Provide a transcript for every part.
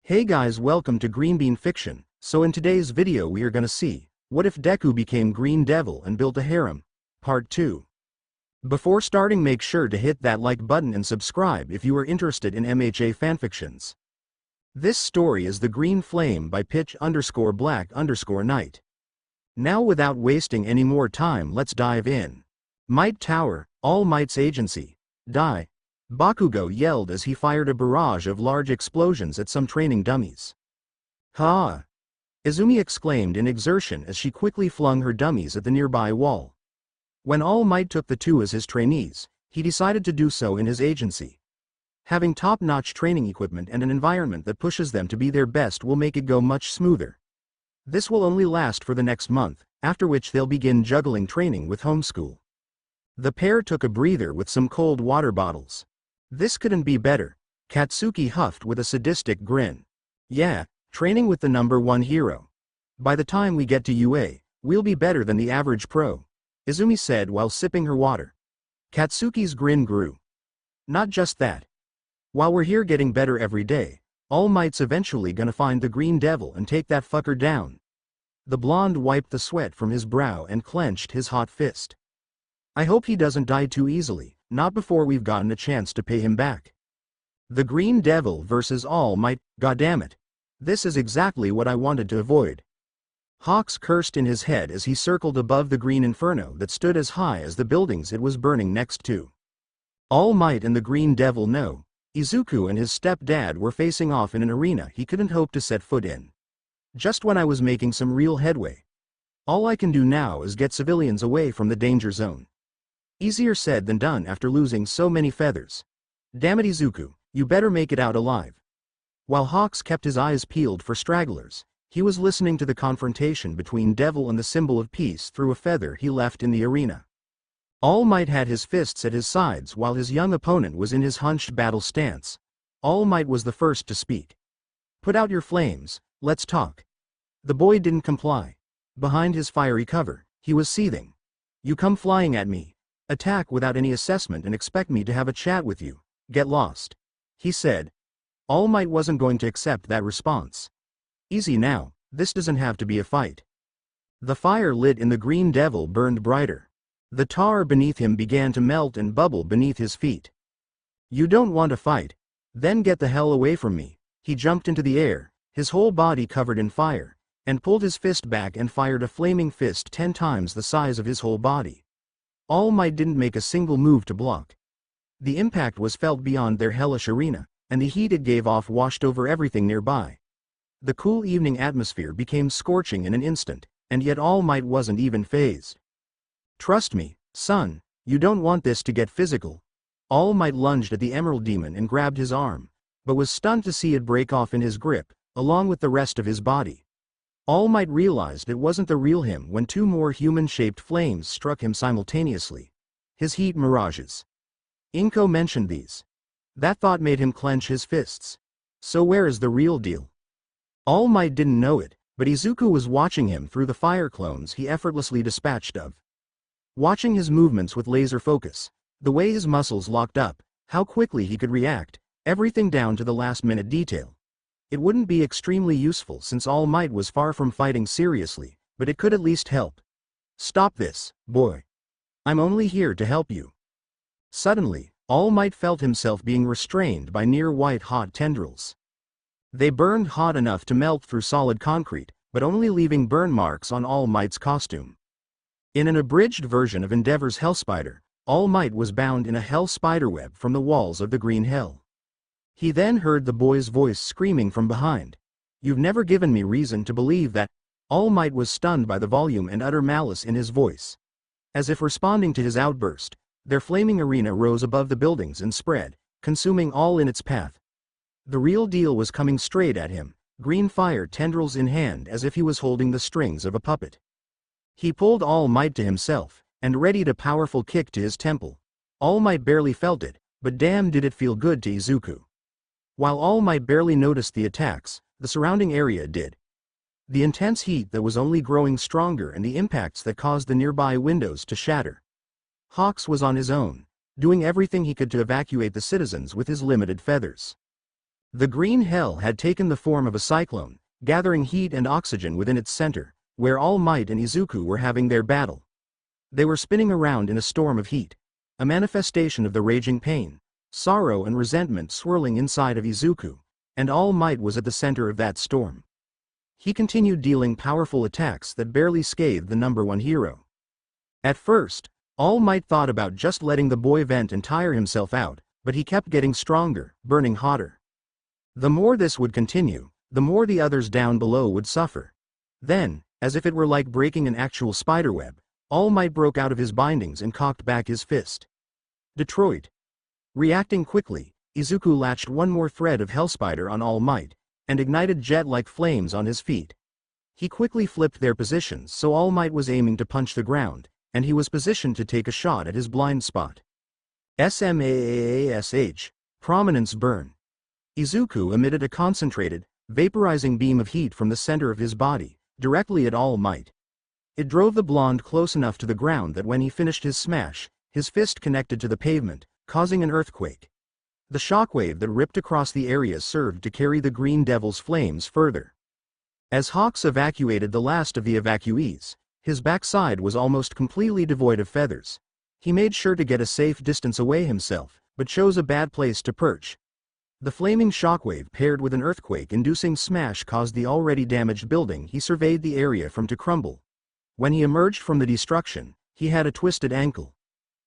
Hey guys, welcome to Green Bean Fiction. So in today's video we are gonna see, what if Deku became Green Devil and built a harem? Part 2. Before starting, make sure to hit that like button and subscribe if you are interested in MHA fanfictions. This story is The Green Flame by Pitch_Black_Night. Now without wasting any more time, let's dive in. Might Tower, All Might's agency. Die. Bakugo yelled as he fired a barrage of large explosions at some training dummies. Ha! Izzumi exclaimed in exertion as she quickly flung her dummies at the nearby wall. When All Might took the two as his trainees, he decided to do so in his agency. Having top-notch training equipment and an environment that pushes them to be their best will make it go much smoother. This will only last for the next month, after which they'll begin juggling training with homeschool. The pair took a breather with some cold water bottles. This couldn't be better, Katsuki huffed with a sadistic grin. Yeah, training with the #1 hero. By the time we get to UA, we'll be better than the average pro, Izzumi said while sipping her water. Katsuki's grin grew. Not just that. While we're here getting better every day, All Might's eventually gonna find the Green Devil and take that fucker down. The blonde wiped the sweat from his brow and clenched his hot fist. I hope he doesn't die too easily. Not before we've gotten a chance to pay him back. The Green Devil versus All Might, goddammit. This is exactly what I wanted to avoid. Hawks cursed in his head as he circled above the green inferno that stood as high as the buildings it was burning next to. All Might and the Green Devil know, Izuku and his stepdad were facing off in an arena he couldn't hope to set foot in. Just when I was making some real headway. All I can do now is get civilians away from the danger zone. Easier said than done after losing so many feathers. Damn it, Izuku, you better make it out alive. While Hawks kept his eyes peeled for stragglers, he was listening to the confrontation between Devil and the symbol of peace through a feather he left in the arena. All Might had his fists at his sides while his young opponent was in his hunched battle stance. All Might was the first to speak. Put out your flames, let's talk. The boy didn't comply. Behind his fiery cover, he was seething. You come flying at me. Attack without any assessment and expect me to have a chat with you. Get lost. He said. All Might wasn't going to accept that response. Easy now, this doesn't have to be a fight. The fire lit in the Green Devil burned brighter. The tar beneath him began to melt and bubble beneath his feet. You don't want to fight? Then get the hell away from me. He jumped into the air, his whole body covered in fire, and pulled his fist back and fired a flaming fist 10 times the size of his whole body. All Might didn't make a single move to block. The impact was felt beyond their hellish arena, and the heat it gave off washed over everything nearby. The cool evening atmosphere became scorching in an instant, and yet All Might wasn't even fazed. Trust me, son, you don't want this to get physical. All Might lunged at the Emerald Demon and grabbed his arm, but was stunned to see it break off in his grip, along with the rest of his body. All Might realized it wasn't the real him when 2 more human-shaped flames struck him simultaneously. His heat mirages. Inko mentioned these. That thought made him clench his fists. So where is the real deal? All Might didn't know it, but Izuku was watching him through the fire clones he effortlessly dispatched of. Watching his movements with laser focus, the way his muscles locked up, how quickly he could react, everything down to the last-minute detail. It wouldn't be extremely useful since All Might was far from fighting seriously, but it could at least help. Stop this, boy. I'm only here to help you. Suddenly, All Might felt himself being restrained by near white-hot tendrils. They burned hot enough to melt through solid concrete, but only leaving burn marks on All Might's costume. In an abridged version of Endeavor's Hellspider, All Might was bound in a hell spiderweb from the walls of the Green Hell. He then heard the boy's voice screaming from behind. You've never given me reason to believe that. All Might was stunned by the volume and utter malice in his voice. As if responding to his outburst, their flaming arena rose above the buildings and spread, consuming all in its path. The real deal was coming straight at him, green fire tendrils in hand as if he was holding the strings of a puppet. He pulled All Might to himself, and readied a powerful kick to his temple. All Might barely felt it, but damn did it feel good to Izuku. While All Might barely noticed the attacks, the surrounding area did. The intense heat that was only growing stronger and the impacts that caused the nearby windows to shatter. Hawks was on his own, doing everything he could to evacuate the citizens with his limited feathers. The green hell had taken the form of a cyclone, gathering heat and oxygen within its center, where All Might and Izuku were having their battle. They were spinning around in a storm of heat, a manifestation of the raging pain, sorrow and resentment swirling inside of Izuku, and All Might was at the center of that storm. He continued dealing powerful attacks that barely scathed the number one hero. At first, All Might thought about just letting the boy vent and tire himself out, but he kept getting stronger, burning hotter. The more this would continue, the more the others down below would suffer. Then, as if it were like breaking an actual spiderweb, All Might broke out of his bindings and cocked back his fist. Detroit. Reacting quickly, Izuku latched one more thread of Hellspider on All Might, and ignited jet-like flames on his feet. He quickly flipped their positions so All Might was aiming to punch the ground, and he was positioned to take a shot at his blind spot. SMAASH. Prominence burn. Izuku emitted a concentrated, vaporizing beam of heat from the center of his body, directly at All Might. It drove the blonde close enough to the ground that when he finished his smash, his fist connected to the pavement, causing an earthquake. The shockwave that ripped across the area served to carry the Green Devil's flames further. As Hawks evacuated the last of the evacuees, his backside was almost completely devoid of feathers. He made sure to get a safe distance away himself, but chose a bad place to perch. The flaming shockwave paired with an earthquake-inducing smash caused the already damaged building he surveyed the area from to crumble. When he emerged from the destruction, he had a twisted ankle.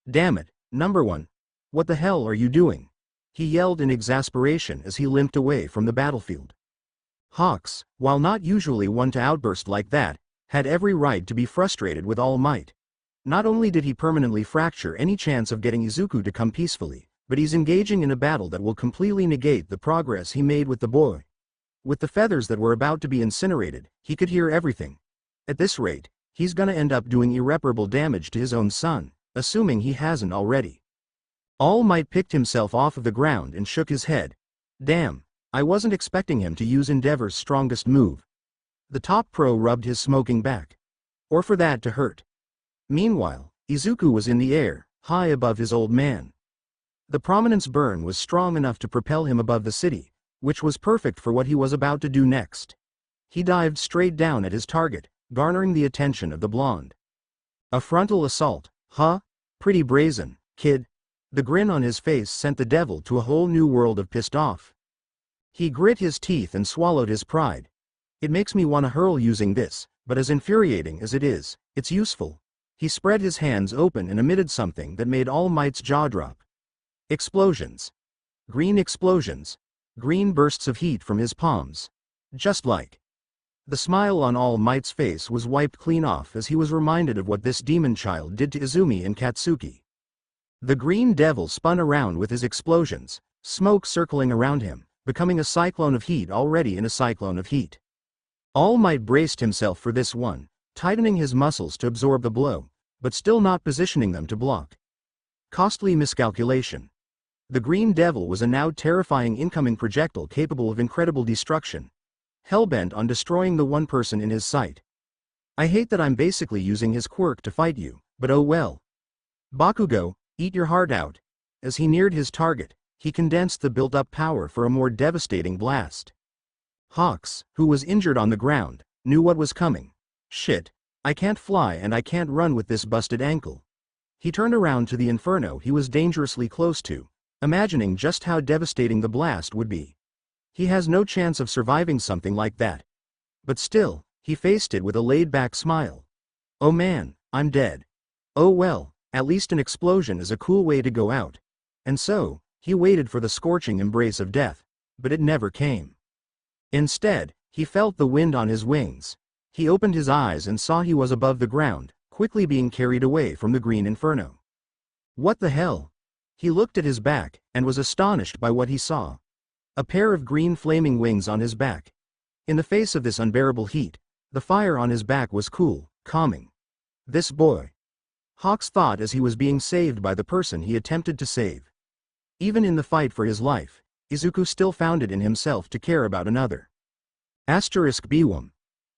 "Damn it, number one. What the hell are you doing?" he yelled in exasperation as he limped away from the battlefield. Hawks, while not usually one to outburst like that, had every right to be frustrated with All Might. Not only did he permanently fracture any chance of getting Izuku to come peacefully, but he's engaging in a battle that will completely negate the progress he made with the boy. With the feathers that were about to be incinerated, he could hear everything. At this rate, he's gonna end up doing irreparable damage to his own son, assuming he hasn't already. All Might picked himself off of the ground and shook his head. Damn, I wasn't expecting him to use Endeavor's strongest move. The top pro rubbed his smoking back. Or for that to hurt. Meanwhile, Izuku was in the air, high above his old man. The prominence burn was strong enough to propel him above the city, which was perfect for what he was about to do next. He dived straight down at his target, garnering the attention of the blonde. A frontal assault, huh? Pretty brazen, kid. The grin on his face sent the devil to a whole new world of pissed off. He grit his teeth and swallowed his pride. It makes me want to hurl using this, but as infuriating as it is, it's useful. He spread his hands open and emitted something that made All Might's jaw drop. Explosions. Green explosions. Green bursts of heat from his palms. Just like. The smile on All Might's face was wiped clean off as he was reminded of what this demon child did to Izzumi and Katsuki. The Green Devil spun around with his explosions, smoke circling around him, becoming a cyclone of heat already in a cyclone of heat. All Might braced himself for this one, tightening his muscles to absorb the blow, but still not positioning them to block. Costly miscalculation. The Green Devil was a now terrifying incoming projectile capable of incredible destruction, hell-bent on destroying the one person in his sight. I hate that I'm basically using his quirk to fight you, but oh well. Bakugo, eat your heart out. As he neared his target, he condensed the built-up power for a more devastating blast. Hawks, who was injured on the ground, knew what was coming. Shit, I can't fly and I can't run with this busted ankle. He turned around to the inferno he was dangerously close to, imagining just how devastating the blast would be. He has no chance of surviving something like that. But still, he faced it with a laid-back smile. Oh man, I'm dead. Oh well, at least an explosion is a cool way to go out. And so, he waited for the scorching embrace of death, but it never came. Instead, he felt the wind on his wings. He opened his eyes and saw he was above the ground, quickly being carried away from the green inferno. What the hell? He looked at his back, and was astonished by what he saw. A pair of green flaming wings on his back. In the face of this unbearable heat, the fire on his back was cool, calming. This boy. Hawks thought as he was being saved by the person he attempted to save. Even in the fight for his life, Izuku still found it in himself to care about another. *B1.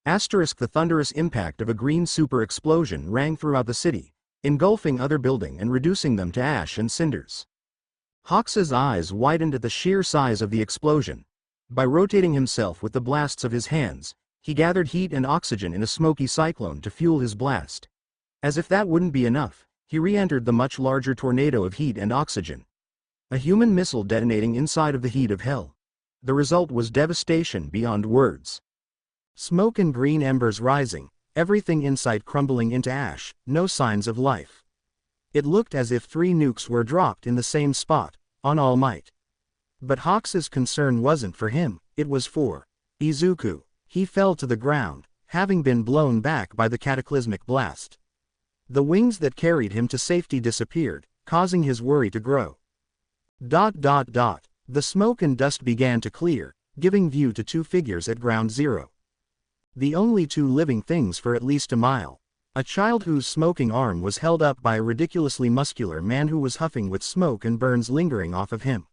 The thunderous impact of a green super explosion rang throughout the city, engulfing other buildings and reducing them to ash and cinders. Hawks's eyes widened at the sheer size of the explosion, By rotating himself with the blasts of his hands, he gathered heat and oxygen in a smoky cyclone to fuel his blast. As if that wouldn't be enough, he re-entered the much larger tornado of heat and oxygen. A human missile detonating inside of the heat of hell. The result was devastation beyond words. Smoke and green embers rising, everything in sight crumbling into ash, no signs of life. It looked as if 3 nukes were dropped in the same spot, on All Might. But Hawks's concern wasn't for him, it was for Izuku. He fell to the ground, having been blown back by the cataclysmic blast. The wings that carried him to safety disappeared, causing his worry to grow. The smoke and dust began to clear, giving view to 2 figures at ground zero. The only 2 living things for at least a mile. A child whose smoking arm was held up by a ridiculously muscular man who was huffing with smoke and burns lingering off of him.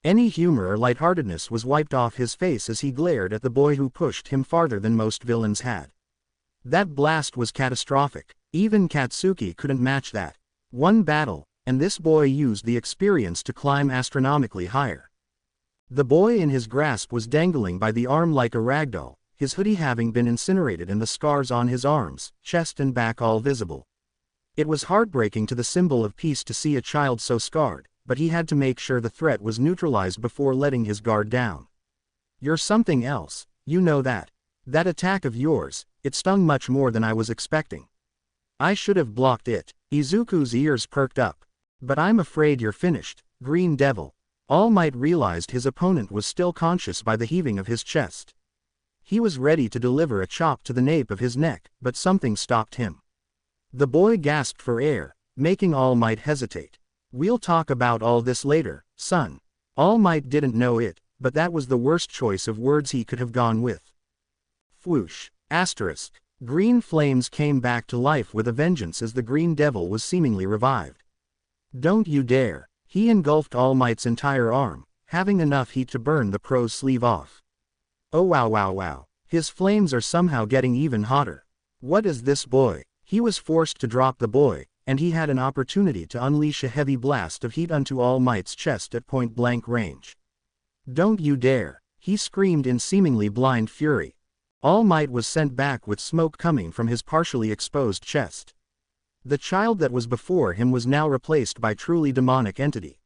Any humor or lightheartedness was wiped off his face as he glared at the boy who pushed him farther than most villains had. That blast was catastrophic. Even Katsuki couldn't match that. One battle, and this boy used the experience to climb astronomically higher. The boy in his grasp was dangling by the arm like a ragdoll, his hoodie having been incinerated and the scars on his arms, chest and back all visible. It was heartbreaking to the symbol of peace to see a child so scarred, but he had to make sure the threat was neutralized before letting his guard down. "You're something else, you know that. That attack of yours, it stung much more than I was expecting. I should have blocked it." Izuku's ears perked up. "But I'm afraid you're finished, Green Devil." All Might realized his opponent was still conscious by the heaving of his chest. He was ready to deliver a chop to the nape of his neck, but something stopped him. The boy gasped for air, making All Might hesitate. "We'll talk about all this later, son." All Might didn't know it, but that was the worst choice of words he could have gone with. Whoosh. Asterisk. Green flames came back to life with a vengeance as the Green Devil was seemingly revived. "Don't you dare." He engulfed All Might's entire arm, having enough heat to burn the pro's sleeve off. "Oh wow. His flames are somehow getting even hotter. What is this boy?" He was forced to drop the boy, and he had an opportunity to unleash a heavy blast of heat onto All Might's chest at point-blank range. "Don't you dare," he screamed in seemingly blind fury. All Might was sent back with smoke coming from his partially exposed chest. The child that was before him was now replaced by truly demonic entity.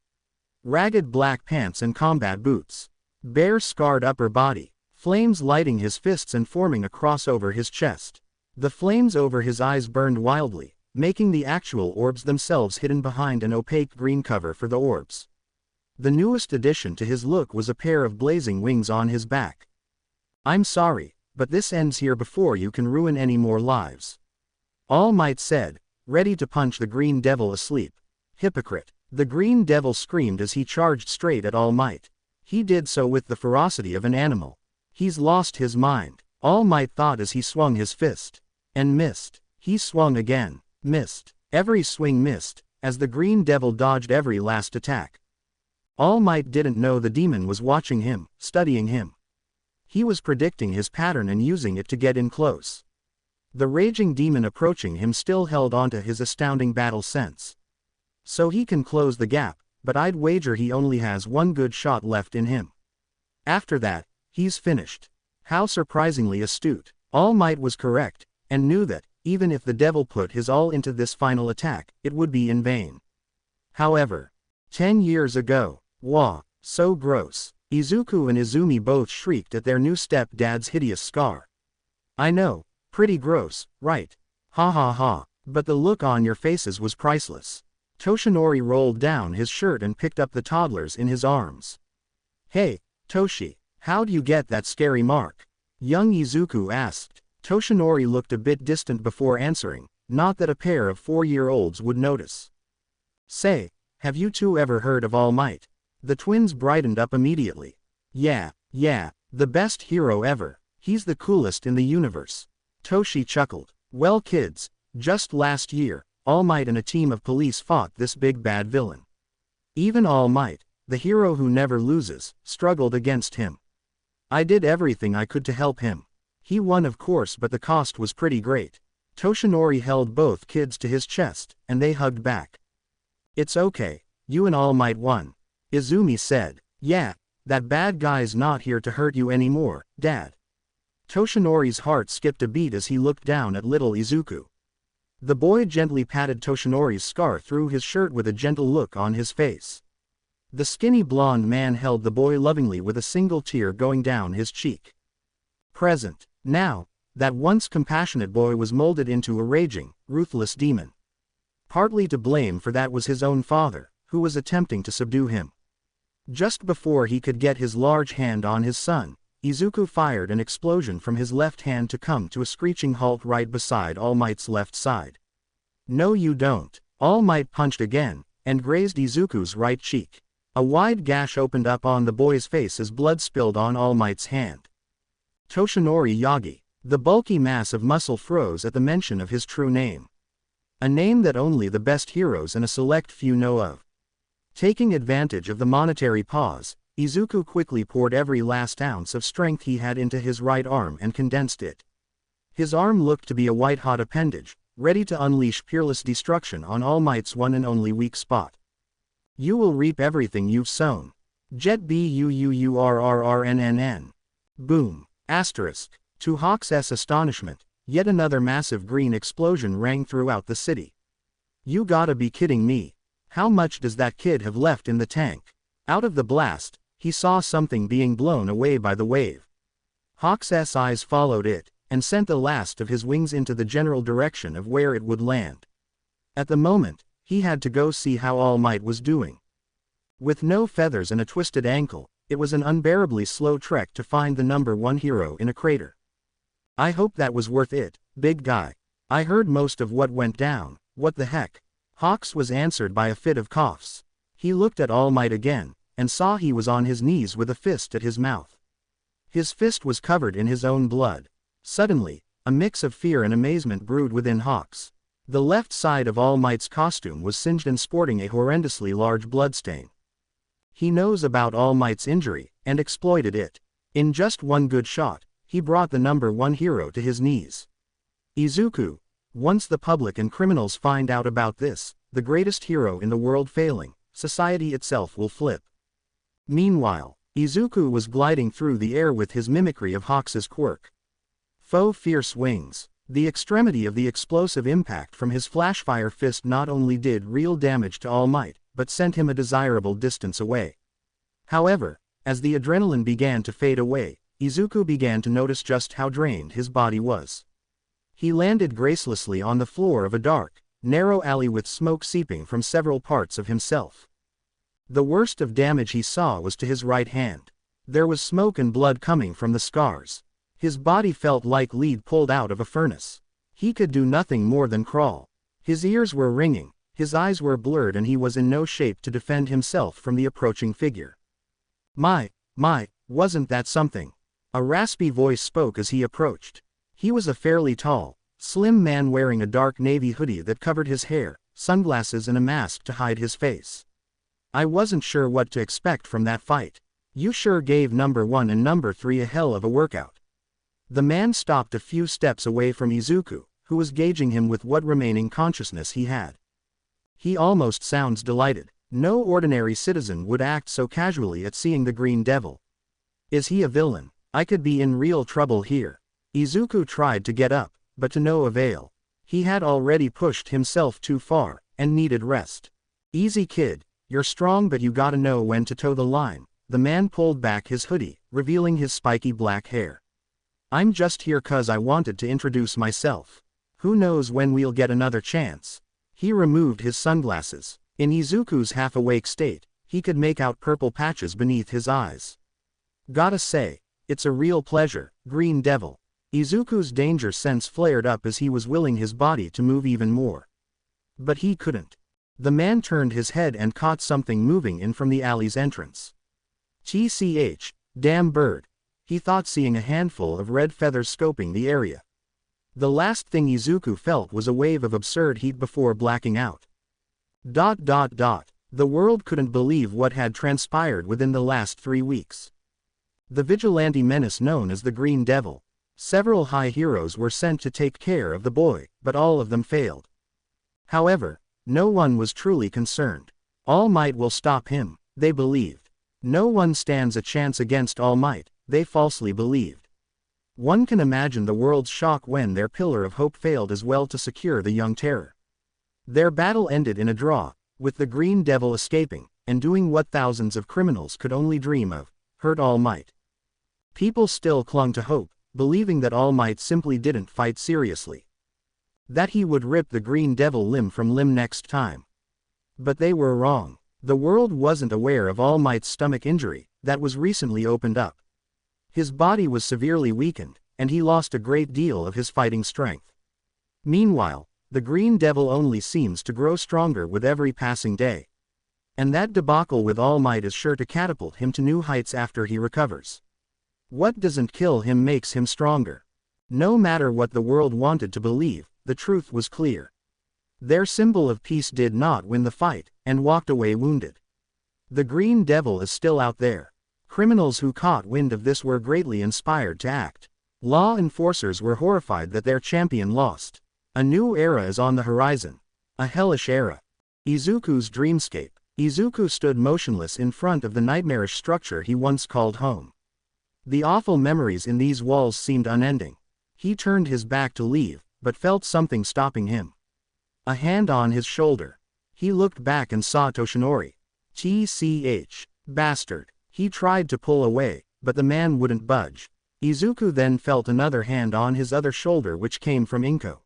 Ragged black pants and combat boots. Bare scarred upper body. Flames lighting his fists and forming a cross over his chest. The flames over his eyes burned wildly, making the actual orbs themselves hidden behind an opaque green cover for the orbs. The newest addition to his look was a pair of blazing wings on his back. "I'm sorry, but this ends here before you can ruin any more lives," All Might said, ready to punch the Green Devil asleep. "Hypocrite." The Green Devil screamed as he charged straight at All Might. He did so with the ferocity of an animal. "He's lost his mind," All Might thought as he swung his fist. And missed. He swung again. Missed. Every swing missed, as the Green Devil dodged every last attack. All Might didn't know the demon was watching him, studying him. He was predicting his pattern and using it to get in close. The raging demon approaching him still held onto his astounding battle sense. "So he can close the gap, but I'd wager he only has one good shot left in him. After that, he's finished." How surprisingly astute. All Might was correct, and knew that, even if the devil put his all into this final attack, it would be in vain. However, 10 years ago, wah, so gross. Izuku and Izzumi both shrieked at their new step-dad's hideous scar. "I know, pretty gross, right? Ha ha ha, but the look on your faces was priceless." Toshinori rolled down his shirt and picked up the toddlers in his arms. "Hey, Toshi, how'd you get that scary mark?" young Izuku asked. Toshinori looked a bit distant before answering, not that a pair of 4-year-olds would notice. "Say, have you two ever heard of All Might?" The twins brightened up immediately. Yeah, the best hero ever. He's the coolest in the universe." Toshi chuckled. "Well kids, just last year, All Might and a team of police fought this big bad villain. Even All Might, the hero who never loses, struggled against him. I did everything I could to help him. He won of course, but the cost was pretty great." Toshinori held both kids to his chest, and they hugged back. "It's okay, you and All Might won," Izzumi said. "Yeah, That bad guy's not here to hurt you anymore, Dad. Toshinori's heart skipped a beat as he looked down at little Izuku. The boy gently patted Toshinori's scar through his shirt with a gentle look on his face. The skinny blonde man held the boy lovingly with a single tear going down his cheek. Present. Now, that once compassionate boy was molded into a raging, ruthless demon. Partly to blame for that was his own father, who was attempting to subdue him. Just before he could get his large hand on his son, Izuku fired an explosion from his left hand to come to a screeching halt right beside All Might's left side. No you don't. All Might punched again, and grazed Izuku's right cheek. A wide gash opened up on the boy's face as blood spilled on All Might's hand. Toshinori Yagi. The bulky mass of muscle froze at the mention of his true name. A name that only the best heroes and a select few know of. Taking advantage of the monetary pause, Izuku quickly poured every last ounce of strength he had into his right arm and condensed it. His arm looked to be a white-hot appendage, ready to unleash peerless destruction on All Might's one and only weak spot. You will reap everything you've sown. Jet BUUURRRNNN. Boom. Asterisk. To Hawk's astonishment, yet another massive green explosion rang throughout the city. You gotta be kidding me. How much does that kid have left in the tank? Out of the blast, he saw something being blown away by the wave. Hawk's eyes followed it, and sent the last of his wings into the general direction of where it would land. At the moment, he had to go see how All Might was doing. With no feathers and a twisted ankle, it was an unbearably slow trek to find the #1 hero in a crater. I hope that was worth it, big guy. I heard most of what went down. What the heck? Hawks was answered by a fit of coughs. He looked at All Might again, and saw he was on his knees with a fist at his mouth. His fist was covered in his own blood. Suddenly, a mix of fear and amazement brewed within Hawks. The left side of All Might's costume was singed and sporting a horrendously large bloodstain. He knows about All Might's injury, and exploited it. In just one good shot, he brought the #1 hero to his knees. Izuku. Once the public and criminals find out about this, the greatest hero in the world failing, society itself will flip. Meanwhile, Izuku was gliding through the air with his mimicry of Hawks's quirk. Faux fierce wings. The extremity of the explosive impact from his flashfire fist not only did real damage to All Might, but sent him a desirable distance away. However, as the adrenaline began to fade away, Izuku began to notice just how drained his body was. He landed gracelessly on the floor of a dark, narrow alley with smoke seeping from several parts of himself. The worst of damage he saw was to his right hand. There was smoke and blood coming from the scars. His body felt like lead pulled out of a furnace. He could do nothing more than crawl. His ears were ringing, his eyes were blurred, and he was in no shape to defend himself from the approaching figure. My, wasn't that something? A raspy voice spoke as he approached. He was a fairly tall, slim man wearing a dark navy hoodie that covered his hair, sunglasses and a mask to hide his face. I wasn't sure what to expect from that fight. You sure gave #1 and #3 a hell of a workout. The man stopped a few steps away from Izuku, who was gauging him with what remaining consciousness he had. He almost sounds delighted. No ordinary citizen would act so casually at seeing the Green Devil. Is he a villain? I could be in real trouble here. Izuku tried to get up, but to no avail. He had already pushed himself too far, and needed rest. Easy kid, you're strong, but you gotta know when to toe the line. The man pulled back his hoodie, revealing his spiky black hair. I'm just here 'cause I wanted to introduce myself. Who knows when we'll get another chance. He removed his sunglasses. In Izuku's half-awake state, he could make out purple patches beneath his eyes. Gotta say, it's a real pleasure, Green Devil. Izuku's danger sense flared up as he was willing his body to move even more. But he couldn't. The man turned his head and caught something moving in from the alley's entrance. TCH, damn bird. He thought, seeing a handful of red feathers scoping the area. The last thing Izuku felt was a wave of absurd heat before blacking out. The world couldn't believe what had transpired within the last 3 weeks. The vigilante menace known as the Green Devil. Several high heroes were sent to take care of the boy, but all of them failed. However, no one was truly concerned. All Might will stop him, they believed. No one stands a chance against All Might, they falsely believed. One can imagine the world's shock when their pillar of hope failed as well to secure the young terror. Their battle ended in a draw, with the Green Devil escaping, and doing what thousands of criminals could only dream of, hurt All Might. People still clung to hope, believing that All Might simply didn't fight seriously. That he would rip the Green Devil limb from limb next time. But they were wrong. The world wasn't aware of All Might's stomach injury, that was recently opened up. His body was severely weakened, and he lost a great deal of his fighting strength. Meanwhile, the Green Devil only seems to grow stronger with every passing day. And that debacle with All Might is sure to catapult him to new heights after he recovers. What doesn't kill him makes him stronger. No matter what the world wanted to believe, the truth was clear. Their symbol of peace did not win the fight, and walked away wounded. The Green Devil is still out there. Criminals who caught wind of this were greatly inspired to act. Law enforcers were horrified that their champion lost. A new era is on the horizon. A hellish era. Izuku's dreamscape. Izuku stood motionless in front of the nightmarish structure he once called home. The awful memories in these walls seemed unending. He turned his back to leave, but felt something stopping him. A hand on his shoulder. He looked back and saw Toshinori. TCH. Bastard. He tried to pull away, but the man wouldn't budge. Izuku then felt another hand on his other shoulder which came from Inko.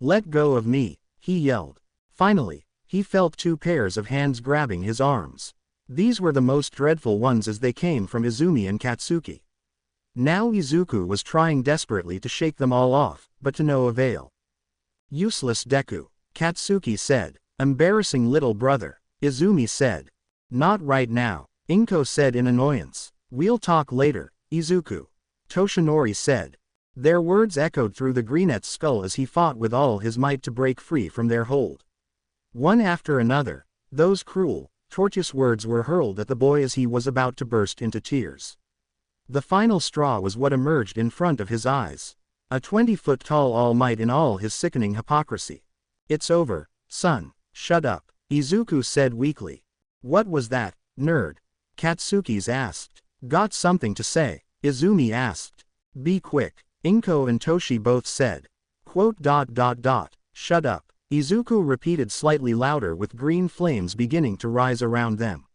Let go of me, he yelled. Finally, he felt two pairs of hands grabbing his arms. These were the most dreadful ones as they came from Izzumi and Katsuki. Now Izuku was trying desperately to shake them all off, but to no avail. Useless Deku, Katsuki said. Embarrassing little brother, Izzumi said. Not right now, Inko said in annoyance. We'll talk later, Izuku. Toshinori said. Their words echoed through the Greenette's skull as he fought with all his might to break free from their hold. One after another, those cruel, tortuous words were hurled at the boy as he was about to burst into tears. The final straw was what emerged in front of his eyes. A 20-foot-tall All Might in all his sickening hypocrisy. It's over, son, shut up, Izuku said weakly. What was that, nerd? Katsuki's asked. Got something to say, Izzumi asked. Be quick, Inko and Toshi both said. Shut up, Izuku repeated slightly louder with green flames beginning to rise around them.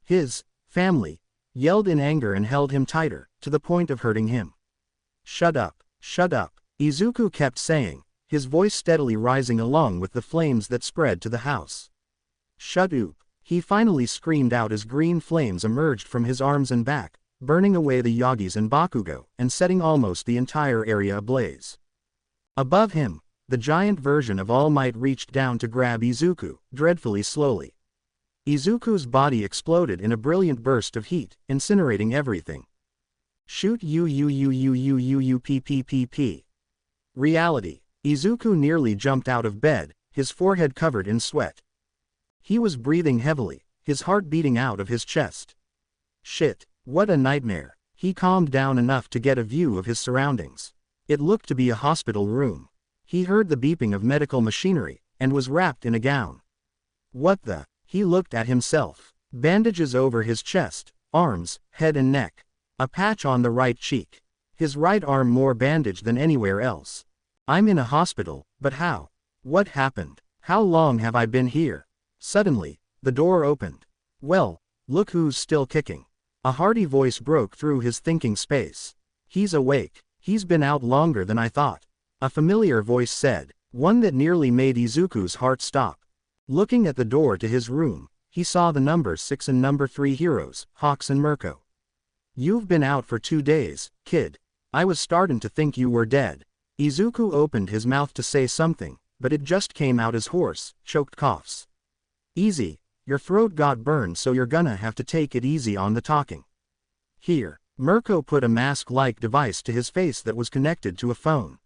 His family yelled in anger and held him tighter, to the point of hurting him. Shut up, Izuku kept saying, his voice steadily rising along with the flames that spread to the house. Shut up, he finally screamed out as green flames emerged from his arms and back, burning away the Yagis and Bakugo, and setting almost the entire area ablaze. Above him, the giant version of All Might reached down to grab Izuku, dreadfully slowly. Izuku's body exploded in a brilliant burst of heat, incinerating everything. Shoot p. Reality. Izuku nearly jumped out of bed, his forehead covered in sweat. He was breathing heavily, his heart beating out of his chest. Shit, what a nightmare. He calmed down enough to get a view of his surroundings. It looked to be a hospital room. He heard the beeping of medical machinery, and was wrapped in a gown. What the? He looked at himself. Bandages over his chest, arms, head and neck. A patch on the right cheek. His right arm more bandaged than anywhere else. I'm in a hospital, but how? What happened? How long have I been here? Suddenly, the door opened. Well, look who's still kicking. A hearty voice broke through his thinking space. He's awake. He's been out longer than I thought. A familiar voice said, one that nearly made Izuku's heart stop. Looking at the door to his room, he saw the number 6 and number 3 heroes, Hawks and Mirko. You've been out for 2 days, kid. I was starting to think you were dead. Izuku opened his mouth to say something, but it just came out as hoarse, choked coughs. Easy, your throat got burned so you're gonna have to take it easy on the talking. Here, Mirko put a mask-like device to his face that was connected to a phone.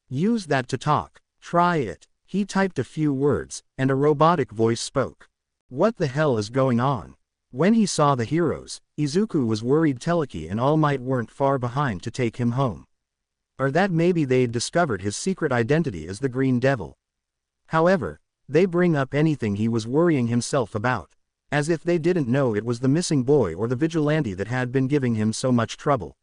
Use that to talk. Try it. He typed a few words, and a robotic voice spoke. What the hell is going on? When he saw the heroes, Izuku was worried Teleki and All Might weren't far behind to take him home. Or that maybe they'd discovered his secret identity as the Green Devil. However, they bring up anything he was worrying himself about. As if they didn't know it was the missing boy or the vigilante that had been giving him so much trouble.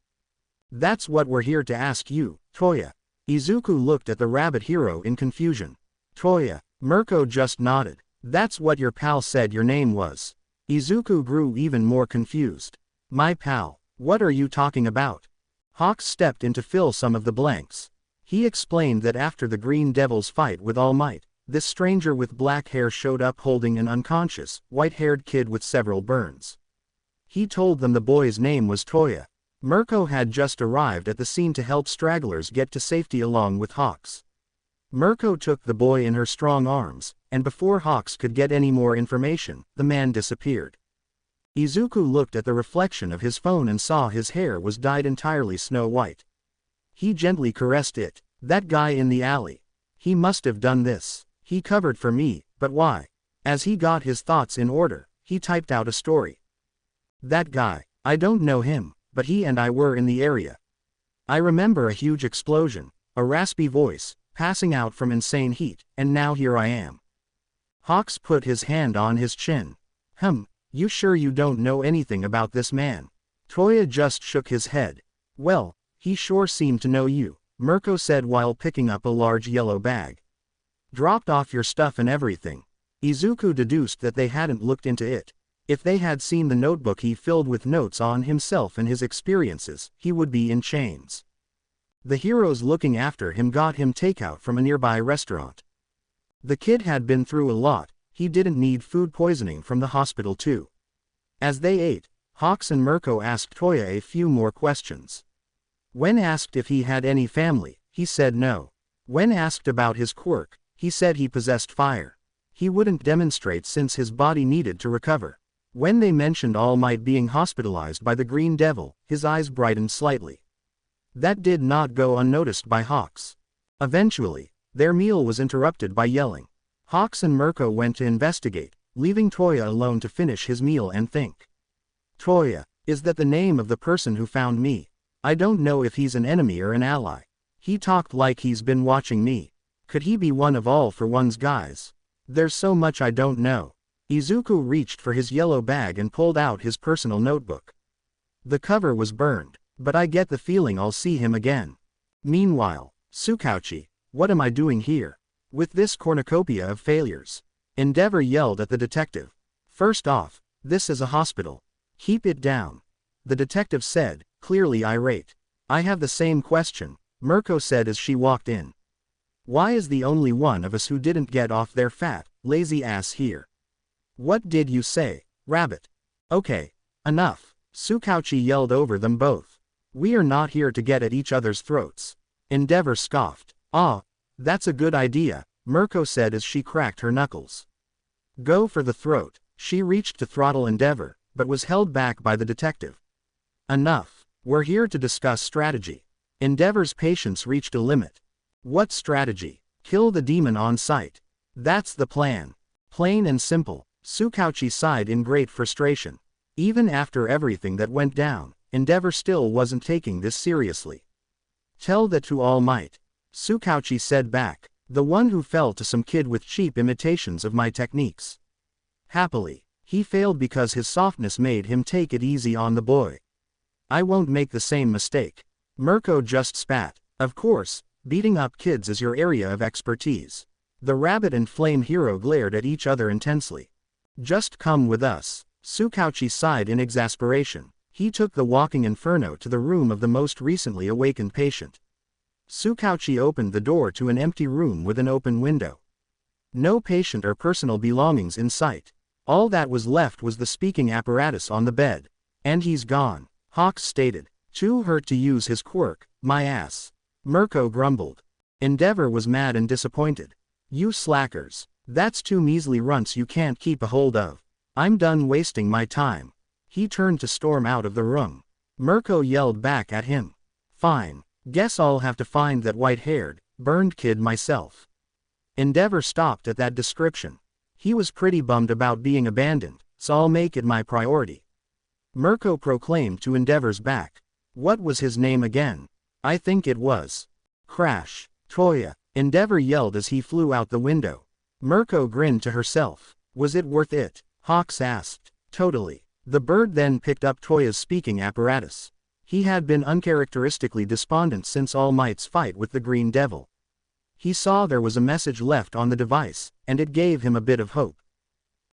That's what we're here to ask you, Toya. Izuku looked at the rabbit hero in confusion. Toya. Mirko just nodded. That's what your pal said your name was. Izuku grew even more confused. My pal. What are you talking about? Hawks stepped in to fill some of the blanks. He explained that after the Green Devil's fight with All Might, this stranger with black hair showed up holding an unconscious, white-haired kid with several burns. He told them the boy's name was Toya. Mirko had just arrived at the scene to help stragglers get to safety along with Hawks. Mirko took the boy in her strong arms, and before Hawks could get any more information, the man disappeared. Izuku looked at the reflection of his phone and saw his hair was dyed entirely snow white. He gently caressed it. That guy in the alley. He must have done this. He covered for me, but why? As he got his thoughts in order, he typed out a story. That guy. I don't know him, but he and I were in the area. I remember a huge explosion, a raspy voice, passing out from insane heat, and now here I am. Hawks put his hand on his chin. You sure you don't know anything about this man? Toya just shook his head. Well, he sure seemed to know you, Mirko said while picking up a large yellow bag. Dropped off your stuff and everything. Izuku deduced that they hadn't looked into it. If they had seen the notebook he filled with notes on himself and his experiences, he would be in chains. The heroes looking after him got him takeout from a nearby restaurant. The kid had been through a lot, he didn't need food poisoning from the hospital too. As they ate, Hawks and Mirko asked Toya a few more questions. When asked if he had any family, he said no. When asked about his quirk, he said he possessed fire. He wouldn't demonstrate since his body needed to recover. When they mentioned All Might being hospitalized by the Green Devil, his eyes brightened slightly. That did not go unnoticed by Hawks. Eventually, their meal was interrupted by yelling. Hawks and Mirko went to investigate, leaving Toya alone to finish his meal and think. Toya, is that the name of the person who found me? I don't know if he's an enemy or an ally. He talked like he's been watching me. Could he be one of All for One's guys? There's so much I don't know. Izuku reached for his yellow bag and pulled out his personal notebook. The cover was burned, but I get the feeling I'll see him again. Meanwhile, Tsukauchi, what am I doing here? With this cornucopia of failures? Endeavor yelled at the detective. First off, this is a hospital. Keep it down. The detective said, clearly irate. I have the same question, Mirko said as she walked in. Why is the only one of us who didn't get off their fat, lazy ass here? What did you say, rabbit? Okay, enough, Tsukauchi yelled over them both. We are not here to get at each other's throats. Endeavor scoffed. Ah, that's a good idea, Mirko said as she cracked her knuckles. Go for the throat. She reached to throttle Endeavor, but was held back by the detective. Enough. We're here to discuss strategy. Endeavor's patience reached a limit. What strategy? Kill the demon on sight. That's the plan. Plain and simple. Tsukauchi sighed in great frustration. Even after everything that went down, Endeavor still wasn't taking this seriously. Tell that to All Might. Tsukauchi said back, the one who fell to some kid with cheap imitations of my techniques. Happily, he failed because his softness made him take it easy on the boy. I won't make the same mistake. Mirko just spat. Of course, beating up kids is your area of expertise. The rabbit and flame hero glared at each other intensely. Just come with us. Tsukauchi sighed in exasperation. He took the walking inferno to the room of the most recently awakened patient. Tsukauchi opened the door to an empty room with an open window. No patient or personal belongings in sight. All that was left was the speaking apparatus on the bed. And he's gone, Hawks stated. Too hurt to use his quirk, my ass. Mirko grumbled. Endeavor was mad and disappointed. You slackers. That's 2 measly runts you can't keep a hold of. I'm done wasting my time. He turned to storm out of the room. Mirko yelled back at him. Fine. Guess I'll have to find that white-haired, burned kid myself. Endeavor stopped at that description. He was pretty bummed about being abandoned, so I'll make it my priority. Mirko proclaimed to Endeavor's back. What was his name again? I think it was Crash. Toya. Endeavor yelled as he flew out the window. Mirko grinned to herself. Was it worth it? Hawks asked. Totally. The bird then picked up Toya's speaking apparatus. He had been uncharacteristically despondent since All Might's fight with the Green Devil. He saw there was a message left on the device, and it gave him a bit of hope.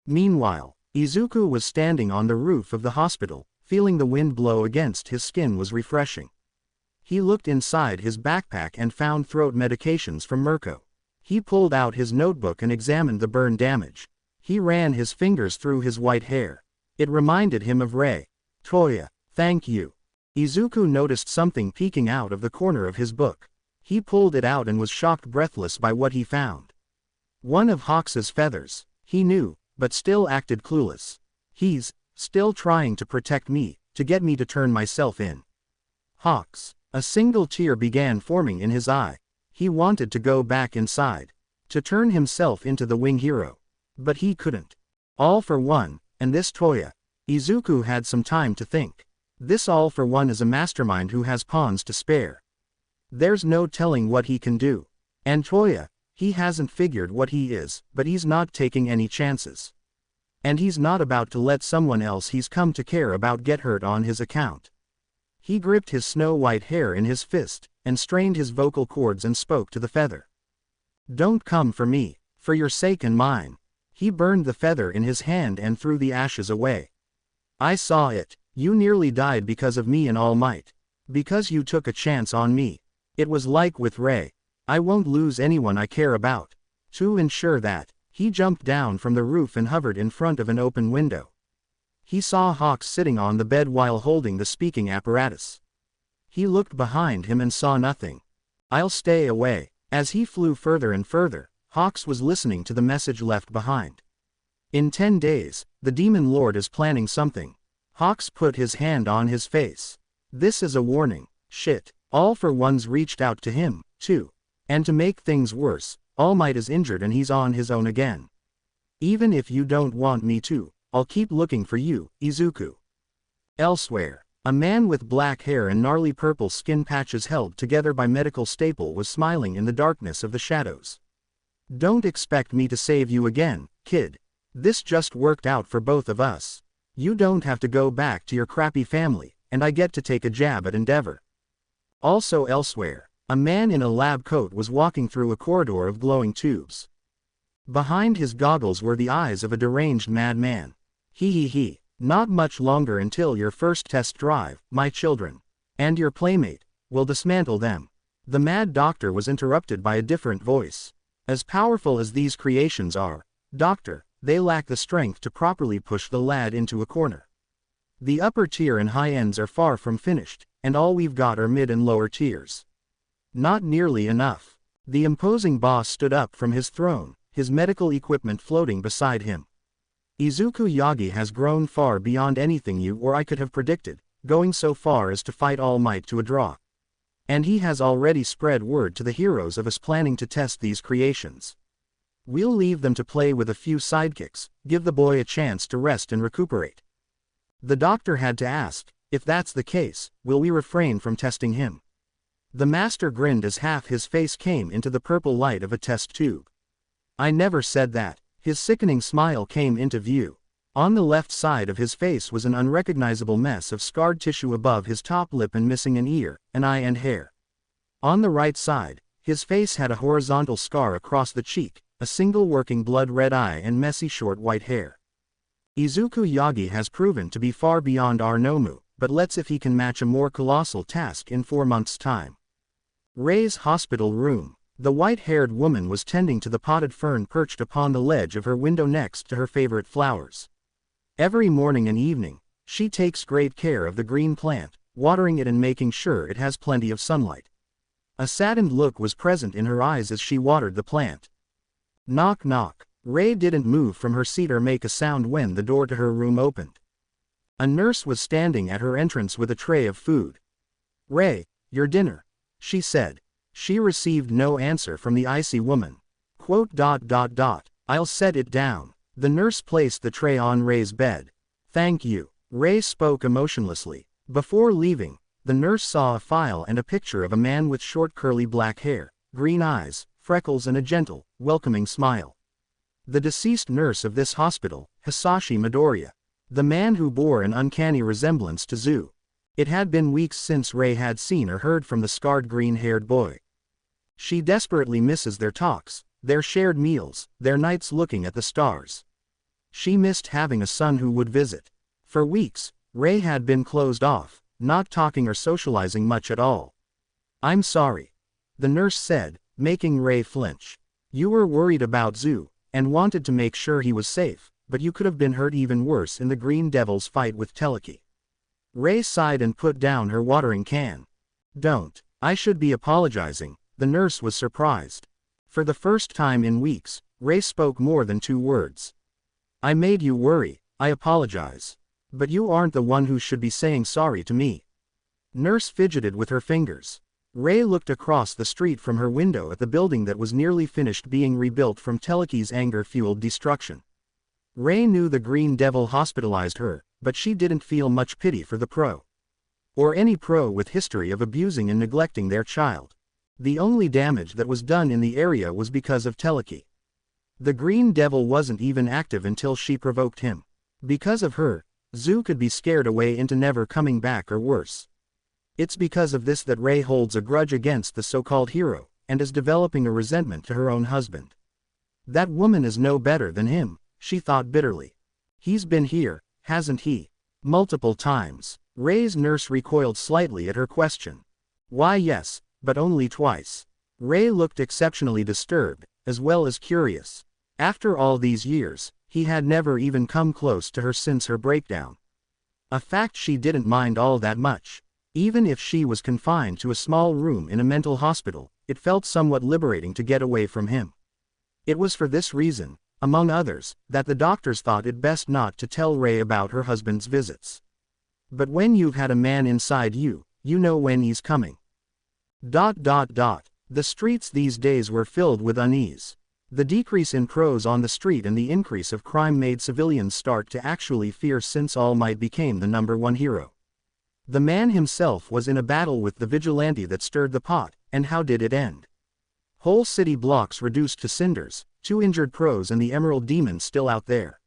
Meanwhile, Izuku was standing on the roof of the hospital, feeling the wind blow against his skin was refreshing. He looked inside his backpack and found throat medications from Mirko. He pulled out his notebook and examined the burn damage. He ran his fingers through his white hair. It reminded him of Rei. Toya, thank you. Izuku noticed something peeking out of the corner of his book. He pulled it out and was shocked breathless by what he found. One of Hawks's feathers. He knew, but still acted clueless. He's still trying to protect me, to get me to turn myself in. Hawks. A single tear began forming in his eye. He wanted to go back inside, to turn himself into the wing hero. But he couldn't. All for One, and this Toya. Izuku had some time to think. This All for One is a mastermind who has pawns to spare. There's no telling what he can do. And Toya, he hasn't figured what he is, but he's not taking any chances. And he's not about to let someone else he's come to care about get hurt on his account. He gripped his snow-white hair in his fist, and strained his vocal cords and spoke to the feather. Don't come for me, for your sake and mine. He burned the feather in his hand and threw the ashes away. I saw it. You nearly died because of me and All Might. Because you took a chance on me. It was like with Rei. I won't lose anyone I care about. To ensure that, he jumped down from the roof and hovered in front of an open window. He saw Hawks sitting on the bed while holding the speaking apparatus. He looked behind him and saw nothing. I'll stay away. As he flew further and further, Hawks was listening to the message left behind. In 10 days, the Demon Lord is planning something. Hawks put his hand on his face. This is a warning. Shit. All for One's reached out to him, too. And to make things worse, All Might is injured and he's on his own again. Even if you don't want me to, I'll keep looking for you, Izuku. Elsewhere, a man with black hair and gnarly purple skin patches held together by medical staple was smiling in the darkness of the shadows. Don't expect me to save you again, kid. This just worked out for both of us. You don't have to go back to your crappy family, and I get to take a jab at Endeavor. Also elsewhere, a man in a lab coat was walking through a corridor of glowing tubes. Behind his goggles were the eyes of a deranged madman. He. Not much longer until your first test drive, my children. And your playmate, will dismantle them. The mad doctor was interrupted by a different voice. As powerful as these creations are, Doctor, they lack the strength to properly push the lad into a corner. The upper tier and high ends are far from finished, and all we've got are mid and lower tiers. Not nearly enough. The imposing boss stood up from his throne, his medical equipment floating beside him. Izuku Yagi has grown far beyond anything you or I could have predicted, going so far as to fight All Might to a draw. And he has already spread word to the heroes of us planning to test these creations. We'll leave them to play with a few sidekicks, give the boy a chance to rest and recuperate. The doctor had to ask, if that's the case, will we refrain from testing him? The master grinned as half his face came into the purple light of a test tube. I never said that. His sickening smile came into view. On the left side of his face was an unrecognizable mess of scarred tissue above his top lip and missing an ear, an eye and hair. On the right side, his face had a horizontal scar across the cheek, a single working blood-red eye and messy short white hair. Izuku Yagi has proven to be far beyond our Nomu, but let's see if he can match a more colossal task in 4 months' time. Rei's hospital room. The white-haired woman was tending to the potted fern perched upon the ledge of her window next to her favorite flowers. Every morning and evening, she takes great care of the green plant, watering it and making sure it has plenty of sunlight. A saddened look was present in her eyes as she watered the plant. Knock knock. Rei didn't move from her seat or make a sound when the door to her room opened. A nurse was standing at her entrance with a tray of food. Rei, your dinner, she said. She received no answer from the icy woman. I'll set it down. The nurse placed the tray on Rei's bed. Thank you. Rei spoke emotionlessly. Before leaving, the nurse saw a file and a picture of a man with short curly black hair, green eyes, freckles and a gentle, welcoming smile. The deceased nurse of this hospital, Hisashi Midoriya. The man who bore an uncanny resemblance to Zu. It had been weeks since Rei had seen or heard from the scarred green-haired boy. She desperately misses their talks, their shared meals, their nights looking at the stars. She missed having a son who would visit. For weeks, Rei had been closed off, not talking or socializing much at all. "I'm sorry," the nurse said, making Rei flinch. "You were worried about Zu, and wanted to make sure he was safe, but you could have been hurt even worse in the Green Devil's fight with Teleki." Rei sighed and put down her watering can. "Don't. I should be apologizing," the nurse was surprised. For the first time in weeks, Rei spoke more than 2 words. "I made you worry, I apologize. But you aren't the one who should be saying sorry to me." Nurse fidgeted with her fingers. Rei looked across the street from her window at the building that was nearly finished being rebuilt from Teleki's anger-fueled destruction. Rei knew the Green Devil hospitalized her, but she didn't feel much pity for the pro. Or any pro with history of abusing and neglecting their child. The only damage that was done in the area was because of Teleki. The Green Devil wasn't even active until she provoked him. Because of her, Zu could be scared away into never coming back or worse. It's because of this that Rei holds a grudge against the so-called hero, and is developing a resentment to her own husband. That woman is no better than him, she thought bitterly. He's been here, hasn't he? Multiple times. Rei's nurse recoiled slightly at her question. Why yes, but only twice. Rei looked exceptionally disturbed, as well as curious. After all these years, he had never even come close to her since her breakdown. A fact she didn't mind all that much. Even if she was confined to a small room in a mental hospital, it felt somewhat liberating to get away from him. It was for this reason, among others, that the doctors thought it best not to tell Rei about her husband's visits. But when you've had a man inside you, you know when he's coming. The streets these days were filled with unease. The decrease in pros on the street and the increase of crime made civilians start to actually fear since All Might became the #1 hero. The man himself was in a battle with the Vigilante that stirred the pot, and how did it end? Whole city blocks reduced to cinders, 2 injured pros and the Emerald Demon still out there.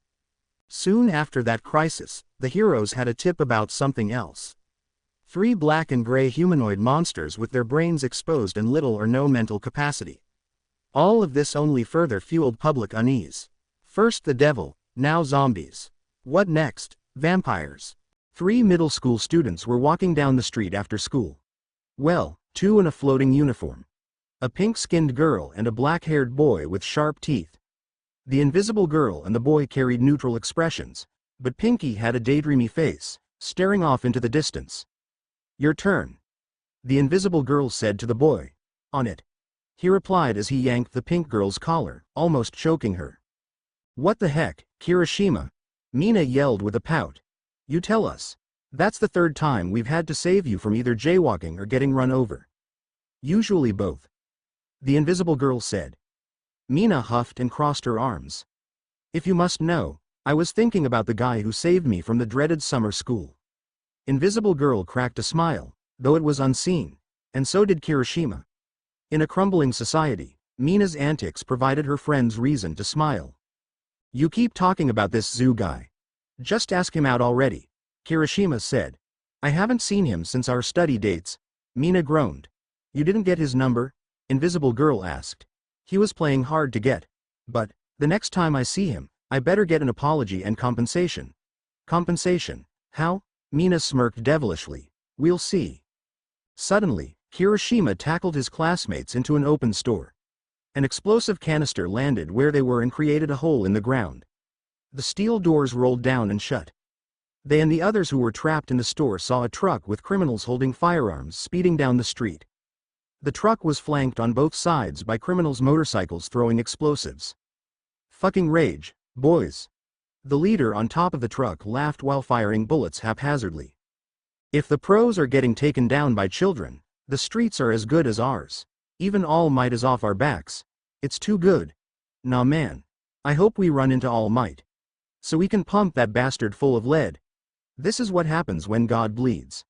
Soon after that crisis, the heroes had a tip about something else. 3 black and gray humanoid monsters with their brains exposed and little or no mental capacity. All of this only further fueled public unease. First the devil, now zombies. What next? Vampires. 3 middle school students were walking down the street after school. Well, 2 in a floating uniform. A pink-skinned girl and a black-haired boy with sharp teeth. The invisible girl and the boy carried neutral expressions, but Pinky had a daydreamy face, staring off into the distance. "Your turn," the invisible girl said to the boy. "On it," he replied as he yanked the pink girl's collar, almost choking her. "What the heck, Kirishima?" Mina yelled with a pout. "You tell us. That's the 3rd time we've had to save you from either jaywalking or getting run over." "Usually both," the invisible girl said. Mina huffed and crossed her arms. "If you must know, I was thinking about the guy who saved me from the dreaded summer school." Invisible girl cracked a smile, though it was unseen, and so did Kirishima. In a crumbling society, Mina's antics provided her friends reason to smile. "You keep talking about this Zu guy. Just ask him out already," Kirishima said. "I haven't seen him since our study dates." Mina groaned. "You didn't get his number?" Invisible girl asked. "He was playing hard to get. But, the next time I see him, I better get an apology and compensation." "Compensation? How?" Mina smirked devilishly. "We'll see." Suddenly, Kirishima tackled his classmates into an open store. An explosive canister landed where they were and created a hole in the ground. The steel doors rolled down and shut. They and the others who were trapped in the store saw a truck with criminals holding firearms speeding down the street. The truck was flanked on both sides by criminals' motorcycles throwing explosives. "Fucking rage, boys." The leader on top of the truck laughed while firing bullets haphazardly. "If the pros are getting taken down by children, the streets are as good as ours. Even All Might is off our backs. It's too good. Nah man. I hope we run into All Might. So we can pump that bastard full of lead. This is what happens when God bleeds.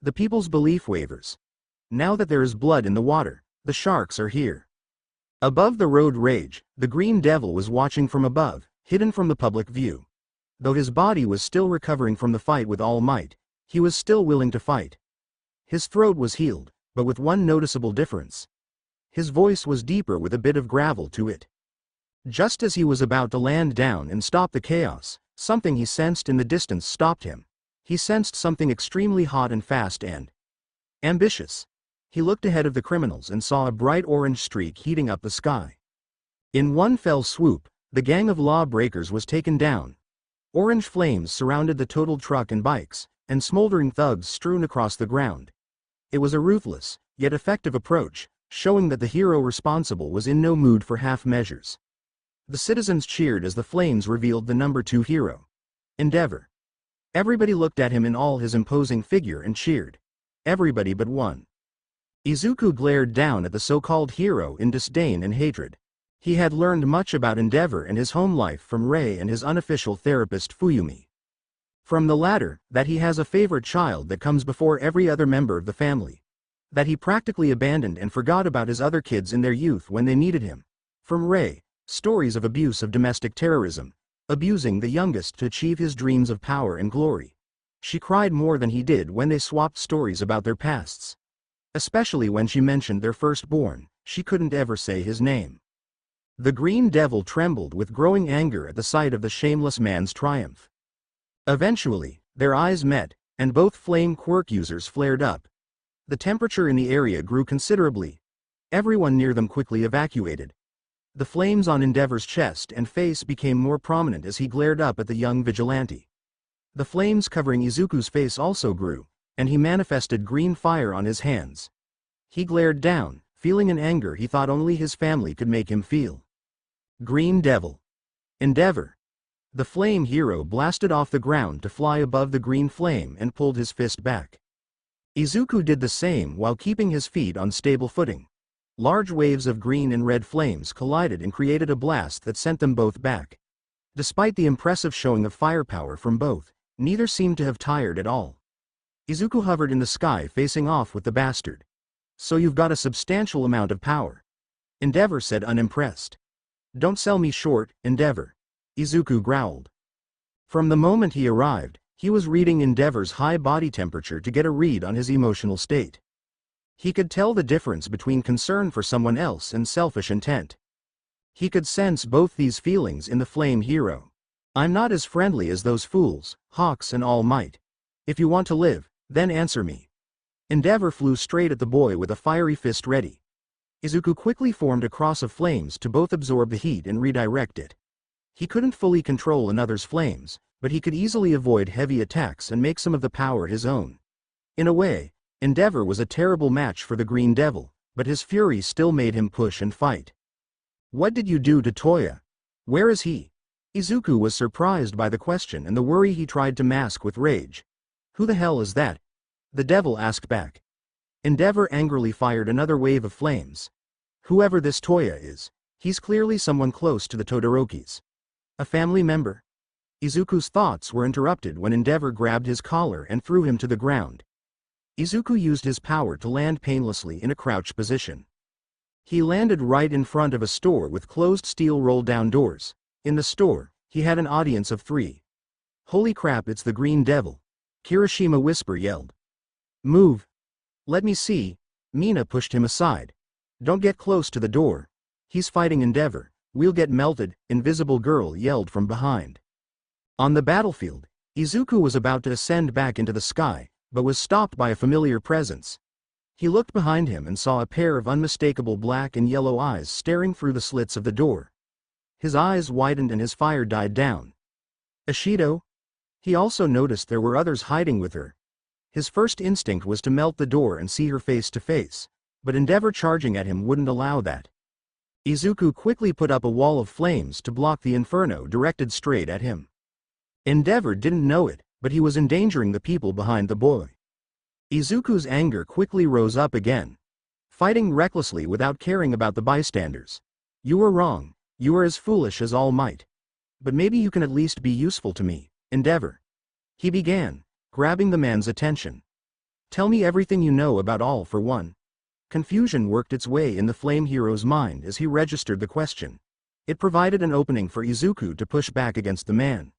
The people's belief wavers. Now that there is blood in the water, the sharks are here." Above the road rage, the Green Devil was watching from above, hidden from the public view. Though his body was still recovering from the fight with all might, he was still willing to fight. His throat was healed, but with one noticeable difference. His voice was deeper with a bit of gravel to it. Just as he was about to land down and stop the chaos, something he sensed in the distance stopped him. He sensed something extremely hot and fast and ambitious. He looked ahead of the criminals and saw a bright orange streak heating up the sky. In one fell swoop, the gang of lawbreakers was taken down. Orange flames surrounded the totaled truck and bikes, and smoldering thugs strewn across the ground. It was a ruthless, yet effective approach, showing that the hero responsible was in no mood for half measures. The citizens cheered as the flames revealed the number 2 hero. Endeavor. Everybody looked at him in all his imposing figure and cheered. Everybody but one. Izuku glared down at the so-called hero in disdain and hatred. He had learned much about Endeavor and his home life from Rei and his unofficial therapist Fuyumi. From the latter, that he has a favorite child that comes before every other member of the family. That he practically abandoned and forgot about his other kids in their youth when they needed him. From Rei, stories of abuse of domestic terrorism, abusing the youngest to achieve his dreams of power and glory. She cried more than he did when they swapped stories about their pasts. Especially when she mentioned their firstborn, she couldn't ever say his name. The Green Devil trembled with growing anger at the sight of the shameless man's triumph. Eventually, their eyes met, and both flame quirk users flared up. The temperature in the area grew considerably. Everyone near them quickly evacuated. The flames on Endeavor's chest and face became more prominent as he glared up at the young vigilante. The flames covering Izuku's face also grew, and he manifested green fire on his hands. He glared down, feeling an anger he thought only his family could make him feel. Green Devil. Endeavor. The flame hero blasted off the ground to fly above the green flame and pulled his fist back. Izuku did the same while keeping his feet on stable footing. Large waves of green and red flames collided and created a blast that sent them both back. Despite the impressive showing of firepower from both, neither seemed to have tired at all. Izuku hovered in the sky facing off with the bastard. So you've got a substantial amount of power. Endeavor said unimpressed. Don't sell me short, Endeavor. Izuku growled. From the moment he arrived, he was reading Endeavor's high body temperature to get a read on his emotional state. He could tell the difference between concern for someone else and selfish intent. He could sense both these feelings in the flame hero. I'm not as friendly as those fools, Hawks and All Might. If you want to live, then answer me. Endeavor flew straight at the boy with a fiery fist ready. Izuku quickly formed a cross of flames to both absorb the heat and redirect it. He couldn't fully control another's flames, but he could easily avoid heavy attacks and make some of the power his own. In a way, Endeavor was a terrible match for the Green Devil, but his fury still made him push and fight. What did you do to Toya? Where is he? Izuku was surprised by the question and the worry he tried to mask with rage. Who the hell is that? The devil asked back. Endeavor angrily fired another wave of flames. Whoever this Toya is, he's clearly someone close to the Todorokis. A family member? Izuku's thoughts were interrupted when Endeavor grabbed his collar and threw him to the ground. Izuku used his power to land painlessly in a crouch position. He landed right in front of a store with closed steel roll-down doors. In the store, he had an audience of 3. Holy crap, it's the Green Devil. Kirishima Whisper yelled. Move. Let me see. Mina pushed him aside. Don't get close to the door. He's fighting Endeavor. We'll get melted, Invisible Girl yelled from behind. On the battlefield, Izuku was about to ascend back into the sky, but was stopped by a familiar presence. He looked behind him and saw a pair of unmistakable black and yellow eyes staring through the slits of the door. His eyes widened and his fire died down. Ashido? He also noticed there were others hiding with her. His first instinct was to melt the door and see her face to face, but Endeavor charging at him wouldn't allow that. Izuku quickly put up a wall of flames to block the inferno directed straight at him. Endeavor didn't know it, but he was endangering the people behind the boy. Izuku's anger quickly rose up again. Fighting recklessly without caring about the bystanders. You were wrong, you are as foolish as All Might. But maybe you can at least be useful to me, Endeavor. He began, grabbing the man's attention. Tell me everything you know about All for one. Confusion worked its way in the flame hero's mind as he registered the question. It provided an opening for Izuku to push back against the man.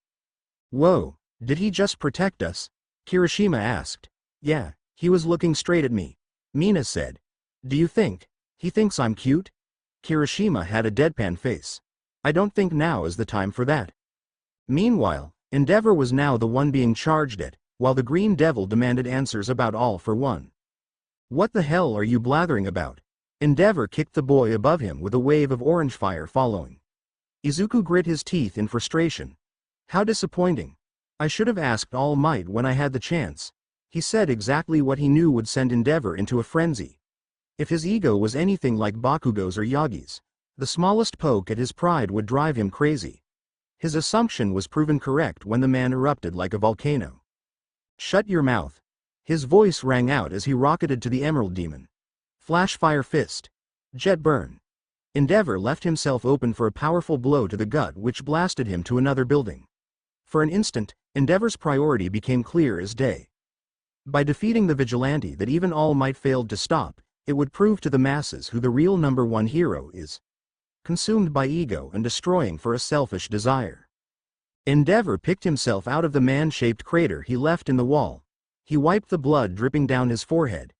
"Whoa, did he just protect us?" Kirishima asked. "Yeah, he was looking straight at me," Mina said. "Do you think he thinks I'm cute?" Kirishima had a deadpan face. "I don't think now is the time for that." Meanwhile, Endeavor was now the one being charged at, while the Green Devil demanded answers about All for One. "What the hell are you blathering about?" Endeavor kicked the boy above him with a wave of orange fire following. Izuku grit his teeth in frustration. "How disappointing. I should have asked All Might when I had the chance." He said exactly what he knew would send Endeavor into a frenzy. If his ego was anything like Bakugo's or Yagi's, the smallest poke at his pride would drive him crazy. His assumption was proven correct when the man erupted like a volcano. "Shut your mouth." His voice rang out as he rocketed to the Emerald Demon. Flash Fire Fist. Jet Burn. Endeavor left himself open for a powerful blow to the gut which blasted him to another building. For an instant, Endeavor's priority became clear as day. By defeating the Vigilante that even All Might failed to stop, it would prove to the masses who the real #1 hero is. Consumed by ego and destroying for a selfish desire. Endeavor picked himself out of the man-shaped crater he left in the wall. He wiped the blood dripping down his forehead.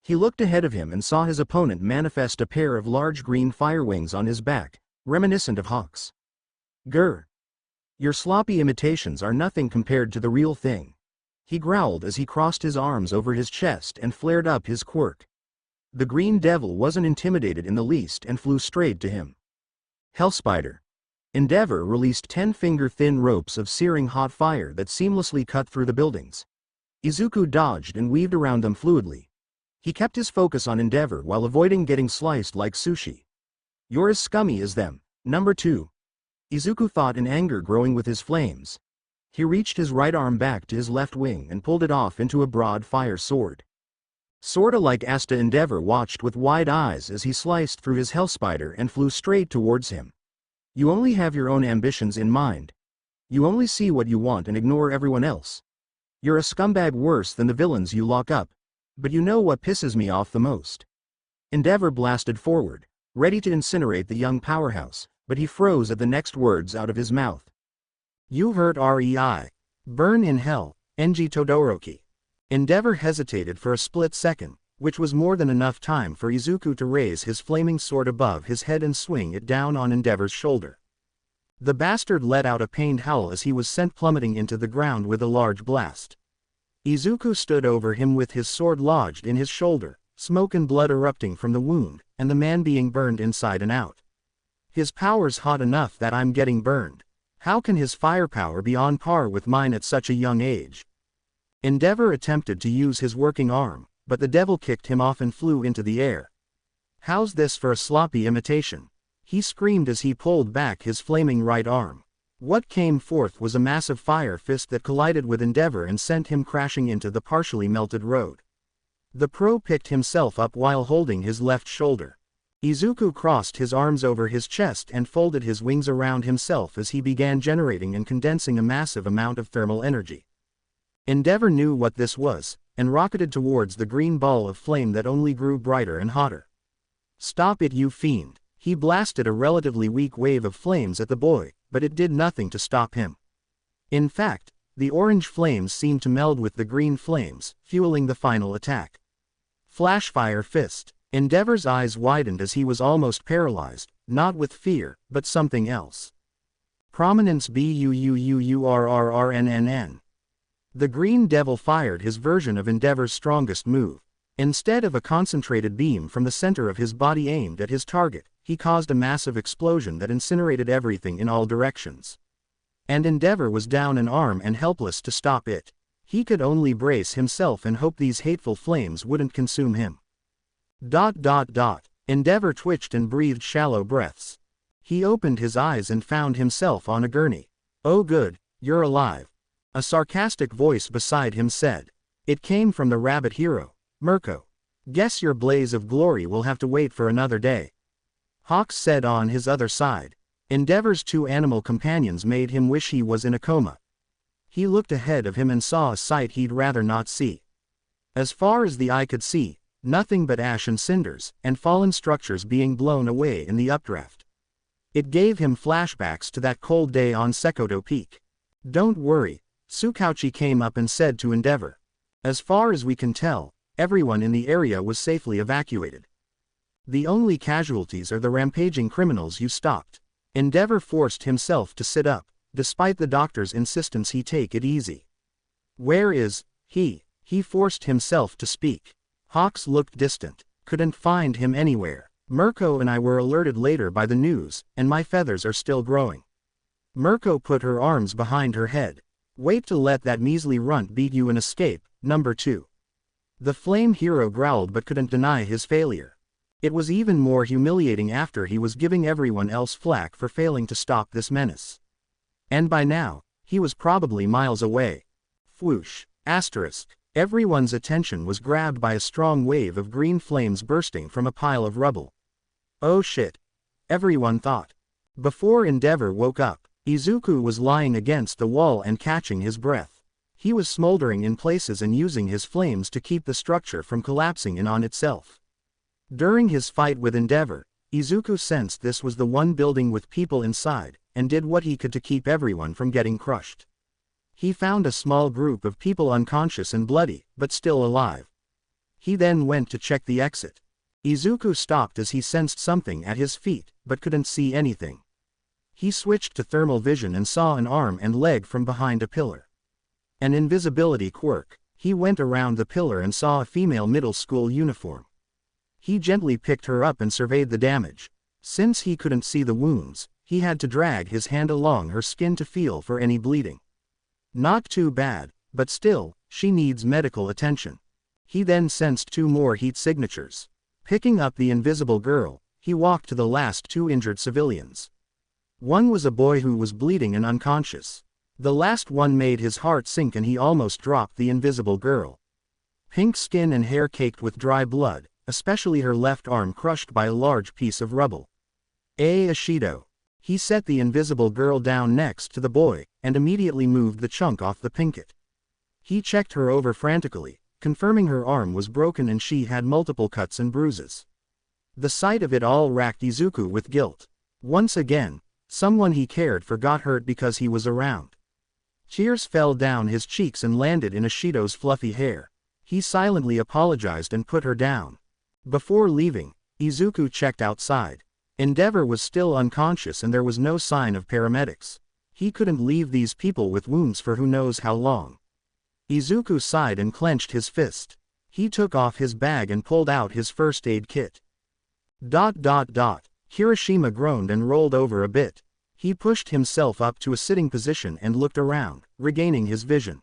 He looked ahead of him and saw his opponent manifest a pair of large green fire wings on his back, reminiscent of hawks. "Grr. Your sloppy imitations are nothing compared to the real thing," he growled as he crossed his arms over his chest and flared up his quirk. The Green Devil wasn't intimidated in the least and flew straight to him. Hellspider. Endeavor released 10-finger-thin ropes of searing hot fire that seamlessly cut through the buildings. Izuku dodged and weaved around them fluidly. He kept his focus on Endeavor while avoiding getting sliced like sushi. "You're as scummy as them, #2. Izuku thought in anger growing with his flames. He reached his right arm back to his left wing and pulled it off into a broad fire sword. Sorta like Asta. Endeavor watched with wide eyes as he sliced through his Hellspider and flew straight towards him. "You only have your own ambitions in mind. You only see what you want and ignore everyone else. You're a scumbag worse than the villains you lock up. But you know what pisses me off the most?" Endeavor blasted forward, ready to incinerate the young powerhouse, but he froze at the next words out of his mouth. "You heard REI. Burn in hell, Enji Todoroki." Endeavor hesitated for a split second, which was more than enough time for Izuku to raise his flaming sword above his head and swing it down on Endeavor's shoulder. The bastard let out a pained howl as he was sent plummeting into the ground with a large blast. Izuku stood over him with his sword lodged in his shoulder, smoke and blood erupting from the wound, and the man being burned inside and out. "His power's hot enough that I'm getting burned. How can his firepower be on par with mine at such a young age?" Endeavor attempted to use his working arm, but the devil kicked him off and flew into the air. "How's this for a sloppy imitation?" he screamed as he pulled back his flaming right arm. What came forth was a massive fire fist that collided with Endeavor and sent him crashing into the partially melted road. The pro picked himself up while holding his left shoulder. Izuku crossed his arms over his chest and folded his wings around himself as he began generating and condensing a massive amount of thermal energy. Endeavor knew what this was, and rocketed towards the green ball of flame that only grew brighter and hotter. "Stop it, you fiend!" He blasted a relatively weak wave of flames at the boy, but it did nothing to stop him. In fact, the orange flames seemed to meld with the green flames, fueling the final attack. Flashfire Fist. Endeavor's eyes widened as he was almost paralyzed, not with fear, but something else. Prominence BUUUURRRNNN. The Green Devil fired his version of Endeavor's strongest move. Instead of a concentrated beam from the center of his body aimed at his target, he caused a massive explosion that incinerated everything in all directions. And Endeavor was down an arm and helpless to stop it. He could only brace himself and hope these hateful flames wouldn't consume him. Endeavor twitched and breathed shallow breaths. He opened his eyes and found himself on a gurney. "Oh good, you're alive," a sarcastic voice beside him said. It came from the rabbit hero, Mirko. "Guess your blaze of glory will have to wait for another day," Hawks said on his other side. Endeavor's two animal companions made him wish he was in a coma. He looked ahead of him and saw a sight he'd rather not see. As far as the eye could see, Nothing but ash and cinders, and fallen structures being blown away in the updraft. It gave him flashbacks to that cold day on Sekoto Peak. Don't worry, Tsukauchi came up and said to Endeavor. As far as we can tell, everyone in the area was safely evacuated. The only casualties are the rampaging criminals you stopped. Endeavor forced himself to sit up, despite the doctor's insistence he take it easy. Where is he? He forced himself to speak. Hawks looked distant, couldn't find him anywhere. Mirko and I were alerted later by the news, and my feathers are still growing. Mirko put her arms behind her head. Wait to let that measly runt beat you and escape, number 2. The flame hero growled but couldn't deny his failure. It was even more humiliating after he was giving everyone else flack for failing to stop this menace. And by now, he was probably miles away. Whoosh. Asterisk. Everyone's attention was grabbed by a strong wave of green flames bursting from a pile of rubble. Oh shit. Everyone thought. Before Endeavor woke up, Izuku was lying against the wall and catching his breath. He was smoldering in places and using his flames to keep the structure from collapsing in on itself. During his fight with Endeavor, Izuku sensed this was the one building with people inside, and did what he could to keep everyone from getting crushed. He found a small group of people unconscious and bloody, but still alive. He then went to check the exit. Izuku stopped as he sensed something at his feet, but couldn't see anything. He switched to thermal vision and saw an arm and leg from behind a pillar. An invisibility quirk. He went around the pillar and saw a female middle school uniform. He gently picked her up and surveyed the damage. Since he couldn't see the wounds, he had to drag his hand along her skin to feel for any bleeding. Not too bad, but still, she needs medical attention. He then sensed 2 more heat signatures. Picking up the invisible girl, he walked to the last 2 injured civilians. One was a boy who was bleeding and unconscious. The last one made his heart sink and he almost dropped the invisible girl. Pink skin and hair caked with dry blood, especially her left arm crushed by a large piece of rubble. Ashido. He set the invisible girl down next to the boy, and immediately moved the chunk off the pinket. He checked her over frantically, confirming her arm was broken and she had multiple cuts and bruises. The sight of it all racked Izuku with guilt. Once again, someone he cared for got hurt because he was around. Tears fell down his cheeks and landed in Ashido's fluffy hair. He silently apologized and put her down. Before leaving, Izuku checked outside. Endeavor was still unconscious and there was no sign of paramedics. He couldn't leave these people with wounds for who knows how long. Izuku sighed and clenched his fist. He took off his bag and pulled out his first aid kit. Hiroshima groaned and rolled over a bit. He pushed himself up to a sitting position and looked around, regaining his vision.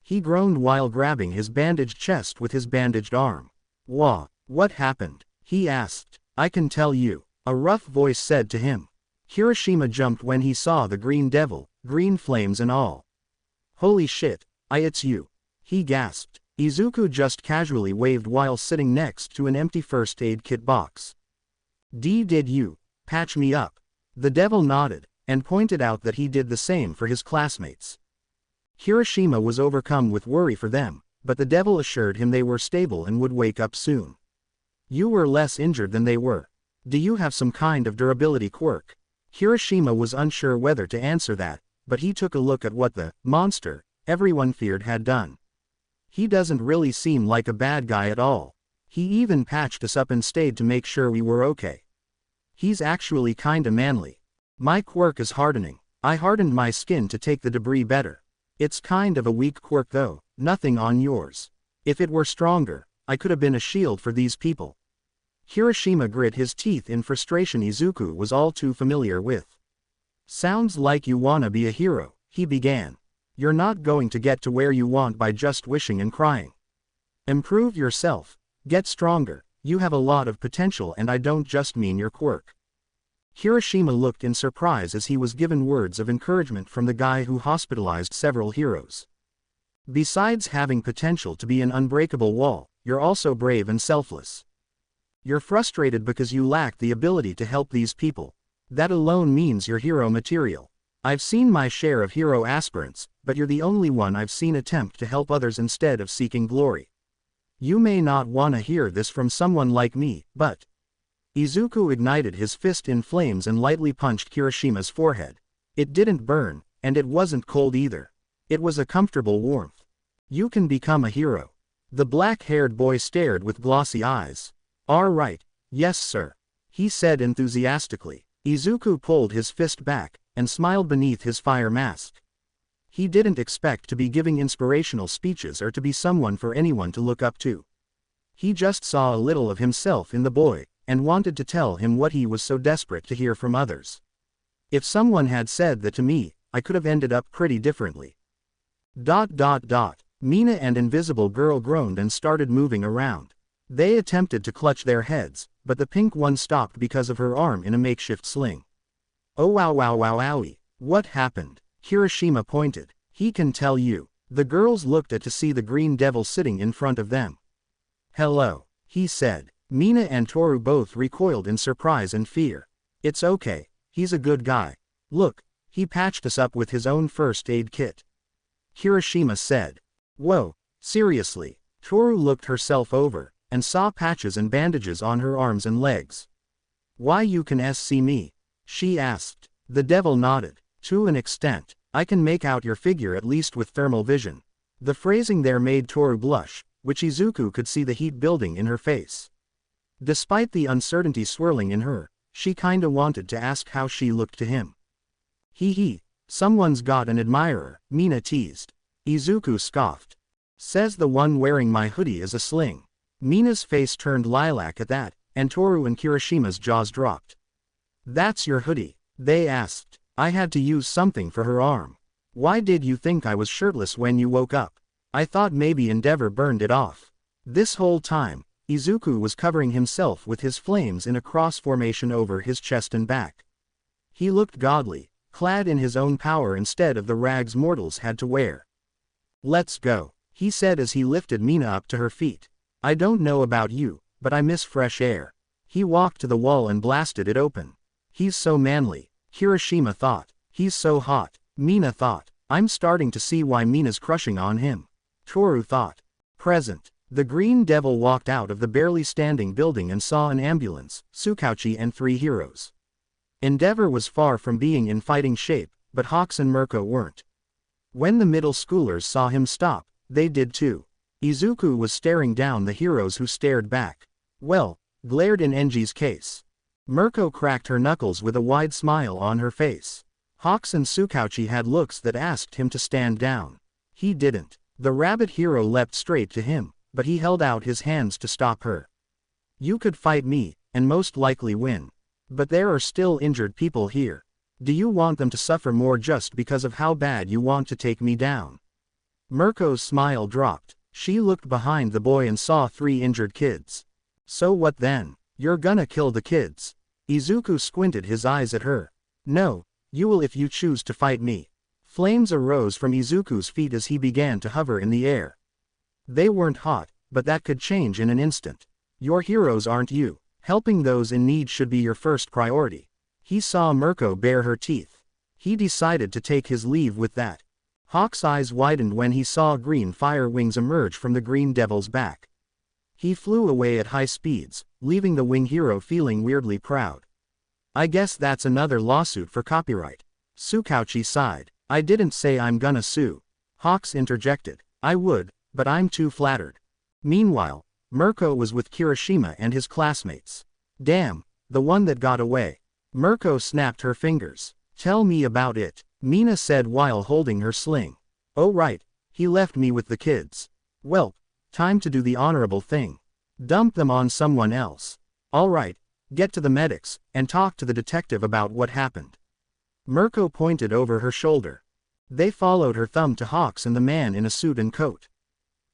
He groaned while grabbing his bandaged chest with his bandaged arm. What happened? He asked. I can tell you. A rough voice said to him. Hiroshima jumped when he saw the green devil, green flames and all. Holy shit, it's you. He gasped. Izuku just casually waved while sitting next to an empty first aid kit box. Did you patch me up? The devil nodded, and pointed out that he did the same for his classmates. Hiroshima was overcome with worry for them, but the devil assured him they were stable and would wake up soon. You were less injured than they were. Do you have some kind of durability quirk? Hiroshima was unsure whether to answer that, but he took a look at what the monster everyone feared had done. He doesn't really seem like a bad guy at all. He even patched us up and stayed to make sure we were okay. He's actually kinda manly. My quirk is hardening. I hardened my skin to take the debris better. It's kind of a weak quirk though, nothing on yours. If it were stronger, I could have been a shield for these people. Hiroshima grit his teeth in frustration Izuku was all too familiar with. Sounds like you wanna be a hero, he began. You're not going to get to where you want by just wishing and crying. Improve yourself, get stronger, you have a lot of potential and I don't just mean your quirk. Hiroshima looked in surprise as he was given words of encouragement from the guy who hospitalized several heroes. Besides having potential to be an unbreakable wall, you're also brave and selfless. You're frustrated because you lack the ability to help these people. That alone means you're hero material. I've seen my share of hero aspirants, but you're the only one I've seen attempt to help others instead of seeking glory. You may not wanna hear this from someone like me, but... Izuku ignited his fist in flames and lightly punched Kirishima's forehead. It didn't burn, and it wasn't cold either. It was a comfortable warmth. You can become a hero. The black-haired boy stared with glossy eyes. All right, yes sir, he said enthusiastically. Izuku pulled his fist back, and smiled beneath his fire mask. He didn't expect to be giving inspirational speeches or to be someone for anyone to look up to. He just saw a little of himself in the boy, and wanted to tell him what he was so desperate to hear from others. If someone had said that to me, I could have ended up pretty differently. ... Mina and Invisible Girl groaned and started moving around. They attempted to clutch their heads, but the pink one stopped because of her arm in a makeshift sling. Oh wow wow wow owie, what happened? Kirishima pointed. He can tell you. The girls looked at to see the green devil sitting in front of them. Hello, he said. Mina and Toru both recoiled in surprise and fear. It's okay, he's a good guy. Look, he patched us up with his own first aid kit. Kirishima said. Whoa, seriously? Toru looked herself over, and saw patches and bandages on her arms and legs. Why you can see me? She asked. The devil nodded. To an extent, I can make out your figure at least with thermal vision. The phrasing there made Toru blush, which Izuku could see the heat building in her face. Despite the uncertainty swirling in her, she kinda wanted to ask how she looked to him. Hee, someone's got an admirer, Mina teased. Izuku scoffed. Says the one wearing my hoodie is a sling. Mina's face turned lilac at that, and Toru and Kirishima's jaws dropped. That's your hoodie? They asked. I had to use something for her arm. Why did you think I was shirtless when you woke up? I thought maybe Endeavor burned it off. This whole time, Izuku was covering himself with his flames in a cross formation over his chest and back. He looked godly, clad in his own power instead of the rags mortals had to wear. Let's go, he said as he lifted Mina up to her feet. I don't know about you, but I miss fresh air. He walked to the wall and blasted it open. He's so manly, Kirishima thought. He's so hot, Mina thought. I'm starting to see why Mina's crushing on him. Toru thought. Present. The green devil walked out of the barely standing building and saw an ambulance, Tsukauchi and 3 heroes. Endeavor was far from being in fighting shape, but Hawks and Mirko weren't. When the middle schoolers saw him stop, they did too. Izuku was staring down the heroes who stared back. Well, glared in Enji's case. Mirko cracked her knuckles with a wide smile on her face. Hawks and Tsukauchi had looks that asked him to stand down. He didn't. The rabbit hero leapt straight to him, but he held out his hands to stop her. You could fight me, and most likely win. But there are still injured people here. Do you want them to suffer more just because of how bad you want to take me down? Mirko's smile dropped. She looked behind the boy and saw 3 injured kids. So what then? You're gonna kill the kids? Izuku squinted his eyes at her. No, you will if you choose to fight me. Flames arose from Izuku's feet as he began to hover in the air. They weren't hot, but that could change in an instant. Your heroes aren't you. Helping those in need should be your first priority. He saw Mirko bare her teeth. He decided to take his leave with that. Hawk's eyes widened when he saw green fire wings emerge from the green devil's back. He flew away at high speeds, leaving the wing hero feeling weirdly proud. I guess that's another lawsuit for copyright. Tsukauchi sighed. I didn't say I'm gonna sue. Hawks interjected. I would, but I'm too flattered. Meanwhile, Mirko was with Kirishima and his classmates. Damn, the one that got away. Mirko snapped her fingers. Tell me about it, Mina said while holding her sling. Oh right, he left me with the kids. Well, time to do the honorable thing. Dump them on someone else. Alright, get to the medics, and talk to the detective about what happened. Mirko pointed over her shoulder. They followed her thumb to Hawks and the man in a suit and coat.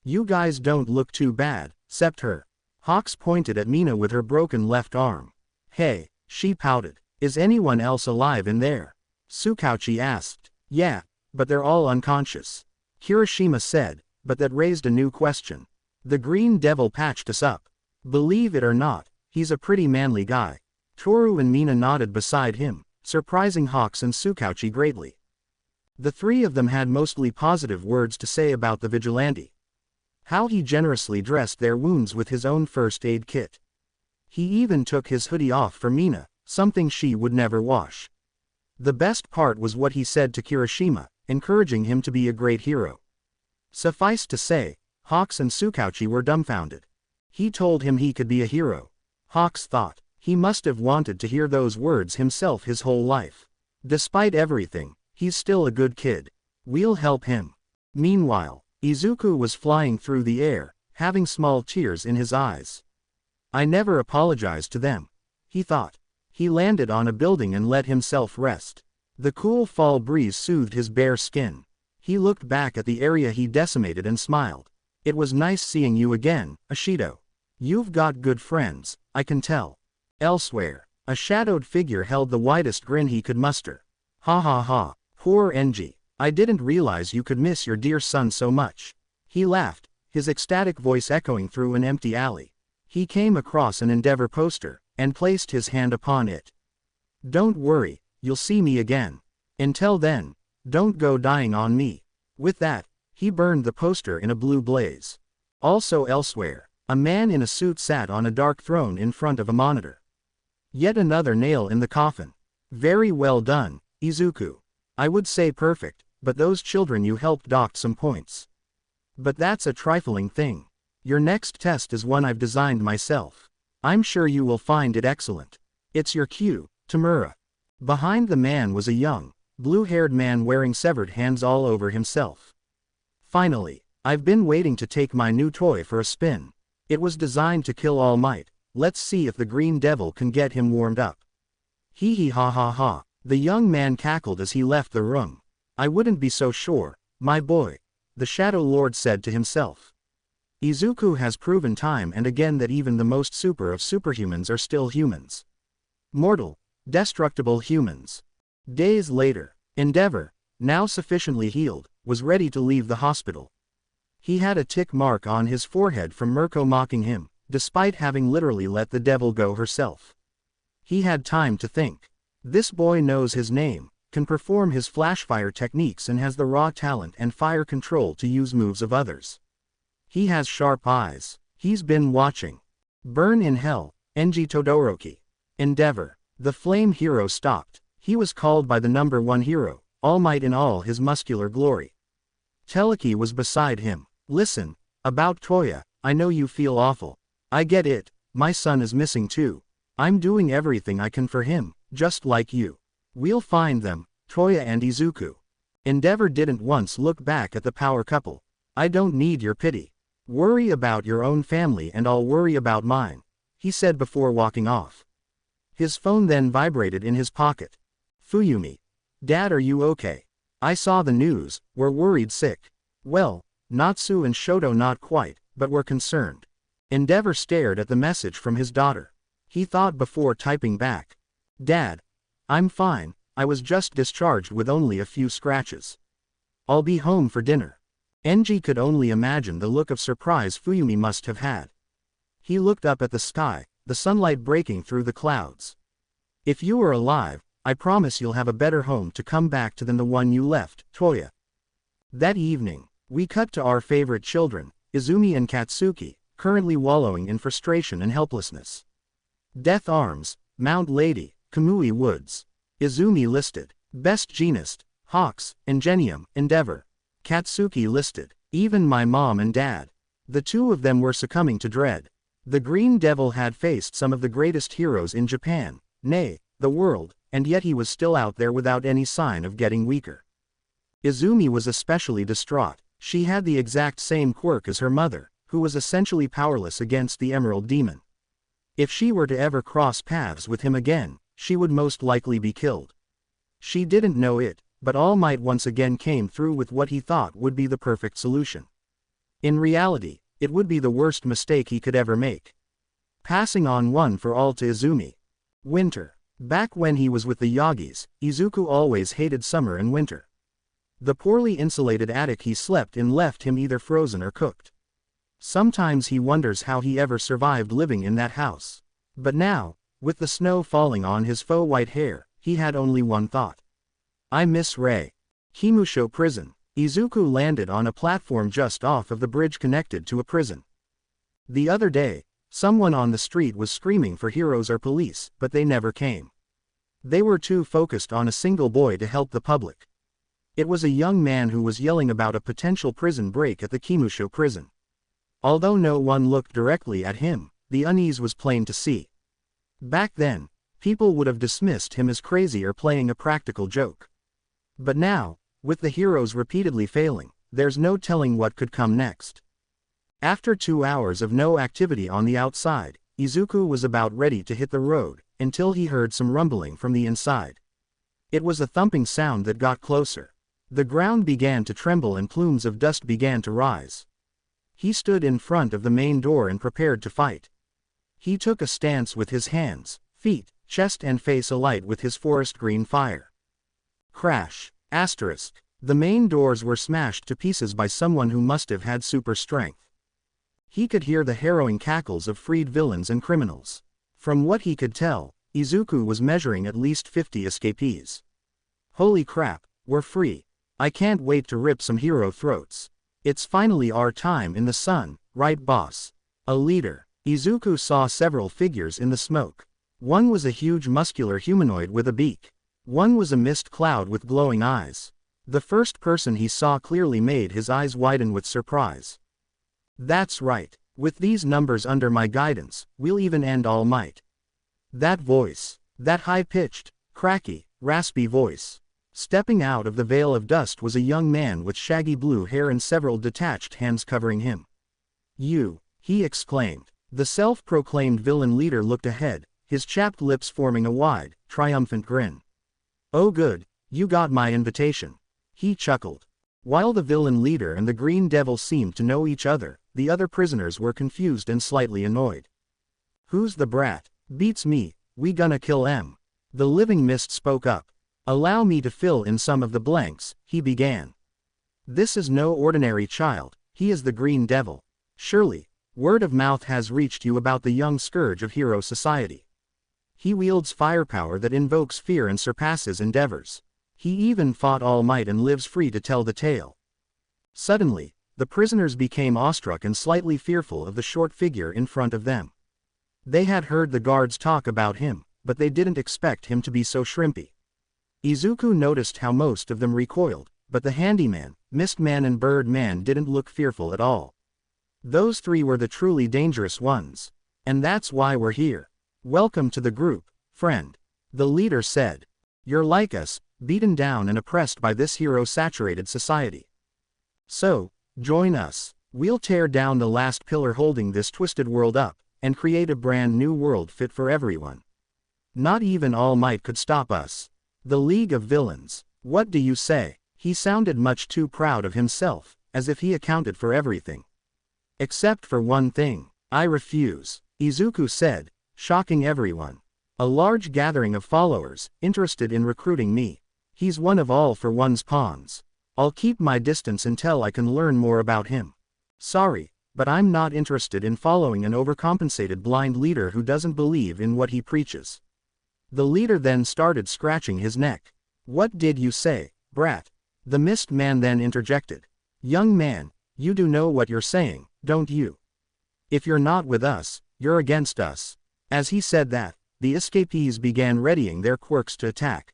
You guys don't look too bad, except her. Hawks pointed at Mina with her broken left arm. Hey, she pouted. Is anyone else alive in there? Tsukauchi asked. Yeah, but they're all unconscious. Kirishima said, but that raised a new question. The green devil patched us up. Believe it or not, he's a pretty manly guy. Toru and Mina nodded beside him, surprising Hawks and Tsukauchi greatly. The 3 of them had mostly positive words to say about the Vigilante. How he generously dressed their wounds with his own first aid kit. He even took his hoodie off for Mina, something she would never wash. The best part was what he said to Kirishima, encouraging him to be a great hero. Suffice to say, Hawks and Tsukauchi were dumbfounded. He told him he could be a hero. Hawks thought, he must have wanted to hear those words himself his whole life. Despite everything, he's still a good kid. We'll help him. Meanwhile, Izuku was flying through the air, having small tears in his eyes. I never apologized to them, he thought. He landed on a building and let himself rest. The cool fall breeze soothed his bare skin. He looked back at the area he decimated and smiled. It was nice seeing you again, Ashido. You've got good friends, I can tell. Elsewhere, a shadowed figure held the widest grin he could muster. Ha ha ha, poor Enji. I didn't realize you could miss your dear son so much. He laughed, his ecstatic voice echoing through an empty alley. He came across an Endeavor poster, and placed his hand upon it. Don't worry, you'll see me again. Until then, don't go dying on me. With that, he burned the poster in a blue blaze. Also elsewhere, a man in a suit sat on a dark throne in front of a monitor. Yet another nail in the coffin. Very well done, Izuku. I would say perfect, but those children you helped docked some points. But that's a trifling thing. Your next test is one I've designed myself. I'm sure you will find it excellent. It's your cue, Tamura. Behind the man was a young, blue-haired man wearing severed hands all over himself. Finally, I've been waiting to take my new toy for a spin. It was designed to kill All Might. Let's see if the Green Devil can get him warmed up. Hee hee ha ha ha. The young man cackled as he left the room. I wouldn't be so sure, my boy, the Shadow Lord said to himself. Izuku has proven time and again that even the most super of superhumans are still humans. Mortal, destructible humans. Days later, Endeavor, now sufficiently healed, was ready to leave the hospital. He had a tick mark on his forehead from Mirko mocking him, despite having literally let the devil go herself. He had time to think. This boy knows his name, can perform his flashfire techniques and has the raw talent and fire control to use moves of others. He has sharp eyes. He's been watching. Burn in hell, Enji Todoroki. Endeavor. The flame hero stopped. He was called by the number one hero, All Might in all his muscular glory. Teleki was beside him. Listen, about Toya, I know you feel awful. I get it, my son is missing too. I'm doing everything I can for him, just like you. We'll find them, Toya and Izuku. Endeavor didn't once look back at the power couple. I don't need your pity. Worry about your own family and I'll worry about mine, he said before walking off. His phone then vibrated in his pocket. Fuyumi. Dad, are you okay? I saw the news, we're worried sick. Well, Natsu and Shoto not quite, but we're concerned. Endeavor stared at the message from his daughter. He thought before typing back. Dad. I'm fine, I was just discharged with only a few scratches. I'll be home for dinner. Enji could only imagine the look of surprise Fuyumi must have had. He looked up at the sky, the sunlight breaking through the clouds. If you are alive, I promise you'll have a better home to come back to than the one you left, Toya. That evening, we cut to our favorite children, Izzumi and Katsuki, currently wallowing in frustration and helplessness. Death Arms, Mount Lady, Kamui Woods. Izzumi listed. Best Genist, Hawks, Ingenium, Endeavor. Katsuki listed. Even my mom and dad. The two of them were succumbing to dread. The Green Devil had faced some of the greatest heroes in Japan, nay, the world, and yet he was still out there without any sign of getting weaker. Izzumi was especially distraught. She had the exact same quirk as her mother, who was essentially powerless against the Emerald Demon. If she were to ever cross paths with him again, she would most likely be killed. She didn't know it, but All Might once again came through with what he thought would be the perfect solution. In reality, it would be the worst mistake he could ever make. Passing on one for all to Izzumi. Winter. Back when he was with the Yagis, Izuku always hated summer and winter. The poorly insulated attic he slept in left him either frozen or cooked. Sometimes he wonders how he ever survived living in that house. But now, with the snow falling on his faux white hair, he had only one thought. I miss Rei. Himusho Prison. Izuku landed on a platform just off of the bridge connected to a prison. The other day, someone on the street was screaming for heroes or police, but they never came. They were too focused on a single boy to help the public. It was a young man who was yelling about a potential prison break at the Kimusho prison. Although no one looked directly at him, the unease was plain to see. Back then, people would have dismissed him as crazy or playing a practical joke. But now, with the heroes repeatedly failing, there's no telling what could come next. After 2 hours of no activity on the outside, Izuku was about ready to hit the road, until he heard some rumbling from the inside. It was a thumping sound that got closer. The ground began to tremble and plumes of dust began to rise. He stood in front of the main door and prepared to fight. He took a stance with his hands, feet, chest and face alight with his forest green fire. Crash. Asterisk. The main doors were smashed to pieces by someone who must have had super strength. He could hear the harrowing cackles of freed villains and criminals. From what he could tell, Izuku was measuring at least 50 escapees. Holy crap, we're free. I can't wait to rip some hero throats. It's finally our time in the sun, right boss? A leader. Izuku saw several figures in the smoke. One was a huge muscular humanoid with a beak. One was a mist cloud with glowing eyes. The first person he saw clearly made his eyes widen with surprise. That's right, with these numbers under my guidance, we'll even end All Might. That voice, that high-pitched, cracky, raspy voice. Stepping out of the veil of dust was a young man with shaggy blue hair and several detached hands covering him. You, he exclaimed. The self-proclaimed villain leader looked ahead, his chapped lips forming a wide, triumphant grin. Oh good, you got my invitation. He chuckled. While the villain leader and the Green Devil seemed to know each other, the other prisoners were confused and slightly annoyed. Who's the brat? Beats me, we gonna kill him. The living mist spoke up. Allow me to fill in some of the blanks, he began. This is no ordinary child, he is the Green Devil. Surely, word of mouth has reached you about the young scourge of hero society. He wields firepower that invokes fear and surpasses endeavors. He even fought All Might and lives free to tell the tale. Suddenly, the prisoners became awestruck and slightly fearful of the short figure in front of them. They had heard the guards talk about him, but they didn't expect him to be so shrimpy. Izuku noticed how most of them recoiled, but the handyman, Mistman and Birdman didn't look fearful at all. Those three were the truly dangerous ones. And that's why we're here. Welcome to the group, friend. The leader said. You're like us, beaten down and oppressed by this hero-saturated society. So, join us. We'll tear down the last pillar holding this twisted world up, and create a brand new world fit for everyone. Not even All Might could stop us. The League of Villains. What do you say? He sounded much too proud of himself, as if he accounted for everything. Except for one thing. I refuse, Izuku said, shocking everyone. A large gathering of followers, interested in recruiting me. He's one of All for One's pawns. I'll keep my distance until I can learn more about him. Sorry, but I'm not interested in following an overcompensated blind leader who doesn't believe in what he preaches. The leader then started scratching his neck. What did you say, brat? The mist man then interjected. Young man, you do know what you're saying, don't you? If you're not with us, you're against us. As he said that, the escapees began readying their quirks to attack.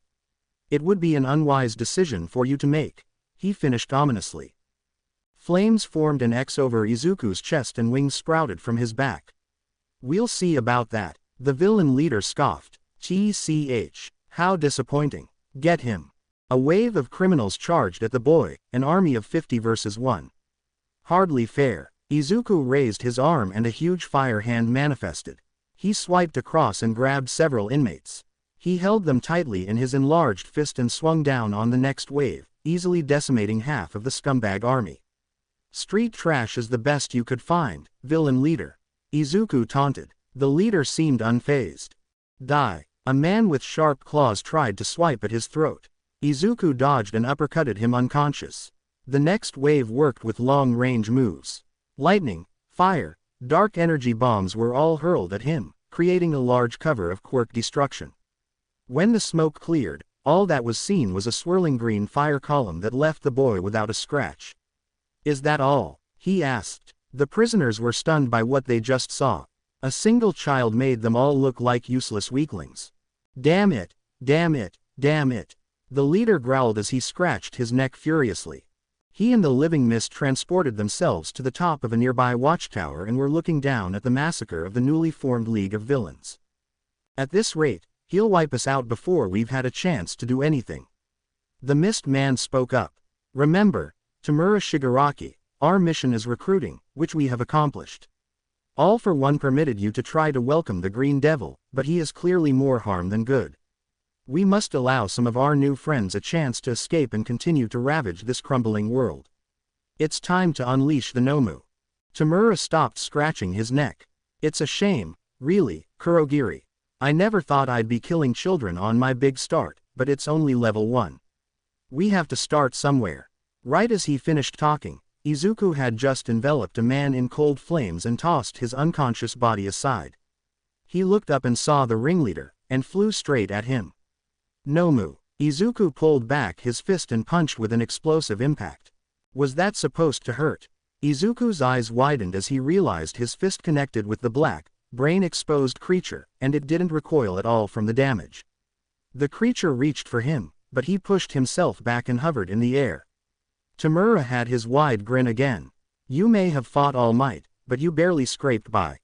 It would be an unwise decision for you to make, he finished ominously. Flames formed an X over Izuku's chest and wings sprouted from his back. We'll see about that, the villain leader scoffed. TCH, how disappointing. Get him. A wave of criminals charged at the boy, an army of 50 versus 1. Hardly fair. Izuku raised his arm and a huge fire hand manifested. He swiped across and grabbed several inmates. He held them tightly in his enlarged fist and swung down on the next wave, easily decimating half of the scumbag army. Street trash is the best you could find, villain leader. Izuku taunted. The leader seemed unfazed. Die. A man with sharp claws tried to swipe at his throat. Izuku dodged and uppercutted him unconscious. The next wave worked with long-range moves. Lightning, fire, dark energy bombs were all hurled at him, creating a large cover of quirk destruction. When the smoke cleared, All that was seen was a swirling green fire column that left the boy without a scratch. "Is that all?" he asked. The prisoners were stunned by what they just saw. A single child made them all look like useless weaklings. "Damn it! Damn it! Damn it!" the leader growled as he scratched his neck furiously. He and the living mist transported themselves to the top of a nearby watchtower and were looking down at the massacre of the newly formed League of Villains. "At this rate, he'll wipe us out before we've had a chance to do anything." The mist man spoke up. "Remember, Tamura Shigaraki, our mission is recruiting, which we have accomplished. All for One permitted you to try to welcome the Green Devil, but he is clearly more harm than good. We must allow some of our new friends a chance to escape and continue to ravage this crumbling world. It's time to unleash the Nomu." Tamura stopped scratching his neck. "It's a shame, really, Kurogiri. I never thought I'd be killing children on my big start, but it's only level 1. We have to start somewhere." Right as he finished talking, Izuku had just enveloped a man in cold flames and tossed his unconscious body aside. He looked up and saw the ringleader, and flew straight at him. "Nomu." Izuku pulled back his fist and punched with an explosive impact. Was that supposed to hurt? Izuku's eyes widened as he realized his fist connected with the black, brain-exposed creature, and it didn't recoil at all from the damage. The creature reached for him, but he pushed himself back and hovered in the air. Tamura had his wide grin again. "You may have fought All Might, but you barely scraped by.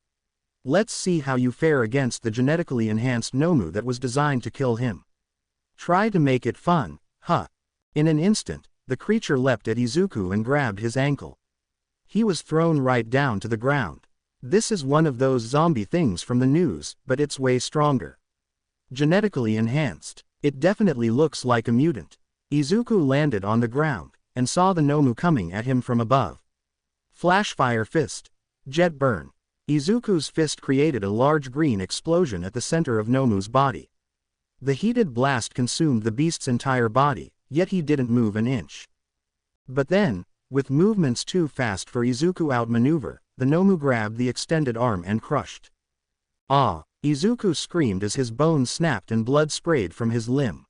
Let's see how you fare against the genetically enhanced Nomu that was designed to kill him. Try to make it fun, huh?" In an instant, the creature leapt at Izuku and grabbed his ankle. He was thrown right down to the ground. This is one of those zombie things from the news, but it's way stronger. Genetically enhanced. It definitely looks like a mutant. Izuku landed on the ground, and saw the Nomu coming at him from above. Flashfire fist. Jet burn. Izuku's fist created a large green explosion at the center of Nomu's body. The heated blast consumed the beast's entire body, yet he didn't move an inch. But then, with movements too fast for Izuku outmaneuver, the Nomu grabbed the extended arm and crushed. "Ah!" Izuku screamed as his bones snapped and blood sprayed from his limb.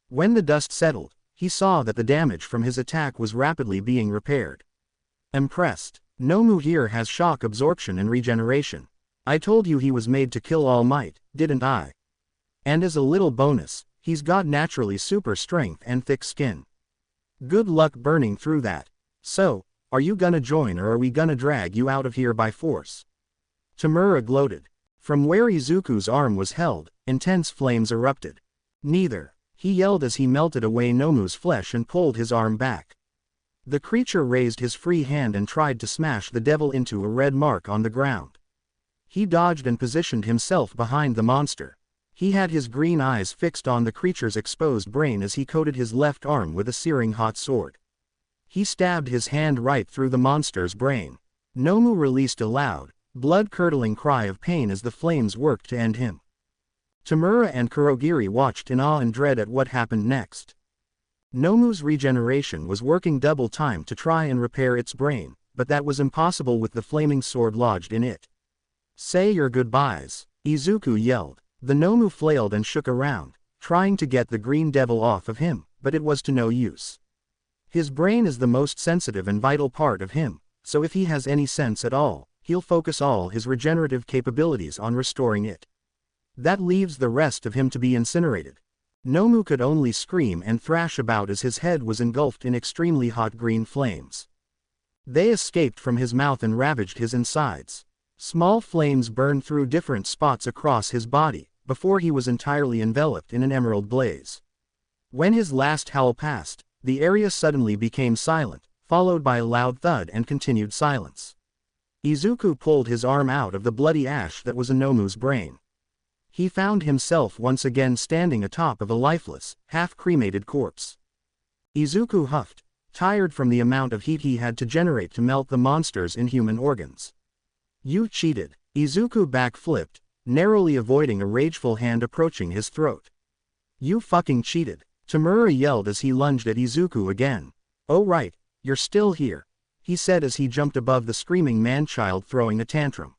When the dust settled, he saw that the damage from his attack was rapidly being repaired. Impressed. "Nomu here has shock absorption and regeneration. I told you he was made to kill All Might, didn't I? And as a little bonus, he's got naturally super strength and thick skin. Good luck burning through that. So, are you gonna join or are we gonna drag you out of here by force?" Tamura gloated. From where Izuku's arm was held, intense flames erupted. "Neither," he yelled as he melted away Nomu's flesh and pulled his arm back. The creature raised his free hand and tried to smash the devil into a red mark on the ground. He dodged and positioned himself behind the monster. He had his green eyes fixed on the creature's exposed brain as he coated his left arm with a searing hot sword. He stabbed his hand right through the monster's brain. Nomu released a loud, blood-curdling cry of pain as the flames worked to end him. Tamura and Kurogiri watched in awe and dread at what happened next. Nomu's regeneration was working double time to try and repair its brain, but that was impossible with the flaming sword lodged in it. "Say your goodbyes," Izuku yelled. The Nomu flailed and shook around, trying to get the green devil off of him, but it was to no use. His brain is the most sensitive and vital part of him, so if he has any sense at all, he'll focus all his regenerative capabilities on restoring it. That leaves the rest of him to be incinerated. Nomu could only scream and thrash about as his head was engulfed in extremely hot green flames. They escaped from his mouth and ravaged his insides. Small flames burned through different spots across his body, before he was entirely enveloped in an emerald blaze. When his last howl passed, the area suddenly became silent, followed by a loud thud and continued silence. Izuku pulled his arm out of the bloody ash that was a Nomu's brain. He found himself once again standing atop of a lifeless, half-cremated corpse. Izuku huffed, tired from the amount of heat he had to generate to melt the monster's inhuman organs. "You cheated." Izuku backflipped, narrowly avoiding a rageful hand approaching his throat. "You fucking cheated," Tamura yelled as he lunged at Izuku again. "Oh right, you're still here," he said as he jumped above the screaming man-child throwing a tantrum.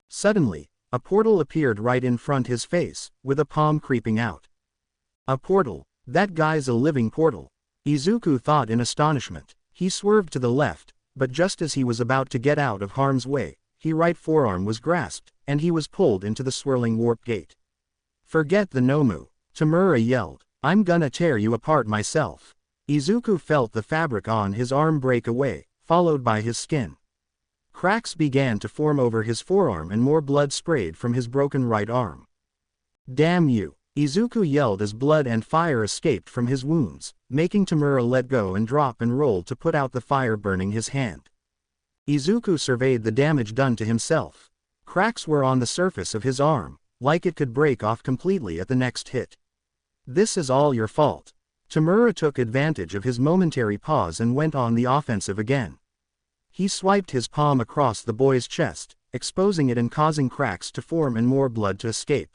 Suddenly, a portal appeared right in front his face, with a palm creeping out. A portal. That guy's a living portal. Izuku thought in astonishment. He swerved to the left, but just as he was about to get out of harm's way, his right forearm was grasped, and he was pulled into the swirling warp gate. Forget the Nomu, Tamura yelled. I'm gonna tear you apart myself. Izuku felt the fabric on his arm break away, followed by his skin. Cracks began to form over his forearm and more blood sprayed from his broken right arm. Damn you! Izuku yelled as blood and fire escaped from his wounds, making Tamura let go and drop and roll to put out the fire burning his hand. Izuku surveyed the damage done to himself. Cracks were on the surface of his arm, like it could break off completely at the next hit. This is all your fault. Tamura took advantage of his momentary pause and went on the offensive again. He swiped his palm across the boy's chest, exposing it and causing cracks to form and more blood to escape.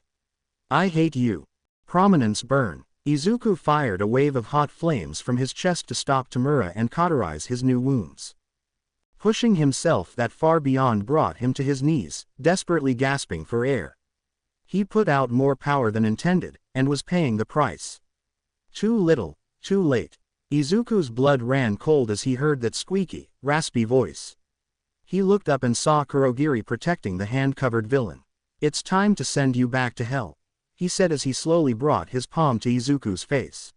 I hate you. Prominence burn. Izuku fired a wave of hot flames from his chest to stop Tamura and cauterize his new wounds. Pushing himself that far beyond brought him to his knees, desperately gasping for air. He put out more power than intended, and was paying the price. Too little, too late. Izuku's blood ran cold as he heard that squeaky, raspy voice. He looked up and saw Kurogiri protecting the hand-covered villain. It's time to send you back to hell, he said as he slowly brought his palm to Izuku's face.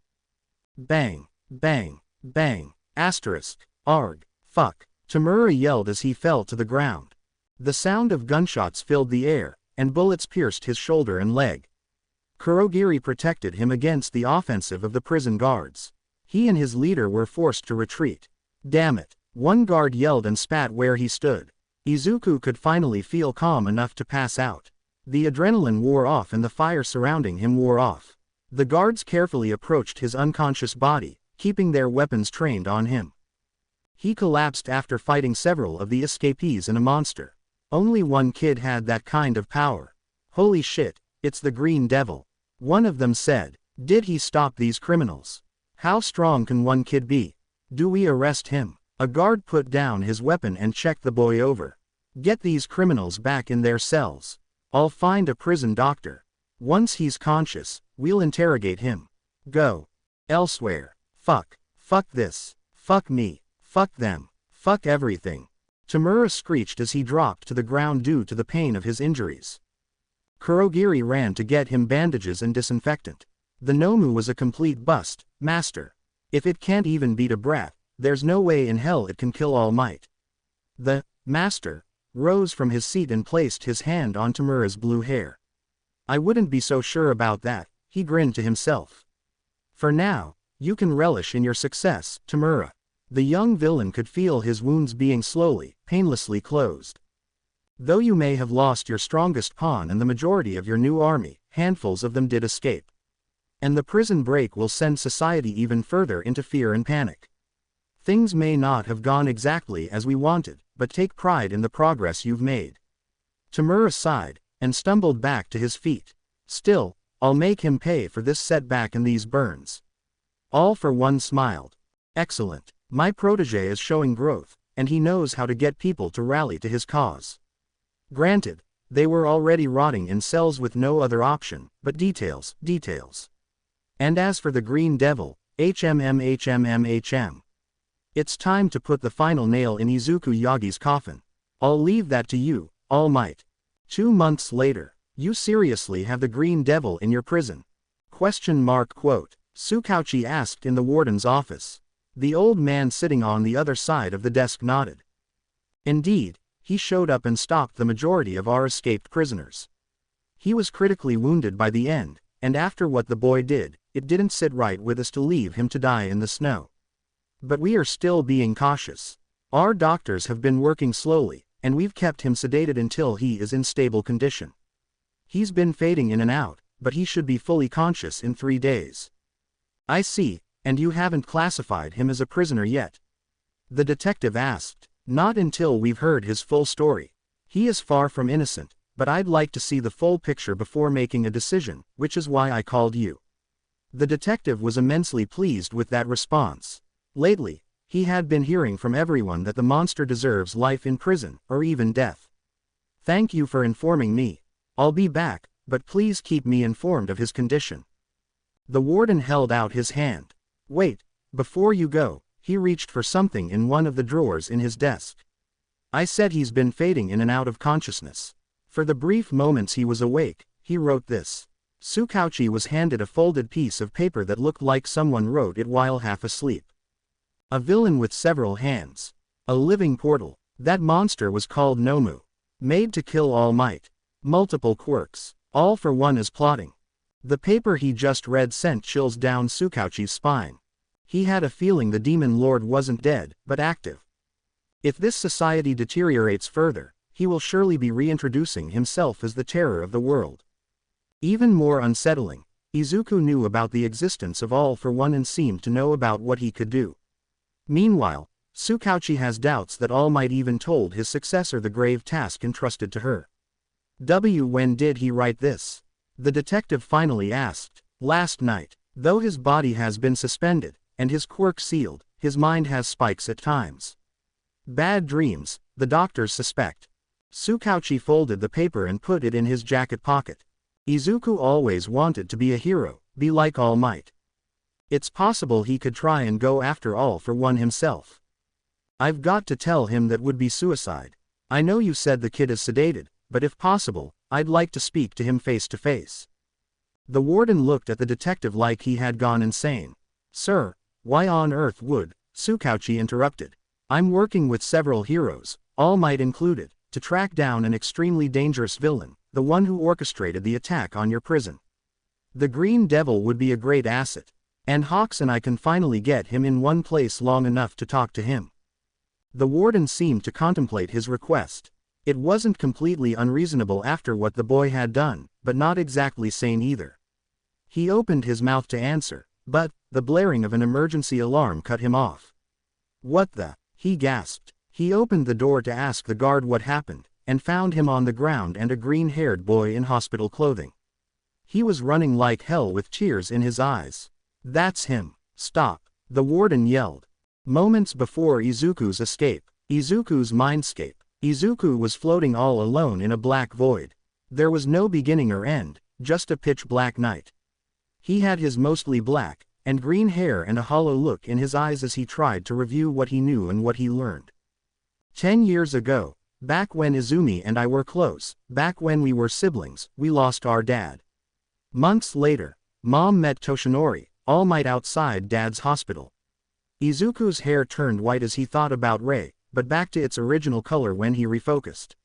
Bang, bang, bang, asterisk, arg, fuck, Tamura yelled as he fell to the ground. The sound of gunshots filled the air, and bullets pierced his shoulder and leg. Kurogiri protected him against the offensive of the prison guards. He and his leader were forced to retreat. Damn it, one guard yelled and spat where he stood. Izuku could finally feel calm enough to pass out. The adrenaline wore off and the fire surrounding him wore off. The guards carefully approached his unconscious body, keeping their weapons trained on him. He collapsed after fighting several of the escapees and a monster. Only one kid had that kind of power. Holy shit, it's the Green Devil. One of them said. Did he stop these criminals? How strong can one kid be? Do we arrest him? A guard put down his weapon and checked the boy over. Get these criminals back in their cells. I'll find a prison doctor. Once he's conscious, we'll interrogate him. Go. Elsewhere. Fuck. Fuck this. Fuck me. Fuck them. Fuck everything. Tamura screeched as he dropped to the ground due to the pain of his injuries. Kurogiri ran to get him bandages and disinfectant. The Nomu was a complete bust, master. If it can't even beat a breath, there's no way in hell it can kill All Might. The master rose from his seat and placed his hand on Tamura's blue hair. I wouldn't be so sure about that, he grinned to himself. For now, you can relish in your success, Tamura. The young villain could feel his wounds being slowly, painlessly closed. Though you may have lost your strongest pawn and the majority of your new army, handfuls of them did escape. And the prison break will send society even further into fear and panic. Things may not have gone exactly as we wanted, but take pride in the progress you've made. Tamura sighed, and stumbled back to his feet. Still, I'll make him pay for this setback and these burns. All for one smiled. Excellent. My protege is showing growth, and he knows how to get people to rally to his cause. Granted, they were already rotting in cells with no other option, but details. And as for the Green Devil, HMM. It's time to put the final nail in Izuku Yagi's coffin. I'll leave that to you, All Might. 2 months later, you seriously have the Green Devil in your prison? ? Tsukauchi asked in the warden's office. The old man sitting on the other side of the desk nodded. Indeed, he showed up and stopped the majority of our escaped prisoners. He was critically wounded by the end, and after what the boy did, it didn't sit right with us to leave him to die in the snow. But we are still being cautious. Our doctors have been working slowly, and we've kept him sedated until he is in stable condition. He's been fading in and out, but he should be fully conscious in 3 days. I see, and you haven't classified him as a prisoner yet? The detective asked. Not until we've heard his full story. He is far from innocent, but I'd like to see the full picture before making a decision, which is why I called you. The detective was immensely pleased with that response. Lately, he had been hearing from everyone that the monster deserves life in prison, or even death. Thank you for informing me. I'll be back, but please keep me informed of his condition. The warden held out his hand. Wait, before you go, he reached for something in one of the drawers in his desk. I said he's been fading in and out of consciousness. For the brief moments he was awake, he wrote this. Tsukauchi was handed a folded piece of paper that looked like someone wrote it while half asleep. A villain with several hands. A living portal. That monster was called Nomu. Made to kill All Might. Multiple quirks. All for one is plotting. The paper he just read sent chills down Tsukauchi's spine. He had a feeling the demon lord wasn't dead, but active. If this society deteriorates further, he will surely be reintroducing himself as the terror of the world. Even more unsettling, Izuku knew about the existence of All for One and seemed to know about what he could do. Meanwhile, Tsukauchi has doubts that All Might even told his successor the grave task entrusted to her. When did he write this? The detective finally asked. Last night. Though his body has been suspended, and his quirk sealed, his mind has spikes at times. Bad dreams, the doctors suspect. Tsukauchi folded the paper and put it in his jacket pocket. Izuku always wanted to be a hero, be like All Might. It's possible he could try and go after All for One himself. I've got to tell him that would be suicide. I know you said the kid is sedated, but if possible, I'd like to speak to him face to face. The warden looked at the detective like he had gone insane. Sir, why on earth would? Tsukauchi interrupted. I'm working with several heroes, All Might included, to track down an extremely dangerous villain, the one who orchestrated the attack on your prison. The Green Devil would be a great asset. And Hawks and I can finally get him in one place long enough to talk to him. The warden seemed to contemplate his request. It wasn't completely unreasonable after what the boy had done, but not exactly sane either. He opened his mouth to answer, but the blaring of an emergency alarm cut him off. What the? He gasped. He opened the door to ask the guard what happened, and found him on the ground and a green-haired boy in hospital clothing. He was running like hell with tears in his eyes. That's him. Stop. The warden yelled. Moments before Izuku's escape. Izuku's mindscape. Izuku was floating all alone in a black void. There was no beginning or end, just a pitch-black night. He had his mostly black and green hair and a hollow look in his eyes as he tried to review what he knew and what he learned. 10 years ago, back when Izzumi and I were close, back when we were siblings, we lost our dad. Months later, Mom met Toshinori, All Might outside Dad's hospital. Izuku's hair turned white as he thought about Rei, but back to its original color when he refocused.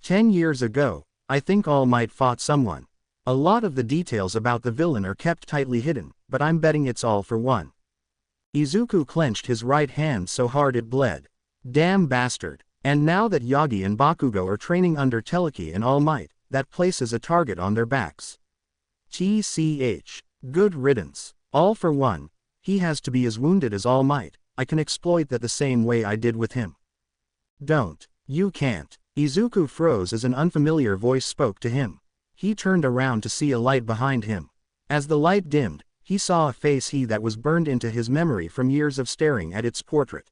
10 years ago, I think All Might fought someone. A lot of the details about the villain are kept tightly hidden, but I'm betting it's All for One. Izuku clenched his right hand so hard it bled. Damn bastard. And now that Yagi and Bakugo are training under Teleki and All Might, that places a target on their backs. TCH. Good riddance. All for One. He has to be as wounded as All Might. I can exploit that the same way I did with him. Don't. You can't. Izuku froze as an unfamiliar voice spoke to him. He turned around to see a light behind him. As the light dimmed, he saw a face that was burned into his memory from years of staring at its portrait.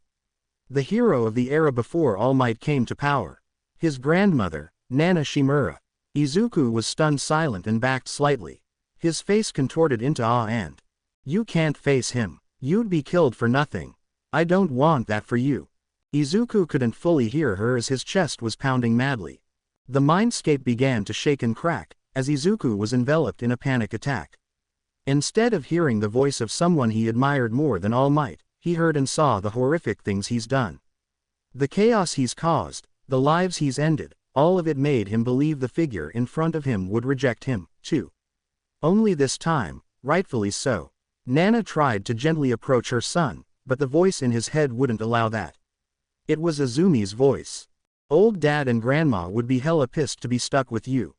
The hero of the era before All Might came to power. His grandmother, Nana Shimura. Izuku was stunned silent and backed slightly. His face contorted into awe and, "You can't face him. You'd be killed for nothing. I don't want that for you." Izuku couldn't fully hear her as his chest was pounding madly. The mindscape began to shake and crack, as Izuku was enveloped in a panic attack. Instead of hearing the voice of someone he admired more than All Might, he heard and saw the horrific things he's done. The chaos he's caused, the lives he's ended, all of it made him believe the figure in front of him would reject him, too. Only this time, rightfully so. Nana tried to gently approach her son, but the voice in his head wouldn't allow that. It was Izumi's voice. Old dad and grandma would be hella pissed to be stuck with you.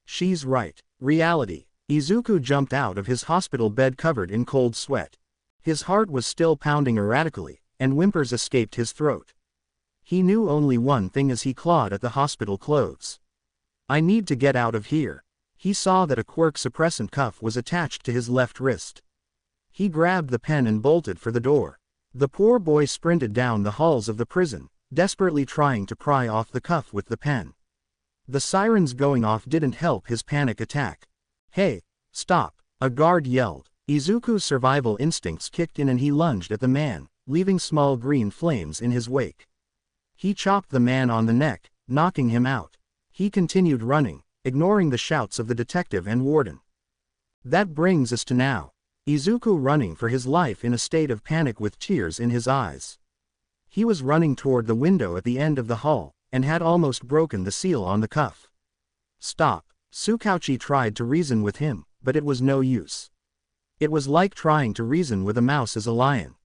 She's right. Reality. Izuku jumped out of his hospital bed covered in cold sweat. His heart was still pounding erratically, and whimpers escaped his throat. He knew only one thing as he clawed at the hospital clothes. I need to get out of here. He saw that a quirk suppressant cuff was attached to his left wrist. He grabbed the pen and bolted for the door. The poor boy sprinted down the halls of the prison, desperately trying to pry off the cuff with the pen. The sirens going off didn't help his panic attack. Hey, Stop, a guard yelled. Izuku's survival instincts kicked in and he lunged at the man, leaving small green flames in his wake. He chopped the man on the neck, knocking him out. He continued running, ignoring the shouts of the detective and warden. That brings us to now. Izuku running for his life in a state of panic with tears in his eyes. He was running toward the window at the end of the hall, and had almost broken the seal on the cuff. Stop. Tsukauchi tried to reason with him, but it was no use. It was like trying to reason with a mouse as a lion.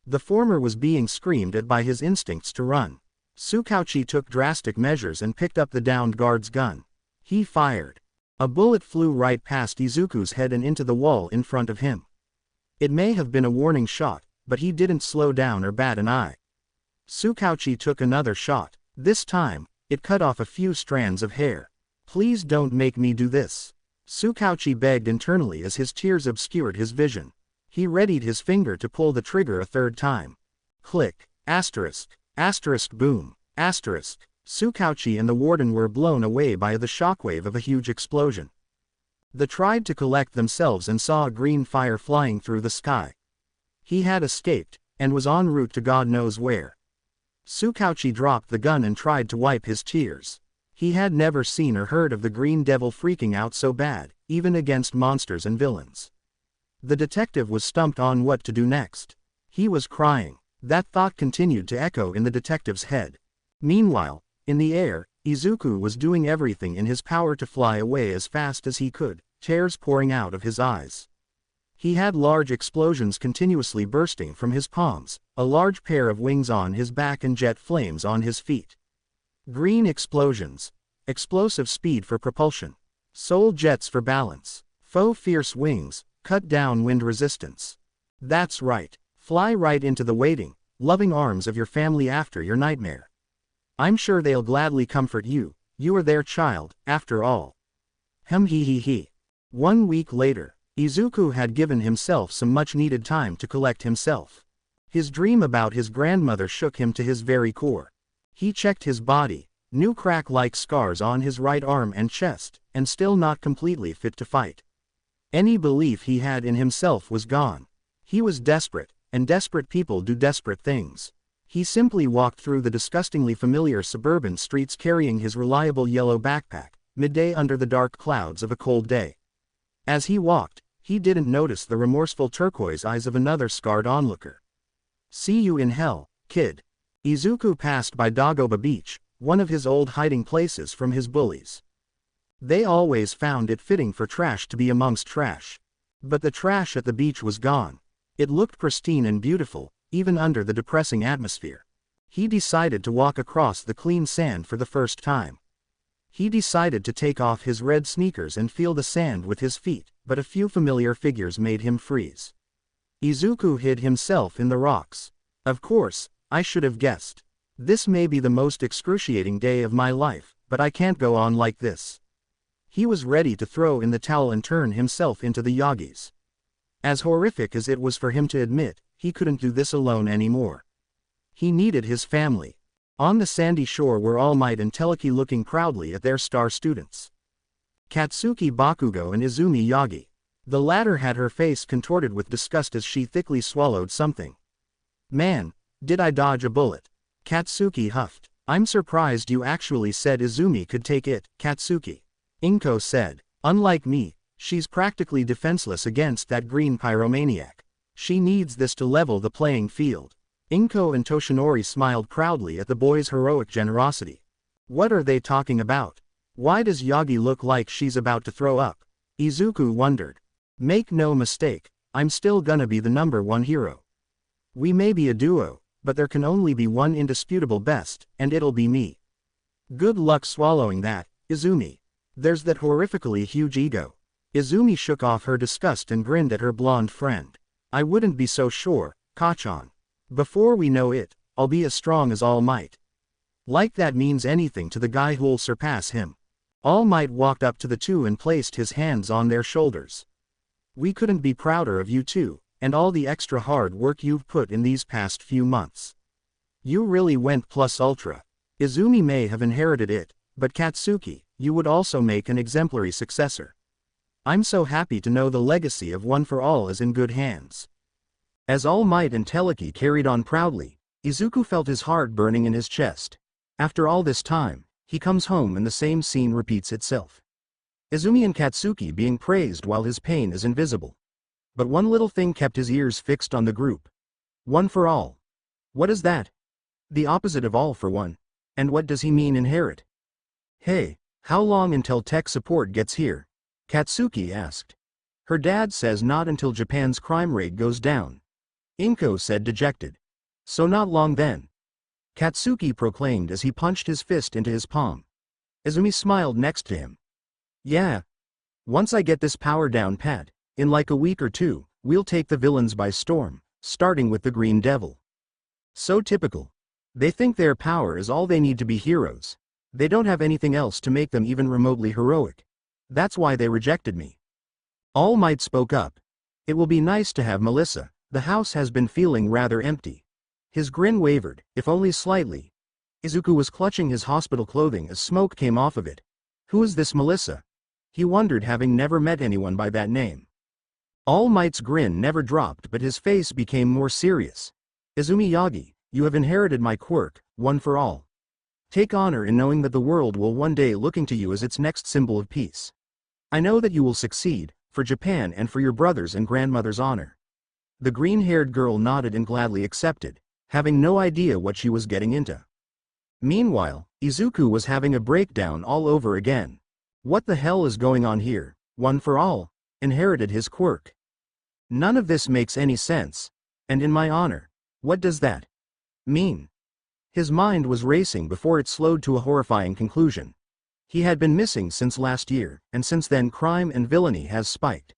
The former was being screamed at by his instincts to run. Tsukauchi took drastic measures and picked up the downed guard's gun. He fired. A bullet flew right past Izuku's head and into the wall in front of him. It may have been a warning shot, but he didn't slow down or bat an eye. Tsukauchi took another shot. This time, it cut off a few strands of hair. Please don't make me do this. Tsukauchi begged internally as his tears obscured his vision. He readied his finger to pull the trigger a third time. Click. Asterisk. Asterisk boom. Asterisk. Tsukauchi and the warden were blown away by the shockwave of a huge explosion. They tried to collect themselves and saw a green fire flying through the sky. He had escaped, and was en route to God knows where. Tsukauchi dropped the gun and tried to wipe his tears. He had never seen or heard of the Green Devil freaking out so bad, even against monsters and villains. The detective was stumped on what to do next. He was crying. That thought continued to echo in the detective's head. Meanwhile, in the air, Izuku was doing everything in his power to fly away as fast as he could, tears pouring out of his eyes. He had large explosions continuously bursting from his palms, a large pair of wings on his back and jet flames on his feet. Green explosions. Explosive speed for propulsion. Soul jets for balance. Faux fierce wings, cut down wind resistance. That's right. Fly right into the waiting, loving arms of your family after your nightmare. I'm sure they'll gladly comfort you. You are their child, after all. He he. 1 week later, Izuku had given himself some much-needed time to collect himself. His dream about his grandmother shook him to his very core. He checked his body, new crack-like scars on his right arm and chest, and still not completely fit to fight. Any belief he had in himself was gone. He was desperate, and desperate people do desperate things. He simply walked through the disgustingly familiar suburban streets carrying his reliable yellow backpack, midday under the dark clouds of a cold day. As he walked, he didn't notice the remorseful turquoise eyes of another scarred onlooker. See you in hell, kid. Izuku passed by Dagoba Beach, one of his old hiding places from his bullies. They always found it fitting for trash to be amongst trash. But the trash at the beach was gone. It looked pristine and beautiful, even under the depressing atmosphere. He decided to walk across the clean sand for the first time. He decided to take off his red sneakers and feel the sand with his feet, but a few familiar figures made him freeze. Izuku hid himself in the rocks. Of course, I should have guessed. This may be the most excruciating day of my life, but I can't go on like this. He was ready to throw in the towel and turn himself into the Yagis. As horrific as it was for him to admit, he couldn't do this alone anymore. He needed his family. On the sandy shore were All Might and Teleki looking proudly at their star students. Katsuki Bakugo and Izzumi Yagi. The latter had her face contorted with disgust as she thickly swallowed something. Man, did I dodge a bullet? Katsuki huffed. I'm surprised you actually said Izzumi could take it, Katsuki. Inko said. Unlike me, she's practically defenseless against that green pyromaniac. She needs this to level the playing field. Inko and Toshinori smiled proudly at the boy's heroic generosity. What are they talking about? Why does Yagi look like she's about to throw up? Izuku wondered. Make no mistake, I'm still gonna be the #1 hero. We may be a duo, but there can only be one indisputable best, and it'll be me. Good luck swallowing that, Izzumi. There's that horrifically huge ego. Izzumi shook off her disgust and grinned at her blonde friend. I wouldn't be so sure, Kachan. Before we know it, I'll be as strong as All Might. Like that means anything to the guy who'll surpass him. All Might walked up to the two and placed his hands on their shoulders. We couldn't be prouder of you two, and all the extra hard work you've put in these past few months. You really went plus ultra. Izzumi may have inherited it, but Katsuki, you would also make an exemplary successor. I'm so happy to know the legacy of One for All is in good hands. As All Might and Teleki carried on proudly, Izuku felt his heart burning in his chest. After all this time, he comes home and the same scene repeats itself. Izzumi and Katsuki being praised while his pain is invisible. But one little thing kept his ears fixed on the group. One for all. What is that? The opposite of all for one. And what does he mean inherit? Hey, how long until tech support gets here? Katsuki asked. Her dad says not until Japan's crime rate goes down. Inko said dejected. So not long then. Katsuki proclaimed as he punched his fist into his palm. Izzumi smiled next to him. Yeah. Once I get this power down pat, in like a week or two, we'll take the villains by storm, starting with the Green Devil. So typical. They think their power is all they need to be heroes. They don't have anything else to make them even remotely heroic. That's why they rejected me. All Might spoke up. It will be nice to have Melissa. The house has been feeling rather empty. His grin wavered, if only slightly. Izuku was clutching his hospital clothing as smoke came off of it. Who is this Melissa? He wondered, having never met anyone by that name. All Might's grin never dropped, but his face became more serious. Izzumi Yagi, you have inherited my quirk, One for All. Take honor in knowing that the world will one day looking to you as its next symbol of peace. I know that you will succeed, for Japan and for your brother's and grandmother's honor. The green-haired girl nodded and gladly accepted, having no idea what she was getting into. Meanwhile, Izuku was having a breakdown all over again. What the hell is going on here? One for All inherited his quirk. None of this makes any sense. And in my honor, what does that mean? His mind was racing before it slowed to a horrifying conclusion. He had been missing since last year, and since then crime and villainy has spiked.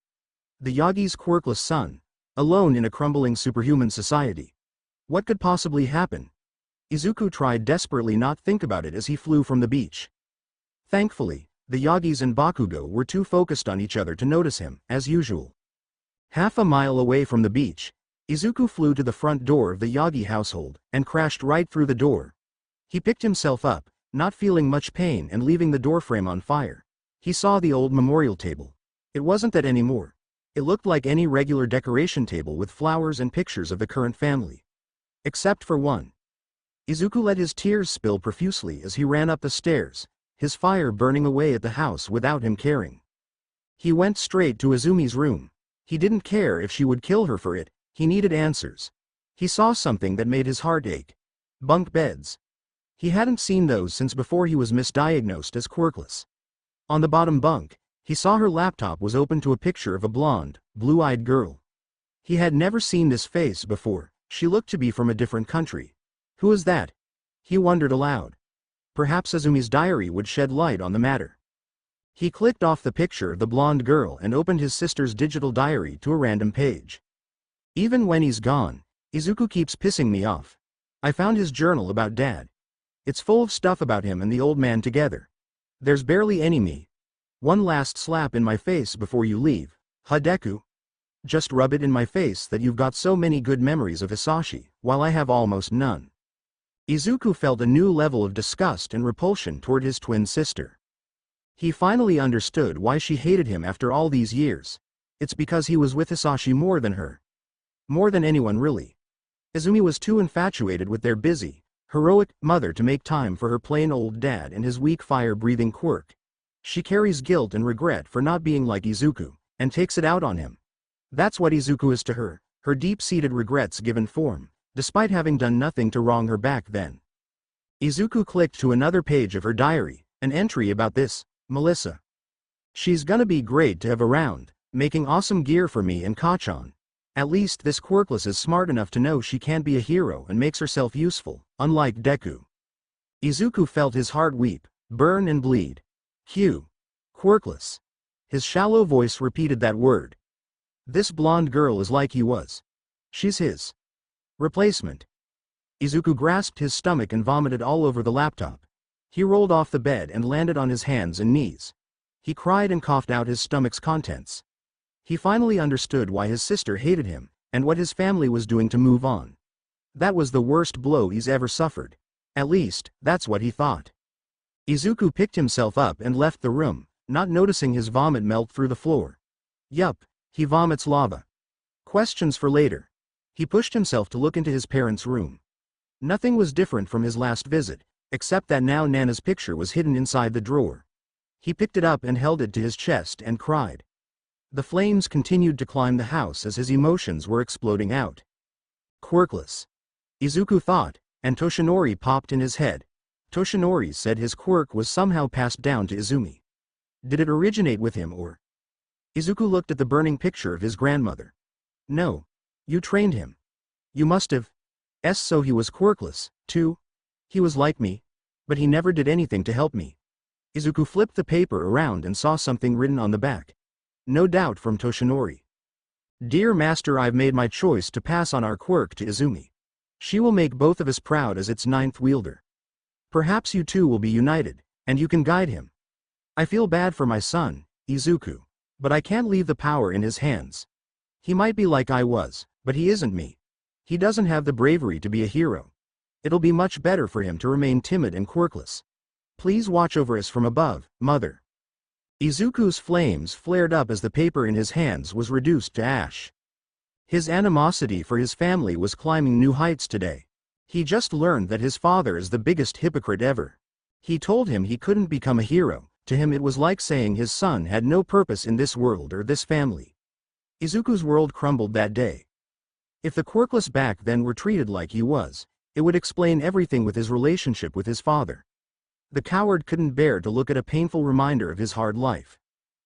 The Yagi's quirkless son, alone in a crumbling superhuman society. What could possibly happen? Izuku tried desperately not think about it as he flew from the beach. Thankfully, the Yagis and Bakugo were too focused on each other to notice him, as usual. Half a mile away from the beach, Izuku flew to the front door of the Yagi household, and crashed right through the door. He picked himself up, not feeling much pain and leaving the doorframe on fire. He saw the old memorial table. It wasn't that anymore. It looked like any regular decoration table with flowers and pictures of the current family. Except for one. Izuku let his tears spill profusely as he ran up the stairs, his fire burning away at the house without him caring. He went straight to Izumi's room. He didn't care if she would kill her for it, he needed answers. He saw something that made his heart ache. Bunk beds. He hadn't seen those since before he was misdiagnosed as quirkless. On the bottom bunk, he saw her laptop was open to a picture of a blonde, blue-eyed girl. He had never seen this face before. She looked to be from a different country. Who is that? He wondered aloud. Perhaps Izumi's diary would shed light on the matter. He clicked off the picture of the blonde girl and opened his sister's digital diary to a random page. Even when he's gone, Izuku keeps pissing me off. I found his journal about Dad. It's full of stuff about him and the old man together. There's barely any me. One last slap in my face before you leave, huh Deku? Just rub it in my face that you've got so many good memories of Hisashi, while I have almost none. Izuku felt a new level of disgust and repulsion toward his twin sister. He finally understood why she hated him after all these years. It's because he was with Hisashi more than her. More than anyone really. Izzumi was too infatuated with their busy, heroic mother to make time for her plain old dad and his weak fire-breathing quirk. She carries guilt and regret for not being like Izuku, and takes it out on him. That's what Izuku is to her, her deep-seated regrets given form, despite having done nothing to wrong her back then. Izuku clicked to another page of her diary, an entry about this, Melissa. She's gonna be great to have around, making awesome gear for me and Kachan. At least this quirkless is smart enough to know she can be a hero and makes herself useful, unlike Deku. Izuku felt his heart weep, burn and bleed. Q. Quirkless. His shallow voice repeated that word. This blonde girl is like he was. She's his replacement. Izuku grasped his stomach and vomited all over the laptop. He rolled off the bed and landed on his hands and knees. He cried and coughed out his stomach's contents. He finally understood why his sister hated him, and what his family was doing to move on. That was the worst blow he's ever suffered. At least, that's what he thought. Izuku picked himself up and left the room, not noticing his vomit melt through the floor. Yup, he vomits lava. Questions for later. He pushed himself to look into his parents' room. Nothing was different from his last visit, except that now Nana's picture was hidden inside the drawer. He picked it up and held it to his chest and cried. The flames continued to climb the house as his emotions were exploding out. Quirkless. Izuku thought, and Toshinori popped in his head. Toshinori said his quirk was somehow passed down to Izzumi. Did it originate with him or? Izuku looked at the burning picture of his grandmother. No. You trained him. You must have. So he was quirkless, too? He was like me. But he never did anything to help me. Izuku flipped the paper around and saw something written on the back. No doubt from Toshinori. Dear Master, I've made my choice to pass on our quirk to Izzumi. She will make both of us proud as its ninth wielder. Perhaps you two will be united, and you can guide him. I feel bad for my son, Izuku. But I can't leave the power in his hands. He might be like I was, but he isn't me. He doesn't have the bravery to be a hero. It'll be much better for him to remain timid and quirkless. Please watch over us from above, Mother. Izuku's flames flared up as the paper in his hands was reduced to ash. His animosity for his family was climbing new heights today. He just learned that his father is the biggest hypocrite ever. He told him he couldn't become a hero. To him it was like saying his son had no purpose in this world or this family. Izuku's world crumbled that day. If the quirkless back then were treated like he was, it would explain everything with his relationship with his father. The coward couldn't bear to look at a painful reminder of his hard life.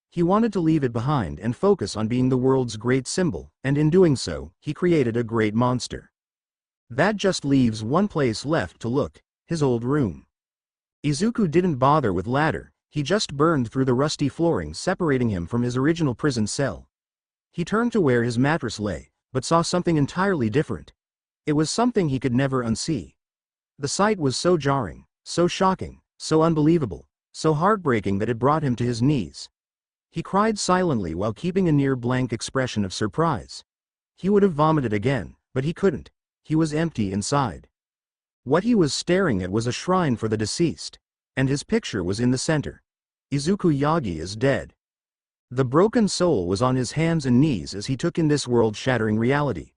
He wanted to leave it behind and focus on being the world's great symbol, and in doing so, he created a great monster. That just leaves one place left to look, his old room. Izuku didn't bother with ladder, he just burned through the rusty flooring separating him from his original prison cell. He turned to where his mattress lay, but saw something entirely different. It was something he could never unsee. The sight was so jarring, so shocking, so unbelievable, so heartbreaking that it brought him to his knees. He cried silently while keeping a near-blank expression of surprise. He would have vomited again, but he couldn't. He was empty inside. What he was staring at was a shrine for the deceased, and his picture was in the center. Izuku Yagi is dead. The broken soul was on his hands and knees as he took in this world-shattering reality.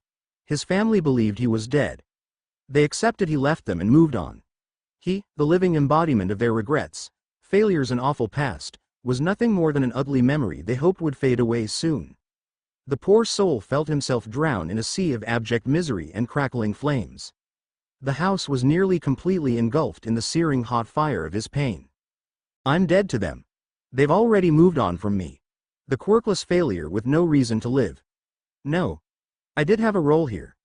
His family believed he was dead. They accepted he left them and moved on. He, the living embodiment of their regrets, failures and awful past, was nothing more than an ugly memory they hoped would fade away soon. The poor soul felt himself drown in a sea of abject misery and crackling flames. The house was nearly completely engulfed in the searing hot fire of his pain. I'm dead to them. They've already moved on from me. The quirkless failure with no reason to live. No. I did have a role here.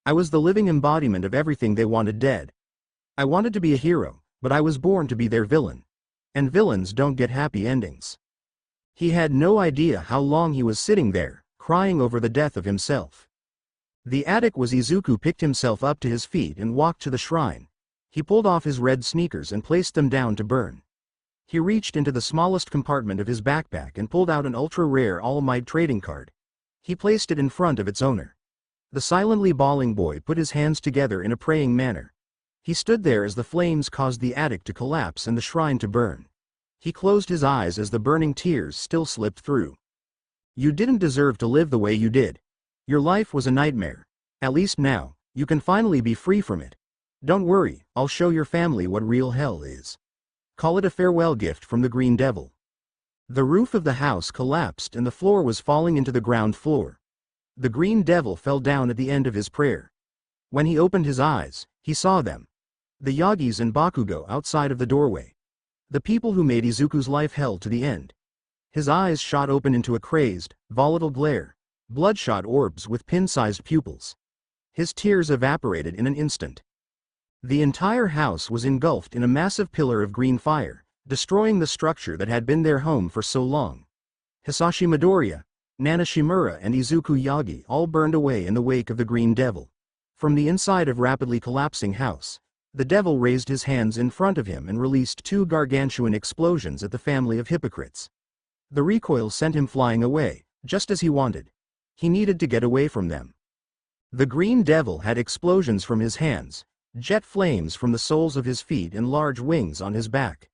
I was the living embodiment of everything they wanted dead. I wanted to be a hero, but I was born to be their villain. And villains don't get happy endings. He had no idea how long he was sitting there, crying over the death of himself. The attic was Izuku picked himself up to his feet and walked to the shrine. He pulled off his red sneakers and placed them down to burn. He reached into the smallest compartment of his backpack and pulled out an ultra-rare All Might trading card. He placed it in front of its owner. The silently bawling boy put his hands together in a praying manner. He stood there as the flames caused the attic to collapse and the shrine to burn. He closed his eyes as the burning tears still slipped through. You didn't deserve to live the way you did. Your life was a nightmare. At least now, you can finally be free from it. Don't worry, I'll show your family what real hell is. Call it a farewell gift from the Green Devil. The roof of the house collapsed and the floor was falling into the ground floor. The Green Devil fell down at the end of his prayer. When he opened his eyes, he saw them. The Yagis and Bakugo outside of the doorway. The people who made Izuku's life hell to the end. His eyes shot open into a crazed, volatile glare, bloodshot orbs with pin-sized pupils. His tears evaporated in an instant. The entire house was engulfed in a massive pillar of green fire, destroying the structure that had been their home for so long. Hisashi Midoriya, Nana Shimura and Izuku Yagi all burned away in the wake of the Green Devil. From the inside of rapidly collapsing house, the devil raised his hands in front of him and released two gargantuan explosions at the family of hypocrites. The recoil sent him flying away, just as he wanted. He needed to get away from them. The Green Devil had explosions from his hands, jet flames from the soles of his feet and large wings on his back.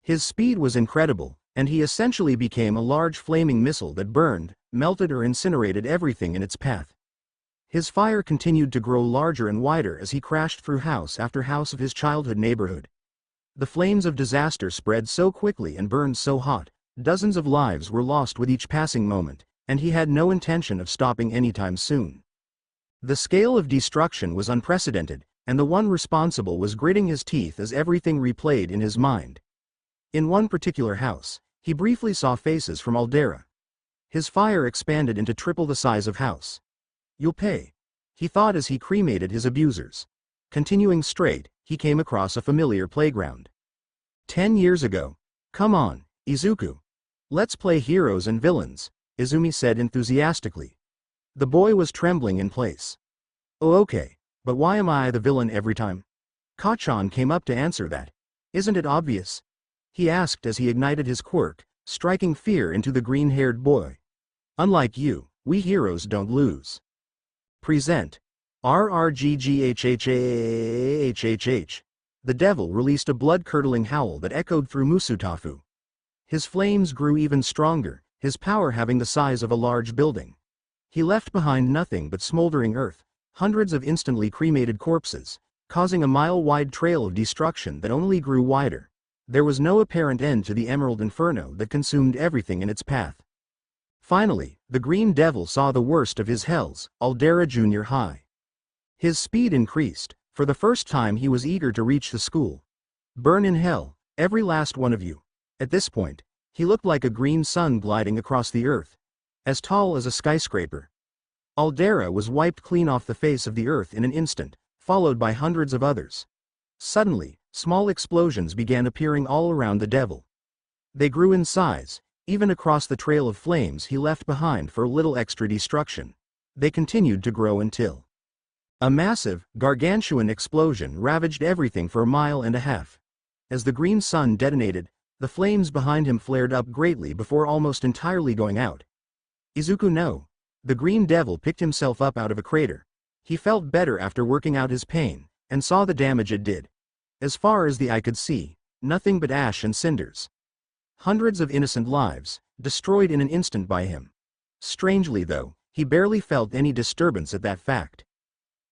His speed was incredible, and he essentially became a large flaming missile that burned, melted or incinerated everything in its path. His fire continued to grow larger and wider as he crashed through house after house of his childhood neighborhood. The flames of disaster spread so quickly and burned so hot, dozens of lives were lost with each passing moment, and he had no intention of stopping anytime soon. The scale of destruction was unprecedented, and the one responsible was gritting his teeth as everything replayed in his mind. In one particular house, he briefly saw faces from Aldera. His fire expanded into triple the size of house. "You'll pay," he thought as he cremated his abusers. Continuing straight, he came across a familiar playground. 10 years ago. "Come on, Izuku. Let's play heroes and villains," Izzumi said enthusiastically. The boy was trembling in place. "Oh okay, but why am I the villain every time?" Kachan came up to answer that. "Isn't it obvious?" he asked as he ignited his quirk, striking fear into the green-haired boy. "Unlike you, we heroes don't lose." Present. RRGGHHHHHH. The devil released a blood-curdling howl that echoed through Musutafu. His flames grew even stronger, his power having the size of a large building. He left behind nothing but smoldering earth, hundreds of instantly cremated corpses, causing a mile-wide trail of destruction that only grew wider. There was no apparent end to the emerald inferno that consumed everything in its path. Finally, the Green Devil saw the worst of his hells, Aldera Junior High. His speed increased. For the first time he was eager to reach the school. "Burn in hell, every last one of you." At this point, he looked like a green sun gliding across the earth, as tall as a skyscraper. Aldera was wiped clean off the face of the earth in an instant, followed by hundreds of others. Suddenly, small explosions began appearing all around the devil. They grew in size, even across the trail of flames he left behind for a little extra destruction. They continued to grow until a massive, gargantuan explosion ravaged everything for a mile and a half. As the green sun detonated, the flames behind him flared up greatly before almost entirely going out. "Izuku no." The Green Devil picked himself up out of a crater. He felt better after working out his pain, and saw the damage it did. As far as the eye could see, nothing but ash and cinders. Hundreds of innocent lives, destroyed in an instant by him. Strangely though, he barely felt any disturbance at that fact.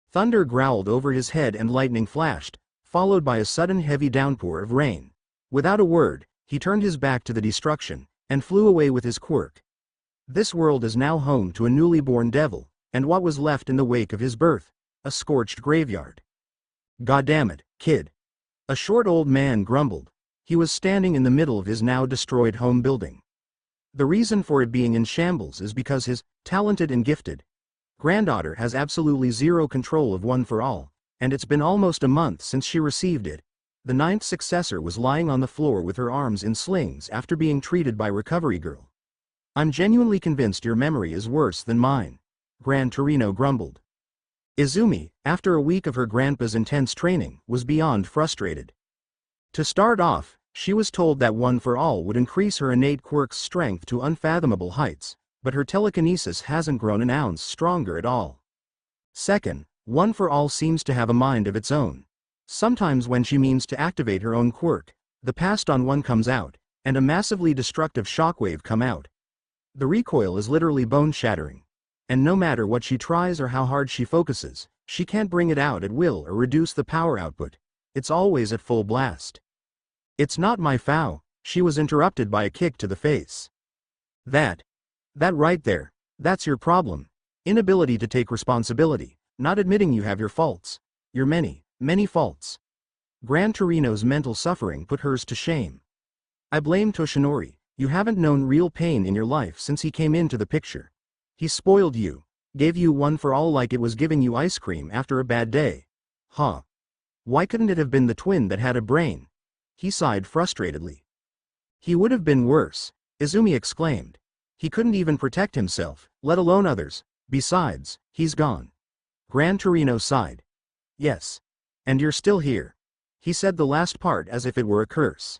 Thunder growled over his head and lightning flashed, followed by a sudden heavy downpour of rain. Without a word, he turned his back to the destruction, and flew away with his quirk. This world is now home to a newly born devil, and what was left in the wake of his birth, a scorched graveyard. "Goddammit, kid." A short old man grumbled. He was standing in the middle of his now destroyed home building. The reason for it being in shambles is because his talented and gifted granddaughter has absolutely zero control of One for All, and it's been almost a month since she received it. The 9th successor was lying on the floor with her arms in slings after being treated by Recovery Girl. "I'm genuinely convinced your memory is worse than mine," Gran Torino grumbled. Izzumi, after a week of her grandpa's intense training, was beyond frustrated. To start off, she was told that One for All would increase her innate quirk's strength to unfathomable heights, but her telekinesis hasn't grown an ounce stronger at all. Second, One for All seems to have a mind of its own. Sometimes when she means to activate her own quirk, the passed on one comes out, and a massively destructive shockwave come out. The recoil is literally bone-shattering. And no matter what she tries or how hard she focuses, she can't bring it out at will or reduce the power output. It's always at full blast. "It's not my foul," she was interrupted by a kick to the face. That right there, that's your problem. Inability to take responsibility, not admitting you have your faults. Your many, many faults." Gran Torino's mental suffering put hers to shame. "I blame Toshinori. You haven't known real pain in your life since he came into the picture. He spoiled you, gave you One for All like it was giving you ice cream after a bad day. Huh. Why couldn't it have been the twin that had a brain?" He sighed frustratedly. "He would have been worse," Izzumi exclaimed. "He couldn't even protect himself, let alone others. Besides, he's gone." Gran Torino sighed. "Yes. And you're still here." He said the last part as if it were a curse.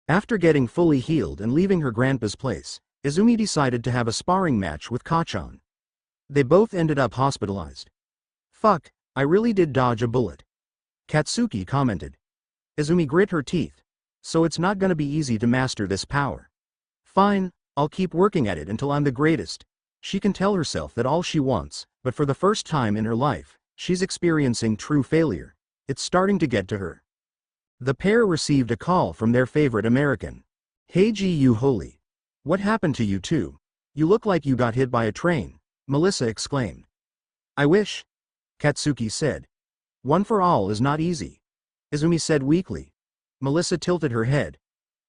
After getting fully healed and leaving her grandpa's place, Izzumi decided to have a sparring match with Kachan. They both ended up hospitalized. "Fuck, I really did dodge a bullet," Katsuki commented. Izzumi grit her teeth. "So it's not gonna be easy to master this power." Fine, I'll keep working at it until I'm the greatest. She can tell herself that all she wants, but for the first time in her life, she's experiencing true failure. It's starting to get to her. The pair received a call from their favorite American. Hey Gu Holy. What happened to you two? You look like you got hit by a train, Melissa exclaimed. I wish, Katsuki said. One for all is not easy, Izzumi said weakly. Melissa tilted her head.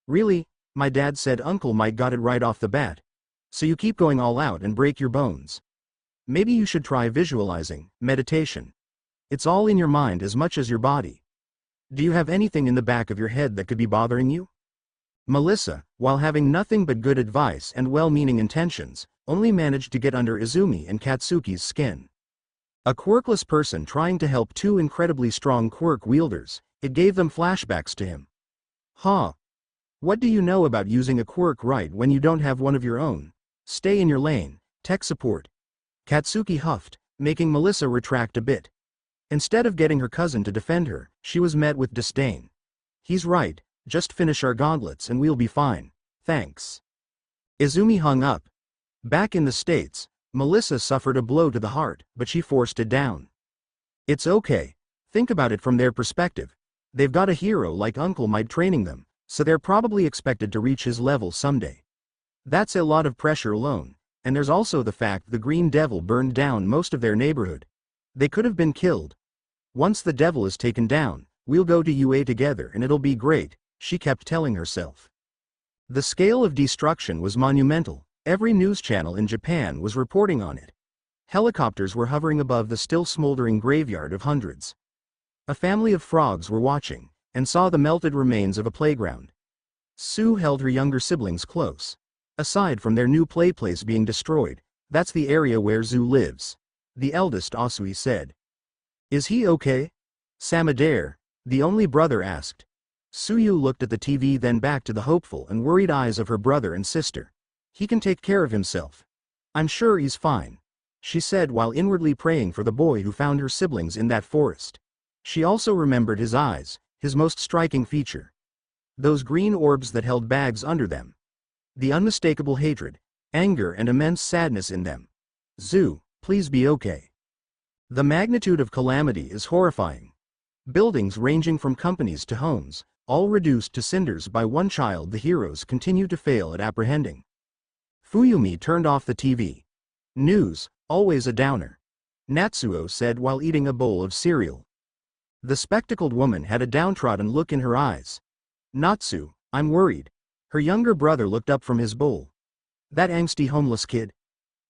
Really? My dad said Uncle Mike got it right off the bat. So you keep going all out and break your bones. Maybe you should try visualizing, meditation. It's all in your mind as much as your body. Do you have anything in the back of your head that could be bothering you? Melissa, while having nothing but good advice and well-meaning intentions, only managed to get under Izzumi and Katsuki's skin. A quirkless person trying to help two incredibly strong quirk wielders, it gave them flashbacks to him. Huh. What do you know about using a quirk right when you don't have one of your own? Stay in your lane, tech support. Katsuki huffed, making Melissa retract a bit. Instead of getting her cousin to defend her, she was met with disdain. He's right, just finish our gauntlets and we'll be fine, thanks. Izzumi hung up. Back in the States, Melissa suffered a blow to the heart, but she forced it down. It's okay. Think about it from their perspective. They've got a hero like Uncle Mike training them, so they're probably expected to reach his level someday. That's a lot of pressure alone, and there's also the fact the Green Devil burned down most of their neighborhood. They could have been killed. Once the devil is taken down, we'll go to UA together and it'll be great, she kept telling herself. The scale of destruction was monumental. Every news channel in Japan was reporting on it. Helicopters were hovering above the still smoldering graveyard of hundreds. A family of frogs were watching, and saw the melted remains of a playground. Sue held her younger siblings close. Aside from their new play place being destroyed, that's the area where Zu lives. The eldest Asui said. Is he okay? Samadare, the only brother, asked. Suyu looked at the TV, then back to the hopeful and worried eyes of her brother and sister. He can take care of himself. I'm sure he's fine, she said while inwardly praying for the boy who found her siblings in that forest. She also remembered his eyes, his most striking feature. Those green orbs that held bags under them. The unmistakable hatred, anger and immense sadness in them. Zu, please be okay. The magnitude of calamity is horrifying. Buildings ranging from companies to homes, all reduced to cinders by one child the heroes continue to fail at apprehending. Fuyumi turned off the TV. News, always a downer, Natsuo said while eating a bowl of cereal. The spectacled woman had a downtrodden look in her eyes. Natsu, I'm worried. Her younger brother looked up from his bowl. That angsty homeless kid?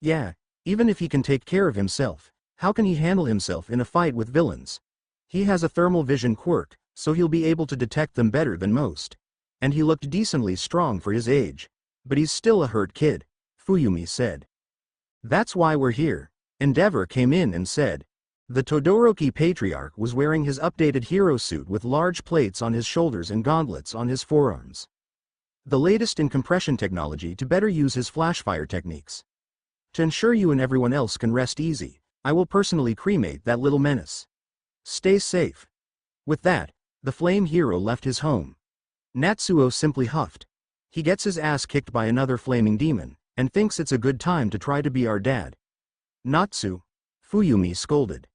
Yeah, even if he can take care of himself, how can he handle himself in a fight with villains? He has a thermal vision quirk, so he'll be able to detect them better than most. And he looked decently strong for his age. But he's still a hurt kid, Fuyumi said. That's why we're here. Endeavor came in and said. The Todoroki patriarch was wearing his updated hero suit with large plates on his shoulders and gauntlets on his forearms. The latest in compression technology to better use his flashfire techniques. To ensure you and everyone else can rest easy, I will personally cremate that little menace. Stay safe. With that, the flame hero left his home. Natsuo simply huffed. He gets his ass kicked by another flaming demon, and thinks it's a good time to try to be our dad. Natsu, Fuyumi scolded.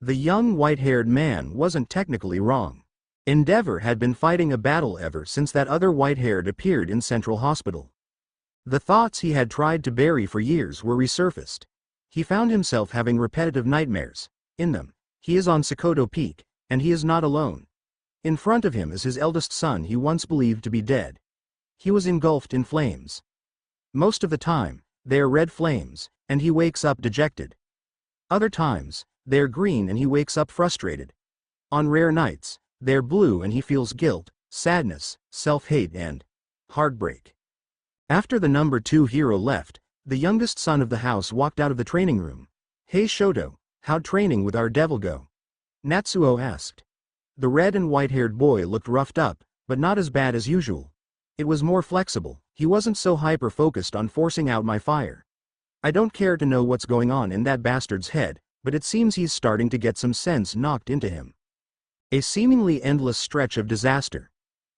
The young white-haired man wasn't technically wrong. Endeavor had been fighting a battle ever since that other white-haired appeared in Central Hospital. The thoughts he had tried to bury for years were resurfaced. He found himself having repetitive nightmares. In them, he is on Sokoto Peak, and he is not alone. In front of him is his eldest son he once believed to be dead. He was engulfed in flames. Most of the time, they are red flames, and he wakes up dejected. Other times, they are green and he wakes up frustrated. On rare nights, they are blue and he feels guilt, sadness, self-hate and heartbreak. After the number 2 hero left, the youngest son of the house walked out of the training room. Hey Shoto, how'd training with our devil go? Natsuo asked. The red and white-haired boy looked roughed up, but not as bad as usual. It was more flexible, he wasn't so hyper-focused on forcing out my fire. I don't care to know what's going on in that bastard's head, but it seems he's starting to get some sense knocked into him. A seemingly endless stretch of disaster.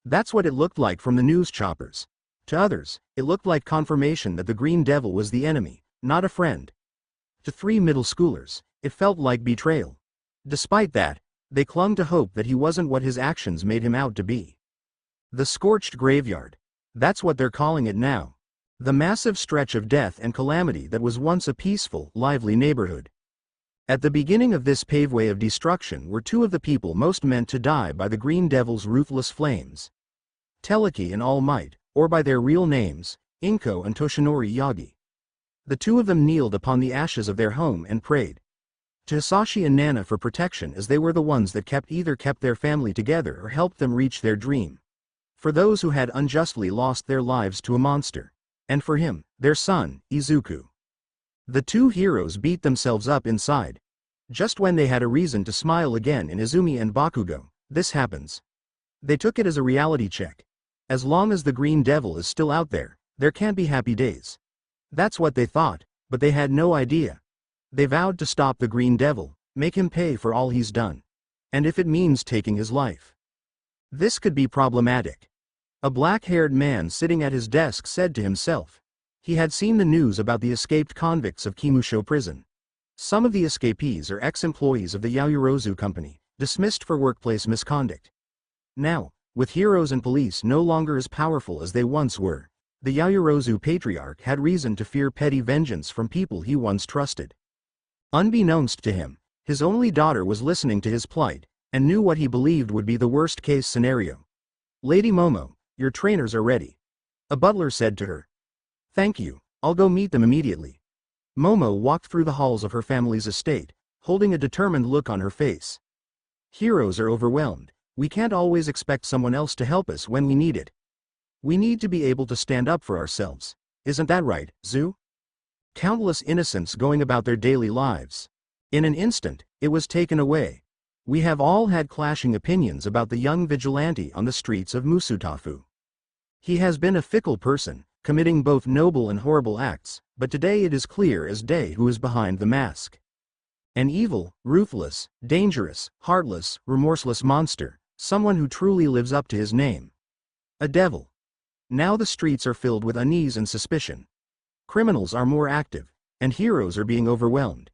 That's what it looked like from the news choppers. To others, it looked like confirmation that the Green Devil was the enemy, not a friend. To 3 middle schoolers, it felt like betrayal. Despite that, they clung to hope that he wasn't what his actions made him out to be. The scorched graveyard. That's what they're calling it now. The massive stretch of death and calamity that was once a peaceful, lively neighborhood. At the beginning of this paveway of destruction were 2 of the people most meant to die by the Green Devil's ruthless flames. Teleki and All Might, or by their real names, Inko and Toshinori Yagi. The 2 of them kneeled upon the ashes of their home and prayed to Hisashi and Nana for protection, as they were the ones that either kept their family together or helped them reach their dream. For those who had unjustly lost their lives to a monster. And for him, their son, Izuku. The 2 heroes beat themselves up inside. Just when they had a reason to smile again in Izzumi and Bakugo, this happens. They took it as a reality check. As long as the Green Devil is still out there, there can't be happy days. That's what they thought, but they had no idea. They vowed to stop the Green Devil, make him pay for all he's done. And if it means taking his life. This could be problematic. A black-haired man sitting at his desk said to himself. He had seen the news about the escaped convicts of Kimusho prison. Some of the escapees are ex-employees of the Yayorozu company, dismissed for workplace misconduct. Now, with heroes and police no longer as powerful as they once were, the Yayorozu patriarch had reason to fear petty vengeance from people he once trusted. Unbeknownst to him, his only daughter was listening to his plight, and knew what he believed would be the worst-case scenario. "Lady Momo, your trainers are ready," a butler said to her. "Thank you, I'll go meet them immediately." Momo walked through the halls of her family's estate, holding a determined look on her face. "Heroes are overwhelmed. We can't always expect someone else to help us when we need it. We need to be able to stand up for ourselves. Isn't that right, Zu?" Countless innocents going about their daily lives. In an instant, it was taken away. We have all had clashing opinions about the young vigilante on the streets of Musutafu. He has been a fickle person, committing both noble and horrible acts, but today it is clear as day who is behind the mask. An evil, ruthless, dangerous, heartless, remorseless monster, someone who truly lives up to his name. A devil. Now the streets are filled with unease and suspicion. Criminals are more active, and heroes are being overwhelmed.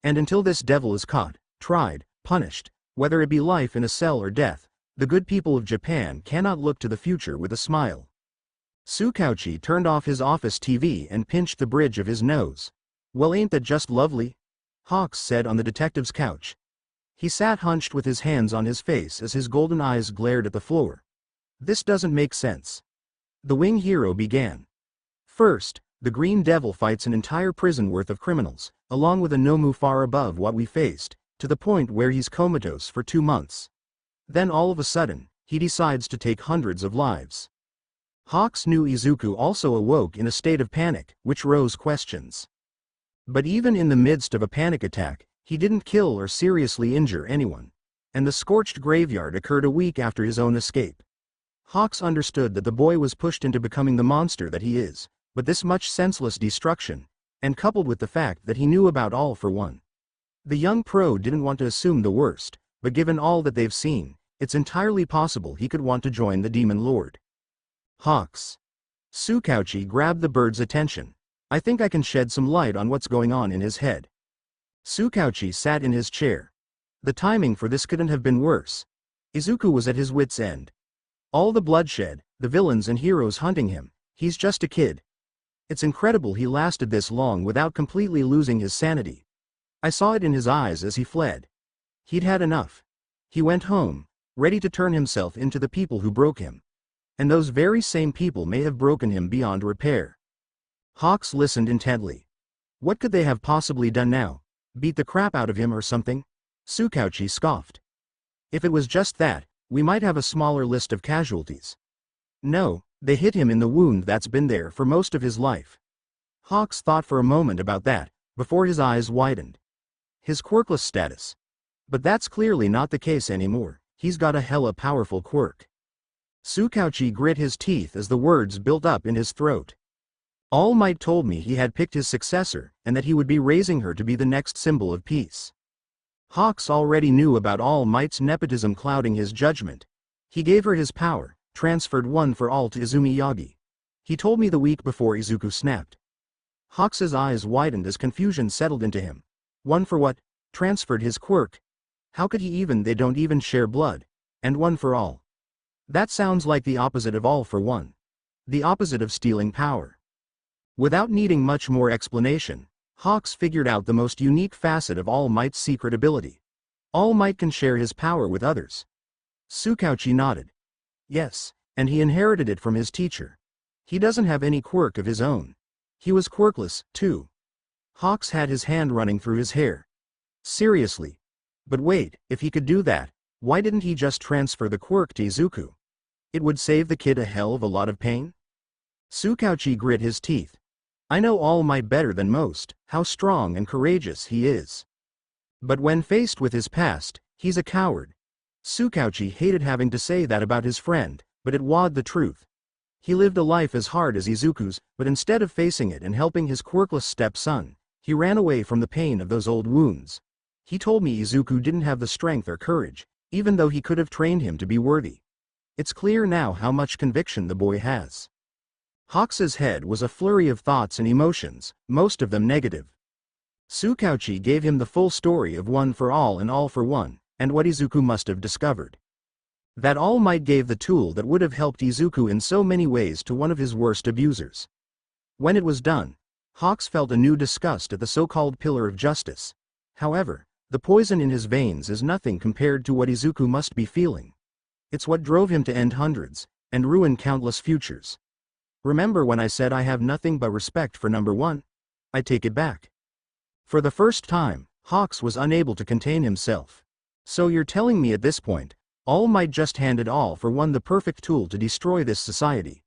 And until this devil is caught, tried, punished, whether it be life in a cell or death, the good people of Japan cannot look to the future with a smile. Tsukauchi turned off his office TV and pinched the bridge of his nose. "Well, ain't that just lovely?" Hawks said on the detective's couch. He sat hunched with his hands on his face as his golden eyes glared at the floor. "This doesn't make sense." The wing hero began. "First, the Green Devil fights an entire prison worth of criminals, along with a Nomu far above what we faced, to the point where he's comatose for 2 months. Then all of a sudden, he decides to take hundreds of lives." Hawks knew Izuku also awoke in a state of panic, which rose questions. But even in the midst of a panic attack, he didn't kill or seriously injure anyone. And the scorched graveyard occurred a week after his own escape. Hawks understood that the boy was pushed into becoming the monster that he is, but this much senseless destruction, and coupled with the fact that he knew about All for One. The young pro didn't want to assume the worst, but given all that they've seen, it's entirely possible he could want to join the Demon Lord. "Hawks." Tsukauchi grabbed the bird's attention. "I think I can shed some light on what's going on in his head." Tsukauchi sat in his chair. The timing for this couldn't have been worse. Izuku was at his wit's end. All the bloodshed, the villains and heroes hunting him, he's just a kid. It's incredible he lasted this long without completely losing his sanity. I saw it in his eyes as he fled. He'd had enough. He went home, ready to turn himself into the people who broke him. And those very same people may have broken him beyond repair. Hawks listened intently. What could they have possibly done now? Beat the crap out of him or something? Tsukauchi scoffed. If it was just that, we might have a smaller list of casualties. No, they hit him in the wound that's been there for most of his life. Hawks thought for a moment about that, before his eyes widened. His quirkless status. But that's clearly not the case anymore. He's got a hella powerful quirk. Tsukauchi grit his teeth as the words built up in his throat. All Might told me he had picked his successor, and that he would be raising her to be the next symbol of peace. Hawks already knew about All Might's nepotism clouding his judgment. He gave her his power, transferred one for all to Izzumi Yagi. He told me the week before Izuku snapped. Hawks's eyes widened as confusion settled into him. One for what? Transferred his quirk. How could he even? They don't even share blood. And one for all. That sounds like the opposite of all for one. The opposite of stealing power. Without needing much more explanation, Hawks figured out the most unique facet of All Might's secret ability. All Might can share his power with others. Tsukauchi nodded. Yes, and he inherited it from his teacher. He doesn't have any quirk of his own. He was quirkless, too. Hawks had his hand running through his hair. Seriously. But wait, if he could do that, why didn't he just transfer the quirk to Izuku? It would save the kid a hell of a lot of pain. Tsukauchi grit his teeth. I know All Might better than most, how strong and courageous he is. But when faced with his past, he's a coward. Tsukauchi hated having to say that about his friend, but it was the truth. He lived a life as hard as Izuku's, but instead of facing it and helping his quirkless stepson, he ran away from the pain of those old wounds. He told me Izuku didn't have the strength or courage, even though he could have trained him to be worthy. It's clear now how much conviction the boy has. Hawks's head was a flurry of thoughts and emotions, most of them negative. Tsukauchi gave him the full story of One for All and All for One, and what Izuku must have discovered. That All Might gave the tool that would have helped Izuku in so many ways to one of his worst abusers. When it was done, Hawks felt a new disgust at the so-called pillar of justice. However, the poison in his veins is nothing compared to what Izuku must be feeling. It's what drove him to end hundreds, and ruin countless futures. Remember when I said I have nothing but respect for number one? I take it back. For the first time, Hawks was unable to contain himself. So you're telling me at this point, All Might just handed All for One the perfect tool to destroy this society?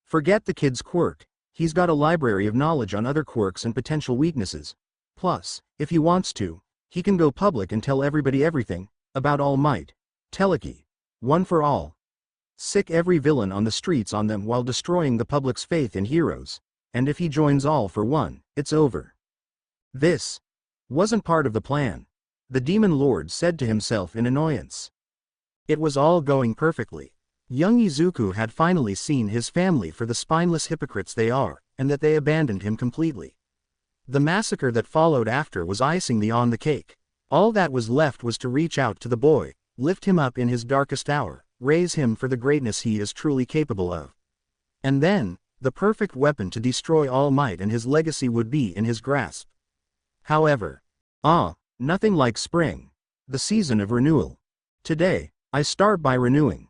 Forget the kid's quirk, he's got a library of knowledge on other quirks and potential weaknesses. Plus, if he wants to, he can go public and tell everybody everything, about All Might. Teleki. One for all. Sick every villain on the streets on them while destroying the public's faith in heroes. And if he joins All for One, it's over. This wasn't part of the plan, the Demon Lord said to himself in annoyance. It was all going perfectly. Young Izuku had finally seen his family for the spineless hypocrites they are, and that they abandoned him completely. The massacre that followed after was icing on the cake. All that was left was to reach out to the boy, lift him up in his darkest hour, raise him for the greatness he is truly capable of. And then, the perfect weapon to destroy All Might and his legacy would be in his grasp. However, nothing like spring, the season of renewal. Today, I start by renewing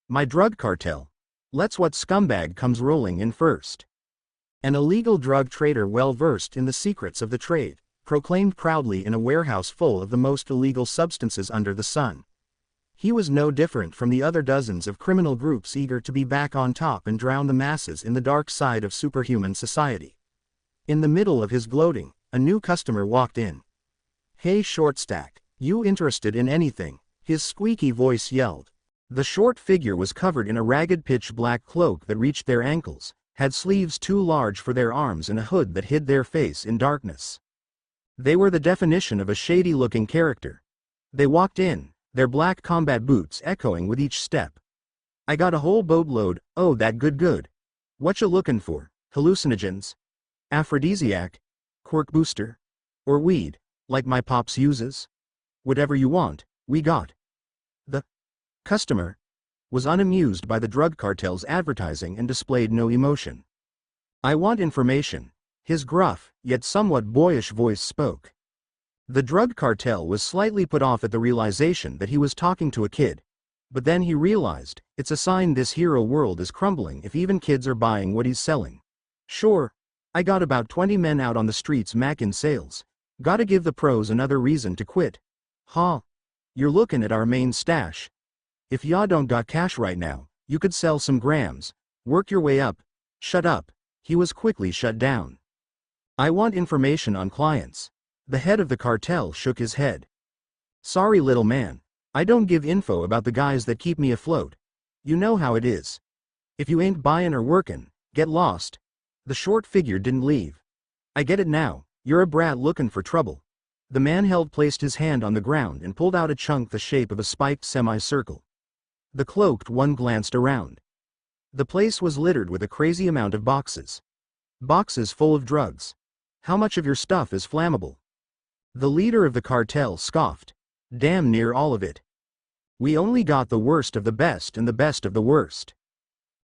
my drug cartel. Let's what scumbag comes rolling in first. An illegal drug trader well versed in the secrets of the trade, proclaimed proudly in a warehouse full of the most illegal substances under the sun. He was no different from the other dozens of criminal groups eager to be back on top and drown the masses in the dark side of superhuman society. In the middle of his gloating, a new customer walked in. Hey Shortstack, you interested in anything? His squeaky voice yelled. The short figure was covered in a ragged pitch-black cloak that reached their ankles, had sleeves too large for their arms and a hood that hid their face in darkness. They were the definition of a shady-looking character. They walked in, their black combat boots echoing with each step. I got a whole boatload, oh that good. What you looking for, hallucinogens? Aphrodisiac? Quirk booster? Or weed, like my pops uses? Whatever you want, we got. The customer was unamused by the drug cartel's advertising and displayed no emotion. I want information, his gruff, yet somewhat boyish voice spoke. The drug cartel was slightly put off at the realization that he was talking to a kid, but then he realized, it's a sign this hero world is crumbling if even kids are buying what he's selling. Sure, I got about 20 men out on the streets mackin' sales, gotta give the pros another reason to quit. You're looking at our main stash. If ya don't got cash right now, you could sell some grams, work your way up. Shut up, he was quickly shut down. I want information on clients. The head of the cartel shook his head. Sorry little man, I don't give info about the guys that keep me afloat. You know how it is. If you ain't buyin' or workin', get lost. The short figure didn't leave. I get it now, you're a brat looking for trouble. The man placed his hand on the ground and pulled out a chunk the shape of a spiked semicircle. The cloaked one glanced around. The place was littered with a crazy amount of boxes. Boxes full of drugs. How much of your stuff is flammable? The leader of the cartel scoffed. Damn near all of it. We only got the worst of the best and the best of the worst.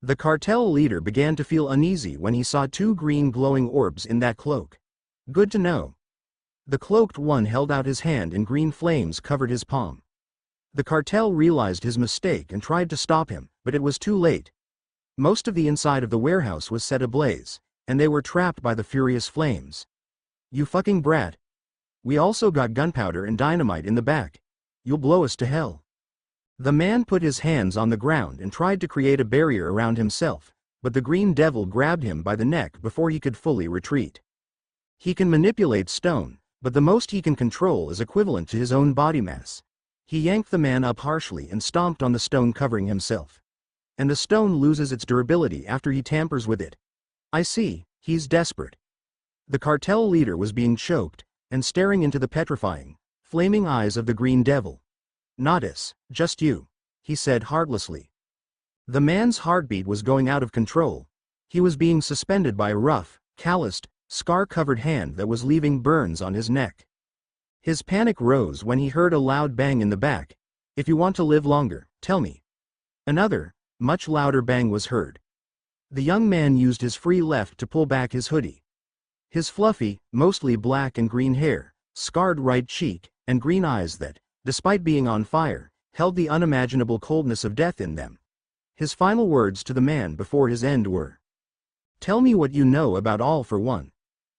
The cartel leader began to feel uneasy when he saw two green glowing orbs in that cloak. Good to know. The cloaked one held out his hand and green flames covered his palm. The cartel realized his mistake and tried to stop him, but it was too late. Most of the inside of the warehouse was set ablaze, and they were trapped by the furious flames. You fucking brat. We also got gunpowder and dynamite in the back. You'll blow us to hell. The man put his hands on the ground and tried to create a barrier around himself, but the green devil grabbed him by the neck before he could fully retreat. He can manipulate stone, but the most he can control is equivalent to his own body mass. He yanked the man up harshly and stomped on the stone covering himself. And the stone loses its durability after he tampers with it. I see, he's desperate. The cartel leader was being choked, and staring into the petrifying, flaming eyes of the green devil. Not us, just you, he said heartlessly. The man's heartbeat was going out of control. He was being suspended by a rough, calloused, scar-covered hand that was leaving burns on his neck. His panic rose when he heard a loud bang in the back. If you want to live longer, tell me. Another, much louder bang was heard. The young man used his free left to pull back his hoodie. His fluffy, mostly black and green hair, scarred right cheek, and green eyes that, despite being on fire, held the unimaginable coldness of death in them. His final words to the man before his end were, "Tell me what you know about All for One."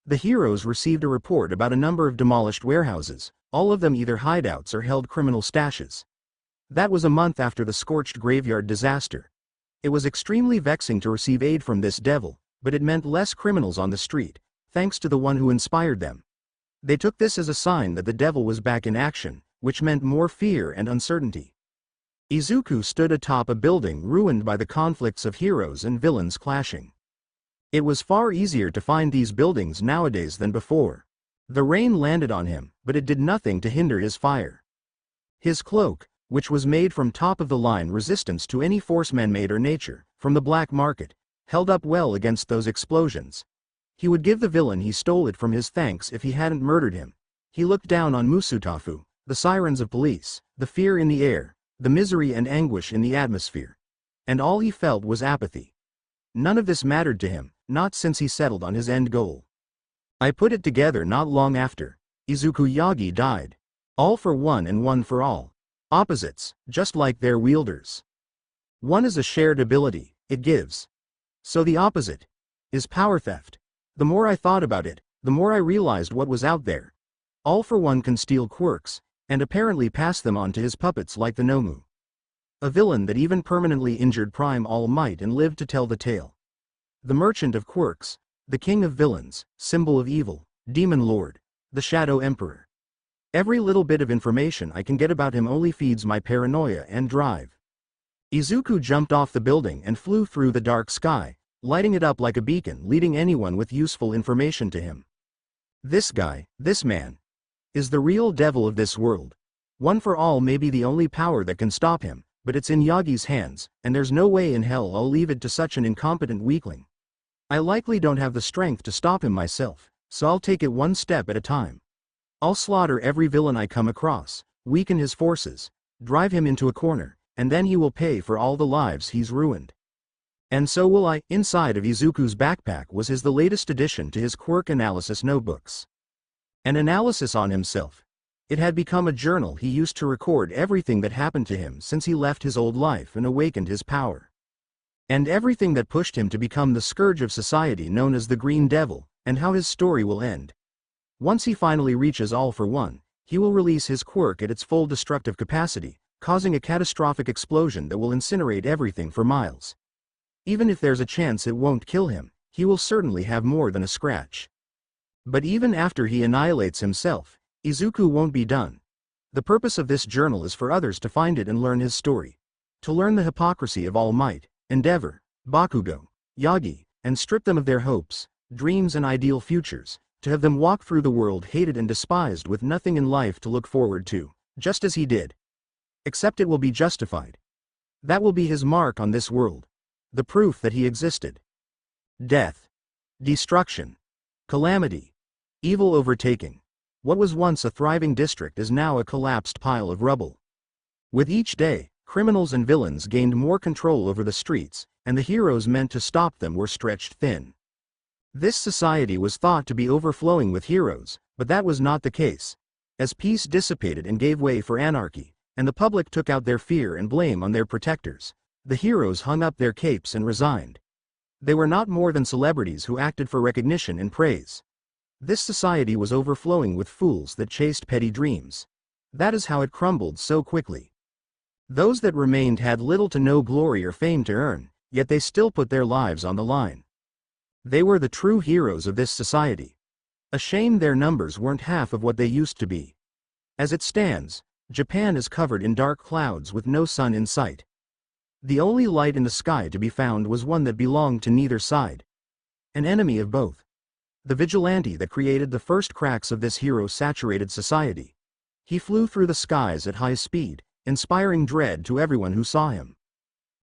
The heroes received a report about a number of demolished warehouses, all of them either hideouts or held criminal stashes. That was a month after the scorched graveyard disaster. It was extremely vexing to receive aid from this devil, but it meant less criminals on the street, thanks to the one who inspired them. They took this as a sign that the devil was back in action, which meant more fear and uncertainty. Izuku stood atop a building ruined by the conflicts of heroes and villains clashing. It was far easier to find these buildings nowadays than before. The rain landed on him, but it did nothing to hinder his fire. His cloak, which was made from top-of-the-line resistance to any force man-made or nature, from the black market, held up well against those explosions. He would give the villain he stole it from his thanks if he hadn't murdered him. He looked down on Musutafu, the sirens of police, the fear in the air, the misery and anguish in the atmosphere. And all he felt was apathy. None of this mattered to him, not since he settled on his end goal. I put it together not long after. Izuku Yagi died. All for one and one for all. Opposites, just like their wielders. One is a shared ability, it gives. So the opposite is power theft. The more I thought about it, the more I realized what was out there. All for One can steal quirks, and apparently pass them on to his puppets like the Nomu. A villain that even permanently injured Prime All Might and lived to tell the tale. The Merchant of Quirks, the King of Villains, Symbol of Evil, Demon Lord, the Shadow Emperor. Every little bit of information I can get about him only feeds my paranoia and drive. Izuku jumped off the building and flew through the dark sky, lighting it up like a beacon, leading anyone with useful information to him. This guy, this man, is the real devil of this world. One for All may be the only power that can stop him, but it's in Yagi's hands, and there's no way in hell I'll leave it to such an incompetent weakling. I likely don't have the strength to stop him myself, so I'll take it one step at a time. I'll slaughter every villain I come across, weaken his forces, drive him into a corner, and then he will pay for all the lives he's ruined. And so will I. Inside of Izuku's backpack was the latest addition to his quirk analysis notebooks. An analysis on himself. It had become a journal he used to record everything that happened to him since he left his old life and awakened his power. And everything that pushed him to become the scourge of society known as the Green Devil, and how his story will end. Once he finally reaches All for One, he will release his quirk at its full destructive capacity, causing a catastrophic explosion that will incinerate everything for miles. Even if there's a chance it won't kill him, he will certainly have more than a scratch. But even after he annihilates himself, Izuku won't be done. The purpose of this journal is for others to find it and learn his story. To learn the hypocrisy of All Might, Endeavor, Bakugo, Yagi, and strip them of their hopes, dreams and ideal futures, to have them walk through the world hated and despised with nothing in life to look forward to, just as he did. Except it will be justified. That will be his mark on this world. The proof that he existed. Death. Destruction. Calamity. Evil overtaking. What was once a thriving district is now a collapsed pile of rubble. With each day, criminals and villains gained more control over the streets, and the heroes meant to stop them were stretched thin. This society was thought to be overflowing with heroes, but that was not the case. As peace dissipated and gave way for anarchy, and the public took out their fear and blame on their protectors, the heroes hung up their capes and resigned. They were not more than celebrities who acted for recognition and praise. This society was overflowing with fools that chased petty dreams. That is how it crumbled so quickly. Those that remained had little to no glory or fame to earn, yet they still put their lives on the line. They were the true heroes of this society. A shame their numbers weren't half of what they used to be. As it stands, Japan is covered in dark clouds with no sun in sight. The only light in the sky to be found was one that belonged to neither side. An enemy of both. The Vigilante that created the first cracks of this hero-saturated society. He flew through the skies at high speed, inspiring dread to everyone who saw him.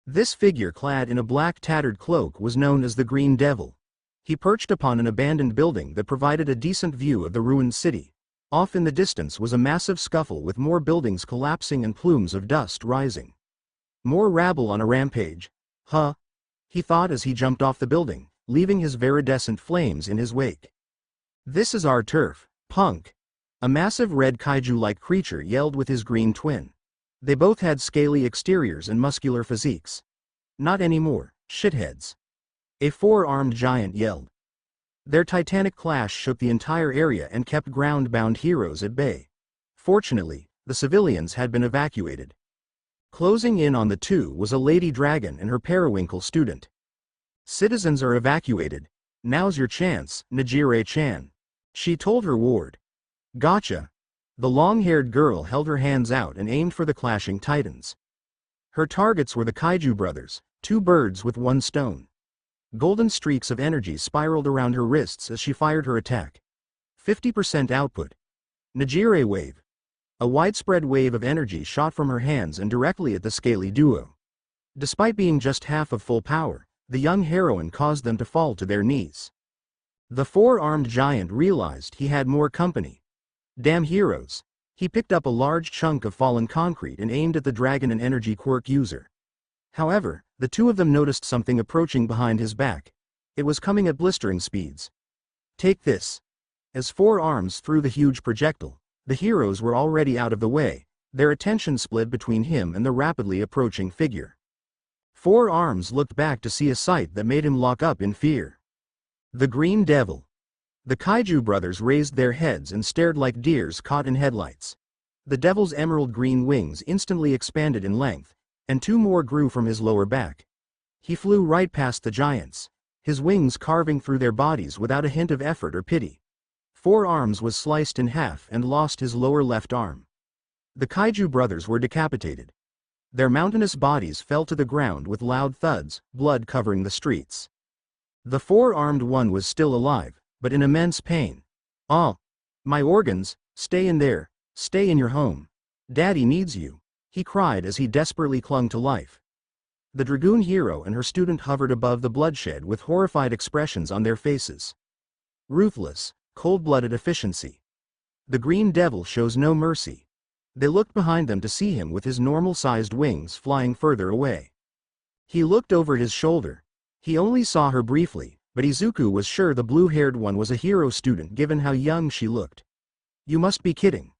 This figure clad in a black tattered cloak was known as the Green Devil. He perched upon an abandoned building that provided a decent view of the ruined city. Off in the distance was a massive scuffle with more buildings collapsing and plumes of dust rising. More rabble on a rampage. Huh? He thought as he jumped off the building, leaving his viridescent flames in his wake. This is our turf, punk. A massive red kaiju-like creature yelled with his green twin. They both had scaly exteriors and muscular physiques. Not anymore, shitheads. A four-armed giant yelled. Their titanic clash shook the entire area and kept ground-bound heroes at bay. Fortunately, the civilians had been evacuated. Closing in on the two was a lady dragon and her periwinkle student. Citizens are evacuated. Now's your chance, Najire-chan. She told her ward. Gotcha. The long-haired girl held her hands out and aimed for the clashing titans. Her targets were the Kaiju brothers, two birds with one stone. Golden streaks of energy spiraled around her wrists as she fired her attack. 50% output. Najire wave. A widespread wave of energy shot from her hands and directly at the scaly duo. Despite being just half of full power, the young heroine caused them to fall to their knees. The four-armed giant realized he had more company. Damn heroes. He picked up a large chunk of fallen concrete and aimed at the dragon and energy quirk user. However, the two of them noticed something approaching behind his back. It was coming at blistering speeds. Take this. As four arms threw the huge projectile, the heroes were already out of the way, their attention split between him and the rapidly approaching figure. Four arms looked back to see a sight that made him lock up in fear. The Green Devil. The Kaiju brothers raised their heads and stared like deers caught in headlights. The devil's emerald green wings instantly expanded in length, and two more grew from his lower back. He flew right past the giants, his wings carving through their bodies without a hint of effort or pity. Four arms was sliced in half and lost his lower left arm. The Kaiju brothers were decapitated. Their mountainous bodies fell to the ground with loud thuds, blood covering the streets. The four-armed one was still alive, but in immense pain. "Oh, my organs, stay in there, stay in your home. Daddy needs you," he cried as he desperately clung to life. The Dragoon hero and her student hovered above the bloodshed with horrified expressions on their faces. Ruthless, cold-blooded efficiency. The Green Devil shows no mercy. They looked behind them to see him with his normal-sized wings flying further away. He looked over his shoulder. He only saw her briefly, but Izuku was sure the blue-haired one was a hero student given how young she looked. You must be kidding.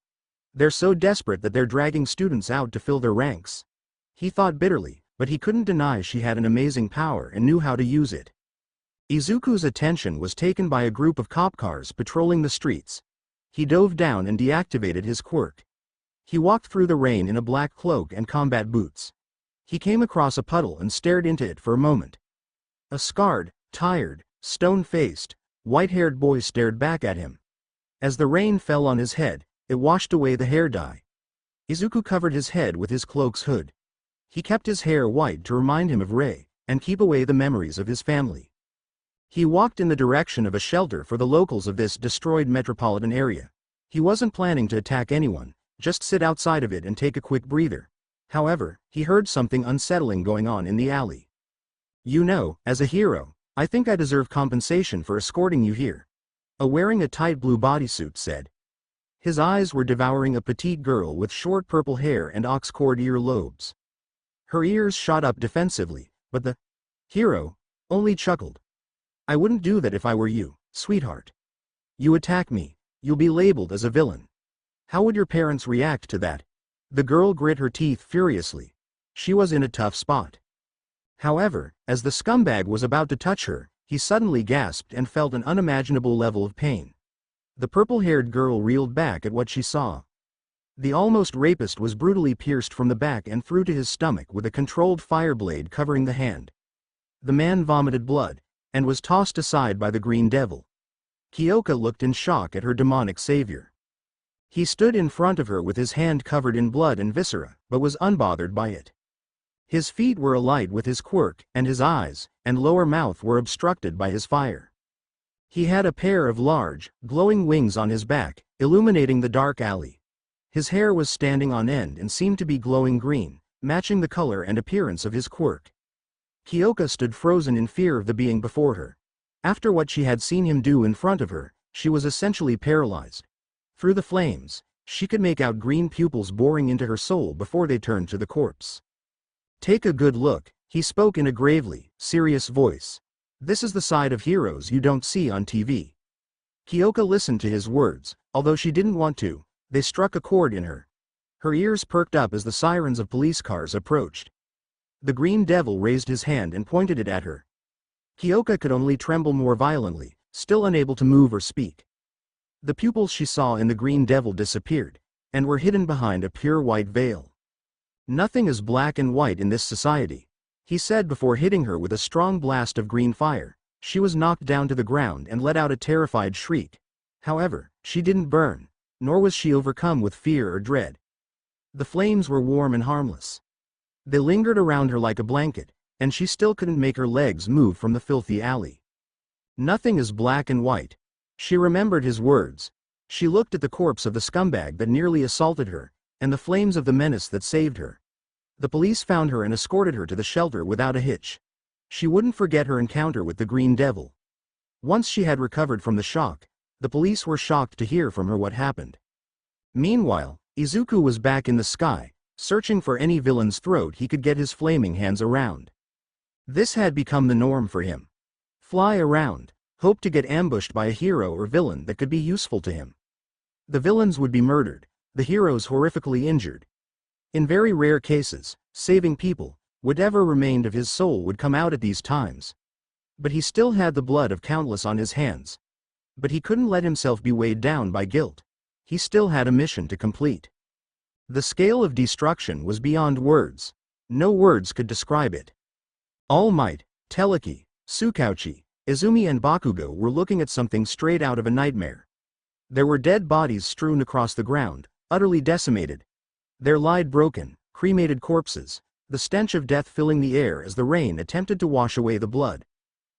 They're so desperate that they're dragging students out to fill their ranks. He thought bitterly, but he couldn't deny she had an amazing power and knew how to use it. Izuku's attention was taken by a group of cop cars patrolling the streets. He dove down and deactivated his quirk. He walked through the rain in a black cloak and combat boots. He came across a puddle and stared into it for a moment. A scarred, tired, stone-faced, white-haired boy stared back at him. As the rain fell on his head, it washed away the hair dye. Izuku covered his head with his cloak's hood. He kept his hair white to remind him of Rei, and keep away the memories of his family. He walked in the direction of a shelter for the locals of this destroyed metropolitan area. He wasn't planning to attack anyone, just sit outside of it and take a quick breather. However, he heard something unsettling going on in the alley. You know, as a hero, I think I deserve compensation for escorting you here. A wearing a tight blue bodysuit said. His eyes were devouring a petite girl with short purple hair and ox-cord ear lobes. Her ears shot up defensively, but the hero only chuckled. I wouldn't do that if I were you, sweetheart. You attack me, you'll be labeled as a villain. How would your parents react to that? The girl grit her teeth furiously. She was in a tough spot. However, as the scumbag was about to touch her, he suddenly gasped and felt an unimaginable level of pain. The purple-haired girl reeled back at what she saw. The almost rapist was brutally pierced from the back and through to his stomach with a controlled fire blade covering the hand. The man vomited blood, and was tossed aside by the Green Devil. Kyoka looked in shock at her demonic savior. He stood in front of her with his hand covered in blood and viscera, but was unbothered by it. His feet were alight with his quirk, and his eyes and lower mouth were obstructed by his fire. He had a pair of large, glowing wings on his back, illuminating the dark alley. His hair was standing on end and seemed to be glowing green, matching the color and appearance of his quirk. Kyoka stood frozen in fear of the being before her. After what she had seen him do in front of her, she was essentially paralyzed. Through the flames, she could make out green pupils boring into her soul before they turned to the corpse. Take a good look, he spoke in a gravely serious voice. This is the side of heroes you don't see on TV. Kyoka listened to his words, although she didn't want to. They struck a chord in her. Her ears perked up as the sirens of police cars approached. The Green Devil raised his hand and pointed it at her. Kyoka could only tremble more violently, still unable to move or speak. The pupils she saw in the Green Devil disappeared, and were hidden behind a pure white veil. Nothing is black and white in this society, he said before hitting her with a strong blast of green fire. She was knocked down to the ground and let out a terrified shriek. However, she didn't burn, nor was she overcome with fear or dread. The flames were warm and harmless. They lingered around her like a blanket, and she still couldn't make her legs move from the filthy alley. Nothing is black and white. She remembered his words. She looked at the corpse of the scumbag that nearly assaulted her, and the flames of the menace that saved her. The police found her and escorted her to the shelter without a hitch. She wouldn't forget her encounter with the Green Devil. Once she had recovered from the shock, the police were shocked to hear from her what happened. Meanwhile, Izuku was back in the sky, searching for any villain's throat he could get his flaming hands around. This had become the norm for him. Fly around, hope to get ambushed by a hero or villain that could be useful to him. The villains would be murdered, the heroes horrifically injured. In very rare cases, saving people, whatever remained of his soul would come out at these times. But he still had the blood of countless on his hands. But he couldn't let himself be weighed down by guilt. He still had a mission to complete. The scale of destruction was beyond words. No words could describe it. All Might, Teleki, Tsukauchi, Izzumi and Bakugo were looking at something straight out of a nightmare. There were dead bodies strewn across the ground, utterly decimated. There lied broken, cremated corpses, the stench of death filling the air as the rain attempted to wash away the blood.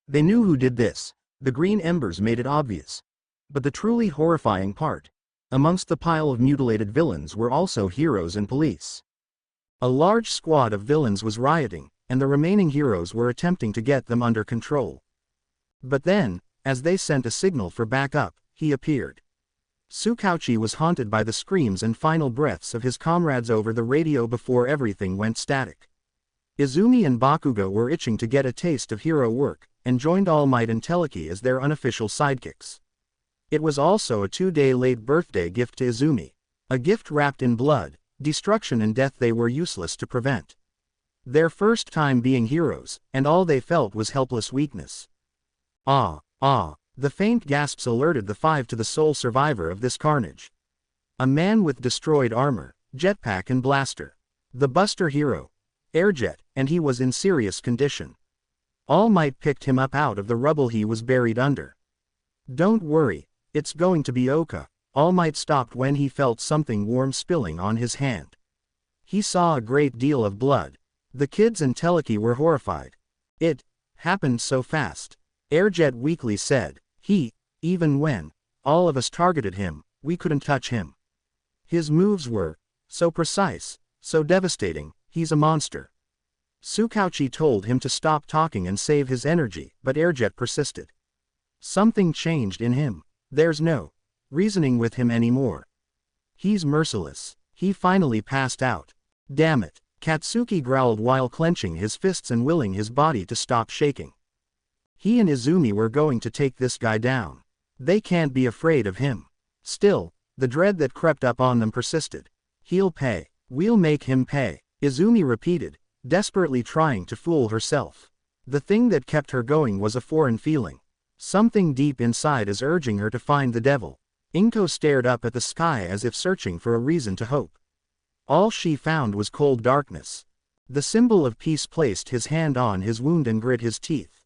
They knew who did this. The green embers made it obvious. But the truly horrifying part, amongst the pile of mutilated villains were also heroes and police. A large squad of villains was rioting, and the remaining heroes were attempting to get them under control. But then, as they sent a signal for backup, he appeared. Tsukauchi was haunted by the screams and final breaths of his comrades over the radio before everything went static. Izzumi and Bakugo were itching to get a taste of hero work, and joined All Might and Teleki as their unofficial sidekicks. It was also a 2-day late birthday gift to Izzumi. A gift wrapped in blood, destruction and death they were useless to prevent. Their first time being heroes, and all they felt was helpless weakness. The faint gasps alerted the five to the sole survivor of this carnage. A man with destroyed armor, jetpack and blaster. The Buster hero. Airjet, and he was in serious condition. All Might picked him up out of the rubble he was buried under. Don't worry, it's going to be okay. All Might stopped when he felt something warm spilling on his hand. He saw a great deal of blood. The kids and Teleki were horrified. It happened so fast. Airjet weakly said. Even when all of us targeted him, we couldn't touch him. His moves were so precise, so devastating. He's a monster. Tsukauchi told him to stop talking and save his energy, but Airjet persisted. Something changed in him. There's no reasoning with him anymore. He's merciless. He finally passed out. Damn it. Katsuki growled while clenching his fists and willing his body to stop shaking. He and Izzumi were going to take this guy down. They can't be afraid of him. Still, the dread that crept up on them persisted. He'll pay. We'll make him pay, Izzumi repeated, desperately trying to fool herself. The thing that kept her going was a foreign feeling. Something deep inside is urging her to find the devil. Inko stared up at the sky as if searching for a reason to hope. All she found was cold darkness. The symbol of peace placed his hand on his wound and grit his teeth.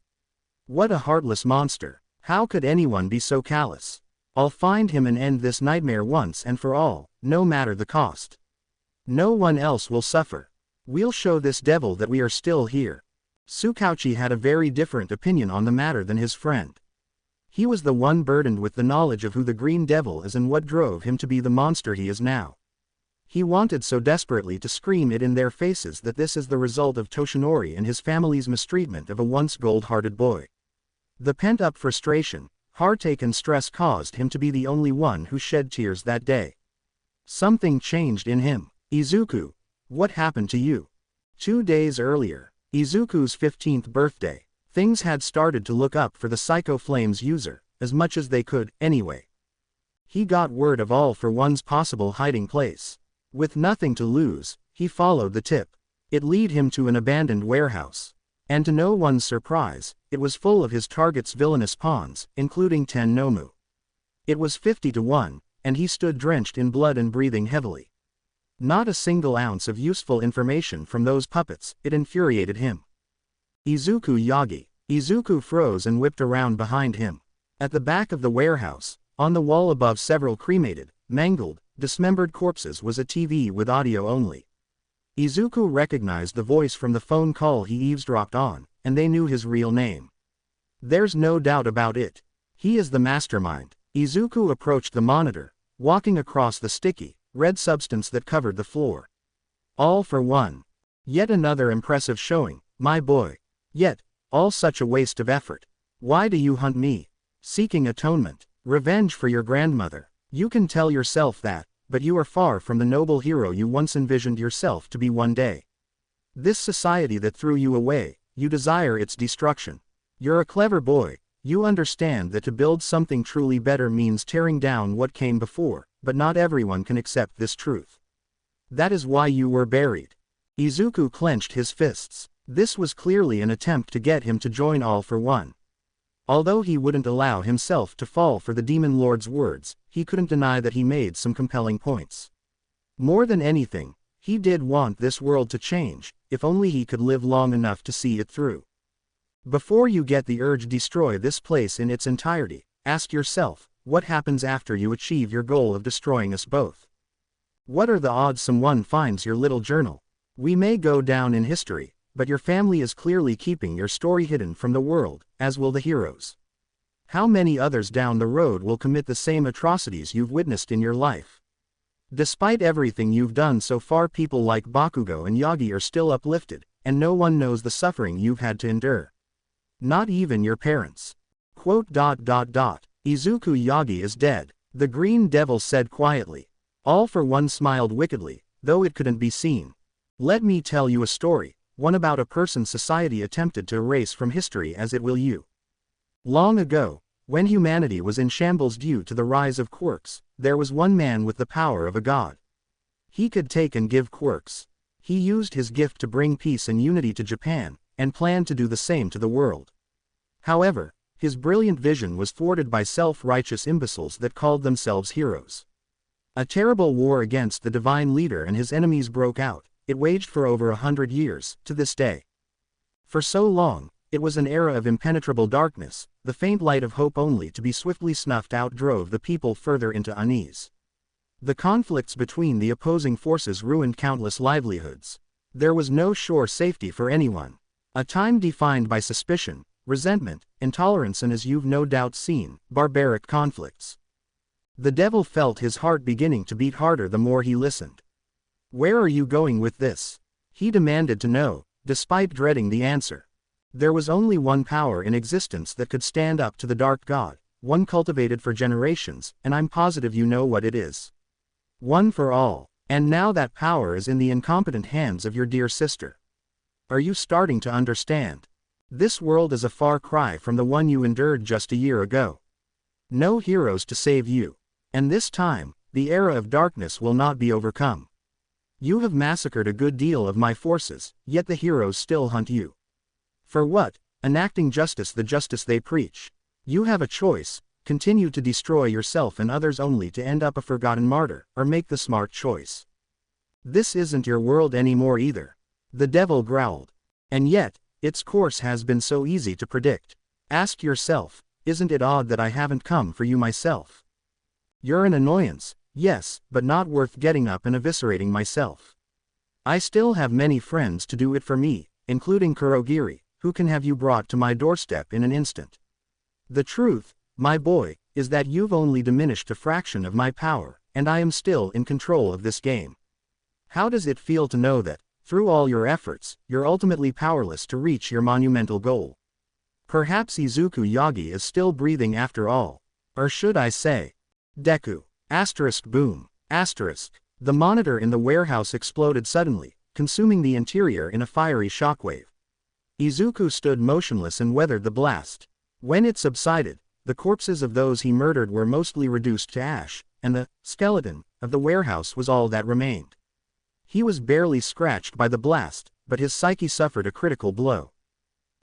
What a heartless monster. How could anyone be so callous? I'll find him and end this nightmare once and for all, no matter the cost. No one else will suffer. We'll show this devil that we are still here. Tsukauchi had a very different opinion on the matter than his friend. He was the one burdened with the knowledge of who the Green Devil is and what drove him to be the monster he is now. He wanted so desperately to scream it in their faces that this is the result of Toshinori and his family's mistreatment of a once gold-hearted boy. The pent-up frustration, heartache and stress caused him to be the only one who shed tears that day. Something changed in him. Izuku, what happened to you? 2 days earlier, Izuku's 15th birthday, things had started to look up for the Psycho Flames user, as much as they could, anyway. He got word of All for One's possible hiding place. With nothing to lose, he followed the tip. It led him to an abandoned warehouse. And to no one's surprise, it was full of his target's villainous pawns, including 10 Nomu. It was 50-1, and he stood drenched in blood and breathing heavily. Not a single ounce of useful information from those puppets, it infuriated him. Izuku Yagi. Izuku froze and whipped around behind him. At the back of the warehouse, on the wall above several cremated, mangled, dismembered corpses was a TV with audio only. Izuku recognized the voice from the phone call he eavesdropped on, and they knew his real name. There's no doubt about it. He is the Mastermind. Izuku approached the monitor, walking across the sticky, red substance that covered the floor. All for one. Yet another impressive showing, my boy. Yet, all such a waste of effort. Why do you hunt me? Seeking atonement, revenge for your grandmother. You can tell yourself that, but you are far from the noble hero you once envisioned yourself to be one day. This society that threw you away, you desire its destruction. You're a clever boy, you understand that to build something truly better means tearing down what came before, but not everyone can accept this truth. That is why you were buried. Izuku clenched his fists. This was clearly an attempt to get him to join All for One. Although he wouldn't allow himself to fall for the Demon Lord's words, he couldn't deny that he made some compelling points. More than anything, he did want this world to change, if only he could live long enough to see it through. Before you get the urge to destroy this place in its entirety, ask yourself, what happens after you achieve your goal of destroying us both? What are the odds someone finds your little journal? We may go down in history, but your family is clearly keeping your story hidden from the world, as will the heroes. How many others down the road will commit the same atrocities you've witnessed in your life? Despite everything you've done so far, people like Bakugo and Yagi are still uplifted, and no one knows the suffering you've had to endure. Not even your parents. Izuku Yagi is dead, the Green Devil said quietly. All for One smiled wickedly, though it couldn't be seen. Let me tell you a story, one about a person society attempted to erase from history as it will you. Long ago, when humanity was in shambles due to the rise of quirks, there was one man with the power of a god. He could take and give quirks. He used his gift to bring peace and unity to Japan, and planned to do the same to the world. However, his brilliant vision was thwarted by self-righteous imbeciles that called themselves heroes. A terrible war against the divine leader and his enemies broke out. It waged for over 100 years, to this day. For so long, it was an era of impenetrable darkness, the faint light of hope only to be swiftly snuffed out drove the people further into unease. The conflicts between the opposing forces ruined countless livelihoods. There was no sure safety for anyone. A time defined by suspicion, resentment, intolerance and, as you've no doubt seen, barbaric conflicts. The devil felt his heart beginning to beat harder the more he listened. Where are you going with this? He demanded to know, despite dreading the answer. There was only one power in existence that could stand up to the dark god, one cultivated for generations, and I'm positive you know what it is. One for all. And now that power is in the incompetent hands of your dear sister. Are you starting to understand? This world is a far cry from the one you endured just a year ago. No heroes to save you. And this time, the era of darkness will not be overcome. You have massacred a good deal of my forces, yet the heroes still hunt you. For what? Enacting justice, the justice they preach. You have a choice: continue to destroy yourself and others only to end up a forgotten martyr, or make the smart choice. This isn't your world anymore either. The devil growled. And yet, its course has been so easy to predict. Ask yourself, isn't it odd that I haven't come for you myself? You're an annoyance, yes, but not worth getting up and eviscerating myself. I still have many friends to do it for me, including Kurogiri, who can have you brought to my doorstep in an instant. The truth, my boy, is that you've only diminished a fraction of my power, and I am still in control of this game. How does it feel to know that, through all your efforts, you're ultimately powerless to reach your monumental goal? Perhaps Izuku Yagi is still breathing after all. Or should I say, Deku. Boom. The monitor in the warehouse exploded suddenly, consuming the interior in a fiery shockwave. Izuku stood motionless and weathered the blast. When it subsided, the corpses of those he murdered were mostly reduced to ash, and the skeleton of the warehouse was all that remained. He was barely scratched by the blast, but his psyche suffered a critical blow.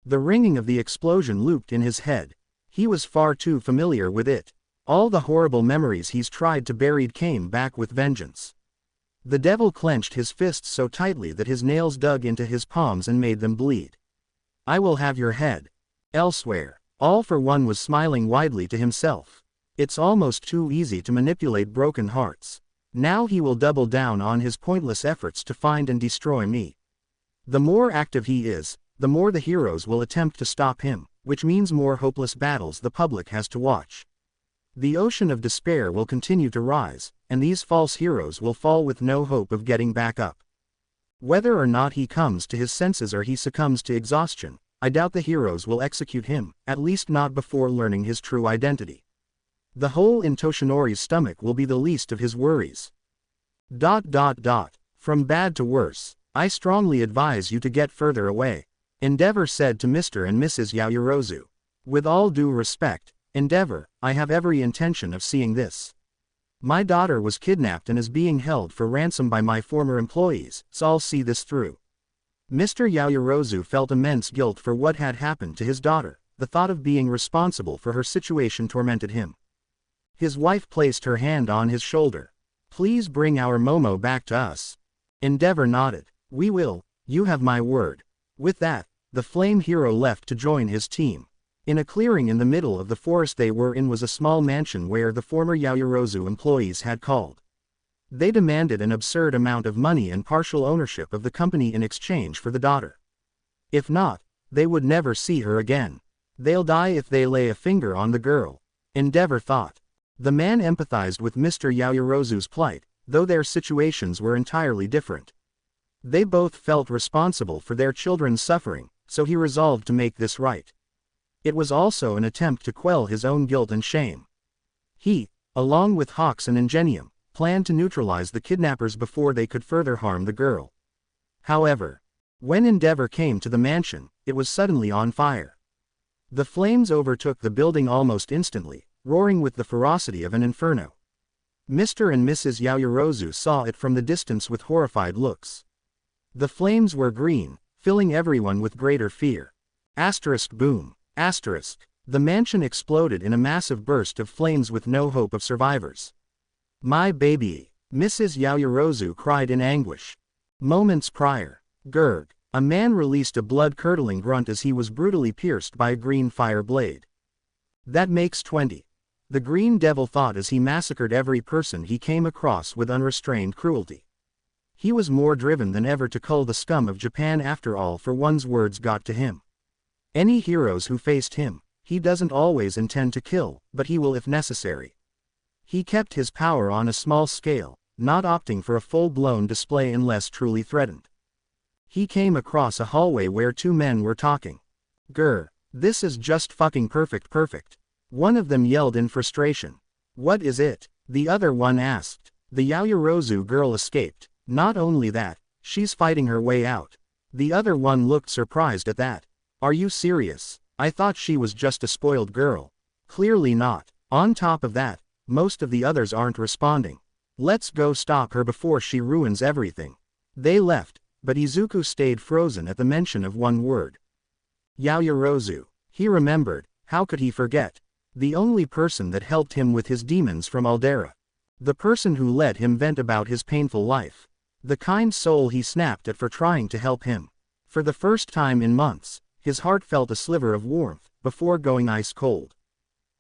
The ringing of the explosion looped in his head. He was far too familiar with it. All the horrible memories he's tried to bury came back with vengeance. The devil clenched his fists so tightly that his nails dug into his palms and made them bleed. I will have your head. Elsewhere, All for One was smiling widely to himself. It's almost too easy to manipulate broken hearts. Now he will double down on his pointless efforts to find and destroy me. The more active he is, the more the heroes will attempt to stop him, which means more hopeless battles the public has to watch. The ocean of despair will continue to rise, and these false heroes will fall with no hope of getting back up. Whether or not he comes to his senses or he succumbs to exhaustion, I doubt the heroes will execute him, at least not before learning his true identity. The hole in Toshinori's stomach will be the least of his worries. From bad to worse, I strongly advise you to get further away. Endeavor said to Mr. and Mrs. Yaoyorozu. With all due respect, Endeavor, I have every intention of seeing this. My daughter was kidnapped and is being held for ransom by my former employees, so I'll see this through. Mr. Yaoyorozu felt immense guilt for what had happened to his daughter. The thought of being responsible for her situation tormented him. His wife placed her hand on his shoulder. Please bring our Momo back to us. Endeavor nodded. We will, you have my word. With that, the flame hero left to join his team. In a clearing in the middle of the forest they were in was a small mansion where the former Yaoyorozu employees had called. They demanded an absurd amount of money and partial ownership of the company in exchange for the daughter. If not, they would never see her again. They'll die if they lay a finger on the girl, Endeavor thought. The man empathized with Mr. Yaoyorozu's plight, though their situations were entirely different. They both felt responsible for their children's suffering, so he resolved to make this right. It was also an attempt to quell his own guilt and shame. He, along with Hawks and Ingenium, planned to neutralize the kidnappers before they could further harm the girl. However, when Endeavor came to the mansion, it was suddenly on fire. The flames overtook the building almost instantly, roaring with the ferocity of an inferno. Mr. and Mrs. Yaoyorozu saw it from the distance with horrified looks. The flames were green, filling everyone with greater fear. Boom. The mansion exploded in a massive burst of flames with no hope of survivors. My baby, Mrs. Yaoyorozu cried in anguish. Moments prior, Gurg, a man released a blood-curdling grunt as he was brutally pierced by a green fire blade. That makes 20. The Green Devil thought as he massacred every person he came across with unrestrained cruelty. He was more driven than ever to cull the scum of Japan. After all, for One's words got to him. Any heroes who faced him, he doesn't always intend to kill, but he will if necessary. He kept his power on a small scale, not opting for a full-blown display unless truly threatened. He came across a hallway where two men were talking. Grr. This is just fucking perfect. One of them yelled in frustration. What is it? The other one asked. The Yaoyorozu girl escaped. Not only that, she's fighting her way out. The other one looked surprised at that. Are you serious? I thought she was just a spoiled girl. Clearly not. On top of that, most of the others aren't responding. Let's go stop her before she ruins everything. They left, but Izuku stayed frozen at the mention of one word. Yaoyorozu. He remembered, how could he forget? The only person that helped him with his demons from Aldera. The person who let him vent about his painful life. The kind soul he snapped at for trying to help him. For the first time in months, his heart felt a sliver of warmth, before going ice cold.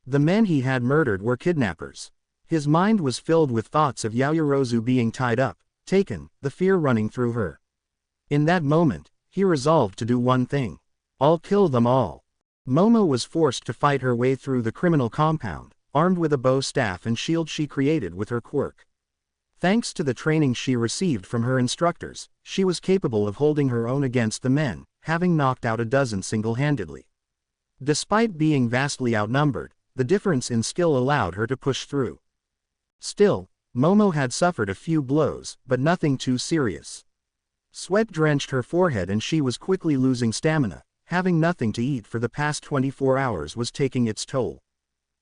The men he had murdered were kidnappers. His mind was filled with thoughts of Yaoyorozu being tied up, taken, the fear running through her. In that moment, he resolved to do one thing. I'll kill them all. Momo was forced to fight her way through the criminal compound, armed with a bow staff and shield she created with her quirk. Thanks to the training she received from her instructors, she was capable of holding her own against the men, having knocked out a dozen single-handedly. Despite being vastly outnumbered, the difference in skill allowed her to push through. Still, Momo had suffered a few blows, but nothing too serious. Sweat drenched her forehead and she was quickly losing stamina. Having nothing to eat for the past 24 hours was taking its toll.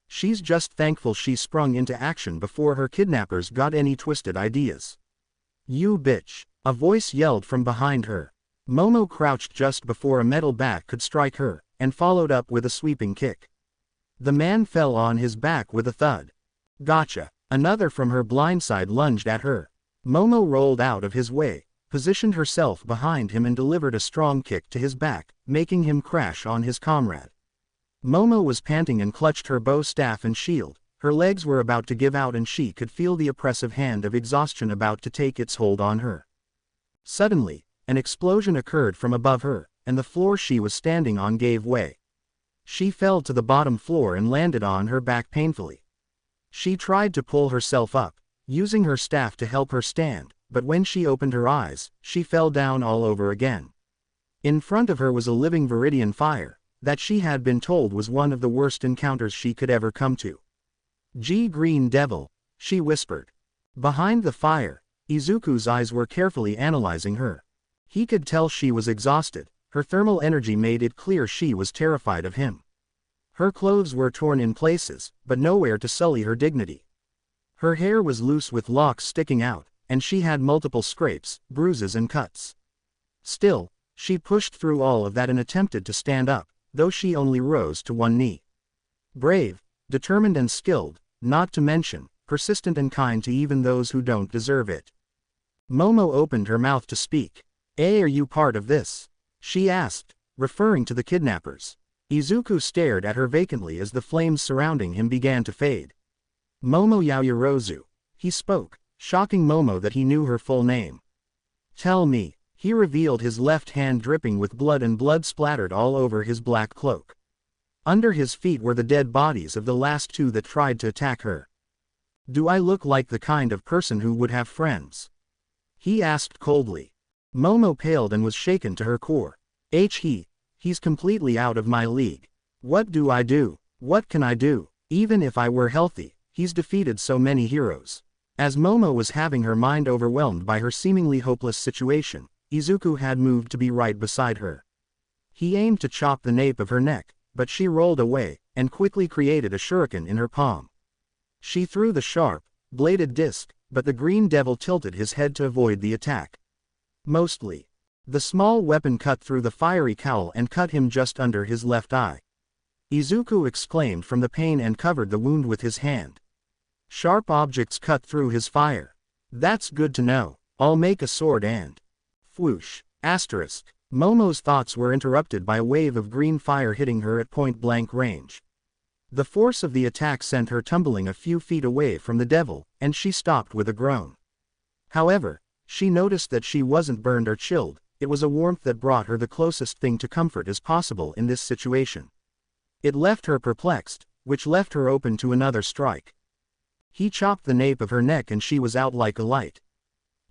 She's just thankful she sprung into action before her kidnappers got any twisted ideas. You bitch! A voice yelled from behind her. Momo crouched just before a metal bat could strike her, and followed up with a sweeping kick. The man fell on his back with a thud. Gotcha! Another from her blind side lunged at her. Momo rolled out of his way, positioned herself behind him and delivered a strong kick to his back, making him crash on his comrade. Momo was panting and clutched her bow staff and shield. Her legs were about to give out and she could feel the oppressive hand of exhaustion about to take its hold on her. Suddenly, an explosion occurred from above her, and the floor she was standing on gave way. She fell to the bottom floor and landed on her back painfully. She tried to pull herself up, using her staff to help her stand, but when she opened her eyes, she fell down all over again. In front of her was a living viridian fire, that she had been told was one of the worst encounters she could ever come to. Green Devil, she whispered. Behind the fire, Izuku's eyes were carefully analyzing her. He could tell she was exhausted, her thermal energy made it clear she was terrified of him. Her clothes were torn in places, but nowhere to sully her dignity. Her hair was loose with locks sticking out, and she had multiple scrapes, bruises and cuts. Still, she pushed through all of that and attempted to stand up, though she only rose to one knee. Brave, determined and skilled, not to mention, persistent and kind to even those who don't deserve it. Momo opened her mouth to speak. Are you part of this? She asked, referring to the kidnappers. Izuku stared at her vacantly as the flames surrounding him began to fade. Momo Yaoyorozu. He spoke, shocking Momo that he knew her full name. Tell me. He revealed his left hand dripping with blood and blood splattered all over his black cloak. Under his feet were the dead bodies of the last two that tried to attack her. Do I look like the kind of person who would have friends? He asked coldly. Momo paled and was shaken to her core. He's completely out of my league. What do I do? What can I do? Even if I were healthy, he's defeated so many heroes. As Momo was having her mind overwhelmed by her seemingly hopeless situation, Izuku had moved to be right beside her. He aimed to chop the nape of her neck, but she rolled away, and quickly created a shuriken in her palm. She threw the sharp, bladed disc, but the Green Devil tilted his head to avoid the attack. Mostly. The small weapon cut through the fiery cowl and cut him just under his left eye. Izuku exclaimed from the pain and covered the wound with his hand. Sharp objects cut through his fire. That's good to know. I'll make a sword and... Whoosh. Asterisk. Momo's thoughts were interrupted by a wave of green fire hitting her at point-blank range. The force of the attack sent her tumbling a few feet away from the devil, and she stopped with a groan. However, she noticed that she wasn't burned or chilled. It was a warmth that brought her the closest thing to comfort as possible in this situation. It left her perplexed, which left her open to another strike. He chopped the nape of her neck and she was out like a light.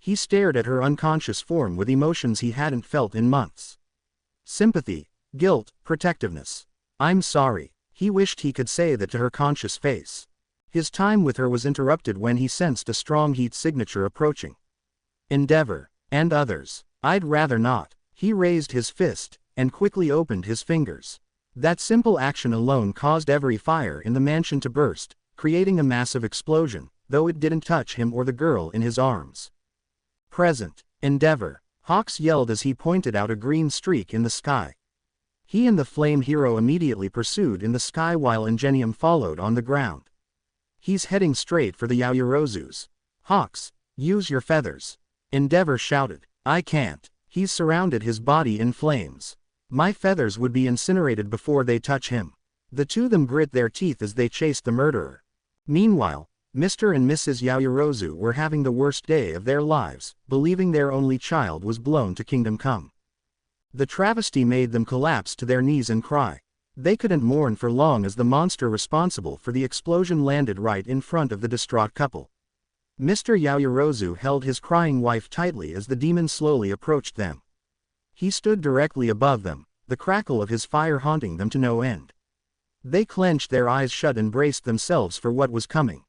He stared at her unconscious form with emotions he hadn't felt in months. Sympathy, guilt, protectiveness. I'm sorry. He wished he could say that to her conscious face. His time with her was interrupted when he sensed a strong heat signature approaching. Endeavor, and others. I'd rather not. He raised his fist, and quickly opened his fingers. That simple action alone caused every fire in the mansion to burst, creating a massive explosion, though it didn't touch him or the girl in his arms. Present. Endeavor. Hawks yelled as he pointed out a green streak in the sky. He and the flame hero immediately pursued in the sky while Ingenium followed on the ground. He's heading straight for the Yaoyorozus. Hawks, use your feathers. Endeavor shouted. I can't. He's surrounded his body in flames. My feathers would be incinerated before they touch him. The two of them grit their teeth as they chased the murderer. Meanwhile, Mr. and Mrs. Yaoyorozu were having the worst day of their lives, believing their only child was blown to kingdom come. The travesty made them collapse to their knees and cry. They couldn't mourn for long as the monster responsible for the explosion landed right in front of the distraught couple. Mr. Yaoyorozu held his crying wife tightly as the demon slowly approached them. He stood directly above them, the crackle of his fire haunting them to no end. They clenched their eyes shut and braced themselves for what was coming.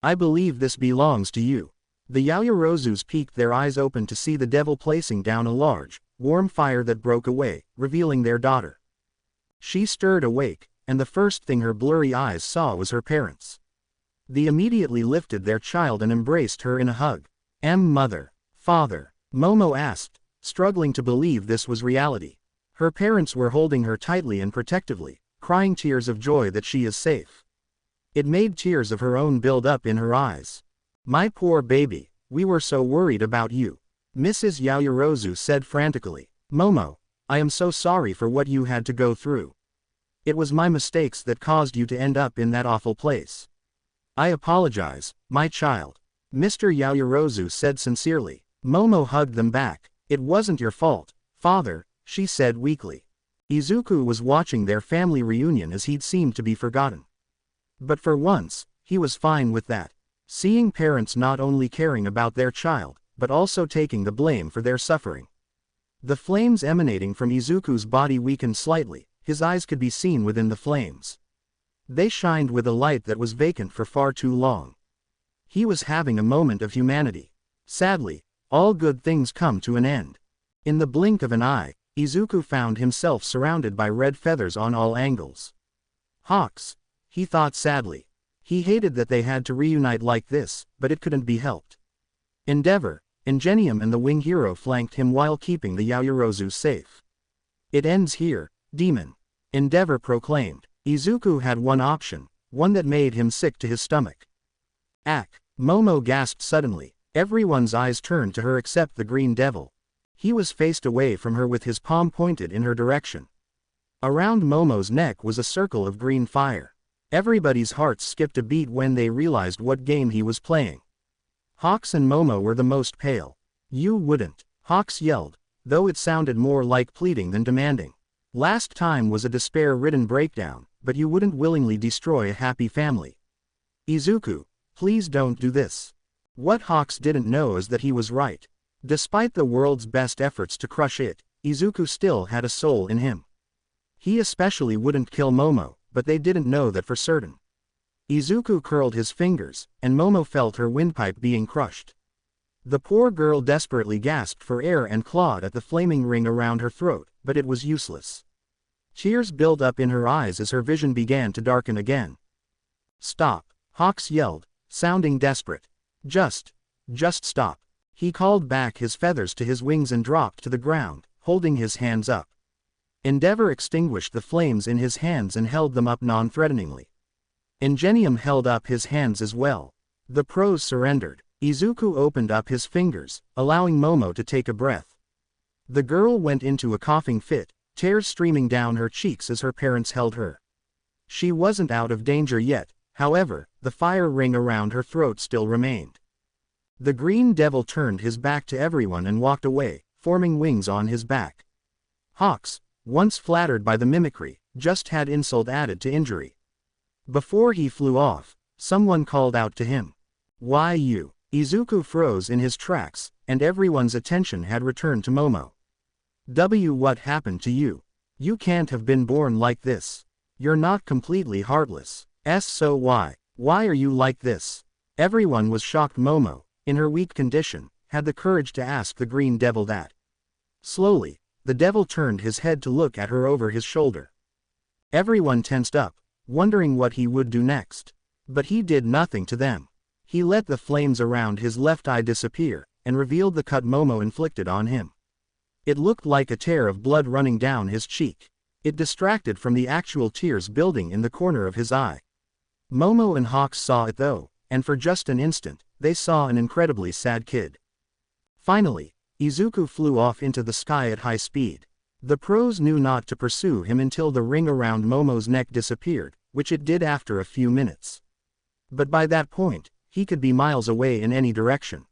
I believe this belongs to you. The Yaoyorozus peeked their eyes open to see the devil placing down a large, warm fire that broke away, revealing their daughter. She stirred awake, and the first thing her blurry eyes saw was her parents. They immediately lifted their child and embraced her in a hug. Mother, father, Momo asked, struggling to believe this was reality. Her parents were holding her tightly and protectively, crying tears of joy that she is safe. It made tears of her own build up in her eyes. My poor baby, we were so worried about you. Mrs. Yaoyorozu said frantically. Momo, I am so sorry for what you had to go through. It was my mistakes that caused you to end up in that awful place. I apologize, my child. Mr. Yaoyorozu said sincerely. Momo hugged them back. It wasn't your fault, father, she said weakly. Izuku was watching their family reunion as he'd seemed to be forgotten. But for once, he was fine with that. Seeing parents not only caring about their child, but also taking the blame for their suffering. The flames emanating from Izuku's body weakened slightly, his eyes could be seen within the flames. They shined with a light that was vacant for far too long. He was having a moment of humanity. Sadly, all good things come to an end. In the blink of an eye, Izuku found himself surrounded by red feathers on all angles. Hawks, he thought sadly. He hated that they had to reunite like this, but it couldn't be helped. Endeavor, Ingenium and the wing hero flanked him while keeping the Yaoyorozu safe. It ends here, demon. Endeavor proclaimed. Izuku had one option, one that made him sick to his stomach. Ack, Momo gasped suddenly. Everyone's eyes turned to her except the green devil. He was faced away from her with his palm pointed in her direction. Around Momo's neck was a circle of green fire. Everybody's hearts skipped a beat when they realized what game he was playing. Hawks and Momo were the most pale. You wouldn't, Hawks yelled, though it sounded more like pleading than demanding. Last time was a despair-ridden breakdown, but you wouldn't willingly destroy a happy family. Izuku, please don't do this. What Hawks didn't know is that he was right. Despite the world's best efforts to crush it, Izuku still had a soul in him. He especially wouldn't kill Momo, but they didn't know that for certain. Izuku curled his fingers, and Momo felt her windpipe being crushed. The poor girl desperately gasped for air and clawed at the flaming ring around her throat, but it was useless. Tears built up in her eyes as her vision began to darken again. Stop, Hawks yelled, sounding desperate. Just stop. He called back his feathers to his wings and dropped to the ground, holding his hands up. Endeavor extinguished the flames in his hands and held them up non-threateningly. Ingenium held up his hands as well. The pros surrendered. Izuku opened up his fingers, allowing Momo to take a breath. The girl went into a coughing fit, tears streaming down her cheeks as her parents held her. She wasn't out of danger yet, however, the fire ring around her throat still remained. The green devil turned his back to everyone and walked away, forming wings on his back. Hawks, once flattered by the mimicry, just had insult added to injury. Before he flew off, someone called out to him. Why you? Izuku froze in his tracks, and everyone's attention had returned to Momo. What happened to you? You can't have been born like this. You're not completely heartless. So why? Why are you like this? Everyone was shocked. Momo, in her weak condition, had the courage to ask the green devil that. Slowly, the devil turned his head to look at her over his shoulder. Everyone tensed up, wondering what he would do next. But he did nothing to them. He let the flames around his left eye disappear, and revealed the cut Momo inflicted on him. It looked like a tear of blood running down his cheek. It distracted from the actual tears building in the corner of his eye. Momo and Hawks saw it though, and for just an instant, they saw an incredibly sad kid. Finally, Izuku flew off into the sky at high speed. The pros knew not to pursue him until the ring around Momo's neck disappeared, which it did after a few minutes. But by that point, he could be miles away in any direction.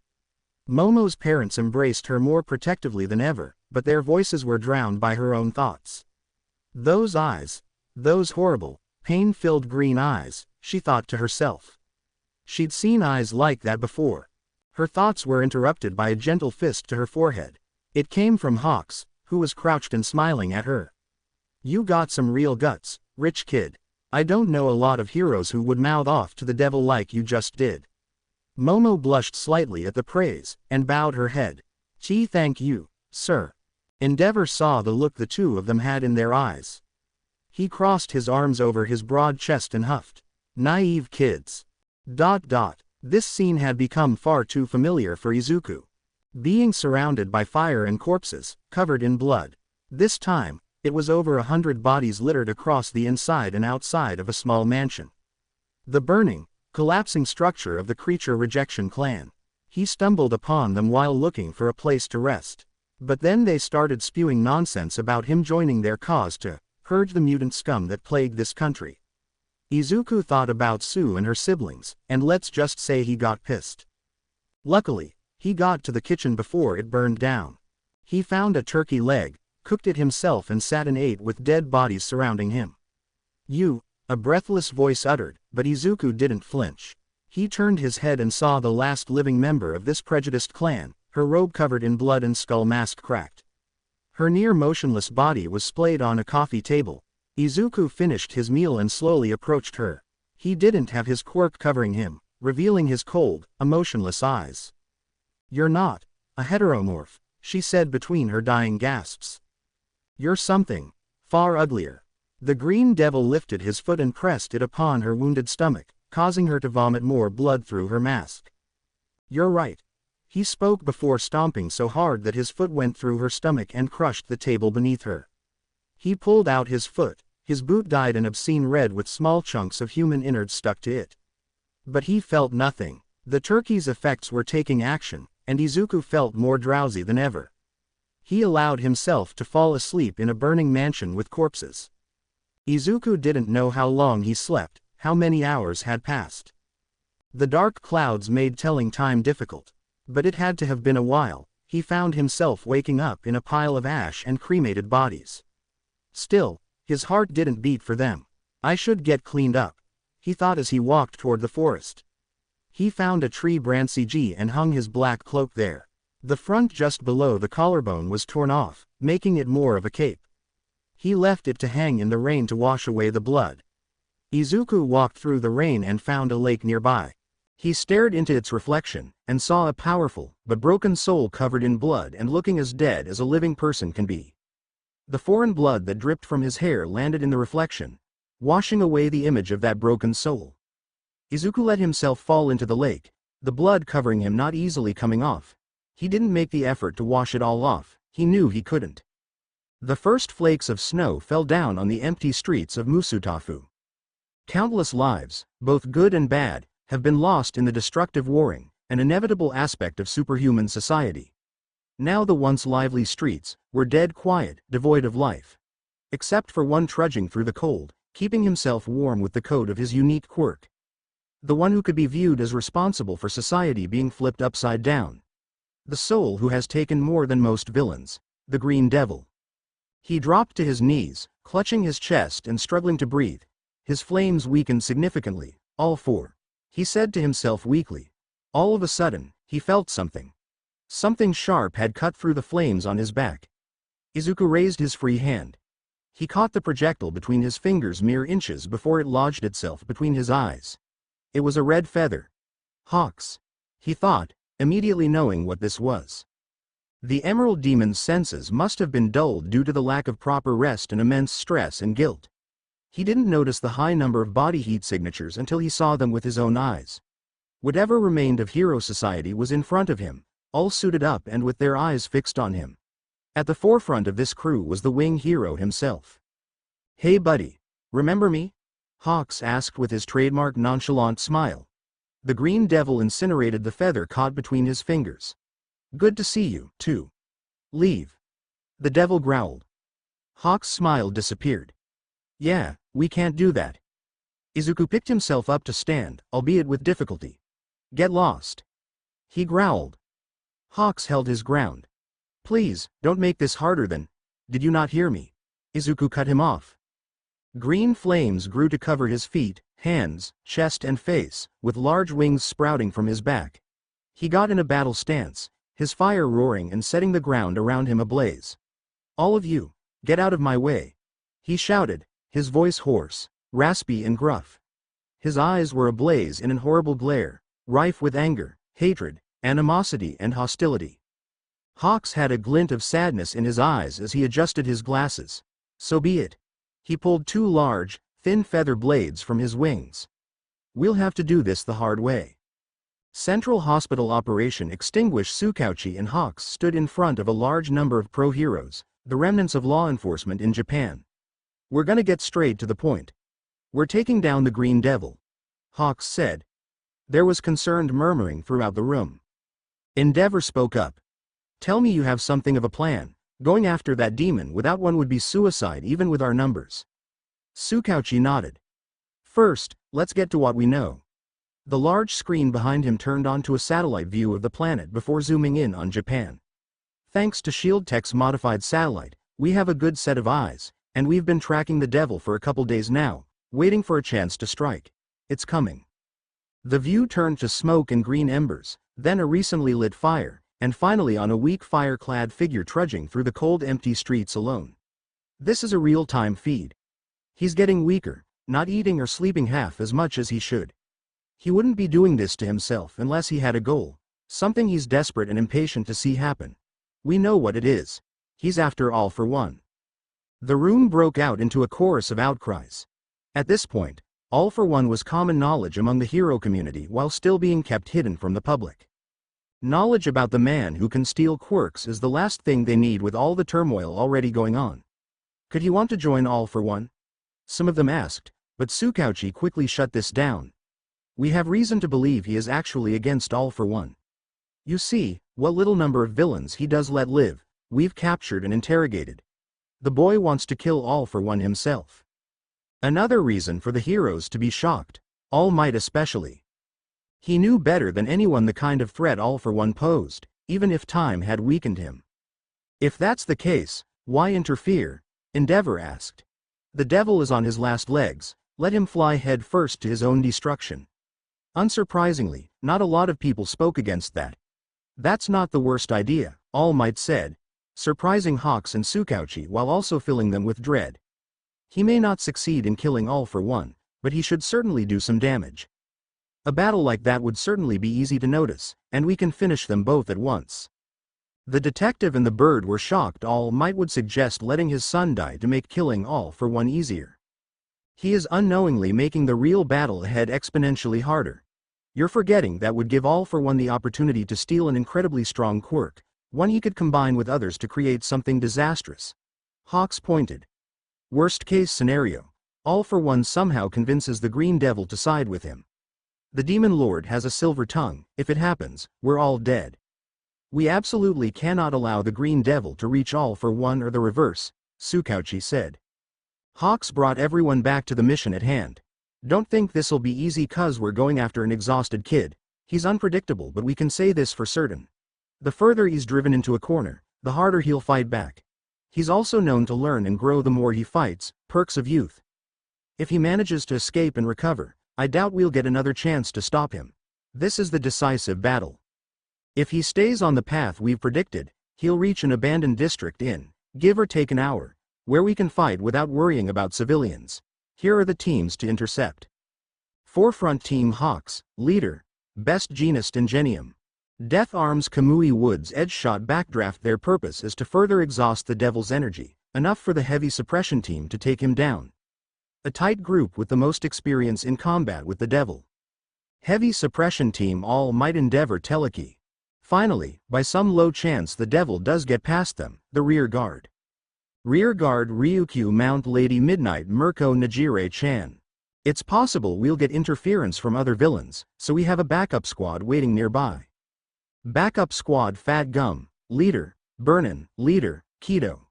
Momo's parents embraced her more protectively than ever, but their voices were drowned by her own thoughts. Those eyes, those horrible, pain-filled green eyes, she thought to herself. She'd seen eyes like that before. Her thoughts were interrupted by a gentle fist to her forehead. It came from Hawks, who was crouched and smiling at her. You got some real guts, rich kid. I don't know a lot of heroes who would mouth off to the devil like you just did. Momo blushed slightly at the praise, and bowed her head. Thank you, sir. Endeavor saw the look the two of them had in their eyes. He crossed his arms over his broad chest and huffed. Naive kids. This scene had become far too familiar for Izuku. Being surrounded by fire and corpses, covered in blood. This time, it was over 100 bodies littered across the inside and outside of a small mansion. The burning, collapsing structure of the creature rejection clan. He stumbled upon them while looking for a place to rest. But then they started spewing nonsense about him joining their cause to purge the mutant scum that plagued this country. Izuku thought about Sue and her siblings, and let's just say he got pissed. Luckily, he got to the kitchen before it burned down. He found a turkey leg, cooked it himself and sat and ate with dead bodies surrounding him. A breathless voice uttered, but Izuku didn't flinch. He turned his head and saw the last living member of this prejudiced clan, her robe covered in blood and skull mask cracked. Her near motionless body was splayed on a coffee table. Izuku finished his meal and slowly approached her. He didn't have his quirk covering him, revealing his cold, emotionless eyes. You're not a heteromorph, she said between her dying gasps. You're something far uglier. The green devil lifted his foot and pressed it upon her wounded stomach, causing her to vomit more blood through her mask. You're right. He spoke before stomping so hard that his foot went through her stomach and crushed the table beneath her. He pulled out his foot, his boot dyed an obscene red with small chunks of human innards stuck to it. But he felt nothing. The turkey's effects were taking action, and Izuku felt more drowsy than ever. He allowed himself to fall asleep in a burning mansion with corpses. Izuku didn't know how long he slept, how many hours had passed. The dark clouds made telling time difficult. But it had to have been a while. He found himself waking up in a pile of ash and cremated bodies. Still, his heart didn't beat for them. I should get cleaned up, he thought as he walked toward the forest. He found a tree branch and hung his black cloak there. The front just below the collarbone was torn off, making it more of a cape. He left it to hang in the rain to wash away the blood. Izuku walked through the rain and found a lake nearby. He stared into its reflection, and saw a powerful, but broken soul covered in blood and looking as dead as a living person can be. The foreign blood that dripped from his hair landed in the reflection, washing away the image of that broken soul. Izuku let himself fall into the lake, the blood covering him not easily coming off. He didn't make the effort to wash it all off, he knew he couldn't. The first flakes of snow fell down on the empty streets of Musutafu. Countless lives, both good and bad, have been lost in the destructive warring, an inevitable aspect of superhuman society. Now the once lively streets were dead quiet, devoid of life. Except for one trudging through the cold, keeping himself warm with the code of his unique quirk. The one who could be viewed as responsible for society being flipped upside down. The soul who has taken more than most villains, the Green Devil. He dropped to his knees, clutching his chest and struggling to breathe. His flames weakened significantly, all four. He said to himself weakly. All of a sudden, he felt something. Something sharp had cut through the flames on his back. Izuku raised his free hand. He caught the projectile between his fingers mere inches before it lodged itself between his eyes. It was a red feather. Hawks. He thought, immediately knowing what this was. The Emerald Demon's senses must have been dulled due to the lack of proper rest and immense stress and guilt. He didn't notice the high number of body heat signatures until he saw them with his own eyes. Whatever remained of Hero Society was in front of him, all suited up and with their eyes fixed on him. At the forefront of this crew was the wing hero himself. "Hey buddy, remember me?" Hawks asked with his trademark nonchalant smile. The green devil incinerated the feather caught between his fingers. "Good to see you, too. Leave." The devil growled. Hawks' smile disappeared. "Yeah, we can't do that." Izuku picked himself up to stand, albeit with difficulty. "Get lost." He growled. Hawks held his ground. "Please, don't make this harder than—" "Did you not hear me?" Izuku cut him off. Green flames grew to cover his feet, hands, chest and face, with large wings sprouting from his back. He got in a battle stance, his fire roaring and setting the ground around him ablaze. "All of you, get out of my way," he shouted, his voice hoarse, raspy and gruff. His eyes were ablaze in an horrible glare, rife with anger, hatred, animosity and hostility. Hawks had a glint of sadness in his eyes as he adjusted his glasses. "So be it." He pulled two large, thin feather blades from his wings. "We'll have to do this the hard way." Central Hospital Operation Extinguish Tsukauchi and Hawks stood in front of a large number of pro-heroes, the remnants of law enforcement in Japan. "We're gonna get straight to the point. We're taking down the Green Devil," Hawks said. There was concerned murmuring throughout the room. Endeavor spoke up. "Tell me you have something of a plan. Going after that demon without one would be suicide even with our numbers." Tsukauchi nodded. "First, let's get to what we know." The large screen behind him turned onto a satellite view of the planet before zooming in on Japan. "Thanks to Shield Tech's modified satellite, we have a good set of eyes, and we've been tracking the devil for a couple days now, waiting for a chance to strike. It's coming." The view turned to smoke and green embers, then a recently lit fire, and finally on a weak fire-clad figure trudging through the cold empty streets alone. This is a real-time feed. He's getting weaker, not eating or sleeping half as much as he should. He wouldn't be doing this to himself unless he had a goal, something he's desperate and impatient to see happen. We know what it is. He's after All for One. The room broke out into a chorus of outcries. At this point, All for One was common knowledge among the hero community while still being kept hidden from the public. Knowledge about the man who can steal quirks is the last thing they need with all the turmoil already going on. Could he want to join All for One? Some of them asked, but Tsukauchi quickly shut this down. We have reason to believe he is actually against All for One. You see, what little number of villains he does let live, we've captured and interrogated. The boy wants to kill All for One himself. Another reason for the heroes to be shocked, All Might especially. He knew better than anyone the kind of threat All for One posed, even if time had weakened him. If that's the case, why interfere? Endeavor asked. The devil is on his last legs, let him fly head first to his own destruction. Unsurprisingly, not a lot of people spoke against that. That's not the worst idea, All Might said, surprising Hawks and Tsukauchi while also filling them with dread. He may not succeed in killing All for One, but he should certainly do some damage. A battle like that would certainly be easy to notice, and we can finish them both at once. The detective and the bird were shocked All Might would suggest letting his son die to make killing All for One easier. He is unknowingly making the real battle ahead exponentially harder. You're forgetting that would give All for One the opportunity to steal an incredibly strong quirk, one he could combine with others to create something disastrous. Hawks pointed. Worst case scenario, All for One somehow convinces the Green Devil to side with him. The Demon Lord has a silver tongue. If it happens, we're all dead. We absolutely cannot allow the Green Devil to reach All for One or the reverse, Tsukauchi said. Hawks brought everyone back to the mission at hand. Don't think this'll be easy cuz we're going after an exhausted kid. He's unpredictable, but we can say this for certain. The further he's driven into a corner, the harder he'll fight back. He's also known to learn and grow the more he fights, perks of youth. If he manages to escape and recover, I doubt we'll get another chance to stop him. This is the decisive battle. If he stays on the path we've predicted, he'll reach an abandoned district in, give or take an hour, where we can fight without worrying about civilians. Here are the teams to intercept. Forefront Team Hawks, leader, Best Genist Ingenium. Death Arms Kamui Woods Edge Shot Backdraft. Their purpose is to further exhaust the devil's energy, enough for the heavy suppression team to take him down. A tight group with the most experience in combat with the devil. Heavy suppression team All Might Endeavor Teleki. Finally, by some low chance the devil does get past them, the rear guard. Rear guard Ryukyu Mount Lady Midnight Mirko Najire-chan. It's possible we'll get interference from other villains, so we have a backup squad waiting nearby. Backup squad Fat Gum, leader, Burnin, leader, Kido.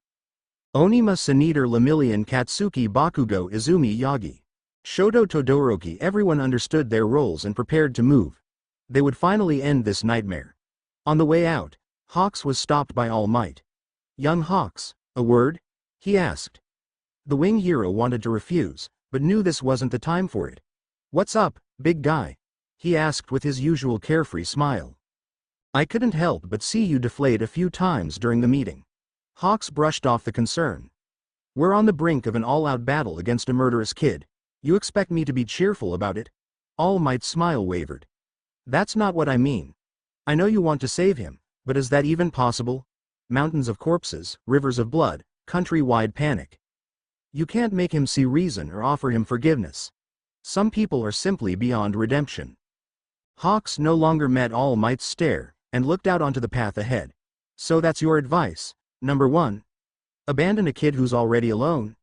Onima Saniter Lemillion Katsuki Bakugo Izzumi Yagi. Shodo Todoroki. Everyone understood their roles and prepared to move. They would finally end this nightmare. On the way out, Hawks was stopped by All Might. Young Hawks, a word? He asked. The wing hero wanted to refuse, but knew this wasn't the time for it. What's up, big guy? He asked with his usual carefree smile. I couldn't help but see you deflate a few times during the meeting. Hawks brushed off the concern. We're on the brink of an all-out battle against a murderous kid. You expect me to be cheerful about it? All Might's smile wavered. That's not what I mean. I know you want to save him, but is that even possible? Mountains of corpses, rivers of blood, countrywide panic. You can't make him see reason or offer him forgiveness. Some people are simply beyond redemption. Hawks no longer met All Might's stare, and looked out onto the path ahead. So that's your advice, number one? Abandon a kid who's already alone?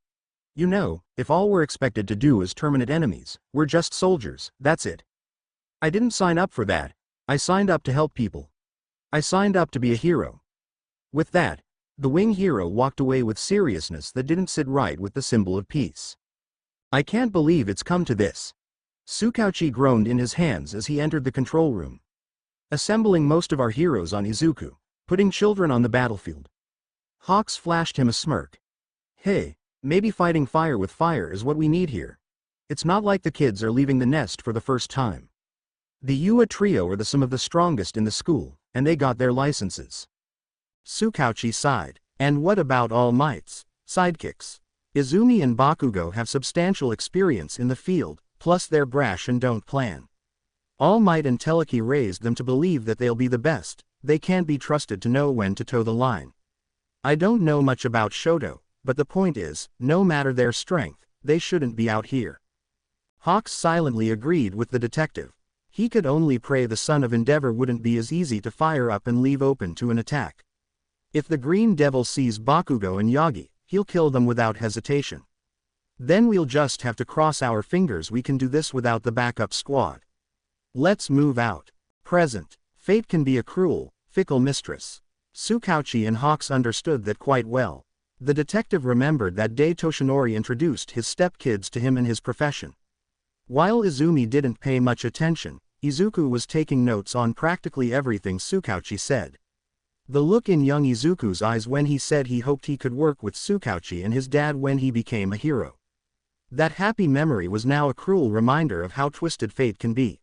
You know, if all we're expected to do is terminate enemies, we're just soldiers, that's it. I didn't sign up for that. I signed up to help people. I signed up to be a hero. With that, the wing hero walked away with seriousness that didn't sit right with the symbol of peace. I can't believe it's come to this. Tsukauchi groaned in his hands as he entered the control room. Assembling most of our heroes on Izuku, putting children on the battlefield. Hawks flashed him a smirk. Hey, maybe fighting fire with fire is what we need here. It's not like the kids are leaving the nest for the first time. The Yua trio are some of the strongest in the school, and they got their licenses. Tsukauchi sighed. And what about All Might's sidekicks? Izzumi and Bakugo have substantial experience in the field, plus they're brash and don't plan. All Might and Teleki raised them to believe that they'll be the best. They can't be trusted to know when to toe the line. I don't know much about Shoto, but the point is, no matter their strength, they shouldn't be out here. Hawks silently agreed with the detective. He could only pray the Son of Endeavor wouldn't be as easy to fire up and leave open to an attack. If the Green Devil sees Bakugo and Yagi, he'll kill them without hesitation. Then we'll just have to cross our fingers we can do this without the backup squad. Let's move out. Present. Fate can be a cruel, fickle mistress. Tsukauchi and Hawks understood that quite well. The detective remembered that day Toshinori introduced his stepkids to him in his profession. While Izzumi didn't pay much attention, Izuku was taking notes on practically everything Tsukauchi said. The look in young Izuku's eyes when he said he hoped he could work with Tsukauchi and his dad when he became a hero. That happy memory was now a cruel reminder of how twisted fate can be.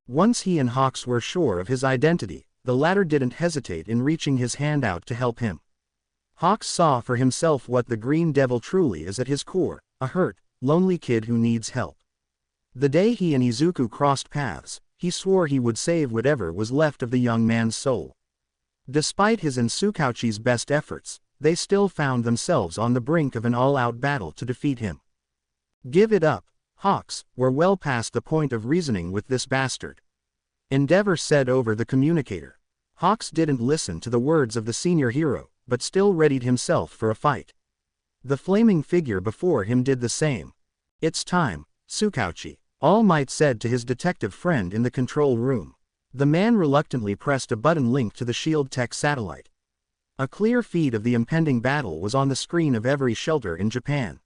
Once he and Hawks were sure of his identity, the latter didn't hesitate in reaching his hand out to help him. Hawks saw for himself what the Green Devil truly is at his core, a hurt, lonely kid who needs help. The day he and Izuku crossed paths, he swore he would save whatever was left of the young man's soul. Despite his and Tsukauchi's best efforts, they still found themselves on the brink of an all-out battle to defeat him. Give it up, Hawks, we're well past the point of reasoning with this bastard. Endeavor said over the communicator. Hawks didn't listen to the words of the senior hero, but still readied himself for a fight. The flaming figure before him did the same. It's time, Tsukauchi, All Might said to his detective friend in the control room. The man reluctantly pressed a button linked to the Shield Tech satellite. A clear feed of the impending battle was on the screen of every shelter in Japan.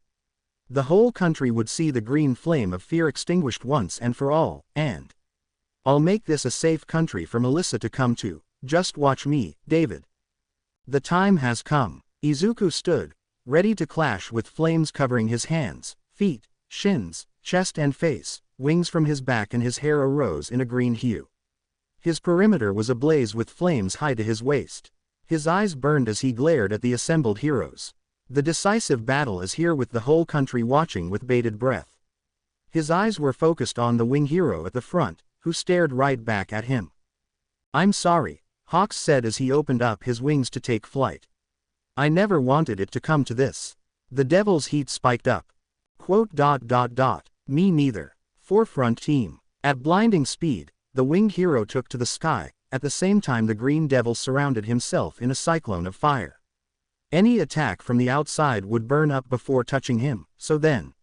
The whole country would see the green flame of fear extinguished once and for all, and I'll make this a safe country for Melissa to come to. Just watch me, David. The time has come. Izuku stood, ready to clash with flames covering his hands, feet, shins, chest and face, wings from his back and his hair arose in a green hue. His perimeter was ablaze with flames high to his waist. His eyes burned as he glared at the assembled heroes. The decisive battle is here, with the whole country watching with bated breath. His eyes were focused on the wing hero at the front, who stared right back at him. "I'm sorry," Hawks said as he opened up his wings to take flight. "I never wanted it to come to this." The devil's heat spiked up. "Me neither." Forefront team. At blinding speed, the winged hero took to the sky. At the same time, the green devil surrounded himself in a cyclone of fire. Any attack from the outside would burn up before touching him, so then.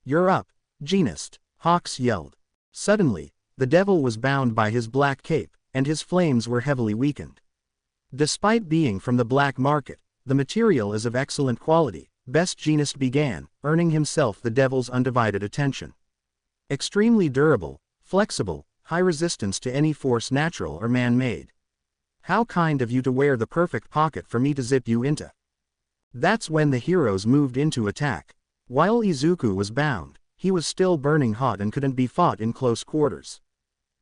"You're up, Genist," Hawks yelled. Suddenly, the devil was bound by his black cape, and his flames were heavily weakened. Despite being from the black market, the material is of excellent quality. Best Genist began, earning himself the devil's undivided attention. Extremely durable, flexible, high resistance to any force, natural or man-made. How kind of you to wear the perfect pocket for me to zip you into. That's when the heroes moved into attack. While Izuku was bound, he was still burning hot and couldn't be fought in close quarters.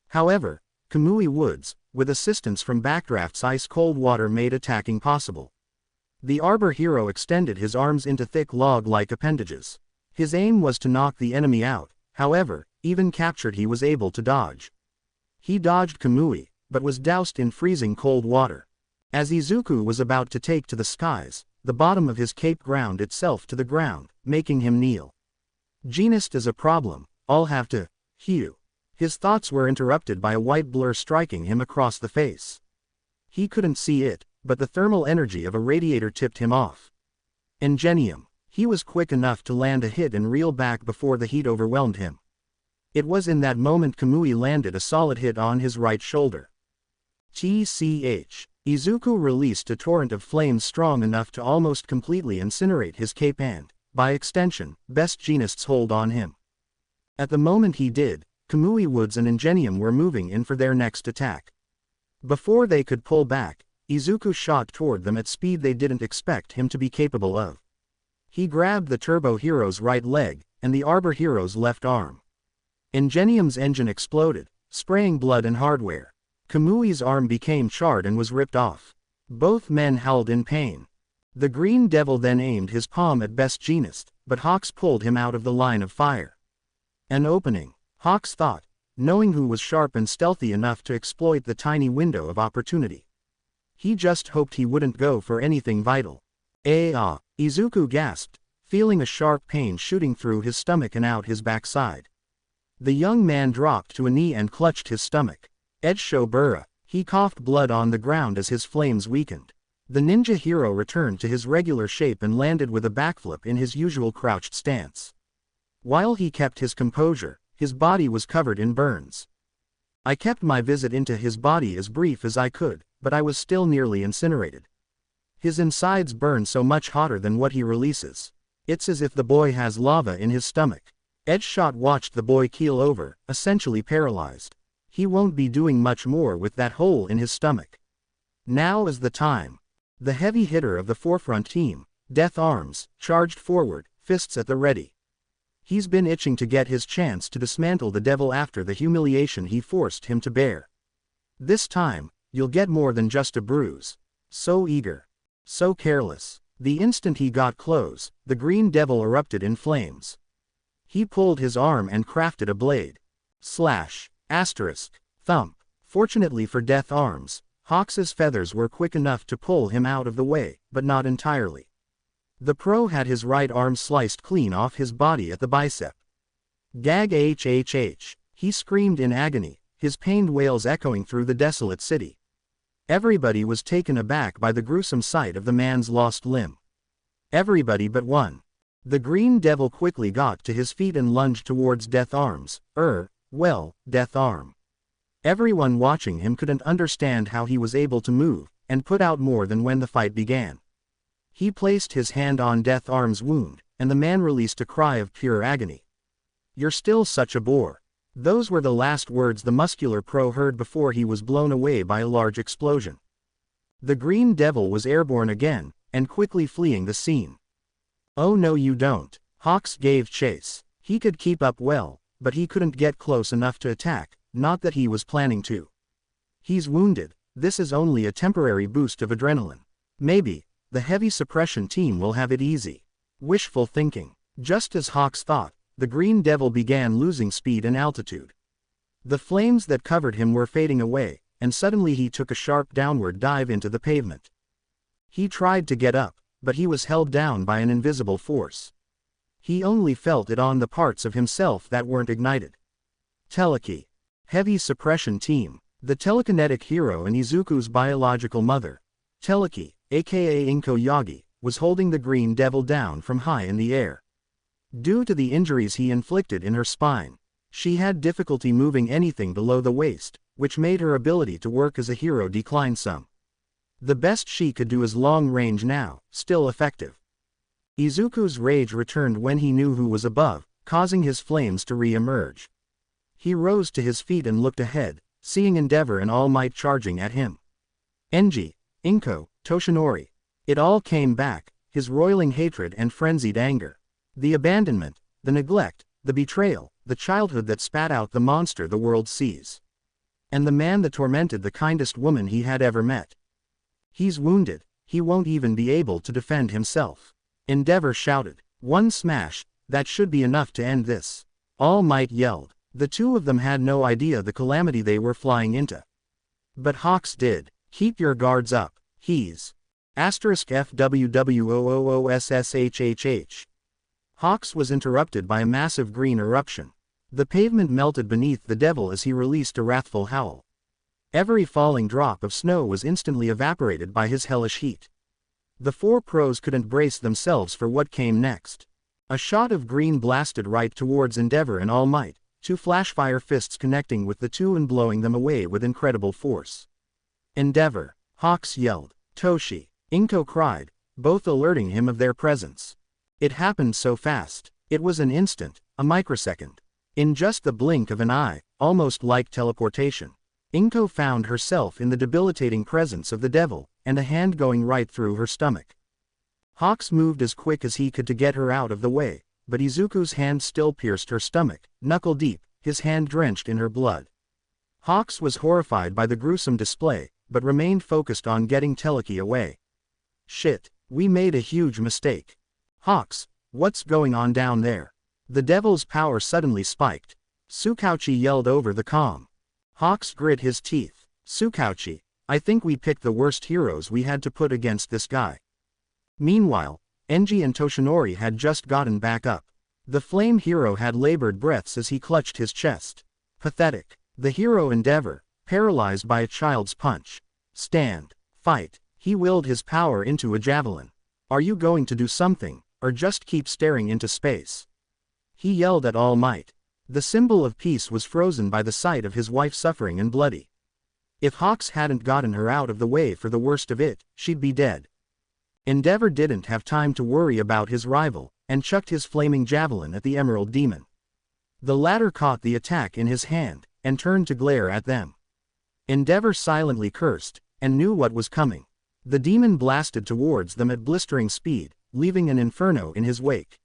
However, Kamui Woods, with assistance from Backdraft's ice-cold water, made attacking possible. The Arbor hero extended his arms into thick log-like appendages. His aim was to knock the enemy out. However, even captured, he was able to dodge. He dodged Kamui, but was doused in freezing cold water. As Izuku was about to take to the skies, the bottom of his cape ground itself to the ground, making him kneel. "Genist is a problem, I'll have to hew." His thoughts were interrupted by a white blur striking him across the face. He couldn't see it, but the thermal energy of a radiator tipped him off. Ingenium. He was quick enough to land a hit and reel back before the heat overwhelmed him. It was in that moment Kamui landed a solid hit on his right shoulder. Izuku released a torrent of flames strong enough to almost completely incinerate his cape and, by extension, Best Genist's hold on him. At the moment he did, Kamui Woods and Ingenium were moving in for their next attack. Before they could pull back, Izuku shot toward them at speed they didn't expect him to be capable of. He grabbed the Turbo Hero's right leg, and the Arbor Hero's left arm. Ingenium's engine exploded, spraying blood and hardware. Kamui's arm became charred and was ripped off. Both men howled in pain. The Green Devil then aimed his palm at Best Genist, but Hawks pulled him out of the line of fire. An opening, Hawks thought, knowing who was sharp and stealthy enough to exploit the tiny window of opportunity. He just hoped he wouldn't go for anything vital. Izuku gasped, feeling a sharp pain shooting through his stomach and out his backside. The young man dropped to a knee and clutched his stomach. Edshobura, he coughed blood on the ground as his flames weakened. The ninja hero returned to his regular shape and landed with a backflip in his usual crouched stance. While he kept his composure, his body was covered in burns. "I kept my visit into his body as brief as I could, but I was still nearly incinerated. His insides burn so much hotter than what he releases. It's as if the boy has lava in his stomach." Edgeshot watched the boy keel over, essentially paralyzed. He won't be doing much more with that hole in his stomach. Now is the time. The heavy hitter of the forefront team, Death Arms, charged forward, fists at the ready. He's been itching to get his chance to dismantle the devil after the humiliation he forced him to bear. This time, you'll get more than just a bruise. So eager. So careless. The instant he got close, the Green Devil erupted in flames. He pulled his arm and crafted a blade. Slash. Asterisk. Thump. Fortunately for Death Arms, Hawks's feathers were quick enough to pull him out of the way, but not entirely. The pro had his right arm sliced clean off his body at the bicep. Gag hhh. He screamed in agony, his pained wails echoing through the desolate city. Everybody was taken aback by the gruesome sight of the man's lost limb. Everybody but one. The Green Devil quickly got to his feet and lunged towards Death Arms, Death Arm. Everyone watching him couldn't understand how he was able to move, and put out more than when the fight began. He placed his hand on Death Arm's wound, and the man released a cry of pure agony. "You're still such a bore." Those were the last words the muscular pro heard before he was blown away by a large explosion. The Green Devil was airborne again, and quickly fleeing the scene. "Oh no you don't." Hawks gave chase. He could keep up well, but he couldn't get close enough to attack, not that he was planning to. He's wounded, this is only a temporary boost of adrenaline. Maybe, the heavy suppression team will have it easy. Wishful thinking. Just as Hawks thought, the Green Devil began losing speed and altitude. The flames that covered him were fading away, and suddenly he took a sharp downward dive into the pavement. He tried to get up, but he was held down by an invisible force. He only felt it on the parts of himself that weren't ignited. Teleki. Heavy suppression team. The telekinetic hero and Izuku's biological mother, Teleki, aka Inko Yagi, was holding the Green Devil down from high in the air. Due to the injuries he inflicted in her spine, she had difficulty moving anything below the waist, which made her ability to work as a hero decline some. The best she could do is long range now, still effective. Izuku's rage returned when he knew who was above, causing his flames to re-emerge. He rose to his feet and looked ahead, seeing Endeavor and All Might charging at him. Enji, Inko, Toshinori. It all came back, his roiling hatred and frenzied anger. The abandonment, the neglect, the betrayal, the childhood that spat out the monster the world sees. And the man that tormented the kindest woman he had ever met. He's wounded, he won't even be able to defend himself. Endeavor shouted. One smash, that should be enough to end this. All Might yelled. The two of them had no idea the calamity they were flying into. But Hawks did. Keep your guards up, he's. FWWOOOSSHHH. Hawks was interrupted by a massive green eruption. The pavement melted beneath the devil as he released a wrathful howl. Every falling drop of snow was instantly evaporated by his hellish heat. The four pros couldn't brace themselves for what came next. A shot of green blasted right towards Endeavor and All Might, two flashfire fists connecting with the two and blowing them away with incredible force. Endeavor, Hawks yelled. Toshi, Inko cried, both alerting him of their presence. It happened so fast. It was an instant, a microsecond. In just the blink of an eye, almost like teleportation, Inko found herself in the debilitating presence of the devil, and a hand going right through her stomach. Hawks moved as quick as he could to get her out of the way, but Izuku's hand still pierced her stomach, knuckle deep, his hand drenched in her blood. Hawks was horrified by the gruesome display, but remained focused on getting Teleki away. Shit, we made a huge mistake. Hawks, what's going on down there? The devil's power suddenly spiked. Tsukauchi yelled over the comm. Hawks grit his teeth. Tsukauchi, I think we picked the worst heroes we had to put against this guy. Meanwhile, Enji and Toshinori had just gotten back up. The flame hero had labored breaths as he clutched his chest. Pathetic. The hero Endeavor, paralyzed by a child's punch. Stand. Fight. He willed his power into a javelin. Are you going to do something, or just keep staring into space? He yelled at All Might. The symbol of peace was frozen by the sight of his wife suffering and bloody. If Hawks hadn't gotten her out of the way for the worst of it, she'd be dead. Endeavor didn't have time to worry about his rival, and chucked his flaming javelin at the Emerald Demon. The latter caught the attack in his hand, and turned to glare at them. Endeavor silently cursed, and knew what was coming. The demon blasted towards them at blistering speed, leaving an inferno in his wake.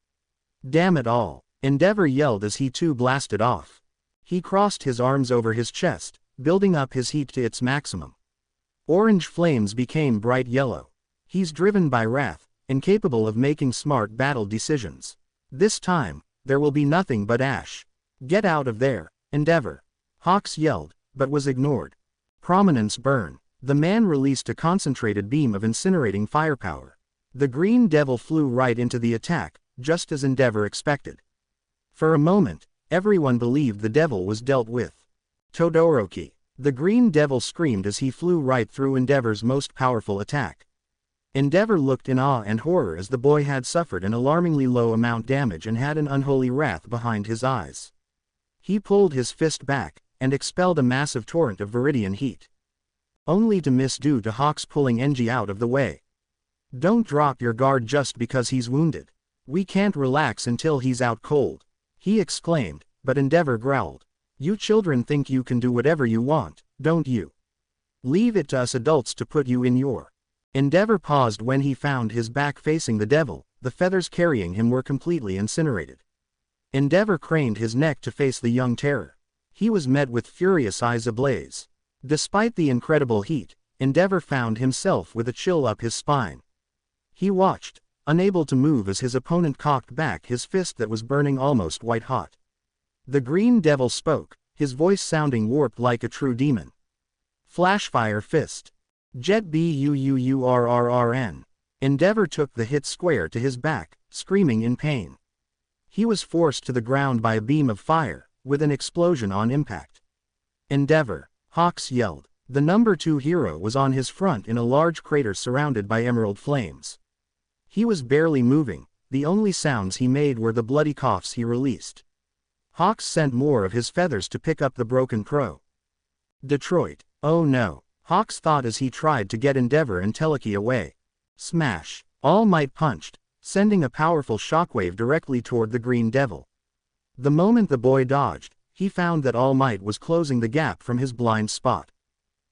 Damn it all, Endeavor yelled as he too blasted off. He crossed his arms over his chest, building up his heat to its maximum. Orange flames became bright yellow. He's driven by wrath, incapable of making smart battle decisions. This time, there will be nothing but ash. Get out of there, Endeavor. Hawks yelled, but was ignored. Prominence burn. The man released a concentrated beam of incinerating firepower. The Green Devil flew right into the attack, just as Endeavor expected. For a moment, everyone believed the devil was dealt with. Todoroki. The Green Devil screamed as he flew right through Endeavor's most powerful attack. Endeavor looked in awe and horror as the boy had suffered an alarmingly low amount damage and had an unholy wrath behind his eyes. He pulled his fist back, and expelled a massive torrent of viridian heat. Only to miss due to Hawks pulling Enji out of the way. Don't drop your guard just because he's wounded. We can't relax until he's out cold. He exclaimed, but Endeavor growled. You children think you can do whatever you want, don't you? Leave it to us adults to put you in your... Endeavor paused when he found his back facing the devil, the feathers carrying him were completely incinerated. Endeavor craned his neck to face the young terror. He was met with furious eyes ablaze. Despite the incredible heat, Endeavor found himself with a chill up his spine. He watched, unable to move as his opponent cocked back his fist that was burning almost white-hot. The Green Devil spoke, his voice sounding warped like a true demon. Flashfire fist. Jet buurrrn. Endeavor took the hit square to his back, screaming in pain. He was forced to the ground by a beam of fire, with an explosion on impact. Endeavor, Hawks yelled. The number 2 hero was on his front in a large crater surrounded by emerald flames. He was barely moving, the only sounds he made were the bloody coughs he released. Hawks sent more of his feathers to pick up the broken pro. Detroit. Oh no, Hawks thought as he tried to get Endeavor and Teleki away. Smash. All Might punched, sending a powerful shockwave directly toward the Green Devil. The moment the boy dodged, he found that All Might was closing the gap from his blind spot.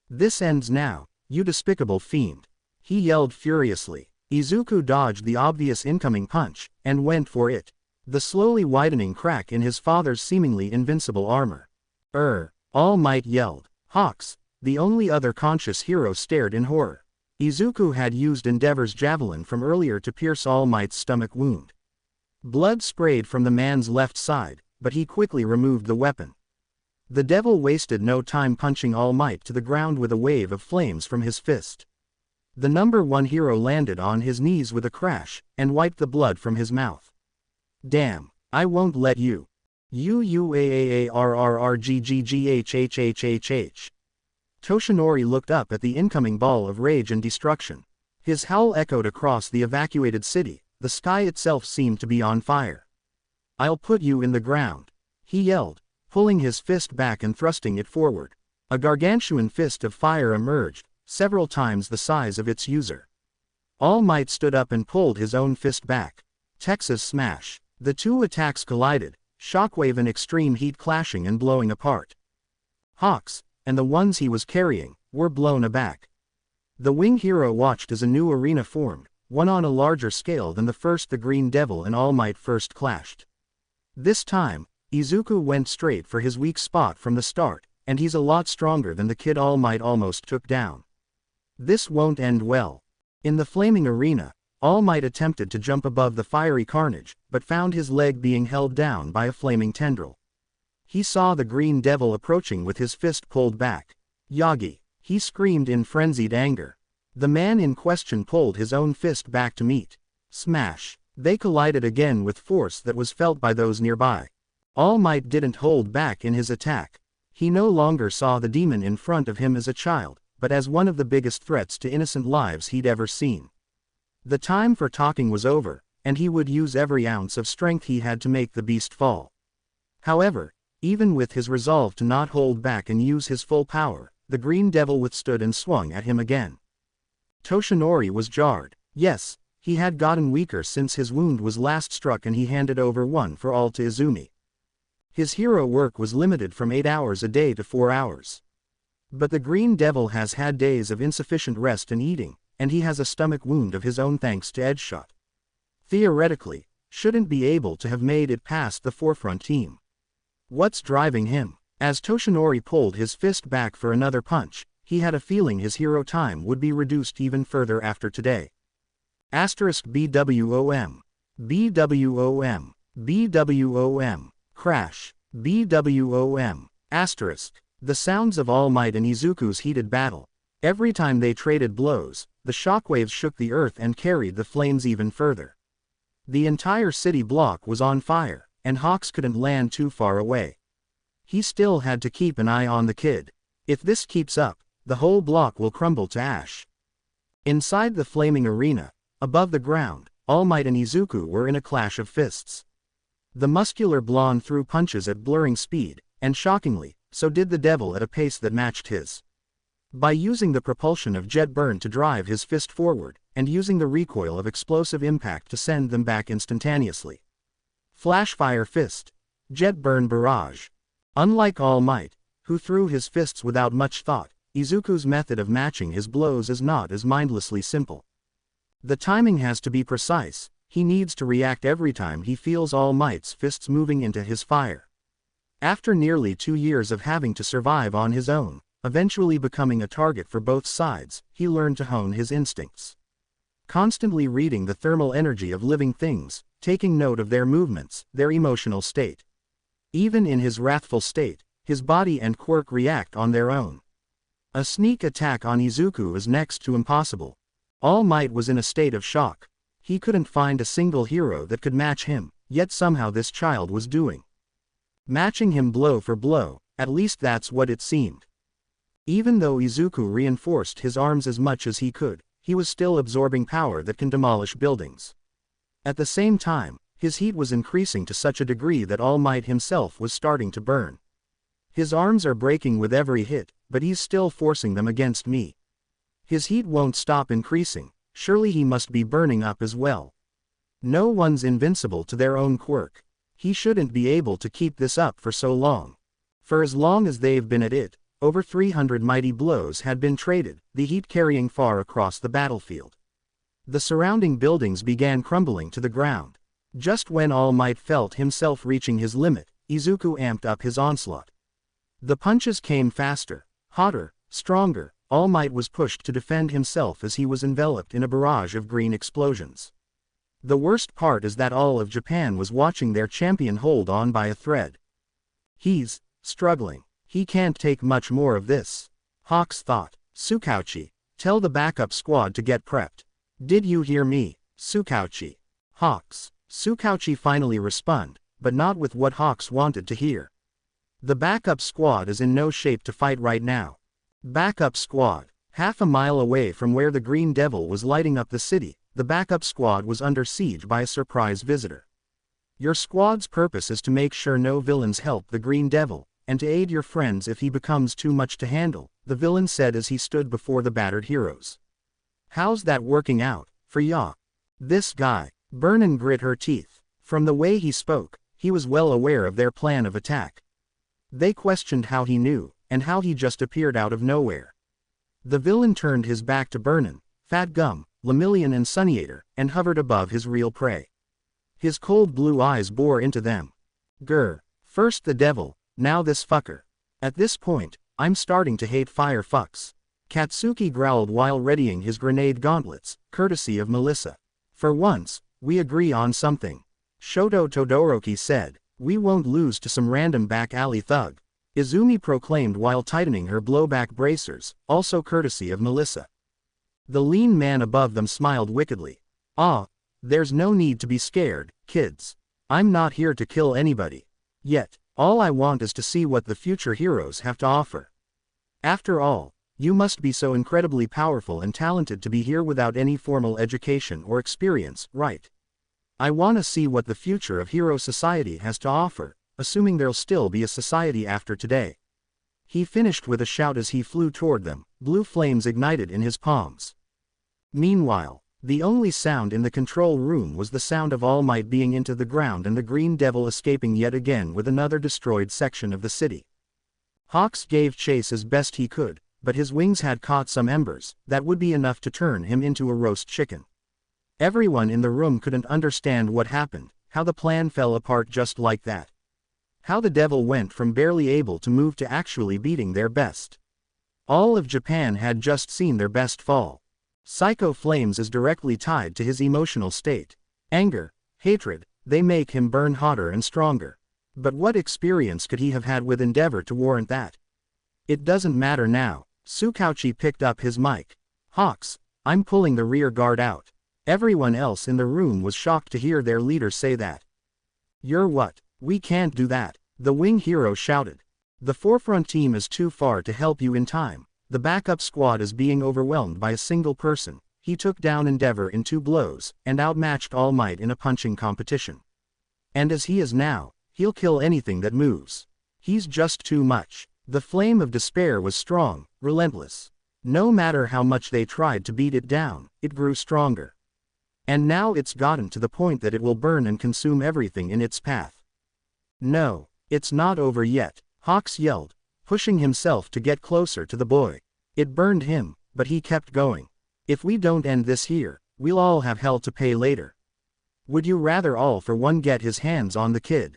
This ends now, you despicable fiend. He yelled furiously. Izuku dodged the obvious incoming punch, and went for it. The slowly widening crack in his father's seemingly invincible armor. All Might yelled. Hawks, the only other conscious hero, stared in horror. Izuku had used Endeavor's javelin from earlier to pierce All Might's stomach wound. Blood sprayed from the man's left side, but he quickly removed the weapon. The devil wasted no time punching All Might to the ground with a wave of flames from his fist. The number 1 hero landed on his knees with a crash, and wiped the blood from his mouth. Damn, I won't let you. UUAAARRRGGGHHHHH. Toshinori looked up at the incoming ball of rage and destruction. His howl echoed across the evacuated city, the sky itself seemed to be on fire. I'll put you in the ground, he yelled, pulling his fist back and thrusting it forward. A gargantuan fist of fire emerged, several times the size of its user. All Might stood up and pulled his own fist back. Texas smash. The two attacks collided, shockwave and extreme heat clashing and blowing apart. Hawks, and the ones he was carrying, were blown aback. The wing hero watched as a new arena formed, one on a larger scale than the first the Green Devil and All Might first clashed. This time, Izuku went straight for his weak spot from the start, and he's a lot stronger than the kid All Might almost took down. This won't end well. In the flaming arena, All Might attempted to jump above the fiery carnage, but found his leg being held down by a flaming tendril. He saw the Green Devil approaching with his fist pulled back. Yagi, he screamed in frenzied anger. The man in question pulled his own fist back to meet. Smash. They collided again with force that was felt by those nearby. All Might didn't hold back in his attack. He no longer saw the demon in front of him as a child, but as one of the biggest threats to innocent lives he'd ever seen. The time for talking was over, and he would use every ounce of strength he had to make the beast fall. However, even with his resolve to not hold back and use his full power, the Green Devil withstood and swung at him again. Toshinori was jarred. Yes, he had gotten weaker since his wound was last struck, and he handed over one for all to Izzumi. His hero work was limited from 8 hours a day to 4 hours. But the Green Devil has had days of insufficient rest and eating, and he has a stomach wound of his own thanks to Edgeshot. Theoretically, shouldn't be able to have made it past the forefront team. What's driving him? As Toshinori pulled his fist back for another punch, he had a feeling his hero time would be reduced even further after today. BWOM. BWOM. BWOM. Crash. BWOM. The sounds of All Might and Izuku's heated battle. Every time they traded blows, the shockwaves shook the earth and carried the flames even further. The entire city block was on fire, and Hawks couldn't land too far away. He still had to keep an eye on the kid. If this keeps up, the whole block will crumble to ash. Inside the flaming arena, above the ground, All Might and Izuku were in a clash of fists. The muscular blonde threw punches at blurring speed, and shockingly, so did the devil at a pace that matched his. By using the propulsion of jet burn to drive his fist forward, and using the recoil of explosive impact to send them back instantaneously. Flashfire fist. Jet burn barrage. Unlike All Might, who threw his fists without much thought, Izuku's method of matching his blows is not as mindlessly simple. The timing has to be precise, He needs to react every time he feels All Might's fists moving into his fire. After nearly 2 years of having to survive on his own, eventually becoming a target for both sides, he learned to hone his instincts. Constantly reading the thermal energy of living things, taking note of their movements, their emotional state. Even in his wrathful state, his body and quirk react on their own. A sneak attack on Izuku is next to impossible. All Might was in a state of shock. He couldn't find a single hero that could match him, yet somehow this child was doing. Matching him blow for blow, at least that's what it seemed. Even though Izuku reinforced his arms as much as he could, he was still absorbing power that can demolish buildings. At the same time, his heat was increasing to such a degree that All Might himself was starting to burn. His arms are breaking with every hit, but he's still forcing them against me. His heat won't stop increasing, surely he must be burning up as well. No one's invincible to their own quirk. He shouldn't be able to keep this up for so long. For as long as they've been at it, over 300 mighty blows had been traded, the heat carrying far across the battlefield. The surrounding buildings began crumbling to the ground. Just when All Might felt himself reaching his limit, Izuku amped up his onslaught. The punches came faster, hotter, stronger. All Might was pushed to defend himself as he was enveloped in a barrage of green explosions. The worst part is that all of Japan was watching their champion hold on by a thread. He's struggling. He can't take much more of this. Hawks thought. Tsukauchi, tell the backup squad to get prepped. Did you hear me, Tsukauchi? Hawks. Tsukauchi finally responded, but not with what Hawks wanted to hear. The backup squad is in no shape to fight right now. Backup squad. Half a mile away from where the Green Devil was lighting up the city, the backup squad was under siege by a surprise visitor. Your squad's purpose is to make sure no villains help the Green Devil, and to aid your friends if he becomes too much to handle, the villain said as he stood before the battered heroes. How's that working out, for ya? This guy. Burnin grit her teeth. From the way he spoke, he was well aware of their plan of attack. They questioned how he knew, and how he just appeared out of nowhere. The villain turned his back to Burnin, Fat Gum, Lemillion and Sunniator, and hovered above his real prey. His cold blue eyes bore into them. Grr. First the devil, now this fucker. At this point, I'm starting to hate fire fucks. Katsuki growled while readying his grenade gauntlets, courtesy of Melissa. For once, we agree on something. Shoto Todoroki said, we won't lose to some random back alley thug. Izzumi proclaimed while tightening her blowback bracers, also courtesy of Melissa. The lean man above them smiled wickedly. Ah, there's no need to be scared, kids. I'm not here to kill anybody. Yet, all I want is to see what the future heroes have to offer. After all, you must be so incredibly powerful and talented to be here without any formal education or experience, right? I want to see what the future of hero society has to offer, assuming there'll still be a society after today. He finished with a shout as he flew toward them, blue flames ignited in his palms. Meanwhile, the only sound in the control room was the sound of All Might being into the ground and the Green Devil escaping yet again with another destroyed section of the city. Hawks gave chase as best he could, but his wings had caught some embers that would be enough to turn him into a roast chicken. Everyone in the room couldn't understand what happened, how the plan fell apart just like that. How the devil went from barely able to move to actually beating their best. All of Japan had just seen their best fall. Psycho Flames is directly tied to his emotional state. Anger, hatred, they make him burn hotter and stronger. But what experience could he have had with Endeavor to warrant that? It doesn't matter now. Tsukauchi picked up his mic. Hawks, I'm pulling the rear guard out. Everyone else in the room was shocked to hear their leader say that. You're what? We can't do that, the wing hero shouted. The forefront team is too far to help you in time. The backup squad is being overwhelmed by a single person. He took down Endeavor in 2 blows, and outmatched All Might in a punching competition. And as he is now, he'll kill anything that moves. He's just too much. The flame of despair was strong, relentless. No matter how much they tried to beat it down, it grew stronger. And now it's gotten to the point that it will burn and consume everything in its path. No, it's not over yet, Hawks yelled, pushing himself to get closer to the boy. It burned him, but he kept going. If we don't end this here, we'll all have hell to pay later. Would you rather all for one get his hands on the kid?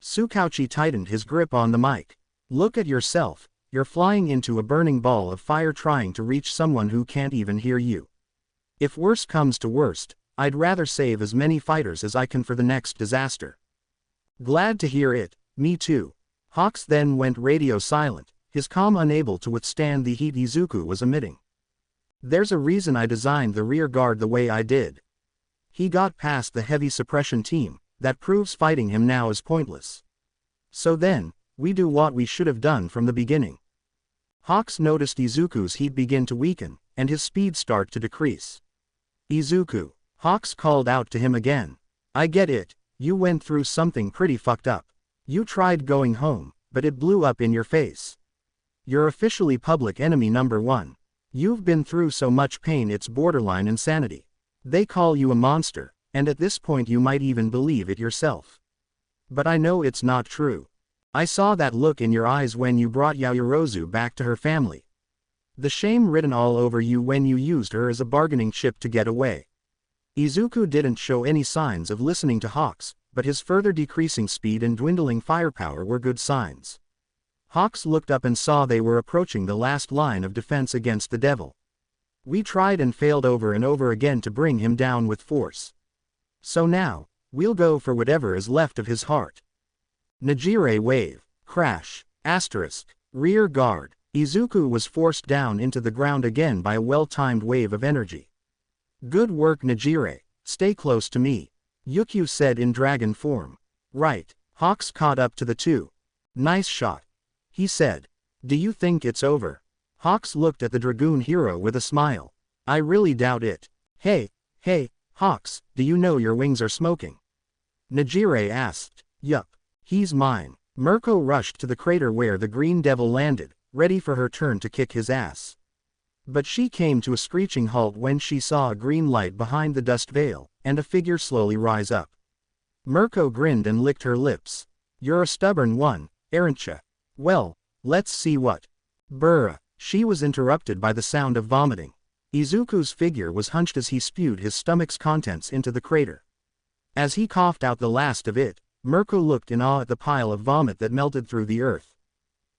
Tsukauchi tightened his grip on the mic. Look at yourself, you're flying into a burning ball of fire trying to reach someone who can't even hear you. If worst comes to worst, I'd rather save as many fighters as I can for the next disaster. Glad to hear it, me too. Hawks then went radio silent, his comm unable to withstand the heat Izuku was emitting. There's a reason I designed the rear guard the way I did. He got past the heavy suppression team, that proves fighting him now is pointless. So then, we do what we should have done from the beginning. Hawks noticed Izuku's heat begin to weaken, and his speed start to decrease. Izuku, Hawks called out to him again. I get it, you went through something pretty fucked up. You tried going home, but it blew up in your face. You're officially public enemy number 1. You've been through so much pain it's borderline insanity. They call you a monster, and at this point you might even believe it yourself. But I know it's not true. I saw that look in your eyes when you brought Yaoyorozu back to her family. The shame written all over you when you used her as a bargaining chip to get away. Izuku didn't show any signs of listening to Hawks, but his further decreasing speed and dwindling firepower were good signs. Hawks looked up and saw they were approaching the last line of defense against the devil. We tried and failed over and over again to bring him down with force. So now, we'll go for whatever is left of his heart. Nejire wave, crash, asterisk, rear guard. Izuku was forced down into the ground again by a well-timed wave of energy. Good work Nejire, stay close to me, Yukio said in dragon form. Right, Hawks caught up to the two. Nice shot, he said. Do you think it's over? Hawks looked at the dragoon hero with a smile. I really doubt it. Hey, Hawks, do you know your wings are smoking? Nejire asked. Yup. He's mine. Mirko rushed to the crater where the green devil landed, ready for her turn to kick his ass. But she came to a screeching halt when she saw a green light behind the dust veil, and a figure slowly rise up. Mirko grinned and licked her lips. You're a stubborn one, aren't ya? Well, let's see what. Brr. She was interrupted by the sound of vomiting. Izuku's figure was hunched as he spewed his stomach's contents into the crater. As he coughed out the last of it, Mirko looked in awe at the pile of vomit that melted through the earth.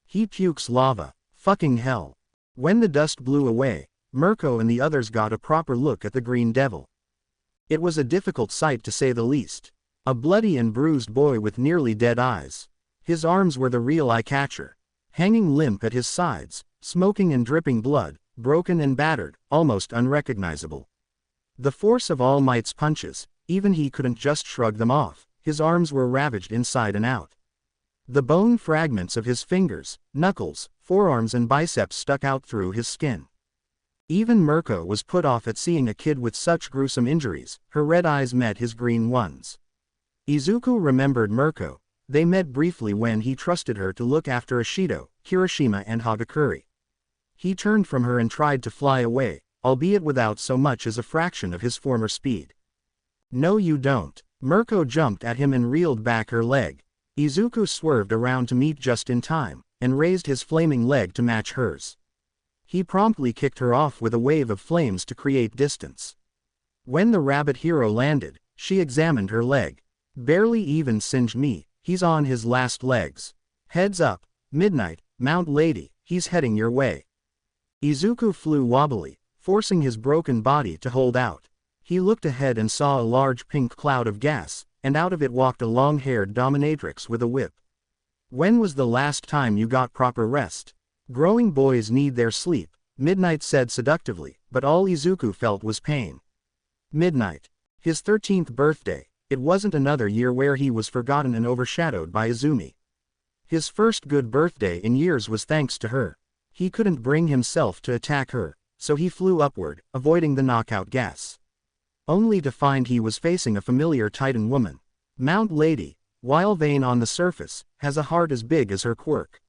He pukes lava. Fucking hell. When the dust blew away, Mirko and the others got a proper look at the green devil. It was a difficult sight to say the least. A bloody and bruised boy with nearly dead eyes. His arms were the real eye-catcher. Hanging limp at his sides, smoking and dripping blood, broken and battered, almost unrecognizable. The force of All Might's punches, even he couldn't just shrug them off. His arms were ravaged inside and out. The bone fragments of his fingers, knuckles, forearms and biceps stuck out through his skin. Even Mirko was put off at seeing a kid with such gruesome injuries. Her red eyes met his green ones. Izuku remembered Mirko. They met briefly when he trusted her to look after Ashido, Kirishima and Hagakure. He turned from her and tried to fly away, albeit without so much as a fraction of his former speed. No you don't. Mirko jumped at him and reeled back her leg. Izuku swerved around to meet just in time, and raised his flaming leg to match hers. He promptly kicked her off with a wave of flames to create distance. When the rabbit hero landed, she examined her leg. Barely even singed me, he's on his last legs. Heads up, Midnight, Mount Lady, he's heading your way. Izuku flew wobbly, forcing his broken body to hold out. He looked ahead and saw a large pink cloud of gas, and out of it walked a long-haired dominatrix with a whip. When was the last time you got proper rest? Growing boys need their sleep, Midnight said seductively, but all Izuku felt was pain. Midnight. His 13th birthday, it wasn't another year where he was forgotten and overshadowed by Izzumi. His first good birthday in years was thanks to her. He couldn't bring himself to attack her, so he flew upward, avoiding the knockout gas. Only to find he was facing a familiar Titan woman. Mount Lady, while vain on the surface, has a heart as big as her quirk.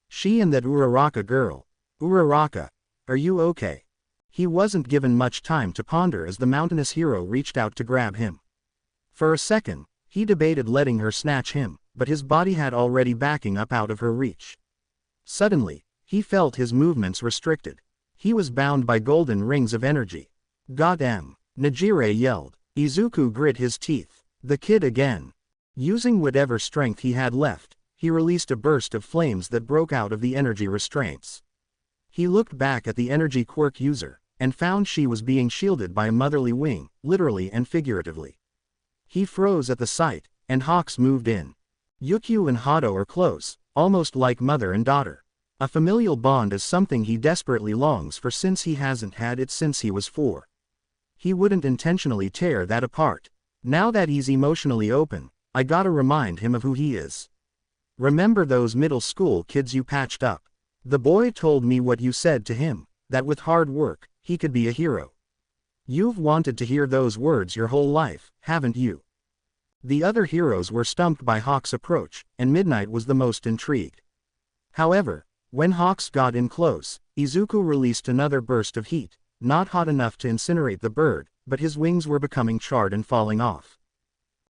She and that Uraraka girl. Uraraka, are you okay? He wasn't given much time to ponder as the mountainous hero reached out to grab him. For a second, he debated letting her snatch him, but his body had already backing up out of her reach. Suddenly, he felt his movements restricted. He was bound by golden rings of energy. Goddamn, Nejire yelled. Izuku grit his teeth. The kid again. Using whatever strength he had left, he released a burst of flames that broke out of the energy restraints. He looked back at the energy quirk user, and found she was being shielded by a motherly wing, literally and figuratively. He froze at the sight, and Hawks moved in. Yukio and Hado are close, almost like mother and daughter. A familial bond is something he desperately longs for since he hasn't had it since he was 4. He wouldn't intentionally tear that apart. Now that he's emotionally open, I gotta remind him of who he is. Remember those middle school kids you patched up? The boy told me what you said to him, that with hard work, he could be a hero. You've wanted to hear those words your whole life, haven't you? The other heroes were stumped by Hawks' approach, and Midnight was the most intrigued. However, when Hawks got in close, Izuku released another burst of heat, not hot enough to incinerate the bird, but his wings were becoming charred and falling off.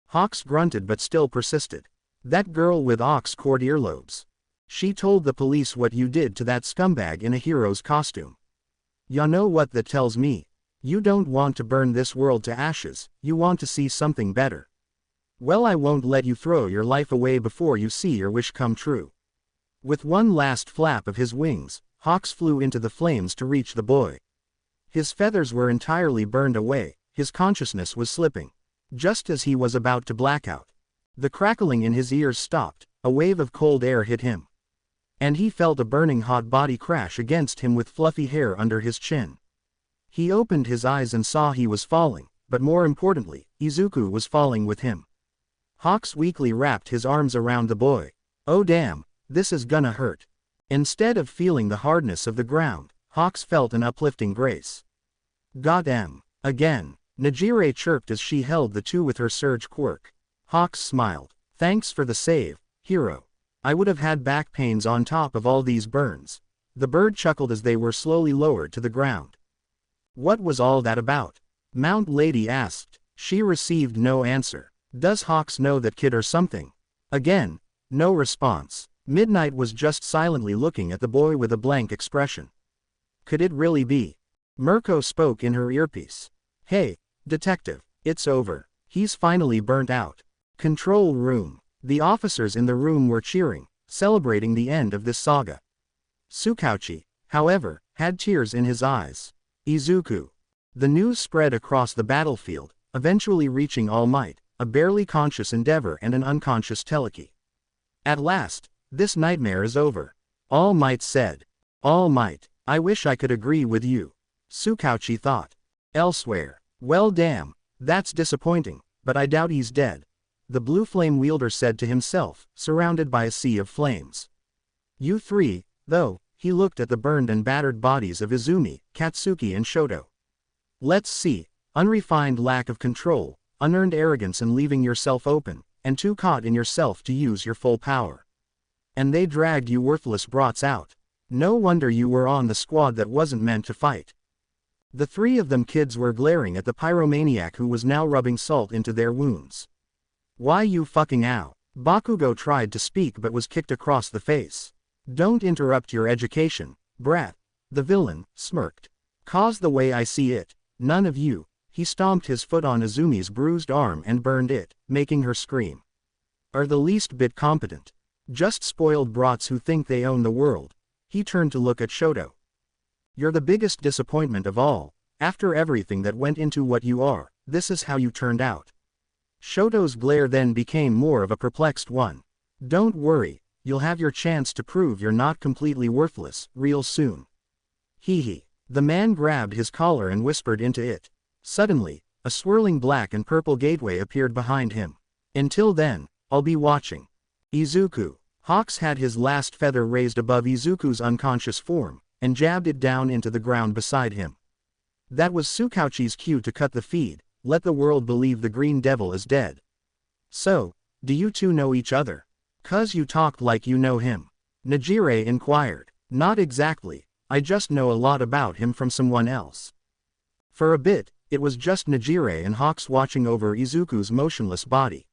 Hawks grunted but still persisted. That girl with ox-cord earlobes. She told the police what you did to that scumbag in a hero's costume. Ya know what that tells me? You don't want to burn this world to ashes, you want to see something better. Well, I won't let you throw your life away before you see your wish come true. With one last flap of his wings, Hawks flew into the flames to reach the boy. His feathers were entirely burned away, his consciousness was slipping. Just as he was about to black out, the crackling in his ears stopped, a wave of cold air hit him. And he felt a burning hot body crash against him with fluffy hair under his chin. He opened his eyes and saw he was falling, but more importantly, Izuku was falling with him. Hawks weakly wrapped his arms around the boy. Oh damn, this is gonna hurt. Instead of feeling the hardness of the ground, Hawks felt an uplifting grace. Goddamn. Again, Najire chirped as she held the two with her surge quirk. Hawks smiled. Thanks for the save, hero. I would have had back pains on top of all these burns. The bird chuckled as they were slowly lowered to the ground. What was all that about? Mount Lady asked. She received no answer. Does Hawks know that kid or something? Again, no response. Midnight was just silently looking at the boy with a blank expression. Could it really be? Mirko spoke in her earpiece. Hey, detective, it's over. He's finally burnt out. Control room. The officers in the room were cheering, celebrating the end of this saga. Tsukauchi, however, had tears in his eyes. Izuku. The news spread across the battlefield, eventually reaching All Might, a barely conscious Endeavor and an unconscious Teleki. At last, this nightmare is over. All Might said. All Might, I wish I could agree with you. Tsukauchi thought. Elsewhere. Well damn, that's disappointing, but I doubt he's dead. The blue flame wielder said to himself, surrounded by a sea of flames. You three, though, he looked at the burned and battered bodies of Izzumi, Katsuki and Shoto. Let's see, unrefined lack of control, unearned arrogance and leaving yourself open, and too caught in yourself to use your full power. And they dragged you worthless brats out. No wonder you were on the squad that wasn't meant to fight. The three of them kids were glaring at the pyromaniac who was now rubbing salt into their wounds. Why you fucking ow? Bakugo tried to speak but was kicked across the face. Don't interrupt your education, brat. The villain smirked. Cause the way I see it, none of you. He stomped his foot on Izumi's bruised arm and burned it, making her scream. Are the least bit competent. Just spoiled brats who think they own the world. He turned to look at Shoto. You're the biggest disappointment of all. After everything that went into what you are, this is how you turned out. Shoto's glare then became more of a perplexed one. Don't worry, you'll have your chance to prove you're not completely worthless, real soon. Hee hee. The man grabbed his collar and whispered into it. Suddenly, a swirling black and purple gateway appeared behind him. Until then, I'll be watching. Izuku. Hawks had his last feather raised above Izuku's unconscious form, and jabbed it down into the ground beside him. That was Tsukauchi's cue to cut the feed. Let the world believe the Green Devil is dead. So, do you two know each other? 'Cause you talked like you know him. Najire inquired. Not exactly, I just know a lot about him from someone else. For a bit, it was just Najire and Hawks watching over Izuku's motionless body.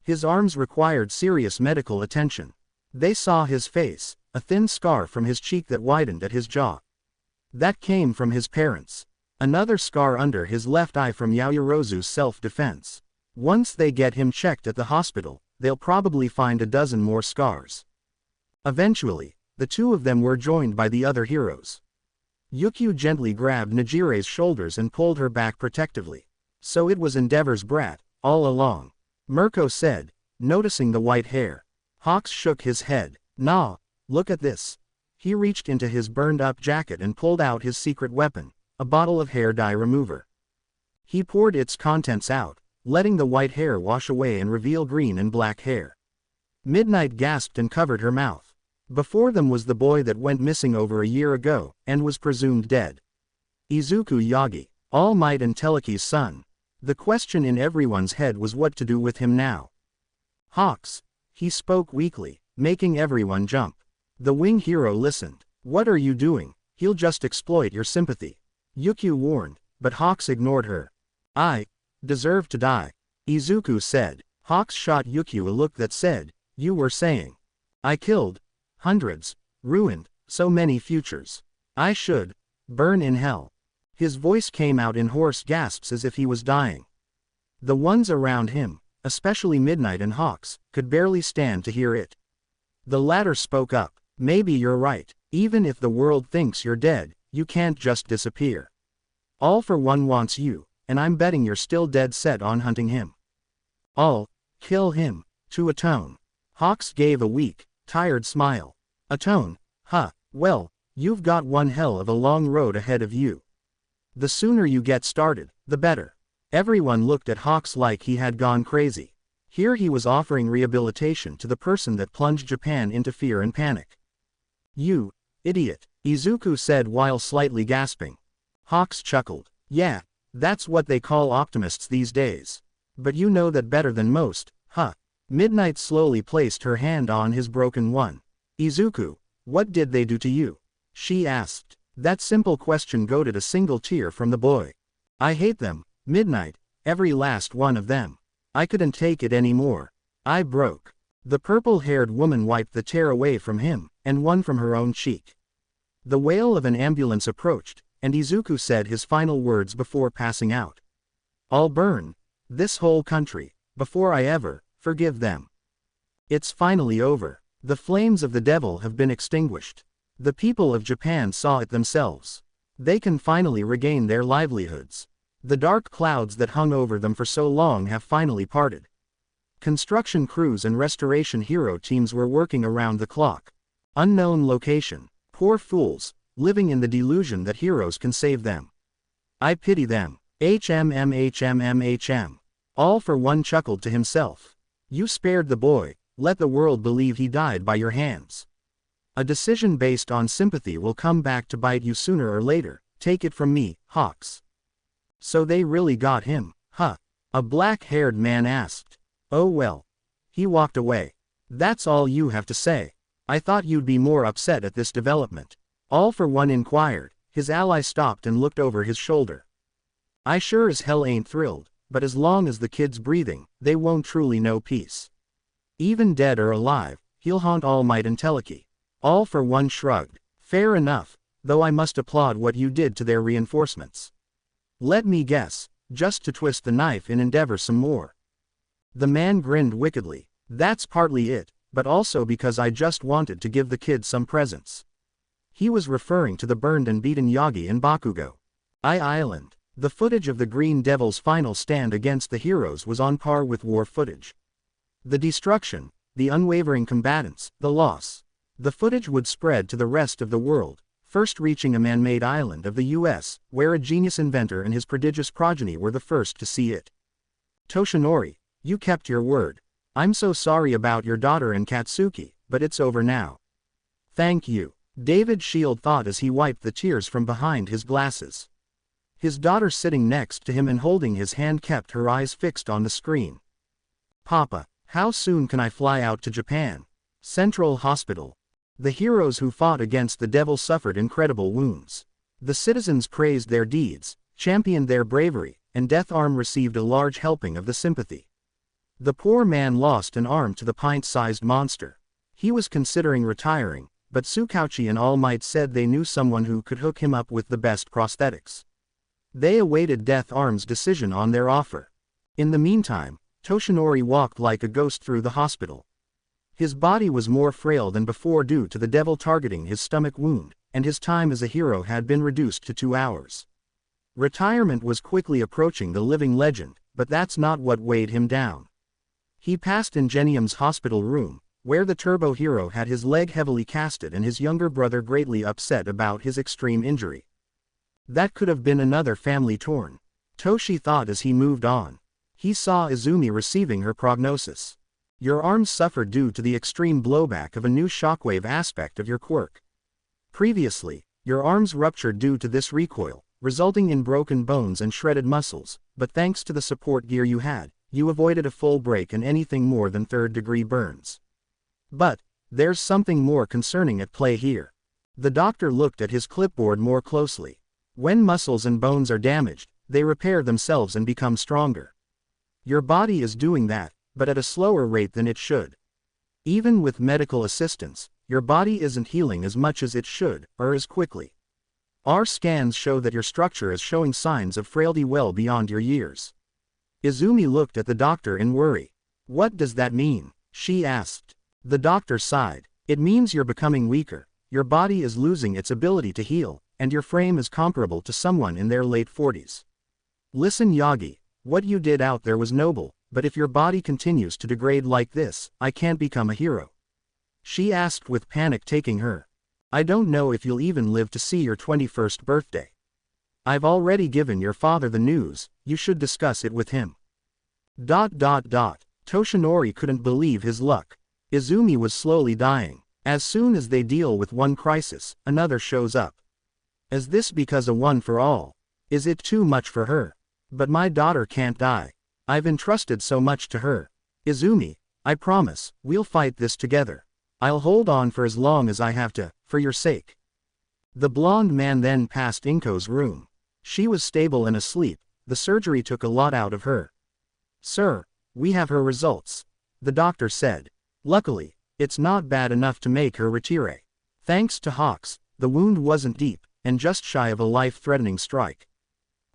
His arms required serious medical attention. They saw his face, a thin scar from his cheek that widened at his jaw. That came from his parents. Another scar under his left eye from Yaoyorozu's self-defense. Once they get him checked at the hospital, they'll probably find a dozen more scars. Eventually, the two of them were joined by the other heroes. Yukio gently grabbed Najire's shoulders and pulled her back protectively. So it was Endeavor's brat, all along. Mirko said, noticing the white hair. Hawks shook his head. Nah, look at this. He reached into his burned-up jacket and pulled out his secret weapon, a bottle of hair dye remover. He poured its contents out, letting the white hair wash away and reveal green and black hair. Midnight gasped and covered her mouth. Before them was the boy that went missing over a year ago, and was presumed dead. Izuku Yagi, All Might and Teleki's son. The question in everyone's head was what to do with him now. Hawks. He spoke weakly, making everyone jump. The wing hero listened. What are you doing? He'll just exploit your sympathy. Yukio warned, but Hawks ignored her. I deserve to die, Izuku said. Hawks shot Yukio a look that said, you were saying. I killed hundreds, ruined so many futures. I should burn in hell. His voice came out in hoarse gasps as if he was dying. The ones around him, especially Midnight and Hawks, could barely stand to hear it. The latter spoke up. Maybe you're right. Even if the world thinks you're dead, you can't just disappear. All for One wants you, and I'm betting you're still dead set on hunting him. I'll kill him, to atone. Hawks gave a weak, tired smile. Atone? Huh, well, you've got one hell of a long road ahead of you. The sooner you get started, the better. Everyone looked at Hawks like he had gone crazy. Here he was offering rehabilitation to the person that plunged Japan into fear and panic. You idiot, Izuku said while slightly gasping. Hawks chuckled. Yeah, that's what they call optimists these days. But you know that better than most, huh? Midnight slowly placed her hand on his broken one. Izuku, what did they do to you? She asked. That simple question goaded a single tear from the boy. I hate them, Midnight, every last one of them. I couldn't take it anymore. I broke. The purple-haired woman wiped the tear away from him, and one from her own cheek. The wail of an ambulance approached, and Izuku said his final words before passing out. I'll burn this whole country, before I ever forgive them. It's finally over. The flames of the devil have been extinguished. The people of Japan saw it themselves. They can finally regain their livelihoods. The dark clouds that hung over them for so long have finally parted. Construction crews and restoration hero teams were working around the clock. Unknown location. Poor fools, living in the delusion that heroes can save them. I pity them. HMM. All for One chuckled to himself. You spared the boy, let the world believe he died by your hands. A decision based on sympathy will come back to bite you sooner or later, take it from me, Hawks. So they really got him, huh? A black-haired man asked. Oh well. He walked away. That's all you have to say. I thought you'd be more upset at this development. All for One inquired. His ally stopped and looked over his shoulder. I sure as hell ain't thrilled, but as long as the kid's breathing, they won't truly know peace. Even dead or alive, he'll haunt All Might and Teleki. All for One shrugged. Fair enough, though I must applaud what you did to their reinforcements. Let me guess, just to twist the knife in Endeavor some more. The man grinned wickedly. That's partly it, but also because I just wanted to give the kid some presents. He was referring to the burned and beaten Yagi and Bakugo. Island. The footage of the Green Devil's final stand against the heroes was on par with war footage. The destruction, the unwavering combatants, the loss. The footage would spread to the rest of the world, first reaching a man-made island of the US, where a genius inventor and his prodigious progeny were the first to see it. Toshinori, you kept your word. I'm so sorry about your daughter and Katsuki, but it's over now. Thank you, David Shield thought as he wiped the tears from behind his glasses. His daughter sitting next to him and holding his hand kept her eyes fixed on the screen. Papa, how soon can I fly out to Japan? Central Hospital. The heroes who fought against the devil suffered incredible wounds. The citizens praised their deeds, championed their bravery, and Death Arm received a large helping of the sympathy. The poor man lost an arm to the pint-sized monster. He was considering retiring, but Tsukauchi and All Might said they knew someone who could hook him up with the best prosthetics. They awaited Death Arm's decision on their offer. In the meantime, Toshinori walked like a ghost through the hospital. His body was more frail than before due to the devil targeting his stomach wound, and his time as a hero had been reduced to 2 hours. Retirement was quickly approaching the living legend, but that's not what weighed him down. He passed Ingenium's hospital room, where the turbo hero had his leg heavily casted and his younger brother greatly upset about his extreme injury. That could have been another family torn. Toshi thought as he moved on. He saw Izzumi receiving her prognosis. Your arms suffered due to the extreme blowback of a new shockwave aspect of your quirk. Previously, your arms ruptured due to this recoil, resulting in broken bones and shredded muscles, but thanks to the support gear you had, you avoided a full break and anything more than third-degree burns. But there's something more concerning at play here. The doctor looked at his clipboard more closely. When muscles and bones are damaged, they repair themselves and become stronger. Your body is doing that, but at a slower rate than it should. Even with medical assistance, your body isn't healing as much as it should, or as quickly. Our scans show that your structure is showing signs of frailty well beyond your years. Izzumi looked at the doctor in worry. What does that mean? She asked. The doctor sighed. It means you're becoming weaker, your body is losing its ability to heal, and your frame is comparable to someone in their late 40s. Listen Yagi, what you did out there was noble, but if your body continues to degrade like this, I can't become a hero. She asked with panic taking her. I don't know if you'll even live to see your 21st birthday. I've already given your father the news, you should discuss it with him. Toshinori couldn't believe his luck. Izzumi was slowly dying. As soon as they deal with one crisis, another shows up. Is this because a one for all? Is it too much for her? But my daughter can't die. I've entrusted so much to her. Izzumi, I promise, we'll fight this together. I'll hold on for as long as I have to, for your sake. The blonde man then passed Inko's room. She was stable and asleep, the surgery took a lot out of her. Sir, we have her results. The doctor said. Luckily, it's not bad enough to make her retire. Thanks to Hawks, the wound wasn't deep, and just shy of a life-threatening strike.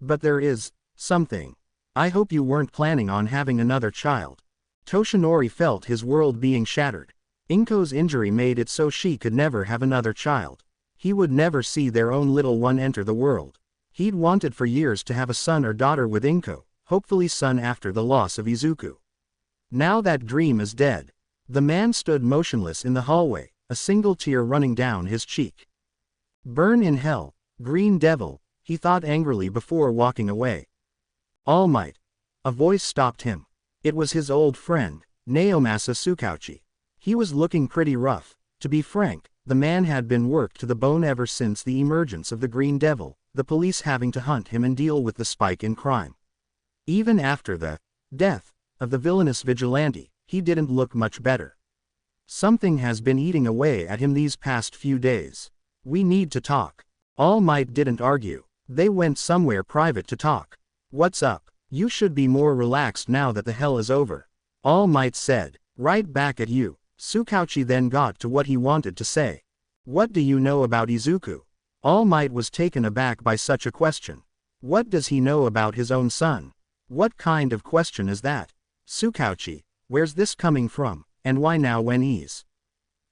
But there is something. I hope you weren't planning on having another child. Toshinori felt his world being shattered. Inko's injury made it so she could never have another child. He would never see their own little one enter the world. He'd wanted for years to have a son or daughter with Inko, hopefully son after the loss of Izuku. Now that dream is dead. The man stood motionless in the hallway, a single tear running down his cheek. Burn in hell, green devil, he thought angrily before walking away. All Might. A voice stopped him. It was his old friend, Naomasa Tsukauchi. He was looking pretty rough. To be frank, the man had been worked to the bone ever since the emergence of the Green Devil, the police having to hunt him and deal with the spike in crime. Even after the death of the villainous Vigilante, he didn't look much better. Something has been eating away at him these past few days. We need to talk. All Might didn't argue. They went somewhere private to talk. What's up? You should be more relaxed now that the hell is over. All Might said. Right back at you. Tsukauchi then got to what he wanted to say. What do you know about Izuku? All Might was taken aback by such a question. What does he know about his own son? What kind of question is that? Tsukauchi, where's this coming from, and why now unease?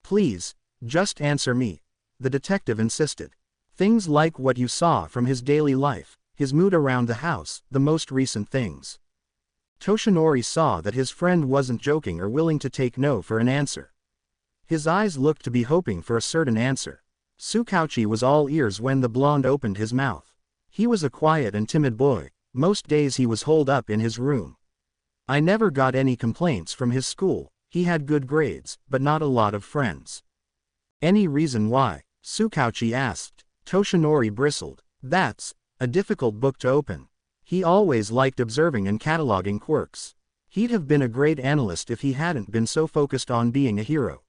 Please, just answer me. The detective insisted. Things like what you saw from his daily life, his mood around the house, the most recent things. Toshinori saw that his friend wasn't joking or willing to take no for an answer. His eyes looked to be hoping for a certain answer. Tsukauchi was all ears when the blonde opened his mouth. He was a quiet and timid boy. Most days he was holed up in his room. I never got any complaints from his school. He had good grades, but not a lot of friends. Any reason why? Tsukauchi asked. Toshinori bristled. That's a difficult book to open. He always liked observing and cataloging quirks. He'd have been a great analyst if he hadn't been so focused on being a hero.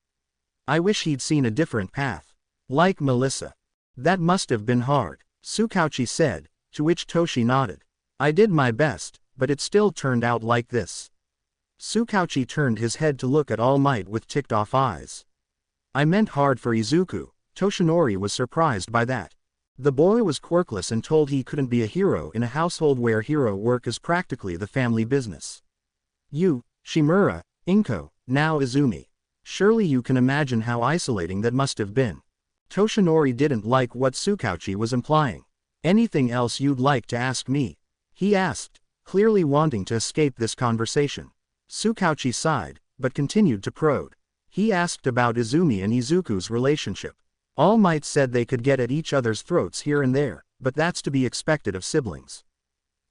I wish he'd seen a different path. Like Melissa. That must have been hard, Tsukauchi said, to which Toshi nodded. I did my best, but it still turned out like this. Tsukauchi turned his head to look at All Might with ticked-off eyes. I meant hard for Izuku. Toshinori was surprised by that. The boy was quirkless and told he couldn't be a hero in a household where hero work is practically the family business. You, Shimura, Inko, now Izzumi. Surely you can imagine how isolating that must have been. Toshinori didn't like what Tsukauchi was implying. Anything else you'd like to ask me? He asked, clearly wanting to escape this conversation. Tsukauchi sighed, but continued to probe. He asked about Izzumi and Izuku's relationship. All Might said they could get at each other's throats here and there, but that's to be expected of siblings.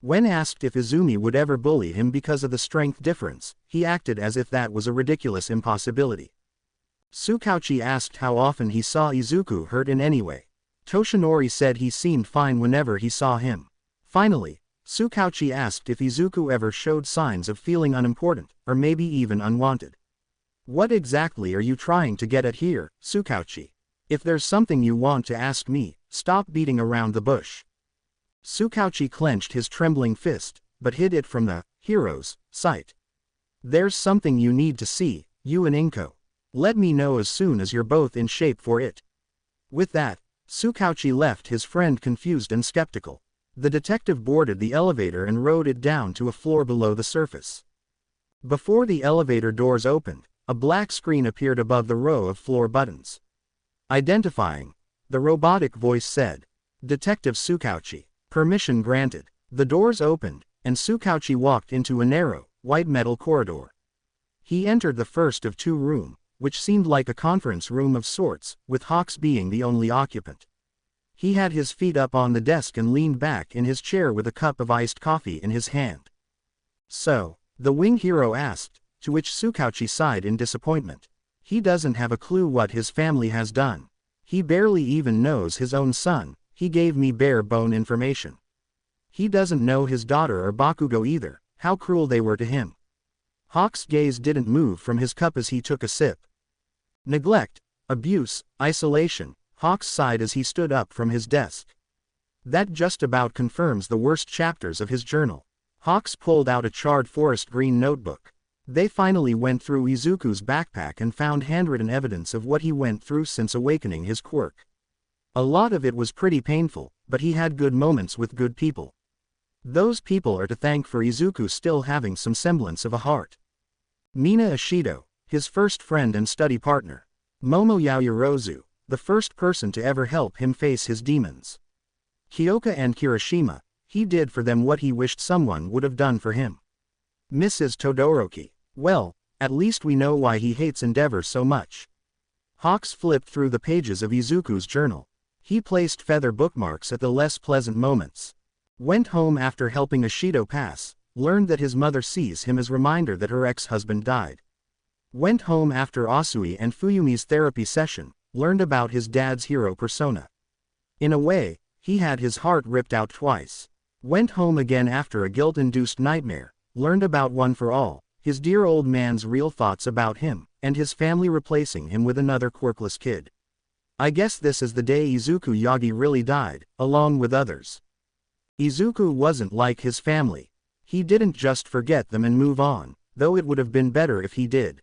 When asked if Izzumi would ever bully him because of the strength difference, he acted as if that was a ridiculous impossibility. Tsukauchi asked how often he saw Izuku hurt in any way. Toshinori said he seemed fine whenever he saw him. Finally, Tsukauchi asked if Izuku ever showed signs of feeling unimportant, or maybe even unwanted. What exactly are you trying to get at here, Tsukauchi? If there's something you want to ask me, stop beating around the bush. Tsukauchi clenched his trembling fist, but hid it from the hero's sight. There's something you need to see, you and Inko. Let me know as soon as you're both in shape for it. With that, Tsukauchi left his friend confused and skeptical. The detective boarded the elevator and rode it down to a floor below the surface. Before the elevator doors opened, a black screen appeared above the row of floor buttons. Identifying, the robotic voice said, Detective Tsukauchi. Permission granted. The doors opened, and Tsukauchi walked into a narrow, white metal corridor. He entered the first of two rooms, which seemed like a conference room of sorts, with Hawks being the only occupant. He had his feet up on the desk and leaned back in his chair with a cup of iced coffee in his hand. So, the wing hero asked, to which Tsukauchi sighed in disappointment. He doesn't have a clue what his family has done. He barely even knows his own son. He gave me bare-bone information. He doesn't know his daughter or Bakugo either, how cruel they were to him. Hawk's gaze didn't move from his cup as he took a sip. Neglect, abuse, isolation, Hawks sighed as he stood up from his desk. That just about confirms the worst chapters of his journal. Hawks pulled out a charred forest green notebook. They finally went through Izuku's backpack and found handwritten evidence of what he went through since awakening his quirk. A lot of it was pretty painful, but he had good moments with good people. Those people are to thank for Izuku still having some semblance of a heart. Mina Ishido, his first friend and study partner. Momo Yaoyorozu, the first person to ever help him face his demons. Kyoka and Kirishima, he did for them what he wished someone would have done for him. Mrs. Todoroki, well, at least we know why he hates Endeavor so much. Hawks flipped through the pages of Izuku's journal. He placed feather bookmarks at the less pleasant moments. Went home after helping Ishido pass, learned that his mother sees him as reminder that her ex-husband died. Went home after Asui and Fuyumi's therapy session, learned about his dad's hero persona. In a way, he had his heart ripped out twice. Went home again after a guilt-induced nightmare, learned about One for All, his dear old man's real thoughts about him, and his family replacing him with another quirkless kid. I guess this is the day Izuku Yagi really died, along with others. Izuku wasn't like his family. He didn't just forget them and move on, though it would have been better if he did.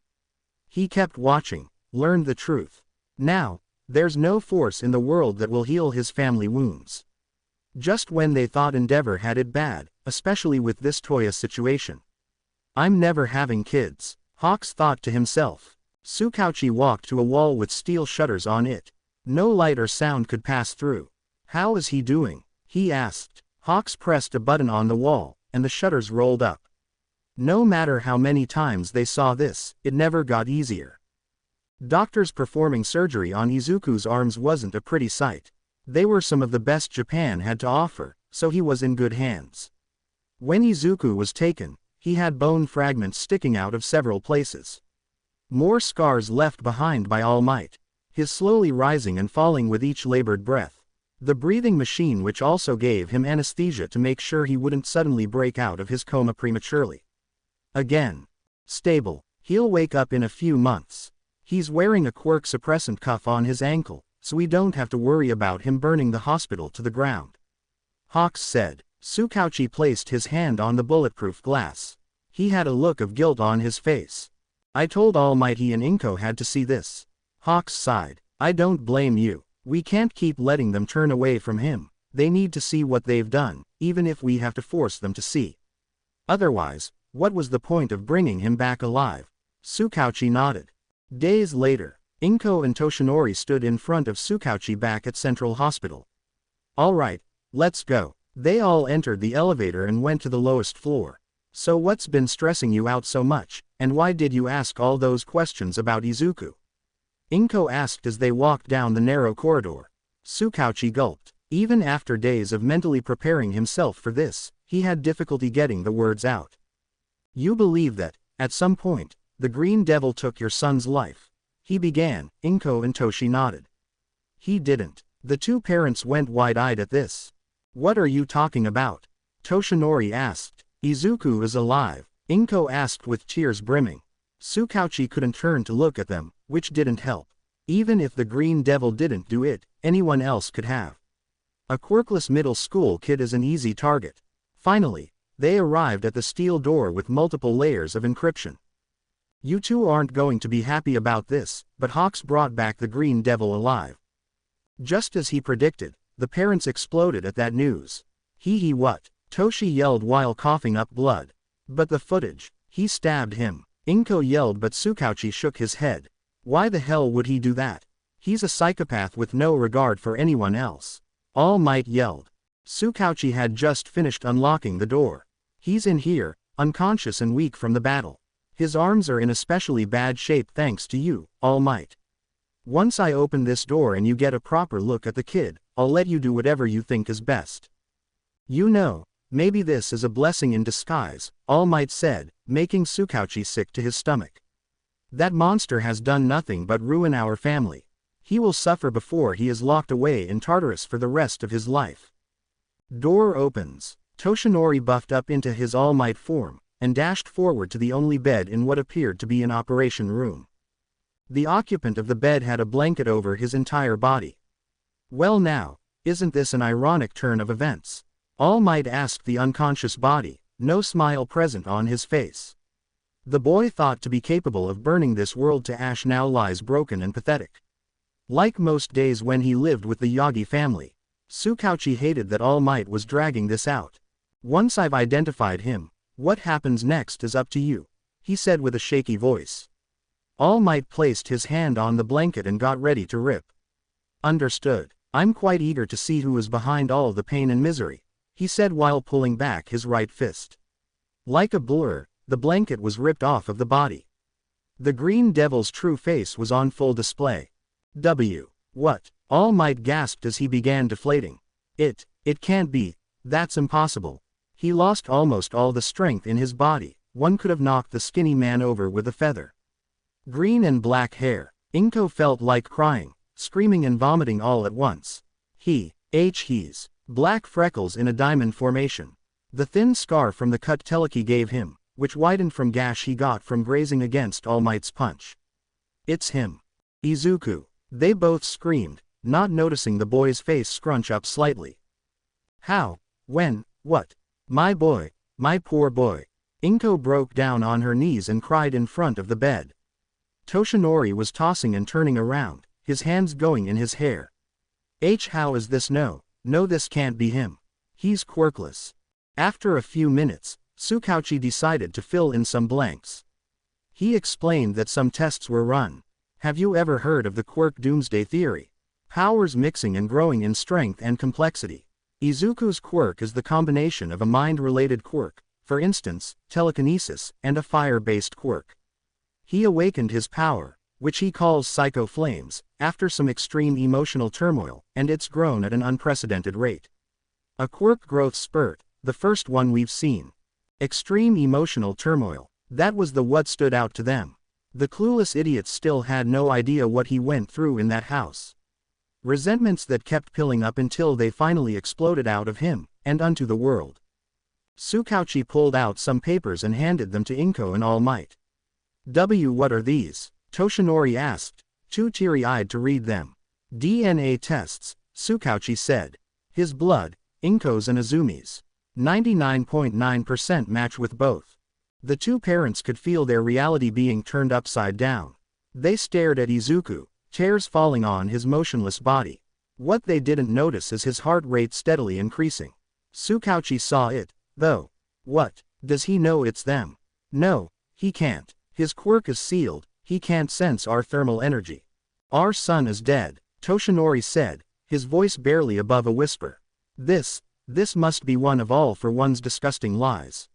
He kept watching, learned the truth. Now, there's no force in the world that will heal his family wounds. Just when they thought Endeavor had it bad, especially with this Toya situation. I'm never having kids, Hawks thought to himself. Tsukauchi walked to a wall with steel shutters on it. No light or sound could pass through. How is he doing? He asked. Hawks pressed a button on the wall, and the shutters rolled up. No matter how many times they saw this, it never got easier. Doctors performing surgery on Izuku's arms wasn't a pretty sight. They were some of the best Japan had to offer, so he was in good hands. When Izuku was taken, he had bone fragments sticking out of several places. More scars left behind by All Might. His slowly rising and falling with each labored breath. The breathing machine which also gave him anesthesia to make sure he wouldn't suddenly break out of his coma prematurely. Again. Stable. He'll wake up in a few months. He's wearing a quirk suppressant cuff on his ankle, so we don't have to worry about him burning the hospital to the ground. Hawks said. Tsukauchi placed his hand on the bulletproof glass. He had a look of guilt on his face. I told All Might he and Inko had to see this. Hawks sighed. I don't blame you. We can't keep letting them turn away from him. They need to see what they've done, even if we have to force them to see. Otherwise, what was the point of bringing him back alive? Tsukauchi nodded. Days later, Inko and Toshinori stood in front of Tsukauchi back at Central Hospital. All right, let's go. They all entered the elevator and went to the lowest floor. So what's been stressing you out so much, and why did you ask all those questions about Izuku? Inko asked as they walked down the narrow corridor. Tsukauchi gulped. Even after days of mentally preparing himself for this, he had difficulty getting the words out. You believe that, at some point, the Green Devil took your son's life? He began. Inko and Toshi nodded. He didn't. The two parents went wide-eyed at this. What are you talking about? Toshinori asked. Izuku is alive, Inko asked with tears brimming. Tsukauchi couldn't turn to look at them, which didn't help. Even if the Green Devil didn't do it, anyone else could have. A quirkless middle school kid is an easy target. Finally, they arrived at the steel door with multiple layers of encryption. You two aren't going to be happy about this, but Hawks brought back the Green Devil alive. Just as he predicted, the parents exploded at that news. Hee what? Toshi yelled while coughing up blood. But the footage, he stabbed him. Inko yelled but Tsukauchi shook his head. Why the hell would he do that? He's a psychopath with no regard for anyone else. All Might yelled. Tsukauchi had just finished unlocking the door. He's in here, unconscious and weak from the battle. His arms are in especially bad shape thanks to you, All Might. Once I open this door and you get a proper look at the kid, I'll let you do whatever you think is best. You know, maybe this is a blessing in disguise, All Might said, making Tsukauchi sick to his stomach. That monster has done nothing but ruin our family. He will suffer before he is locked away in Tartarus for the rest of his life. Door opens. Toshinori buffed up into his All Might form, and dashed forward to the only bed in what appeared to be an operation room. The occupant of the bed had a blanket over his entire body. Well now, isn't this an ironic turn of events? All Might asked the unconscious body, no smile present on his face. The boy thought to be capable of burning this world to ash now lies broken and pathetic. Like most days when he lived with the Yagi family, Tsukauchi hated that All Might was dragging this out. Once I've identified him, what happens next is up to you, he said with a shaky voice. All Might placed his hand on the blanket and got ready to rip. Understood. I'm quite eager to see who is behind all the pain and misery, he said while pulling back his right fist. Like a blur, the blanket was ripped off of the body. The Green Devil's true face was on full display. What? All Might gasped as he began deflating. It can't be. That's impossible. He lost almost all the strength in his body. One could have knocked the skinny man over with a feather. Green and black hair. Inko felt like crying, screaming and vomiting all at once. He's black freckles in a diamond formation. The thin scar from the cut Teleki gave him, which widened from gash he got from grazing against All Might's punch. It's him. Izuku. They both screamed, not noticing the boy's face scrunch up slightly. How? When? What? My boy, my poor boy. Inko broke down on her knees and cried in front of the bed. Toshinori was tossing and turning around, his hands going in his hair. How is this? No, this can't be him. He's quirkless. After a few minutes, Tsukauchi decided to fill in some blanks. He explained that some tests were run. Have you ever heard of the quirk doomsday theory? Powers mixing and growing in strength and complexity. Izuku's quirk is the combination of a mind-related quirk, for instance, telekinesis, and a fire-based quirk. He awakened his power, which he calls psycho flames, after some extreme emotional turmoil, and it's grown at an unprecedented rate. A quirk growth spurt, the first one we've seen. Extreme emotional turmoil, that was what stood out to them. The clueless idiots still had no idea what he went through in that house. Resentments that kept piling up until they finally exploded out of him, and unto the world. Tsukauchi pulled out some papers and handed them to Inko and All Might. What are these? Toshinori asked, too teary-eyed to read them. DNA tests, Tsukauchi said. His blood, Inko's and Izzumi's. 99.9% match with both. The two parents could feel their reality being turned upside down. They stared at Izuku, tears falling on his motionless body. What they didn't notice is his heart rate steadily increasing. Tsukauchi saw it, though. What? Does he know it's them? No, he can't. His quirk is sealed, he can't sense our thermal energy. Our son is dead, Toshinori said, his voice barely above a whisper. This must be one of all for one's disgusting lies.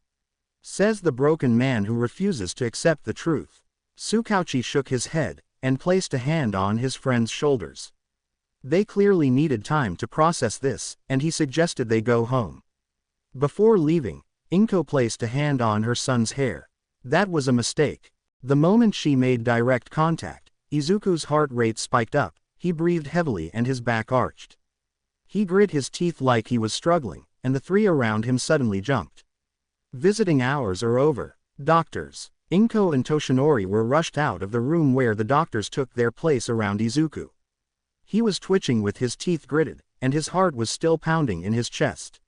Says the broken man who refuses to accept the truth. Tsukauchi shook his head, and placed a hand on his friend's shoulders. They clearly needed time to process this, and he suggested they go home. Before leaving, Inko placed a hand on her son's hair. That was a mistake. The moment she made direct contact, Izuku's heart rate spiked up, he breathed heavily and his back arched. He grit his teeth like he was struggling, and the three around him suddenly jumped. Visiting hours are over. Doctors. Inko and Toshinori were rushed out of the room where the doctors took their place around Izuku. He was twitching with his teeth gritted, and his heart was still pounding in his chest.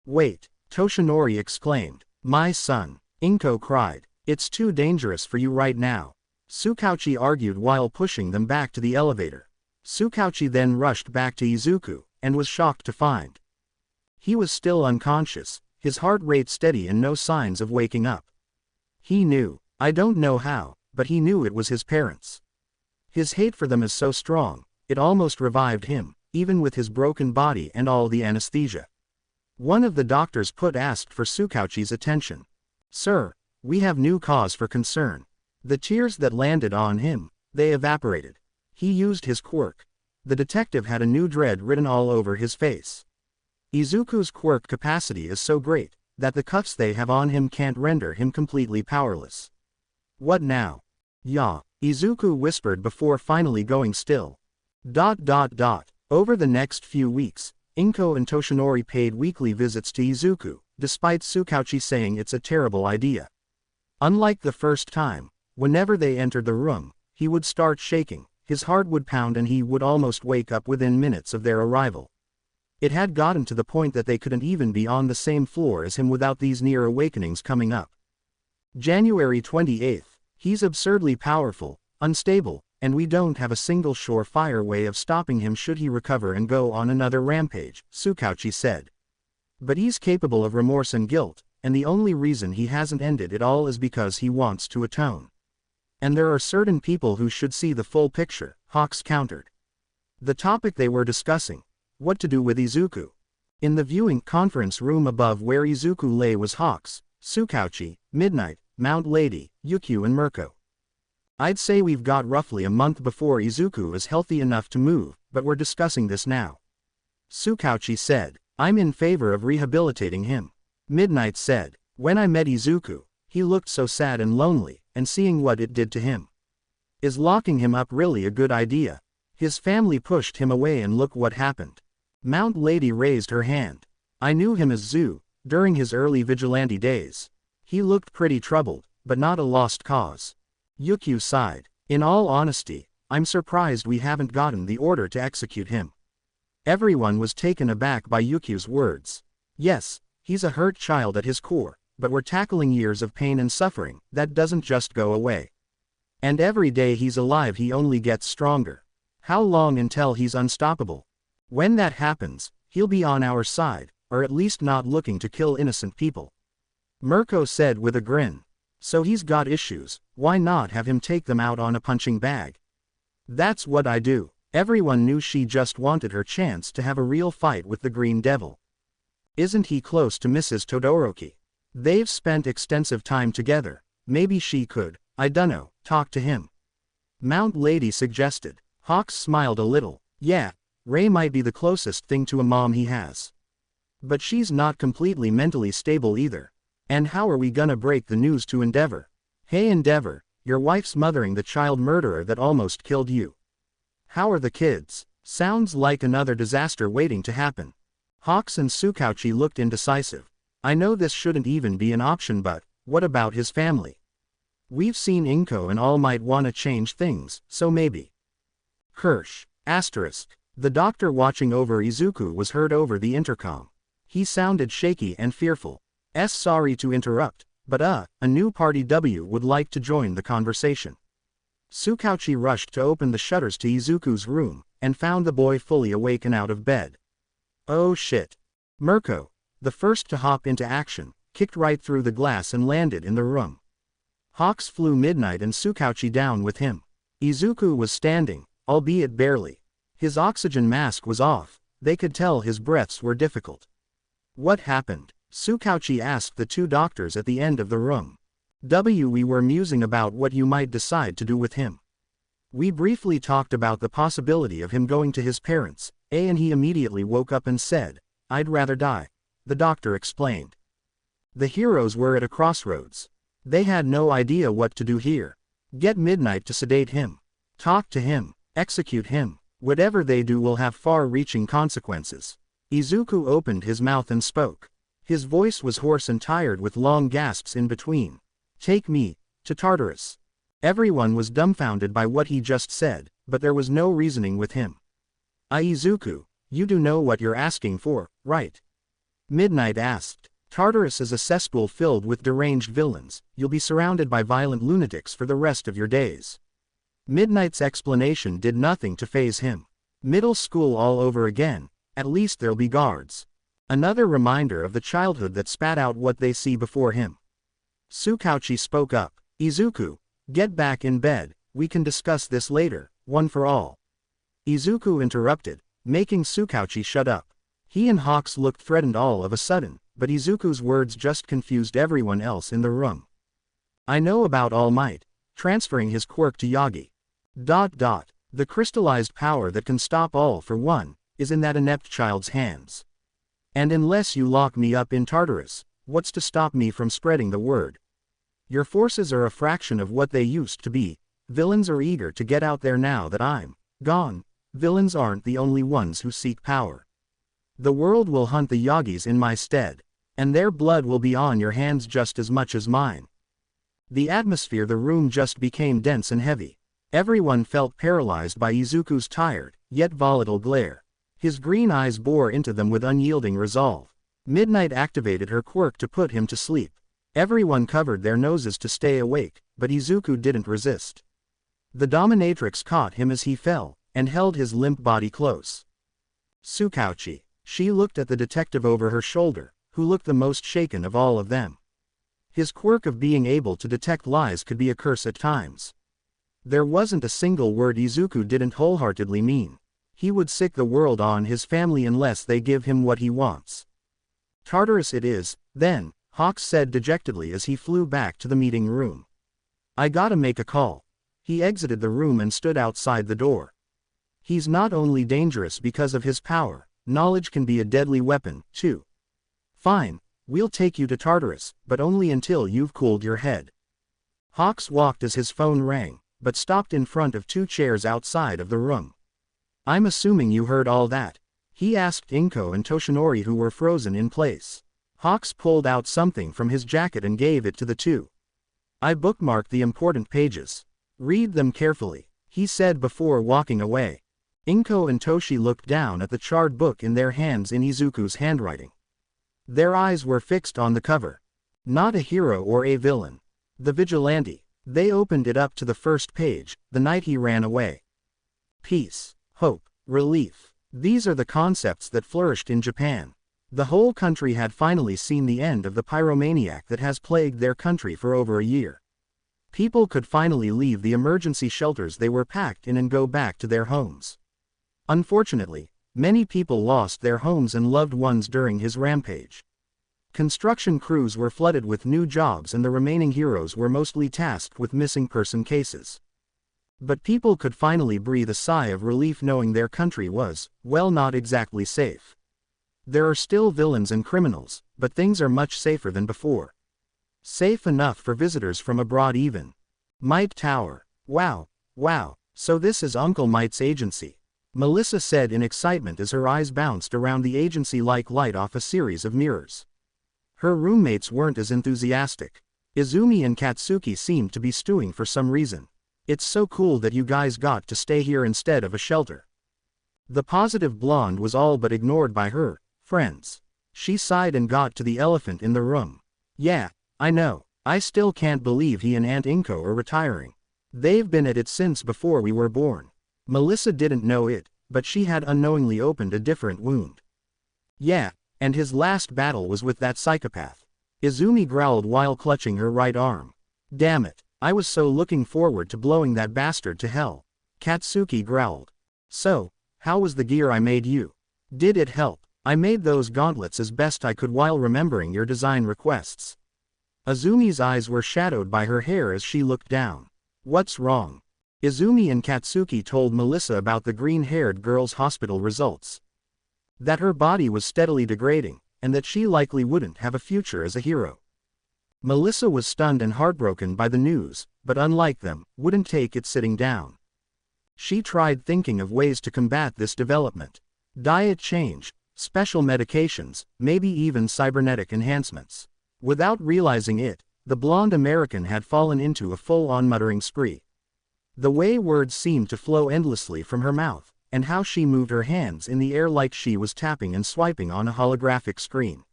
Wait, Toshinori exclaimed. My son. Inko cried. It's too dangerous for you right now. Tsukauchi argued while pushing them back to the elevator. Tsukauchi then rushed back to Izuku, and was shocked to find he was still unconscious, his heart rate steady and no signs of waking up. He knew, I don't know how, but he knew it was his parents. His hate for them is so strong, it almost revived him, even with his broken body and all the anesthesia. One of the doctors asked for Tsukauchi's attention. Sir, we have new cause for concern. The tears that landed on him, they evaporated. He used his quirk. The detective had a new dread written all over his face. Izuku's quirk capacity is so great, that the cuffs they have on him can't render him completely powerless. What now? Ya, Izuku whispered before finally going still. Over the next few weeks, Inko and Toshinori paid weekly visits to Izuku, despite Tsukauchi saying it's a terrible idea. Unlike the first time, whenever they entered the room, he would start shaking, his heart would pound and he would almost wake up within minutes of their arrival. It had gotten to the point that they couldn't even be on the same floor as him without these near awakenings coming up. January 28th, he's absurdly powerful, unstable, and we don't have a single surefire way of stopping him should he recover and go on another rampage, Tsukauchi said. But he's capable of remorse and guilt, and the only reason he hasn't ended it all is because he wants to atone. And there are certain people who should see the full picture, Hawks countered. The topic they were discussing, what to do with Izuku. In the viewing conference room above where Izuku lay was Hawks, Tsukauchi, Midnight, Mount Lady, Yukio and Mirko. I'd say we've got roughly a month before Izuku is healthy enough to move, but we're discussing this now. Tsukauchi said, I'm in favor of rehabilitating him. Midnight said, when I met Izuku, he looked so sad and lonely, and seeing what it did to him. Is locking him up really a good idea? His family pushed him away and look what happened. Mount Lady raised her hand. I knew him as Zu, during his early Vigilante days. He looked pretty troubled, but not a lost cause. Yukio sighed. In all honesty, I'm surprised we haven't gotten the order to execute him. Everyone was taken aback by Yukio's words. Yes, he's a hurt child at his core, but we're tackling years of pain and suffering, that doesn't just go away. And every day he's alive he only gets stronger. How long until he's unstoppable? When that happens, he'll be on our side, or at least not looking to kill innocent people. Mirko said with a grin. So he's got issues, why not have him take them out on a punching bag? That's what I do. Everyone knew she just wanted her chance to have a real fight with the Green Devil. Isn't he close to Mrs. Todoroki? They've spent extensive time together, maybe she could, I dunno, talk to him. Mount Lady suggested. Hawks smiled a little. Yeah, Ray might be the closest thing to a mom he has. But she's not completely mentally stable either. And how are we gonna break the news to Endeavor? Hey Endeavor, your wife's mothering the child murderer that almost killed you. How are the kids? Sounds like another disaster waiting to happen. Hawks and Tsukauchi looked indecisive. I know this shouldn't even be an option, but what about his family? We've seen Inko and all might want to change things, so maybe. Kirsch. Asterisk. The doctor watching over Izuku was heard over the intercom. He sounded shaky and fearful. Sorry to interrupt, but a new party W would like to join the conversation. Tsukauchi rushed to open the shutters to Izuku's room, and found the boy fully awake and out of bed. Oh shit. Mirko, the first to hop into action, kicked right through the glass and landed in the room. Hawks flew Midnight and Tsukauchi down with him. Izuku was standing, albeit barely. His oxygen mask was off, they could tell his breaths were difficult. What happened? Tsukauchi asked the two doctors at the end of the room. We were musing about what you might decide to do with him. We briefly talked about the possibility of him going to his parents, and he immediately woke up and said, "I'd rather die," the doctor explained. The heroes were at a crossroads. They had no idea what to do here. Get Midnight to sedate him. Talk to him. Execute him. Whatever they do will have far-reaching consequences. Izuku opened his mouth and spoke. His voice was hoarse and tired with long gasps in between. Take me to Tartarus. Everyone was dumbfounded by what he just said, but there was no reasoning with him. Izuku, you do know what you're asking for, right? Midnight asked. Tartarus is a cesspool filled with deranged villains. You'll be surrounded by violent lunatics for the rest of your days. Midnight's explanation did nothing to faze him. Middle school all over again, at least there'll be guards. Another reminder of the childhood that spat out what they see before him. Tsukauchi spoke up. Izuku, get back in bed, we can discuss this later, one for all. Izuku interrupted, making Tsukauchi shut up. He and Hawks looked threatened all of a sudden, but Izuku's words just confused everyone else in the room. I know about All Might, transferring his quirk to Yagi. The crystallized power that can stop all for one, is in that inept child's hands. And unless you lock me up in Tartarus, what's to stop me from spreading the word? Your forces are a fraction of what they used to be. Villains are eager to get out there now that I'm gone. Villains aren't the only ones who seek power. The world will hunt the Yagis in my stead, and their blood will be on your hands just as much as mine. The atmosphere the room just became dense and heavy. Everyone felt paralyzed by Izuku's tired, yet volatile glare. His green eyes bore into them with unyielding resolve. Midnight activated her quirk to put him to sleep. Everyone covered their noses to stay awake, but Izuku didn't resist. The dominatrix caught him as he fell, and held his limp body close. Tsukauchi. She looked at the detective over her shoulder, who looked the most shaken of all of them. His quirk of being able to detect lies could be a curse at times. There wasn't a single word Izuku didn't wholeheartedly mean. He would sick the world on his family unless they give him what he wants. Tartarus it is, then, Hawks said dejectedly as he flew back to the meeting room. I gotta make a call. He exited the room and stood outside the door. He's not only dangerous because of his power, knowledge can be a deadly weapon, too. Fine, we'll take you to Tartarus, but only until you've cooled your head. Hawks walked as his phone rang, but stopped in front of two chairs outside of the room. I'm assuming you heard all that, he asked Inko and Toshinori, who were frozen in place. Hawks pulled out something from his jacket and gave it to the two. I bookmarked the important pages. Read them carefully, he said before walking away. Inko and Toshi looked down at the charred book in their hands in Izuku's handwriting. Their eyes were fixed on the cover. Not a hero or a villain. The Vigilante. They opened it up to the first page, the night he ran away. Peace, hope, relief. These are the concepts that flourished in Japan. The whole country had finally seen the end of the pyromaniac that has plagued their country for over a year. People could finally leave the emergency shelters they were packed in and go back to their homes. Unfortunately, many people lost their homes and loved ones during his rampage. Construction crews were flooded with new jobs and the remaining heroes were mostly tasked with missing person cases. But people could finally breathe a sigh of relief knowing their country was, well, not exactly safe. There are still villains and criminals, but things are much safer than before. Safe enough for visitors from abroad even. Might Tower. Wow, so this is Uncle Might's agency. Melissa said in excitement as her eyes bounced around the agency like light off a series of mirrors. Her roommates weren't as enthusiastic. Izzumi and Katsuki seemed to be stewing for some reason. It's so cool that you guys got to stay here instead of a shelter. The positive blonde was all but ignored by her friends. She sighed and got to the elephant in the room. Yeah, I know. I still can't believe he and Aunt Inko are retiring. They've been at it since before we were born. Melissa didn't know it, but she had unknowingly opened a different wound. Yeah, and his last battle was with that psychopath. Izzumi growled while clutching her right arm. Damn it, I was so looking forward to blowing that bastard to hell. Katsuki growled. So, how was the gear I made you? Did it help? I made those gauntlets as best I could while remembering your design requests. Izumi's eyes were shadowed by her hair as she looked down. What's wrong? Izzumi and Katsuki told Melissa about the green-haired girl's hospital results. That her body was steadily degrading, and that she likely wouldn't have a future as a hero. Melissa was stunned and heartbroken by the news, but unlike them, wouldn't take it sitting down. She tried thinking of ways to combat this development. Diet change, special medications, maybe even cybernetic enhancements. Without realizing it, the blonde American had fallen into a full-on muttering spree. The way words seemed to flow endlessly from her mouth, and how she moved her hands in the air like she was tapping and swiping on a holographic screen.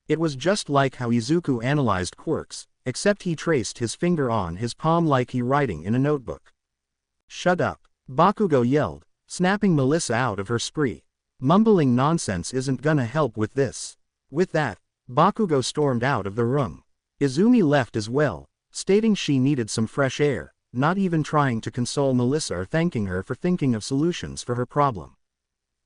It was just like how Izuku analyzed quirks, except he traced his finger on his palm like he writing in a notebook. Shut up, Bakugo yelled, snapping Melissa out of her spree. Mumbling nonsense isn't gonna help with this. With that, Bakugo stormed out of the room. Izzumi left as well, stating she needed some fresh air, not even trying to console Melissa or thanking her for thinking of solutions for her problem.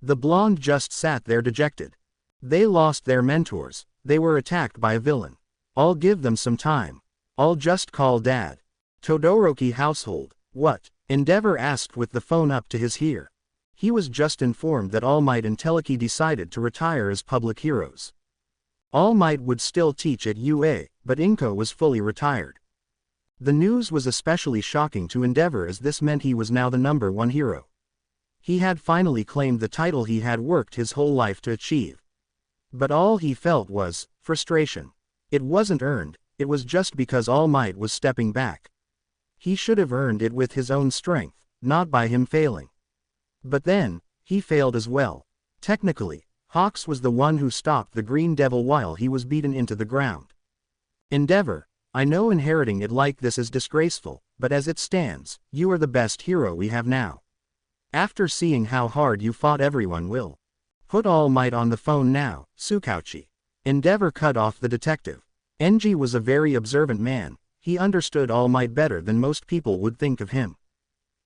The blonde just sat there dejected. They lost their mentors, they were attacked by a villain. I'll give them some time. I'll just call Dad. Todoroki household, what? Endeavor asked with the phone up to his ear. He was just informed that All Might and Teleki decided to retire as public heroes. All Might would still teach at UA, but Inko was fully retired. The news was especially shocking to Endeavor as this meant he was now the #1 hero. He had finally claimed the title he had worked his whole life to achieve. But all he felt was frustration. It wasn't earned, it was just because All Might was stepping back. He should have earned it with his own strength, not by him failing. But then, he failed as well. Technically, Hawks was the one who stopped the Green Devil while he was beaten into the ground. Endeavor, I know inheriting it like this is disgraceful, but as it stands, you are the best hero we have now. After seeing how hard you fought, everyone will. Put All Might on the phone now, Tsukauchi. Endeavor cut off the detective. Enji was a very observant man, he understood All Might better than most people would think of him.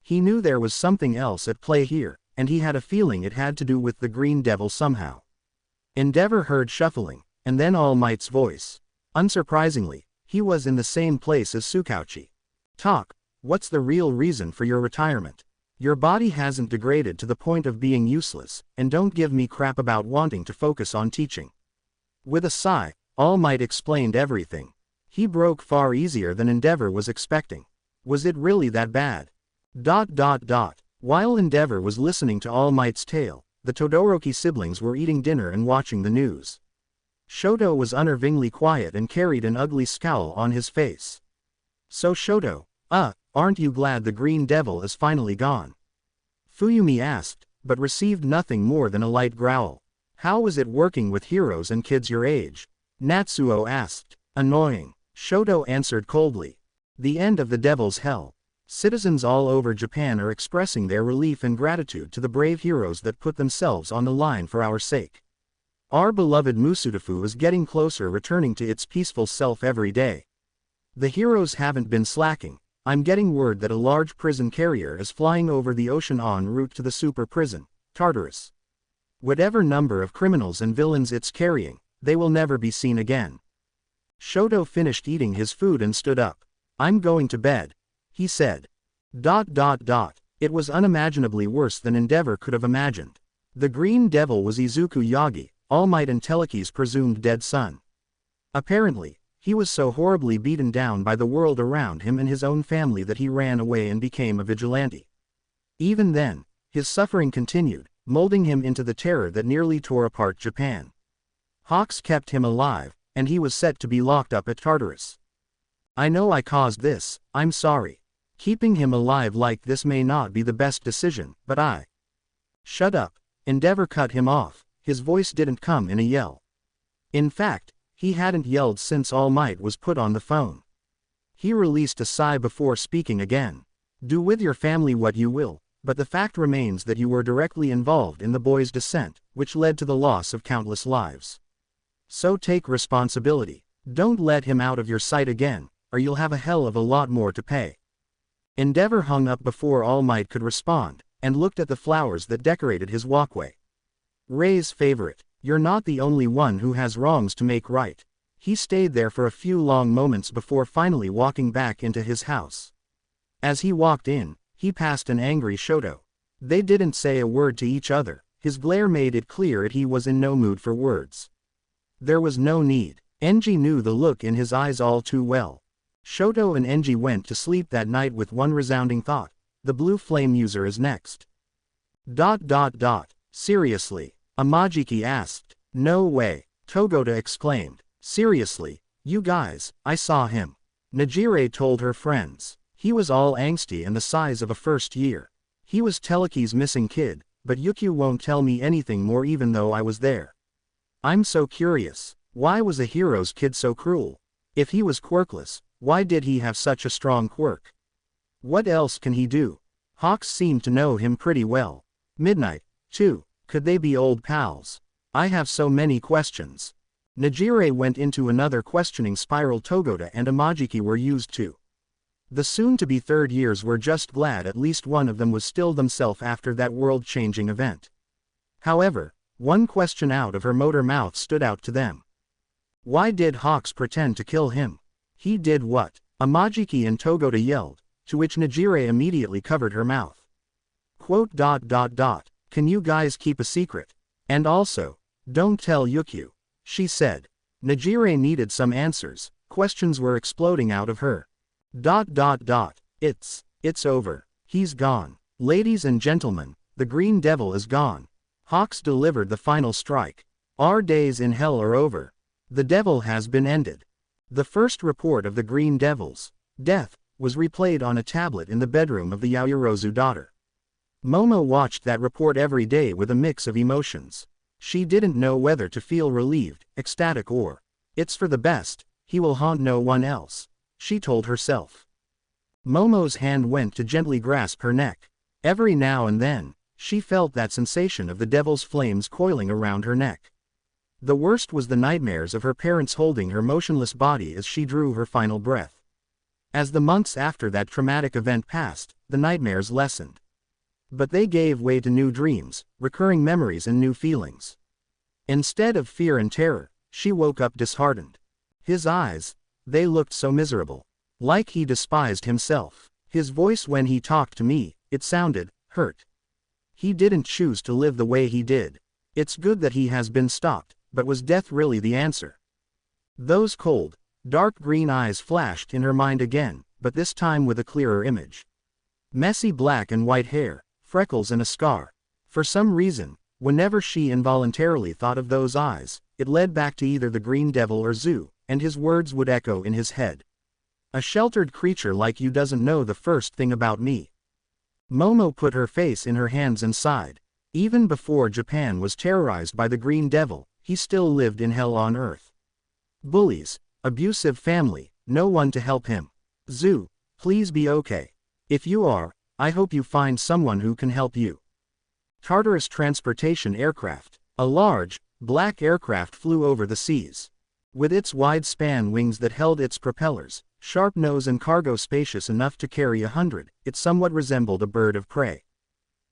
He knew there was something else at play here, and he had a feeling it had to do with the Green Devil somehow. Endeavor heard shuffling, and then All Might's voice. Unsurprisingly, he was in the same place as Tsukauchi. Talk, what's the real reason for your retirement? Your body hasn't degraded to the point of being useless, and don't give me crap about wanting to focus on teaching. With a sigh, All Might explained everything. He broke far easier than Endeavor was expecting. Was it really that bad? While Endeavor was listening to All Might's tale, the Todoroki siblings were eating dinner and watching the news. Shoto was unnervingly quiet and carried an ugly scowl on his face. So Shoto, aren't you glad the Green Devil is finally gone? Fuyumi asked, but received nothing more than a light growl. How is it working with heroes and kids your age? Natsuo asked. Annoying. Shoto answered coldly. The end of the Devil's Hell. Citizens all over Japan are expressing their relief and gratitude to the brave heroes that put themselves on the line for our sake. Our beloved Musutafu is getting closer, returning to its peaceful self every day. The heroes haven't been slacking. I'm getting word that a large prison carrier is flying over the ocean en route to the super prison, Tartarus. Whatever number of criminals and villains it's carrying, they will never be seen again. Shoto finished eating his food and stood up. I'm going to bed, he said. It was unimaginably worse than Endeavor could have imagined. The Green Devil was Izuku Yagi, All Might and Teleki's presumed dead son. Apparently, he was so horribly beaten down by the world around him and his own family that he ran away and became a vigilante. Even then, his suffering continued, molding him into the terror that nearly tore apart Japan. Hawks kept him alive, and he was set to be locked up at Tartarus. I know I caused this, I'm sorry. Keeping him alive like this may not be the best decision, but I... Shut up, Endeavor cut him off, his voice didn't come in a yell. In fact, he hadn't yelled since All Might was put on the phone. He released a sigh before speaking again. Do with your family what you will, but the fact remains that you were directly involved in the boy's descent, which led to the loss of countless lives. So take responsibility. Don't let him out of your sight again, or you'll have a hell of a lot more to pay." Endeavor hung up before All Might could respond, and looked at the flowers that decorated his walkway. "Ray's favorite, you're not the only one who has wrongs to make right." He stayed there for a few long moments before finally walking back into his house. As he walked in, he passed an angry Shoto. They didn't say a word to each other. His glare made it clear that he was in no mood for words. There was no need. Enji knew the look in his eyes all too well. Shoto and Enji went to sleep that night with one resounding thought: the blue flame user is next. Seriously? Amajiki asked. "No way," Togota exclaimed. "Seriously, you guys, I saw him." Najire told her friends. He was all angsty and the size of a first year. He was Teleki's missing kid, but Yukio won't tell me anything more even though I was there. I'm so curious. Why was a hero's kid so cruel? If he was quirkless, why did he have such a strong quirk? What else can he do? Hawks seemed to know him pretty well. Midnight, too. Could they be old pals? I have so many questions. Najire went into another questioning spiral. Togota and Amajiki were used to. The soon-to-be third years were just glad at least one of them was still themselves after that world-changing event. However, one question out of her motor mouth stood out to them. Why did Hawks pretend to kill him? He did what? Amajiki and Togota yelled, to which Najire immediately covered her mouth. Can you guys keep a secret? And also, don't tell Yukio, she said. Najire needed some answers. Questions were exploding out of her. It's over. He's gone. Ladies and gentlemen, the Green Devil is gone. Hawks delivered the final strike. Our days in hell are over. The devil has been ended. The first report of the Green Devil's death was replayed on a tablet in the bedroom of the Yaoyorozu daughter. Momo watched that report every day with a mix of emotions. She didn't know whether to feel relieved, ecstatic or, "It's for the best, he will haunt no one else," she told herself. Momo's hand went to gently grasp her neck. Every now and then, she felt that sensation of the devil's flames coiling around her neck. The worst was the nightmares of her parents holding her motionless body as she drew her final breath. As the months after that traumatic event passed, the nightmares lessened. But they gave way to new dreams, recurring memories and new feelings. Instead of fear and terror, she woke up disheartened. His eyes, they looked so miserable. Like he despised himself. His voice when he talked to me, it sounded hurt. He didn't choose to live the way he did. It's good that he has been stopped. But was death really the answer? Those cold, dark green eyes flashed in her mind again, but this time with a clearer image. Messy black and white hair, freckles and a scar. For some reason, whenever she involuntarily thought of those eyes, it led back to either the Green Devil or Zu, and his words would echo in his head. "A sheltered creature like you doesn't know the first thing about me." Momo put her face in her hands and sighed. Even before Japan was terrorized by the Green Devil, he still lived in hell on earth. Bullies, abusive family, no one to help him. Zu, please be okay. If you are, I hope you find someone who can help you. Tartarus transportation aircraft. A large, black aircraft flew over the seas. With its wide-span wings that held its propellers, sharp nose and cargo spacious enough to carry 100, it somewhat resembled a bird of prey.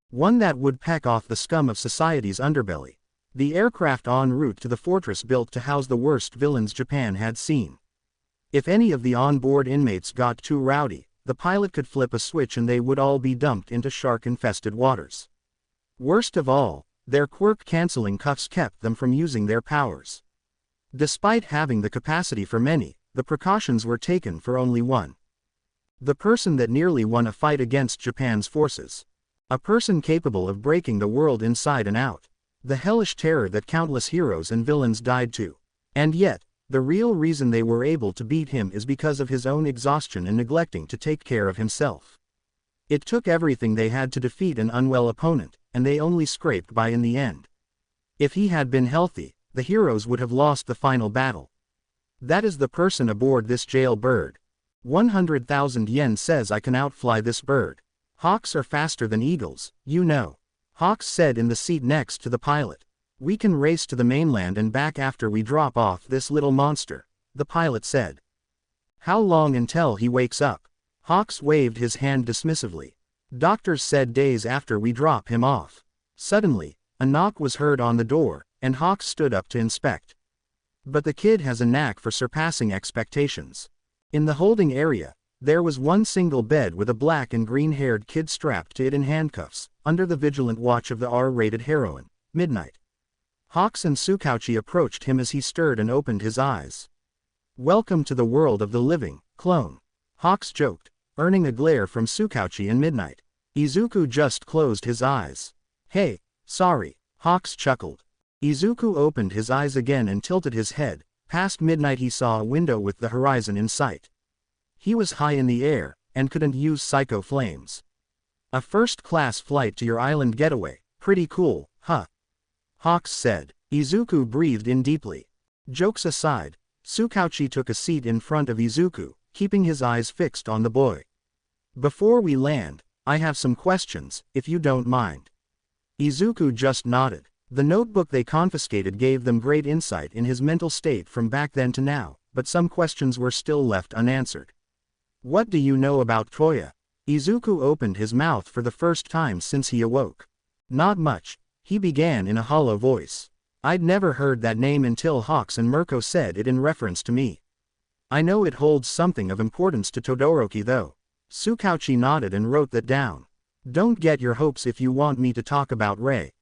One that would peck off the scum of society's underbelly. The aircraft en route to the fortress built to house the worst villains Japan had seen. If any of the on-board inmates got too rowdy, the pilot could flip a switch and they would all be dumped into shark-infested waters. Worst of all, their quirk-canceling cuffs kept them from using their powers. Despite having the capacity for many, the precautions were taken for only one. The person that nearly won a fight against Japan's forces. A person capable of breaking the world inside and out. The hellish terror that countless heroes and villains died to. And yet, the real reason they were able to beat him is because of his own exhaustion and neglecting to take care of himself. It took everything they had to defeat an unwell opponent, and they only scraped by in the end. If he had been healthy, the heroes would have lost the final battle. That is the person aboard this jail bird. 100,000 yen says I can outfly this bird. Hawks are faster than eagles, you know. Hawks said in the seat next to the pilot. We can race to the mainland and back after we drop off this little monster, the pilot said. How long until he wakes up? Hawks waved his hand dismissively. Doctors said days after we drop him off. Suddenly, a knock was heard on the door, and Hawks stood up to inspect. But the kid has a knack for surpassing expectations. In the holding area, there was one single bed with a black and green-haired kid strapped to it in handcuffs, under the vigilant watch of the R-rated heroine, Midnight. Hawks and Tsukauchi approached him as he stirred and opened his eyes. Welcome to the world of the living, clone. Hawks joked, earning a glare from Tsukauchi and Midnight. Izuku just closed his eyes. Hey, sorry, Hawks chuckled. Izuku opened his eyes again and tilted his head. Past Midnight he saw a window with the horizon in sight. He was high in the air, and couldn't use psycho flames. A first-class flight to your island getaway, pretty cool, huh? Hawks said. Izuku breathed in deeply. Jokes aside, Tsukauchi took a seat in front of Izuku, keeping his eyes fixed on the boy. Before we land, I have some questions, if you don't mind. Izuku just nodded. The notebook they confiscated gave them great insight in his mental state from back then to now, but some questions were still left unanswered. What do you know about Toya? Izuku opened his mouth for the first time since he awoke. Not much, he began in a hollow voice. I'd never heard that name until Hawks and Mirko said it in reference to me. I know it holds something of importance to Todoroki though. Tsukauchi nodded and wrote that down. Don't get your hopes if you want me to talk about Rei.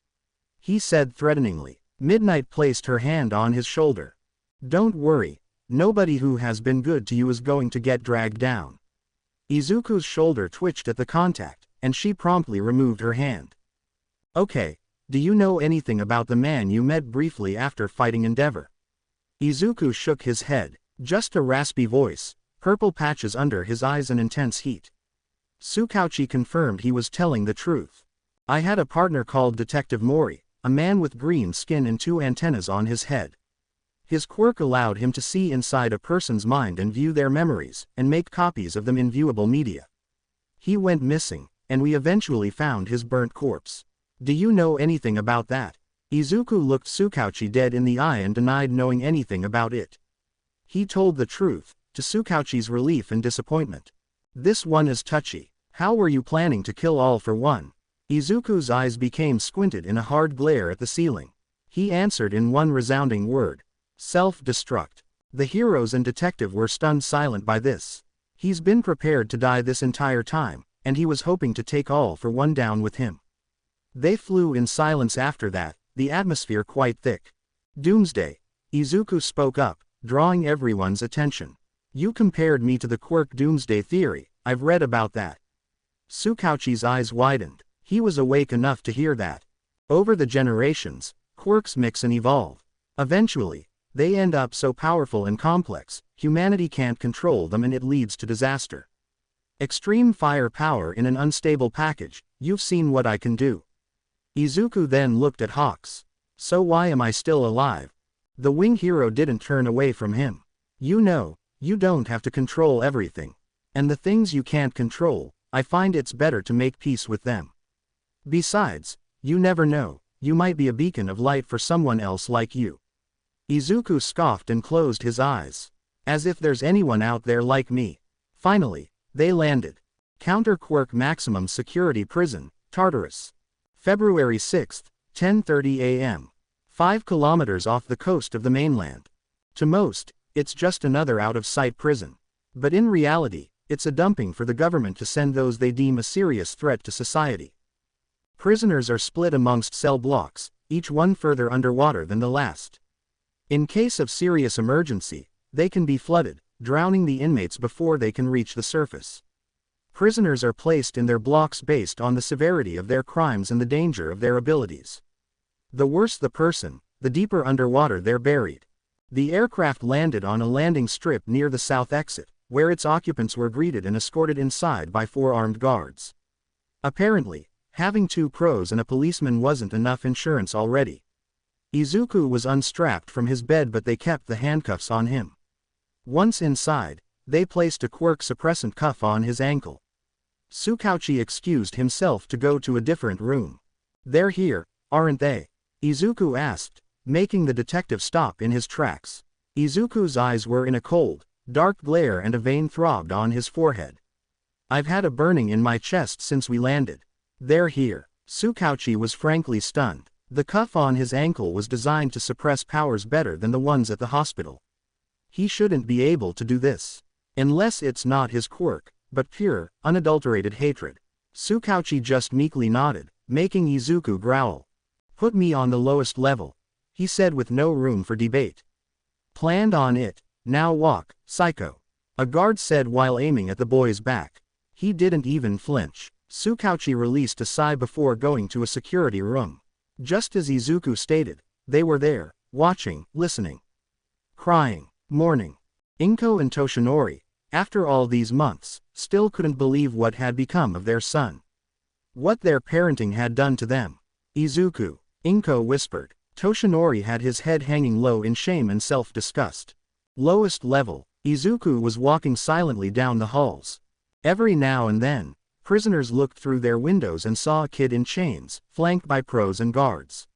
He said threateningly. Midnight placed her hand on his shoulder. Don't worry, nobody who has been good to you is going to get dragged down. Izuku's shoulder twitched at the contact, and she promptly removed her hand. Okay, do you know anything about the man you met briefly after fighting Endeavor? Izuku shook his head, just a raspy voice, purple patches under his eyes and intense heat. Tsukauchi confirmed he was telling the truth. I had a partner called Detective Mori, a man with green skin and 2 antennas on his head. His quirk allowed him to see inside a person's mind and view their memories, and make copies of them in viewable media. He went missing, and we eventually found his burnt corpse. Do you know anything about that? Izuku looked Tsukauchi dead in the eye and denied knowing anything about it. He told the truth, to Tsukauchi's relief and disappointment. This one is touchy. How were you planning to kill all for one? Izuku's eyes became squinted in a hard glare at the ceiling. He answered in one resounding word. Self-destruct. The heroes and detective were stunned silent by this. He's been prepared to die this entire time, and he was hoping to take all for one down with him. They flew in silence after that, the atmosphere quite thick. Doomsday. Izuku spoke up, drawing everyone's attention. You compared me to the quirk Doomsday Theory, I've read about that. Tsukauchi's eyes widened. He was awake enough to hear that. Over the generations, quirks mix and evolve. Eventually, they end up so powerful and complex, humanity can't control them and it leads to disaster. Extreme firepower in an unstable package, you've seen what I can do. Izuku then looked at Hawks. So why am I still alive? The wing hero didn't turn away from him. You know, you don't have to control everything. And the things you can't control, I find it's better to make peace with them. Besides, you never know, you might be a beacon of light for someone else like you. Izuku scoffed and closed his eyes. As if there's anyone out there like me. Finally, they landed. Counter-Quirk Maximum Security Prison, Tartarus. February 6, 10:30 a.m. 5 kilometers off the coast of the mainland. To most, it's just another out-of-sight prison. But in reality, it's a dumping for the government to send those they deem a serious threat to society. Prisoners are split amongst cell blocks, each one further underwater than the last. In case of serious emergency, they can be flooded, drowning the inmates before they can reach the surface. Prisoners are placed in their blocks based on the severity of their crimes and the danger of their abilities. The worse the person, the deeper underwater they're buried. The aircraft landed on a landing strip near the south exit, where its occupants were greeted and escorted inside by 4 armed guards. Apparently, having 2 pros and a policeman wasn't enough insurance already. Izuku was unstrapped from his bed but they kept the handcuffs on him. Once inside, they placed a quirk suppressant cuff on his ankle. Tsukauchi excused himself to go to a different room. They're here, aren't they? Izuku asked, making the detective stop in his tracks. Izuku's eyes were in a cold, dark glare and a vein throbbed on his forehead. I've had a burning in my chest since we landed. They're here. Tsukauchi was frankly stunned. The cuff on his ankle was designed to suppress powers better than the ones at the hospital. He shouldn't be able to do this. Unless it's not his quirk, but pure, unadulterated hatred. Tsukauchi just meekly nodded, making Izuku growl. Put me on the lowest level, he said with no room for debate. Planned on it. Now walk, psycho. A guard said while aiming at the boy's back. He didn't even flinch. Tsukauchi released a sigh before going to a security room. Just as Izuku stated, they were there, watching, listening. Crying, mourning. Inko and Toshinori, after all these months, still couldn't believe what had become of their son. What their parenting had done to them. Izuku, Inko whispered. Toshinori had his head hanging low in shame and self-disgust. Lowest level, Izuku was walking silently down the halls. Every now and then, prisoners looked through their windows and saw a kid in chains, flanked by pros and guards.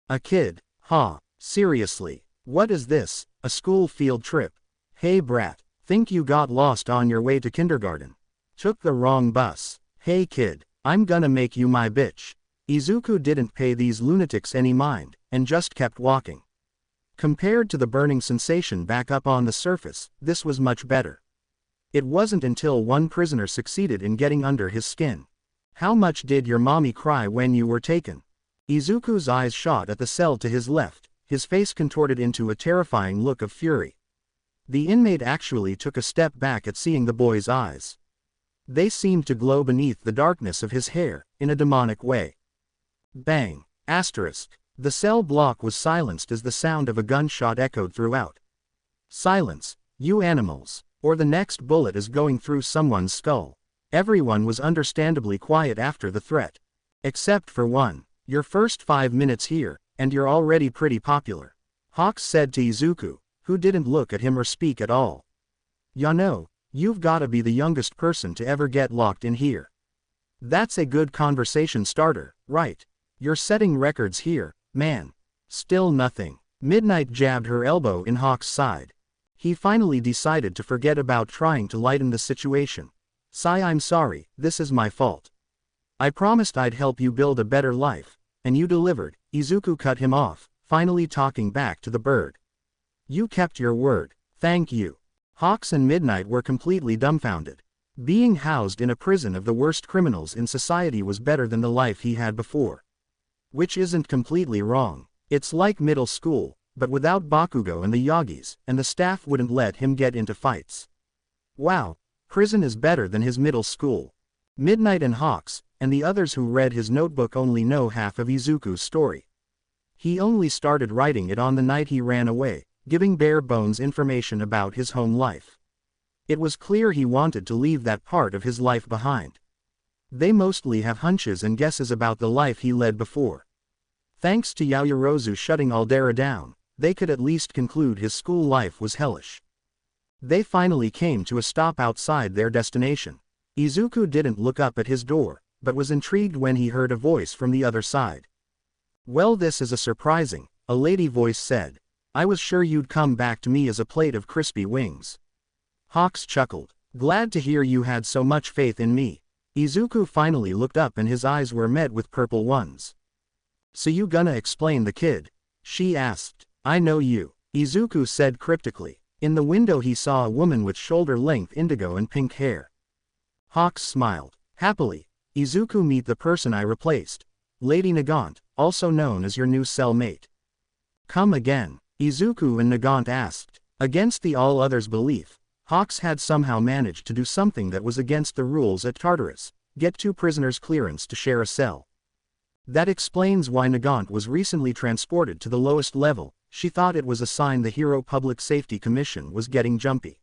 A kid, huh? Seriously, what is this, a school field trip? Hey brat, think you got lost on your way to kindergarten? Took the wrong bus. Hey kid, I'm gonna make you my bitch. Izuku didn't pay these lunatics any mind, and just kept walking. Compared to the burning sensation back up on the surface, this was much better. It wasn't until one prisoner succeeded in getting under his skin. How much did your mommy cry when you were taken? Izuku's eyes shot at the cell to his left, his face contorted into a terrifying look of fury. The inmate actually took a step back at seeing the boy's eyes. They seemed to glow beneath the darkness of his hair, in a demonic way. Bang! Asterisk. The cell block was silenced as the sound of a gunshot echoed throughout. Silence, you animals, or the next bullet is going through someone's skull. Everyone was understandably quiet after the threat. Except for one. Your first 5 minutes here, and you're already pretty popular. Hawks said to Izuku, who didn't look at him or speak at all. Yano, you've gotta be the youngest person to ever get locked in here. That's a good conversation starter, right? You're setting records here, man. Still nothing. Midnight jabbed her elbow in Hawk's side. He finally decided to forget about trying to lighten the situation. Sigh, I'm sorry, this is my fault. I promised I'd help you build a better life, and you delivered. Izuku cut him off, finally talking back to the bird. You kept your word, thank you. Hawks and Midnight were completely dumbfounded. Being housed in a prison of the worst criminals in society was better than the life he had before. Which isn't completely wrong. It's like middle school, but without Bakugo and the Yagis, and the staff wouldn't let him get into fights. Wow, prison is better than his middle school. Midnight and Hawks, and the others who read his notebook only know half of Izuku's story. He only started writing it on the night he ran away, giving bare bones information about his home life. It was clear he wanted to leave that part of his life behind. They mostly have hunches and guesses about the life he led before. Thanks to Yaoyorozu shutting Aldera down, they could at least conclude his school life was hellish. They finally came to a stop outside their destination. Izuku didn't look up at his door, but was intrigued when he heard a voice from the other side. Well, this is a surprising, a lady voice said. I was sure you'd come back to me as a plate of crispy wings. Hawks chuckled. Glad to hear you had so much faith in me. Izuku finally looked up and his eyes were met with purple ones. So you gonna explain the kid? She asked. I know you, Izuku said cryptically. In the window he saw a woman with shoulder-length indigo and pink hair. Hawks smiled. Happily. Izuku, meet the person I replaced. Lady Nagant, also known as your new cellmate. Come again? Izuku and Nagant asked. Against the all others' belief, Hawks had somehow managed to do something that was against the rules at Tartarus, get 2 prisoners clearance to share a cell. That explains why Nagant was recently transported to the lowest level. She thought it was a sign the Hero Public Safety Commission was getting jumpy.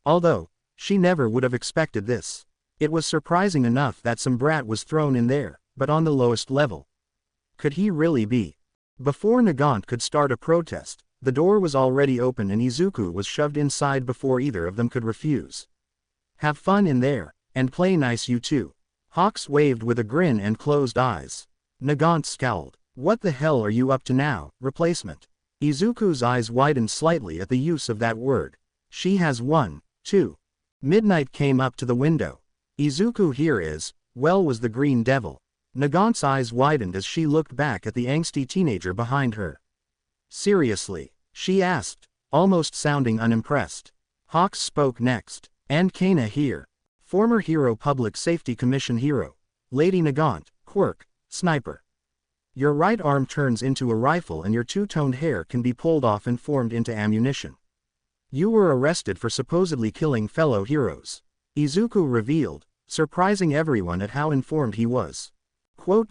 Although, she never would have expected this. It was surprising enough that some brat was thrown in there, but on the lowest level. Could he really be? Before Nagant could start a protest, the door was already open and Izuku was shoved inside before either of them could refuse. Have fun in there, And play nice you too. Hawks waved with a grin and closed eyes. Nagant scowled. What the hell are you up to now, replacement? Izuku's eyes widened slightly at the use of that word. She has one, too. Midnight came up to the window. Izuku here is, well, was the green devil. Nagant's eyes widened as she looked back at the angsty teenager behind her. Seriously? She asked, almost sounding unimpressed. Hawks spoke next. And Kana here. Former hero Public Safety Commission hero. Lady Nagant, quirk, sniper. Your right arm turns into a rifle and your two-toned hair can be pulled off and formed into ammunition. You were arrested for supposedly killing fellow heroes. Izuku revealed, surprising everyone at how informed he was. Quote.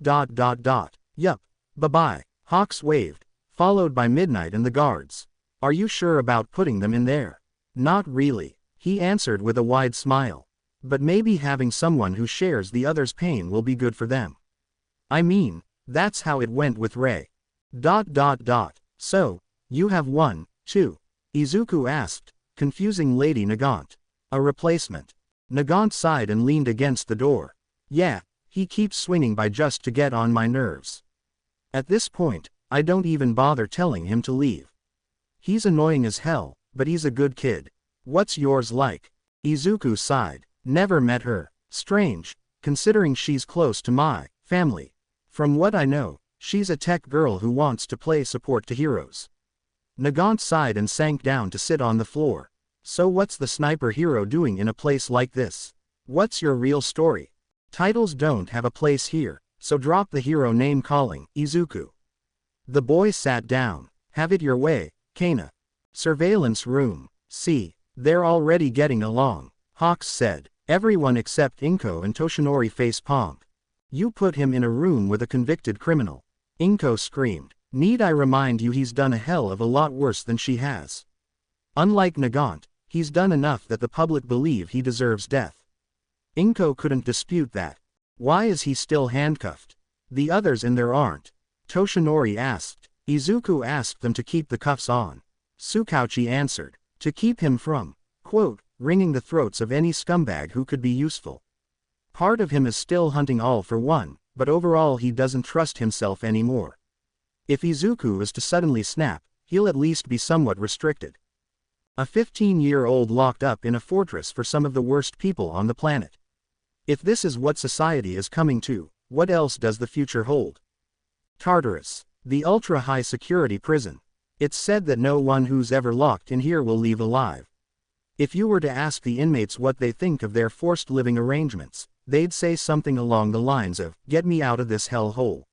Yup. Bye-bye. Hawks waved, followed by Midnight and the guards. Are you sure about putting them in there? Not really, he answered with a wide smile. But maybe having someone who shares the other's pain will be good for them. I mean, that's how it went with Rei. So, you have one, too? Izuku asked, confusing Lady Nagant. A replacement. Nagant sighed and leaned against the door. Yeah, he keeps swinging by just to get on my nerves. At this point, I don't even bother telling him to leave. He's annoying as hell, but he's a good kid. What's yours like? Izuku sighed. Never met her. Strange, considering she's close to my family. From what I know, she's a tech girl who wants to play support to heroes. Nagant sighed and sank down to sit on the floor. So what's the sniper hero doing in a place like this? What's your real story? Titles don't have a place here, so drop the hero name calling, Izuku. The boy sat down. Have it your way, Kana. Surveillance room. See, they're already getting along, Hawks said. Everyone except Inko and Toshinori face palmed. You put him in a room with a convicted criminal. Inko screamed. Need I remind you he's done a hell of a lot worse than she has. Unlike Nagant, he's done enough that the public believe he deserves death. Inko couldn't dispute that. Why is he still handcuffed? The others in there aren't. Toshinori asked. Izuku asked them to keep the cuffs on. Tsukauchi answered. To keep him from, quote, wringing the throats of any scumbag who could be useful. Part of him is still hunting all for one, but overall he doesn't trust himself anymore. If Izuku is to suddenly snap, he'll at least be somewhat restricted. A 15-year-old locked up in a fortress for some of the worst people on the planet. If this is what society is coming to, what else does the future hold? Tartarus, the ultra-high security prison. It's said that no one who's ever locked in here will leave alive. If you were to ask the inmates what they think of their forced living arrangements, they'd say something along the lines of, get me out of this hellhole.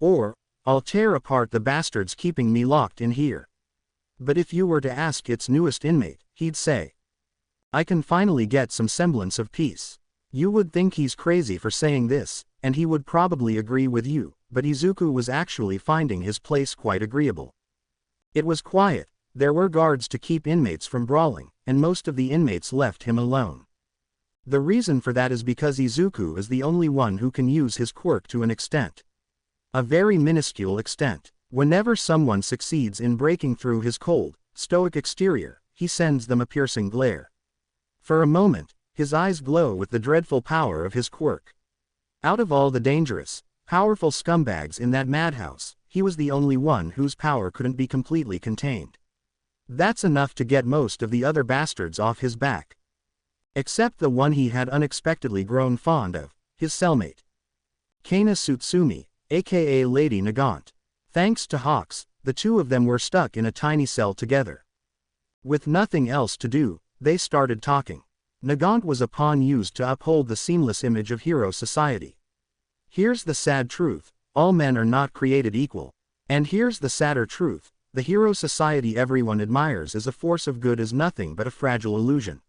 Or, I'll tear apart the bastards keeping me locked in here. But if you were to ask its newest inmate, he'd say, I can finally get some semblance of peace. You would think he's crazy for saying this, and he would probably agree with you, but Izuku was actually finding his place quite agreeable. It was quiet, there were guards to keep inmates from brawling, and most of the inmates left him alone. The reason for that is because Izuku is the only one who can use his quirk to an extent. A very minuscule extent. Whenever someone succeeds in breaking through his cold, stoic exterior, he sends them a piercing glare. For a moment, his eyes glow with the dreadful power of his quirk. Out of all the dangerous, powerful scumbags in that madhouse, he was the only one whose power couldn't be completely contained. That's enough to get most of the other bastards off his back. Except the one he had unexpectedly grown fond of, his cellmate. Kana Tsutsumi, aka Lady Nagant. Thanks to Hawks, the two of them were stuck in a tiny cell together. With nothing else to do, they started talking. Nagant was a pawn used to uphold the seamless image of hero society. Here's the sad truth, all men are not created equal. And here's the sadder truth, the hero society everyone admires as a force of good is nothing but a fragile illusion.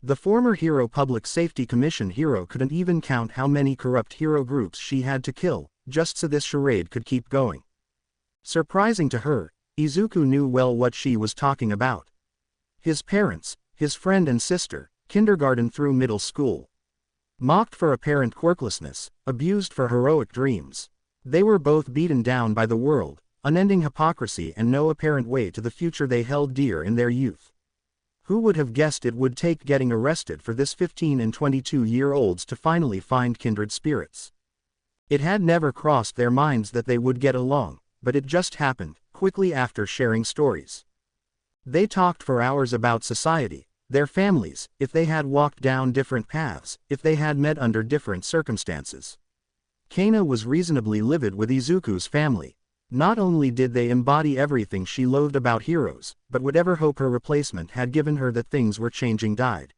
The former Hero Public Safety Commission hero couldn't even count how many corrupt hero groups she had to kill, just so this charade could keep going. Surprising to her, Izuku knew well what she was talking about. His parents, his friend and sister, kindergarten through middle school. Mocked for apparent quirklessness, abused for heroic dreams. They were both beaten down by the world, unending hypocrisy and no apparent way to the future they held dear in their youth. Who would have guessed it would take getting arrested for this 15 and 22-year-olds to finally find kindred spirits? It had never crossed their minds that they would get along, but it just happened, quickly after sharing stories. They talked for hours about society, their families, if they had walked down different paths, if they had met under different circumstances. Kana was reasonably livid with Izuku's family. Not only did they embody everything she loathed about heroes, but whatever hope her replacement had given her that things were changing died.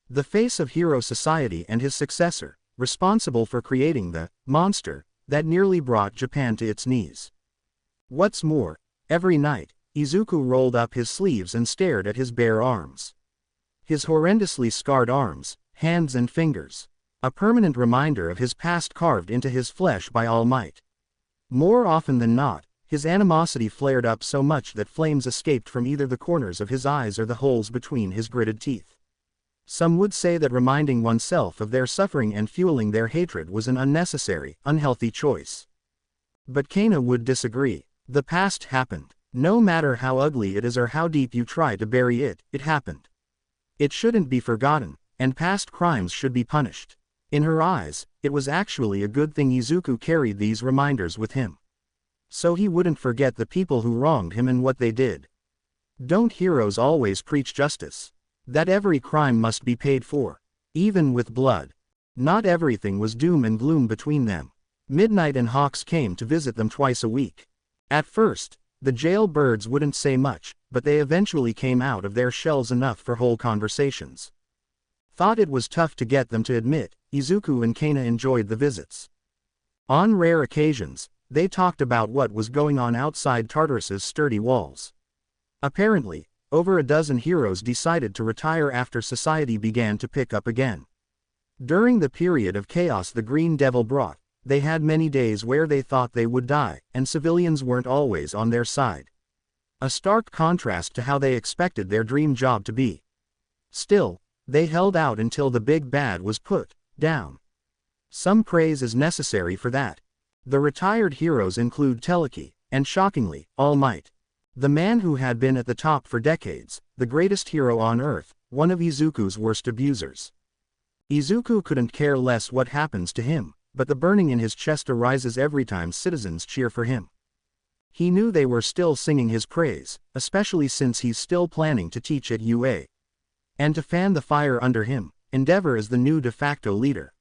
The face of hero society and his successor, responsible for creating the monster that nearly brought Japan to its knees. What's more, every night, Izuku rolled up his sleeves and stared at his bare arms. His horrendously scarred arms, hands and fingers. A permanent reminder of his past carved into his flesh by All Might. More often than not, his animosity flared up so much that flames escaped from either the corners of his eyes or the holes between his gritted teeth. Some would say that reminding oneself of their suffering and fueling their hatred was an unnecessary, unhealthy choice. But Kana would disagree. The past happened. No matter how ugly it is or how deep you try to bury it, it happened. It shouldn't be forgotten, and past crimes should be punished. In her eyes, it was actually a good thing Izuku carried these reminders with him. So he wouldn't forget the people who wronged him and what they did. Don't heroes always preach justice? That every crime must be paid for, even with blood. Not everything was doom and gloom between them. Midnight and Hawks came to visit them twice a week. At first, the jail birds wouldn't say much, but they eventually came out of their shells enough for whole conversations. Thought it was tough to get them to admit, Izuku and Kana enjoyed the visits. On rare occasions, they talked about what was going on outside Tartarus's sturdy walls. Apparently, over a dozen heroes decided to retire after society began to pick up again. During the period of chaos the Green Devil brought, they had many days where they thought they would die, and civilians weren't always on their side. A stark contrast to how they expected their dream job to be. Still, they held out until the big bad was put down. Some praise is necessary for that. The retired heroes include Teleki, and shockingly, All Might. The man who had been at the top for decades, the greatest hero on Earth, one of Izuku's worst abusers. Izuku couldn't care less what happens to him, but the burning in his chest arises every time citizens cheer for him. He knew they were still singing his praise, especially since he's still planning to teach at UA. And to fan the fire under him, Endeavor is the new de facto leader.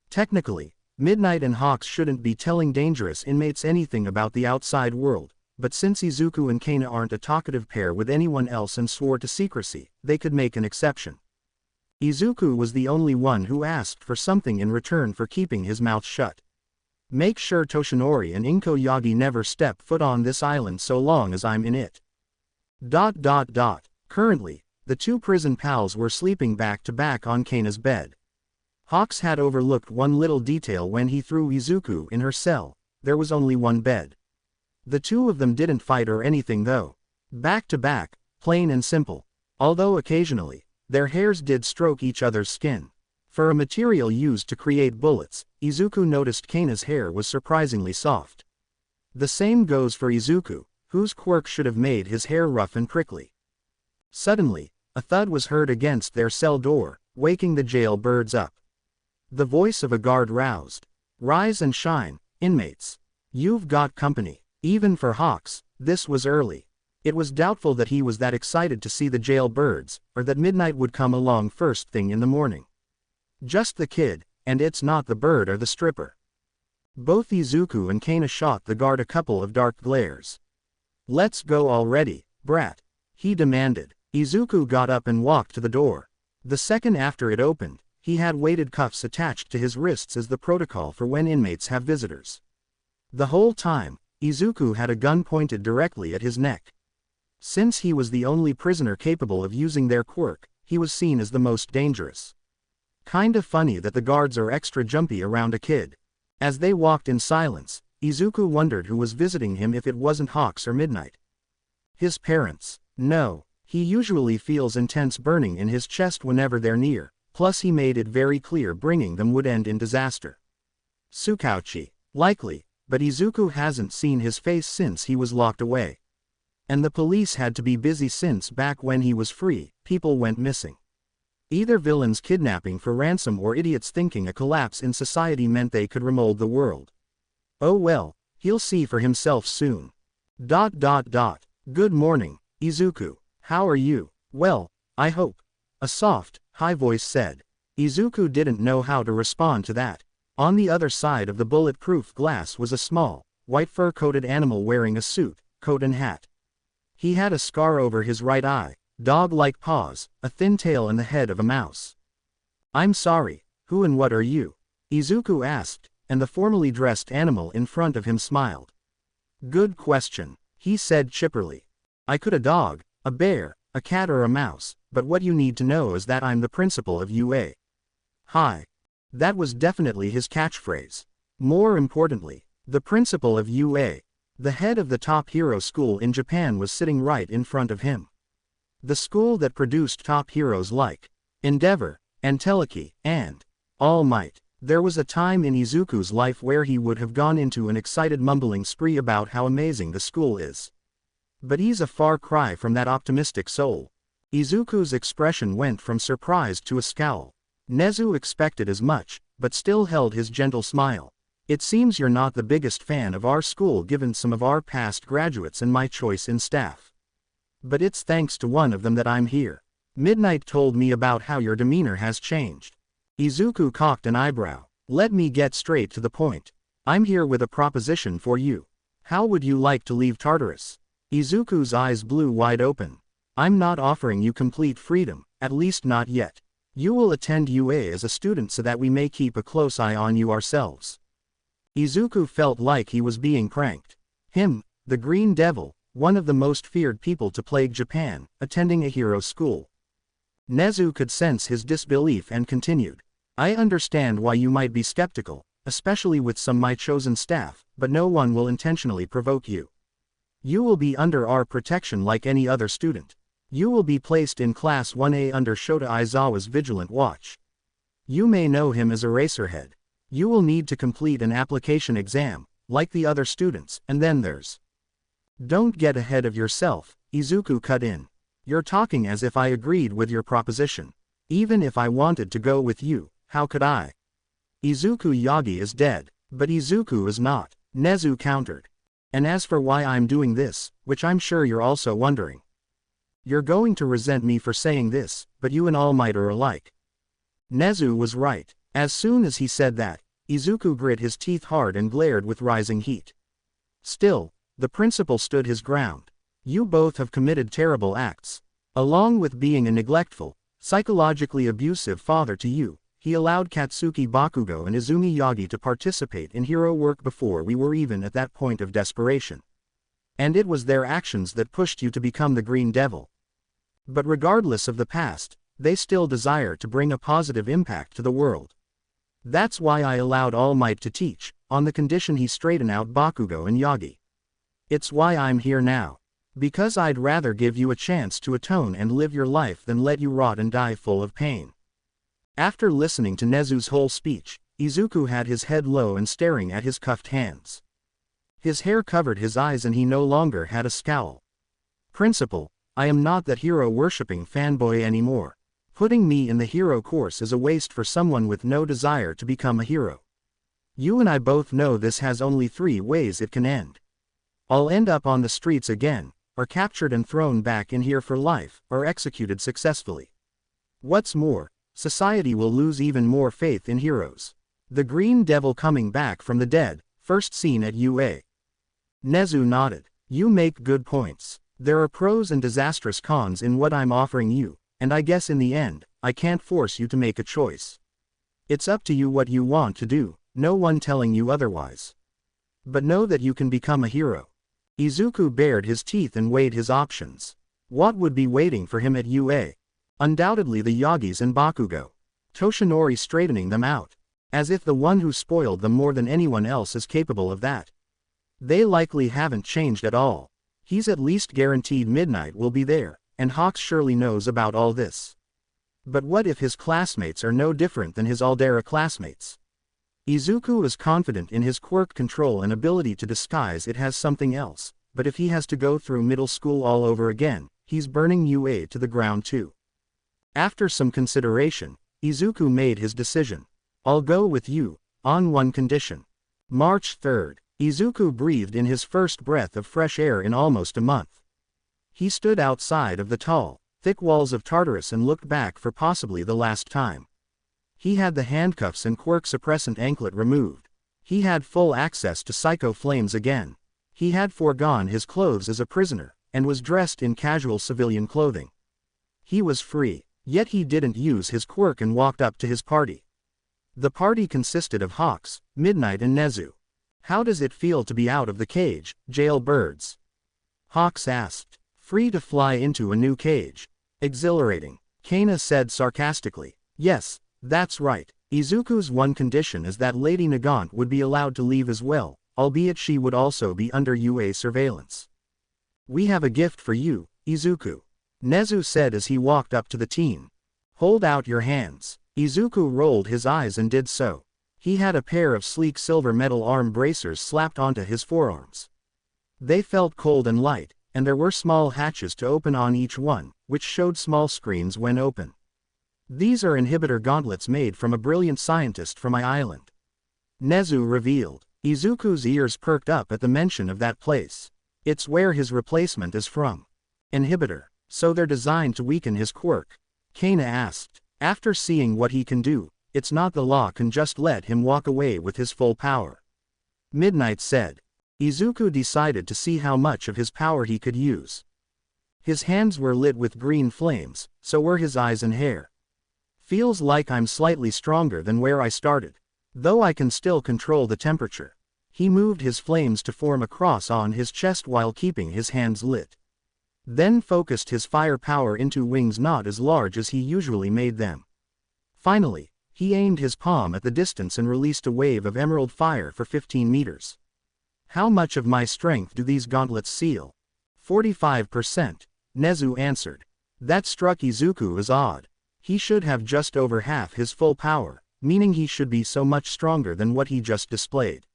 Technically, Midnight and Hawks shouldn't be telling dangerous inmates anything about the outside world, but since Izuku and Kana aren't a talkative pair with anyone else and swore to secrecy, they could make an exception. Izuku was the only one who asked for something in return for keeping his mouth shut. Make sure Toshinori and Inko Yagi never step foot on this island so long as I'm in it. Currently, the two prison pals were sleeping back to back on Kana's bed. Hawks had overlooked one little detail when he threw Izuku in her cell: there was only one bed. The two of them didn't fight or anything though. Back to back, plain and simple. Although occasionally, their hairs did stroke each other's skin. For a material used to create bullets, Izuku noticed Kana's hair was surprisingly soft. The same goes for Izuku, whose quirk should have made his hair rough and prickly. Suddenly, a thud was heard against their cell door, waking the jail birds up. The voice of a guard roused. Rise and shine, inmates. You've got company. Even for Hawks, this was early. It was doubtful that he was that excited to see the jail birds, or that Midnight would come along first thing in the morning. Just the kid, and it's not the bird or the stripper. Both Izuku and Kana shot the guard a couple of dark glares. Let's go already, brat, he demanded. Izuku got up and walked to the door. The second after it opened, he had weighted cuffs attached to his wrists as the protocol for when inmates have visitors. The whole time, Izuku had a gun pointed directly at his neck. Since he was the only prisoner capable of using their quirk, he was seen as the most dangerous. Kinda funny that the guards are extra jumpy around a kid. As they walked in silence, Izuku wondered who was visiting him if it wasn't Hawks or Midnight. His parents. No, he usually feels intense burning in his chest whenever they're near, plus he made it very clear bringing them would end in disaster. Tsukauchi. Likely, but Izuku hasn't seen his face since he was locked away. And the police had to be busy since back when he was free, people went missing. Either villains kidnapping for ransom or idiots thinking a collapse in society meant they could remold the world. Oh well, he'll see for himself soon. Good morning, Izuku. How are you? Well, I hope. A soft, high voice said. Izuku didn't know how to respond to that. On the other side of the bulletproof glass was a small, white fur-coated animal wearing a suit, coat and hat. He had a scar over his right eye, dog-like paws, a thin tail and the head of a mouse. I'm sorry, who and what are you? Izuku asked, and the formally dressed animal in front of him smiled. Good question, he said chipperly. I could a dog, a bear, a cat or a mouse, but what you need to know is that I'm the principal of UA. Hi. That was definitely his catchphrase. More importantly, the principal of UA. The head of the top hero school in Japan was sitting right in front of him. The school that produced top heroes like Endeavor, Enteleki, and All Might. There was a time in Izuku's life where he would have gone into an excited mumbling spree about how amazing the school is. But he's a far cry from that optimistic soul. Izuku's expression went from surprise to a scowl. Nezu expected as much, but still held his gentle smile. It seems you're not the biggest fan of our school given some of our past graduates and my choice in staff. But it's thanks to one of them that I'm here. Midnight told me about how your demeanor has changed. Izuku cocked an eyebrow. Let me get straight to the point. I'm here with a proposition for you. How would you like to leave Tartarus? Izuku's eyes blew wide open. I'm not offering you complete freedom, at least not yet. You will attend UA as a student so that we may keep a close eye on you ourselves. Izuku felt like he was being pranked. Him, the Green Devil, one of the most feared people to plague Japan, attending a hero school. Nezu could sense his disbelief and continued. I understand why you might be skeptical, especially with some my chosen staff, but no one will intentionally provoke you. You will be under our protection like any other student. You will be placed in Class 1A under Shota Aizawa's vigilant watch. You may know him as Eraserhead. You will need to complete an application exam, like the other students, and then there's... Don't get ahead of yourself, Izuku cut in. You're talking as if I agreed with your proposition. Even if I wanted to go with you, how could I? Izuku Yagi is dead, but Izuku is not, Nezu countered. And as for why I'm doing this, which I'm sure you're also wondering. You're going to resent me for saying this, but you and All Might are alike. Nezu was right. As soon as he said that, Izuku grit his teeth hard and glared with rising heat. Still, the principal stood his ground. You both have committed terrible acts. Along with being a neglectful, psychologically abusive father to you, he allowed Katsuki Bakugo and Izzumi Yagi to participate in hero work before we were even at that point of desperation. And it was their actions that pushed you to become the Green Devil. But regardless of the past, they still desire to bring a positive impact to the world. That's why I allowed All Might to teach, on the condition he straighten out Bakugo and Yagi. It's why I'm here now. Because I'd rather give you a chance to atone and live your life than let you rot and die full of pain. After listening to Nezu's whole speech, Izuku had his head low and staring at his cuffed hands. His hair covered his eyes and he no longer had a scowl. Principal, I am not that hero-worshipping fanboy anymore. Putting me in the hero course is a waste for someone with no desire to become a hero. You and I both know this has only 3 ways it can end. I'll end up on the streets again, or captured and thrown back in here for life, or executed successfully. What's more, society will lose even more faith in heroes. The Green Devil coming back from the dead, first seen at UA. Nezu nodded. You make good points. There are pros and disastrous cons in what I'm offering you, and I guess in the end, I can't force you to make a choice. It's up to you what you want to do, no one telling you otherwise. But know that you can become a hero. Izuku bared his teeth and weighed his options. What would be waiting for him at UA? Undoubtedly the Yagis and Bakugo. Toshinori straightening them out. As if the one who spoiled them more than anyone else is capable of that. They likely haven't changed at all. He's at least guaranteed Midnight will be there, and Hawks surely knows about all this. But what if his classmates are no different than his Aldera classmates? Izuku is confident in his quirk control and ability to disguise it has something else, but if he has to go through middle school all over again, he's burning UA to the ground too. After some consideration, Izuku made his decision. I'll go with you, on one condition. March 3rd, Izuku breathed in his first breath of fresh air in almost a month. He stood outside of the tall, thick walls of Tartarus and looked back for possibly the last time. He had the handcuffs and quirk suppressant anklet removed. He had full access to psycho flames again. He had foregone his clothes as a prisoner, and was dressed in casual civilian clothing. He was free, yet he didn't use his quirk and walked up to his party. The party consisted of Hawks, Midnight and Nezu. How does it feel to be out of the cage, jailbirds? Hawks asked. Free to fly into a new cage. Exhilarating, Kana said sarcastically. Yes, that's right. Izuku's one condition is that Lady Nagant would be allowed to leave as well, albeit she would also be under UA surveillance. We have a gift for you, Izuku. Nezu said as he walked up to the teen. Hold out your hands. Izuku rolled his eyes and did so. He had a pair of sleek silver metal arm bracers slapped onto his forearms. They felt cold and light, and there were small hatches to open on each one, which showed small screens when open. These are inhibitor gauntlets made from a brilliant scientist from my island. Nezu revealed. Izuku's ears perked up at the mention of that place. It's where his replacement is from. Inhibitor. So they're designed to weaken his quirk? Kana asked. After seeing what he can do, it's not the law can just let him walk away with his full power. Midnight said. Izuku decided to see how much of his power he could use. His hands were lit with green flames, so were his eyes and hair. Feels like I'm slightly stronger than where I started. Though I can still control the temperature. He moved his flames to form a cross on his chest while keeping his hands lit. Then focused his fire power into wings not as large as he usually made them. Finally, he aimed his palm at the distance and released a wave of emerald fire for 15 meters. How much of my strength do these gauntlets seal? 45%, Nezu answered. That struck Izuku as odd. He should have just over half his full power, meaning he should be so much stronger than what he just displayed.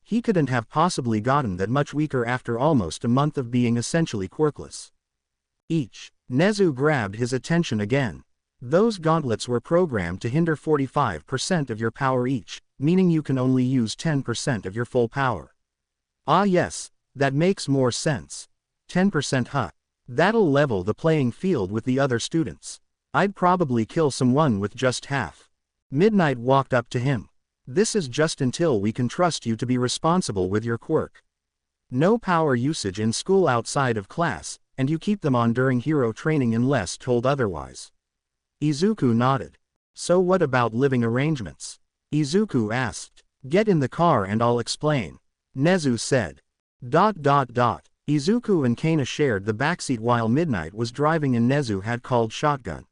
He couldn't have possibly gotten that much weaker after almost a month of being essentially quirkless. Each. Nezu grabbed his attention again. Those gauntlets were programmed to hinder 45% of your power each, meaning you can only use 10% of your full power. Ah yes, that makes more sense. 10% huh? That'll level the playing field with the other students. I'd probably kill someone with just half. Midnight walked up to him. This is just until we can trust you to be responsible with your quirk. No power usage in school outside of class, and you keep them on during hero training unless told otherwise. Izuku nodded. So what about living arrangements? Izuku asked. Get in the car and I'll explain. Nezu said. Izuku and Kana shared the backseat while Midnight was driving and Nezu had called shotgun.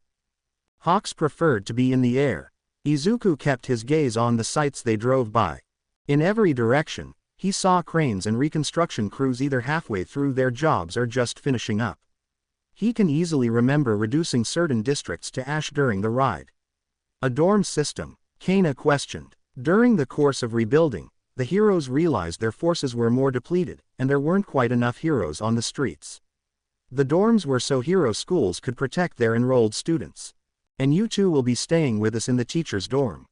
Hawks preferred to be in the air. Izuku kept his gaze on the sights they drove by. In every direction, he saw cranes and reconstruction crews either halfway through their jobs or just finishing up. He can easily remember reducing certain districts to ash during the ride. A dorm system? Kana questioned. During the course of rebuilding, the heroes realized their forces were more depleted, and there weren't quite enough heroes on the streets. The dorms were so hero schools could protect their enrolled students. And you two will be staying with us in the teacher's dorm.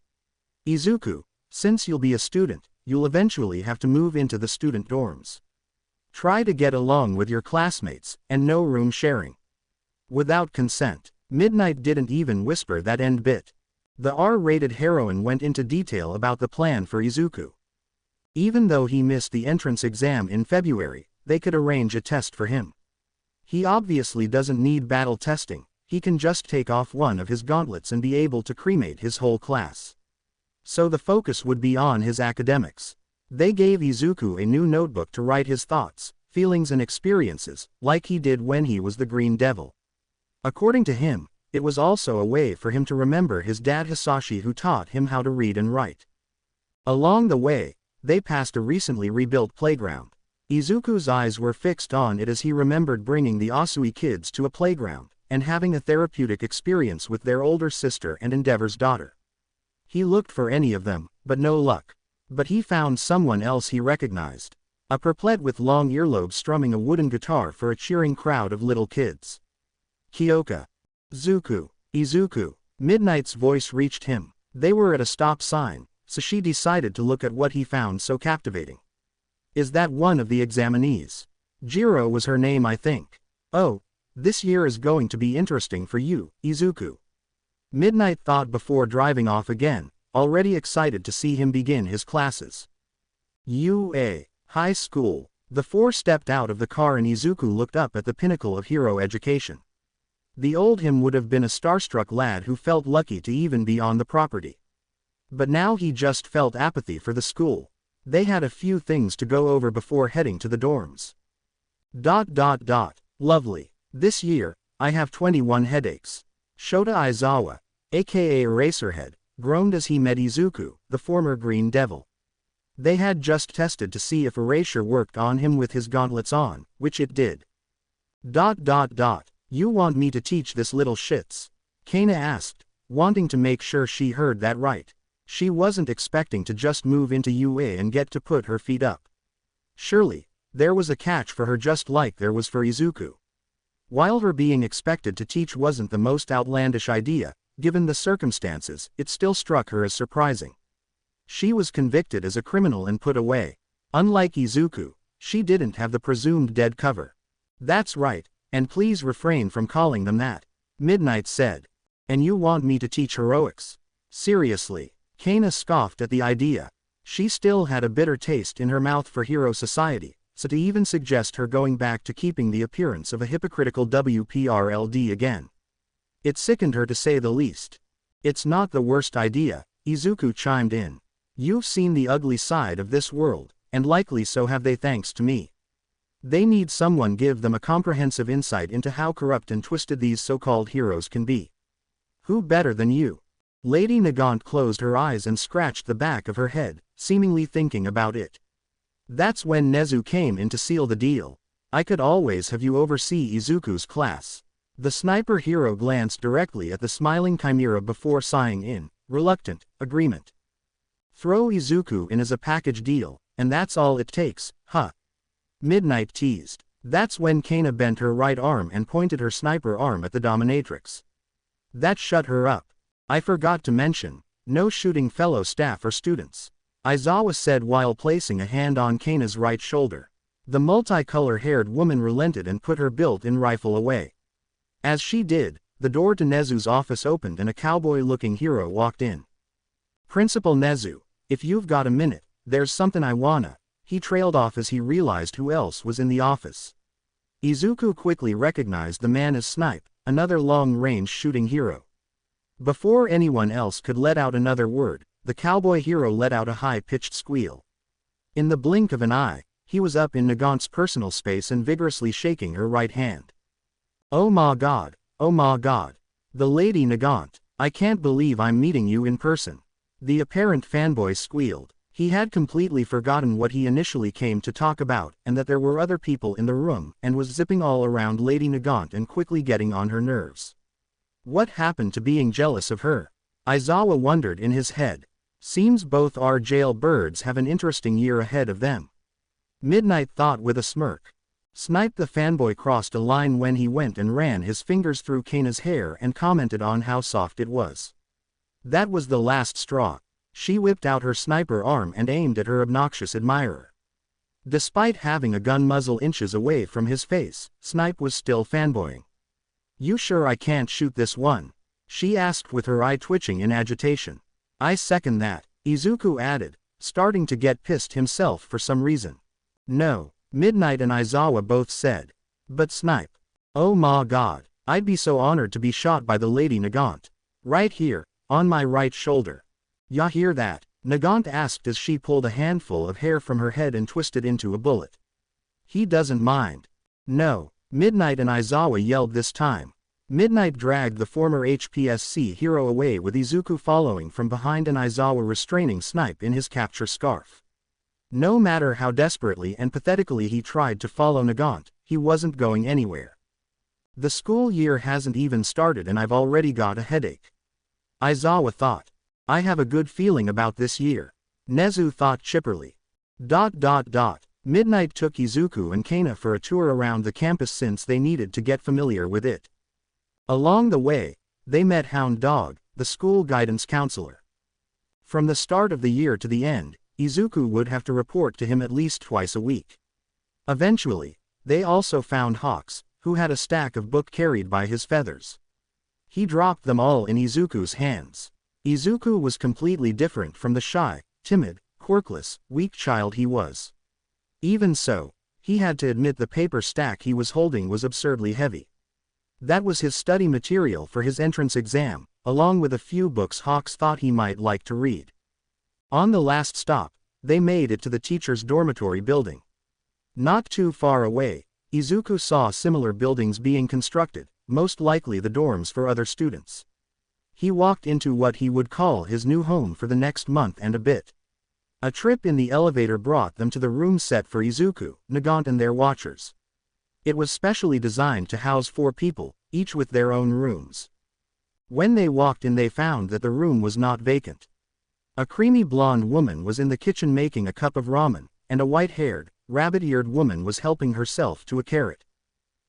Izuku, since you'll be a student, you'll eventually have to move into the student dorms. Try to get along with your classmates, and no room sharing. Without consent, Midnight didn't even whisper that end bit. The R-rated heroine went into detail about the plan for Izuku. Even though he missed the entrance exam in February, they could arrange a test for him. He obviously doesn't need battle testing. He can just take off one of his gauntlets and be able to cremate his whole class. So the focus would be on his academics. They gave Izuku a new notebook to write his thoughts, feelings and experiences, like he did when he was the Green Devil. According to him, it was also a way for him to remember his dad Hisashi who taught him how to read and write. Along the way, they passed a recently rebuilt playground. Izuku's eyes were fixed on it as he remembered bringing the Asui kids to a playground, and having a therapeutic experience with their older sister and Endeavor's daughter. He looked for any of them, but no luck. But he found someone else he recognized. A perplet with long earlobes strumming a wooden guitar for a cheering crowd of little kids. Kyoka. Zuku. Izuku. Midnight's voice reached him. They were at a stop sign, so she decided to look at what he found so captivating. Is that one of the examinees? Jiro was her name, I think. Oh, this year is going to be interesting for you, Izuku. Midnight thought before driving off again, already excited to see him begin his classes. UA. High school. The four stepped out of the car and Izuku looked up at the pinnacle of hero education. The old him would have been a starstruck lad who felt lucky to even be on the property. But now he just felt apathy for the school. They had a few things to go over before heading to the dorms. Lovely. This year, I have 21 headaches. Shota Aizawa, aka Eraserhead, groaned as he met Izuku, the former Green Devil. They had just tested to see if erasure worked on him with his gauntlets on, which it did. You want me to teach this little shits? Kana asked, wanting to make sure she heard that right. She wasn't expecting to just move into UA and get to put her feet up. Surely, there was a catch for her just like there was for Izuku. While her being expected to teach wasn't the most outlandish idea, given the circumstances, it still struck her as surprising. She was convicted as a criminal and put away. Unlike Izuku, she didn't have the presumed dead cover. That's right, and please refrain from calling them that, Midnight said. And you want me to teach heroics? Seriously? Kana scoffed at the idea. She still had a bitter taste in her mouth for hero society, so to even suggest her going back to keeping the appearance of a hypocritical WPRLD again. It sickened her to say the least. It's not the worst idea, Izuku chimed in. You've seen the ugly side of this world, and likely so have they thanks to me. They need someone give them a comprehensive insight into how corrupt and twisted these so-called heroes can be. Who better than you? Lady Nagant closed her eyes and scratched the back of her head, seemingly thinking about it. That's when Nezu came in to seal the deal. I could always have you oversee Izuku's class. The sniper hero glanced directly at the smiling chimera before sighing in reluctant agreement. Throw Izuku in as a package deal, and that's all it takes, huh? Midnight teased. That's when Kana bent her right arm and pointed her sniper arm at the dominatrix. That shut her up. I forgot to mention, no shooting fellow staff or students, Aizawa said while placing a hand on Kana's right shoulder. The multicolor-haired woman relented and put her built-in rifle away. As she did, the door to Nezu's office opened and a cowboy-looking hero walked in. Principal Nezu, if you've got a minute, there's something I wanna. He trailed off as he realized who else was in the office. Izuku quickly recognized the man as Snipe, another long-range shooting hero. Before anyone else could let out another word, the cowboy hero let out a high-pitched squeal. In the blink of an eye, he was up in Nagant's personal space and vigorously shaking her right hand. Oh my god, the Lady Nagant, I can't believe I'm meeting you in person. The apparent fanboy squealed. He had completely forgotten what he initially came to talk about and that there were other people in the room and was zipping all around Lady Nagant and quickly getting on her nerves. What happened to being jealous of her? Aizawa wondered in his head. Seems both our jailbirds have an interesting year ahead of them. Midnight thought with a smirk. Snipe the fanboy crossed a line when he went and ran his fingers through Kana's hair and commented on how soft it was. That was the last straw. She whipped out her sniper arm and aimed at her obnoxious admirer. Despite having a gun muzzle inches away from his face, Snipe was still fanboying. You sure I can't shoot this one? She asked with her eye twitching in agitation. I second that, Izuku added, starting to get pissed himself for some reason. No, Midnight and Aizawa both said. But Snipe. Oh my god, I'd be so honored to be shot by the Lady Nagant. Right here, on my right shoulder. Ya hear that? Nagant asked as she pulled a handful of hair from her head and twisted into a bullet. He doesn't mind. No, Midnight and Aizawa yelled this time. Midnight dragged the former HPSC hero away with Izuku following from behind and Aizawa restraining Snipe in his capture scarf. No matter how desperately and pathetically he tried to follow Nagant, he wasn't going anywhere. The school year hasn't even started and I've already got a headache. Aizawa thought. I have a good feeling about this year. Nezu thought chipperly. Midnight took Izuku and Kana for a tour around the campus since they needed to get familiar with it. Along the way, they met Hound Dog, the school guidance counselor. From the start of the year to the end, Izuku would have to report to him at least twice a week. Eventually, they also found Hawks, who had a stack of book carried by his feathers. He dropped them all in Izuku's hands. Izuku was completely different from the shy, timid, quirkless, weak child he was. Even so, he had to admit the paper stack he was holding was absurdly heavy. That was his study material for his entrance exam, along with a few books Hawks thought he might like to read. On the last stop, they made it to the teacher's dormitory building. Not too far away, Izuku saw similar buildings being constructed, most likely the dorms for other students. He walked into what he would call his new home for the next month and a bit. A trip in the elevator brought them to the room set for Izuku, Nagant and their watchers. It was specially designed to house 4 people, each with their own rooms. When they walked in they found that the room was not vacant. A creamy blonde woman was in the kitchen making a cup of ramen, and a white-haired, rabbit-eared woman was helping herself to a carrot.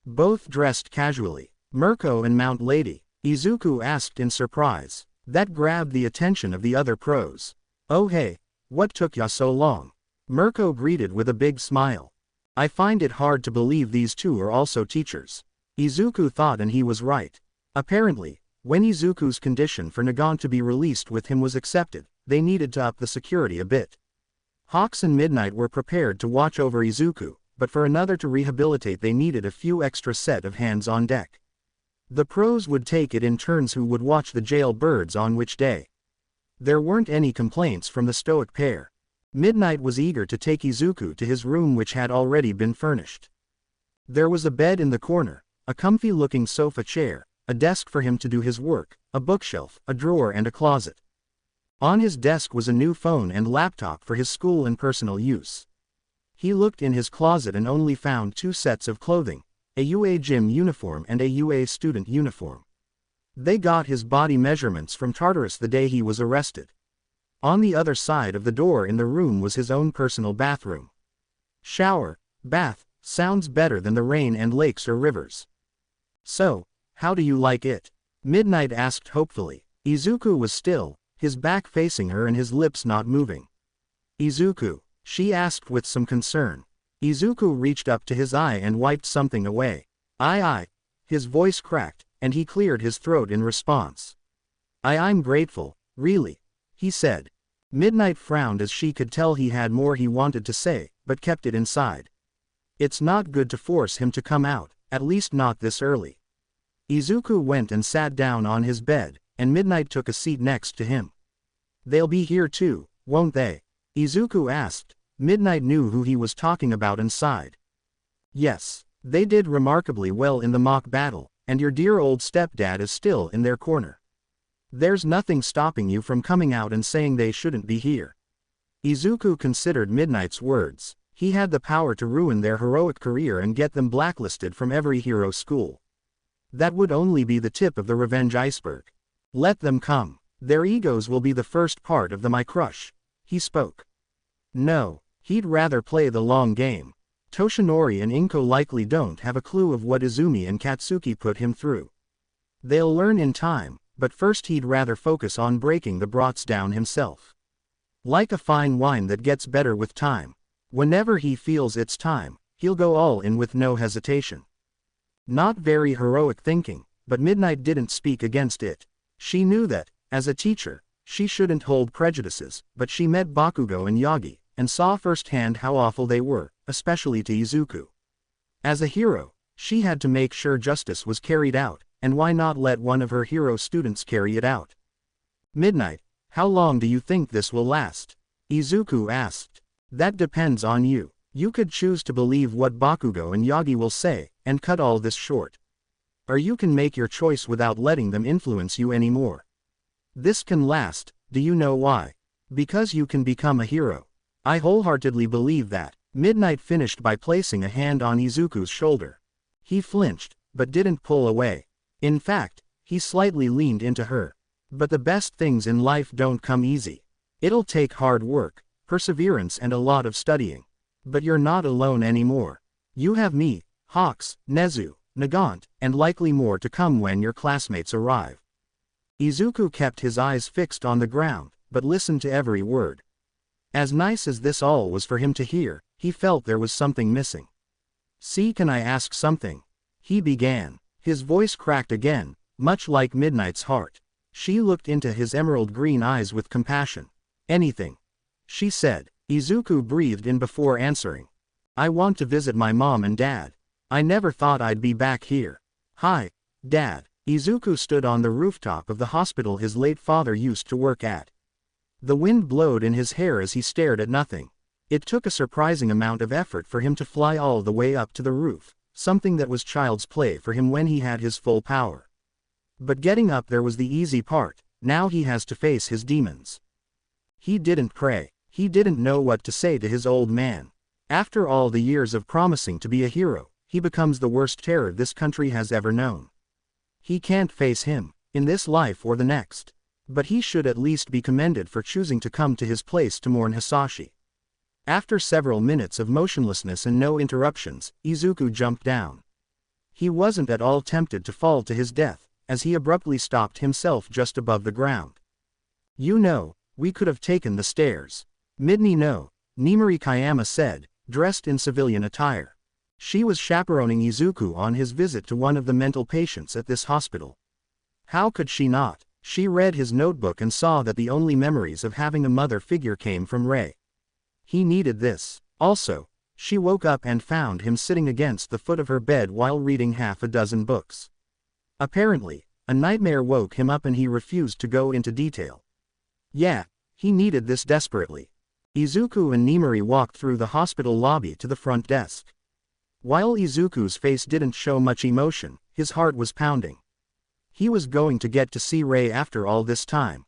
Both dressed casually. "Mirko and Mount Lady?" Izuku asked in surprise. That grabbed the attention of the other pros. "Oh hey, what took ya so long?" Mirko greeted with a big smile. "I find it hard to believe these two are also teachers." Izuku thought, and he was right. Apparently, when Izuku's condition for Nagant to be released with him was accepted, they needed to up the security a bit. Hawks and Midnight were prepared to watch over Izuku, but for another to rehabilitate they needed a few extra set of hands on deck. The pros would take it in turns who would watch the jail birds on which day. There weren't any complaints from the stoic pair. Midnight was eager to take Izuku to his room, which had already been furnished. There was a bed in the corner, a comfy-looking sofa chair, a desk for him to do his work, a bookshelf, a drawer and a closet. On his desk was a new phone and laptop for his school and personal use. He looked in his closet and only found 2 sets of clothing, a UA gym uniform and a UA student uniform. They got his body measurements from Tartarus the day he was arrested. On the other side of the door in the room was his own personal bathroom. Shower, bath, sounds better than the rain and lakes or rivers. "So, how do you like it?" Midnight asked hopefully. Izuku was still, his back facing her and his lips not moving. "Izuku?" she asked with some concern. Izuku reached up to his eye and wiped something away. "Aye." His voice cracked, and he cleared his throat in response. I'm grateful, really," he said. Midnight frowned as she could tell he had more he wanted to say, but kept it inside. It's not good to force him to come out, at least not this early. Izuku went and sat down on his bed, and Midnight took a seat next to him. "They'll be here too, won't they?" Izuku asked. Midnight knew who he was talking about and sighed. "Yes, they did remarkably well in the mock battle, and your dear old stepdad is still in their corner. There's nothing stopping you from coming out and saying they shouldn't be here." Izuku considered Midnight's words. He had the power to ruin their heroic career and get them blacklisted from every hero school. That would only be the tip of the revenge iceberg. "Let them come. Their egos will be the first part of my crush," he spoke. No, he'd rather play the long game. Toshinori and Inko likely don't have a clue of what Izzumi and Katsuki put him through. They'll learn in time, but first he'd rather focus on breaking the brats down himself. Like a fine wine that gets better with time. Whenever he feels it's time, he'll go all in with no hesitation. Not very heroic thinking, but Midnight didn't speak against it. She knew that, as a teacher, she shouldn't hold prejudices, but she met Bakugo and Yagi, and saw firsthand how awful they were, especially to Izuku. As a hero, she had to make sure justice was carried out, and why not let one of her hero students carry it out? "Midnight, how long do you think this will last?" Izuku asked. "That depends on you. You could choose to believe what Bakugo and Yagi will say, and cut all this short. Or you can make your choice without letting them influence you anymore. This can last, do you know why? Because you can become a hero. I wholeheartedly believe that." Midnight finished by placing a hand on Izuku's shoulder. He flinched, but didn't pull away. In fact, he slightly leaned into her. "But the best things in life don't come easy. It'll take hard work, perseverance and a lot of studying. But you're not alone anymore. You have me, Hawks, Nezu, Nagant, and likely more to come when your classmates arrive. Izuku kept his eyes fixed on the ground, but listened to every word. As nice as this all was for him to hear, he felt there was something missing. "See, can I ask something?" he began. His voice cracked again, much like Midnight's heart. She looked into his emerald green eyes with compassion. "Anything," she said. Izuku breathed in before answering. "I want to visit my mom and dad. I never thought I'd be back here." "Hi, Dad." Izuku stood on the rooftop of the hospital his late father used to work at. The wind blowed in his hair as he stared at nothing. It took a surprising amount of effort for him to fly all the way up to the roof, something that was child's play for him when he had his full power. But getting up there was the easy part. Now he has to face his demons. He didn't pray. He didn't know what to say to his old man. After all the years of promising to be a hero, he becomes the worst terror this country has ever known. He can't face him, in this life or the next. But he should at least be commended for choosing to come to his place to mourn Hisashi. After several minutes of motionlessness and no interruptions, Izuku jumped down. He wasn't at all tempted to fall to his death, as he abruptly stopped himself just above the ground. "You know, we could have taken the stairs." "Midni no," Nimari Kayama said, dressed in civilian attire. She was chaperoning Izuku on his visit to one of the mental patients at this hospital. How could she not? She read his notebook and saw that the only memories of having a mother figure came from Rei. He needed this. Also, she woke up and found him sitting against the foot of her bed while reading half a dozen books. Apparently, a nightmare woke him up and he refused to go into detail. Yeah, he needed this desperately. Izuku and Nimari walked through the hospital lobby to the front desk. While Izuku's face didn't show much emotion, his heart was pounding. He was going to get to see Rei after all this time.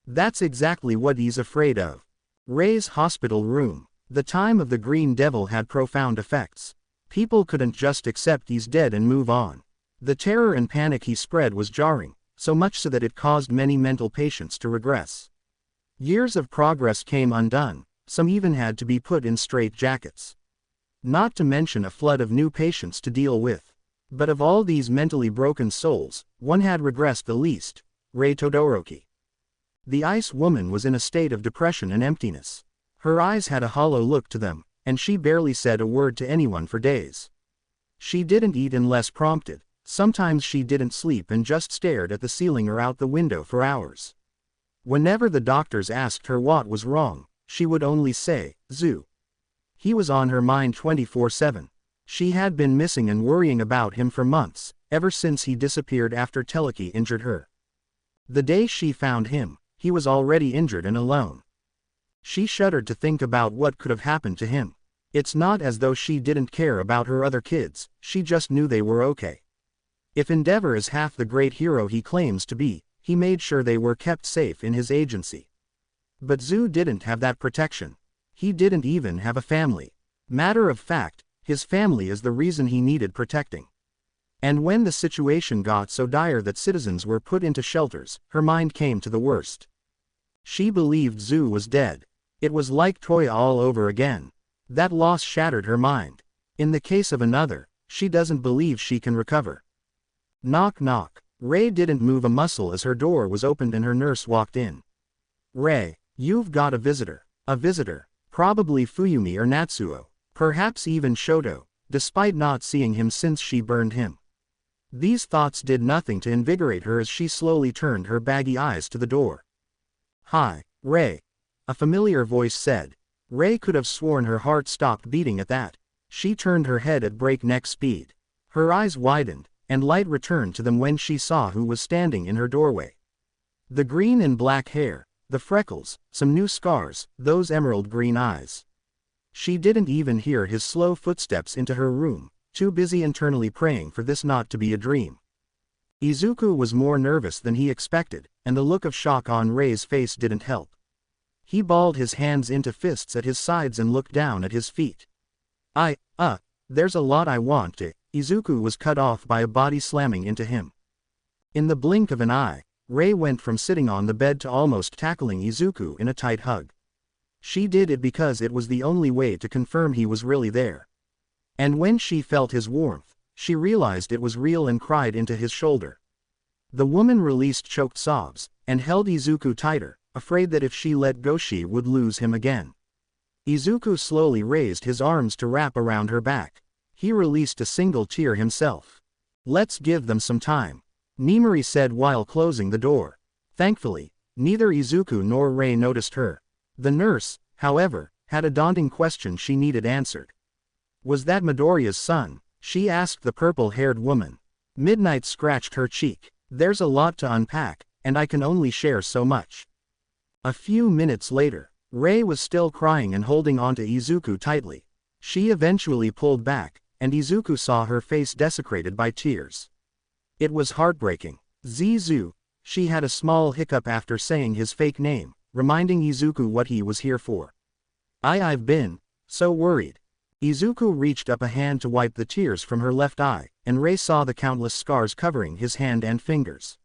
That's exactly what he's afraid of. Rei's hospital room. The time of the Green Devil had profound effects. People couldn't just accept he's dead and move on. The terror and panic he spread was jarring, so much so that it caused many mental patients to regress. Years of progress came undone, some even had to be put in straitjackets. Not to mention a flood of new patients to deal with. But of all these mentally broken souls, one had regressed the least: Rei Todoroki. The ice woman was in a state of depression and emptiness. Her eyes had a hollow look to them, and she barely said a word to anyone for days. She didn't eat unless prompted. Sometimes she didn't sleep and just stared at the ceiling or out the window for hours. Whenever the doctors asked her what was wrong, she would only say, "Zoo." He was on her mind 24/7. She had been missing and worrying about him for months, ever since he disappeared after Teleki injured her. The day she found him, he was already injured and alone. She shuddered to think about what could have happened to him. It's not as though she didn't care about her other kids, she just knew they were okay. If Endeavor is half the great hero he claims to be, he made sure they were kept safe in his agency. But Zoo didn't have that protection. He didn't even have a family. Matter of fact, his family is the reason he needed protecting. And when the situation got so dire that citizens were put into shelters, her mind came to the worst. She believed Zoo was dead. It was like Toya all over again. That loss shattered her mind. In the case of another, she doesn't believe she can recover. Knock knock. Rei didn't move a muscle as her door was opened and her nurse walked in. "Rei, you've got a visitor." A visitor. Probably Fuyumi or Natsuo. Perhaps even Shoto, despite not seeing him since she burned him. These thoughts did nothing to invigorate her as she slowly turned her baggy eyes to the door. "Hi, Rei," a familiar voice said. Rei could have sworn her heart stopped beating at that. She turned her head at breakneck speed. Her eyes widened, and light returned to them when she saw who was standing in her doorway. The green and black hair, the freckles, some new scars, those emerald green eyes. She didn't even hear his slow footsteps into her room, too busy internally praying for this not to be a dream. Izuku was more nervous than he expected, and the look of shock on Rei's face didn't help. He balled his hands into fists at his sides and looked down at his feet. There's a lot I want to." Izuku was cut off by a body slamming into him. In the blink of an eye, Rei went from sitting on the bed to almost tackling Izuku in a tight hug. She did it because it was the only way to confirm he was really there. And when she felt his warmth, she realized it was real and cried into his shoulder. The woman released choked sobs, and held Izuku tighter, afraid that if she let go she would lose him again. Izuku slowly raised his arms to wrap around her back. He released a single tear himself. "Let's give them some time," Nimori said while closing the door. Thankfully, neither Izuku nor Rei noticed her. The nurse, however, had a daunting question she needed answered. Was that Midoriya's son? She asked the purple-haired woman. Midnight scratched her cheek. There's a lot to unpack, and I can only share so much. A few minutes later, Rei was still crying and holding onto Izuku tightly. She eventually pulled back, and Izuku saw her face desecrated by tears. It was heartbreaking. Zizu. She had a small hiccup after saying his fake name, reminding Izuku what he was here for. I've been so worried. Izuku reached up a hand to wipe the tears from her left eye, and Rei saw the countless scars covering his hand and fingers.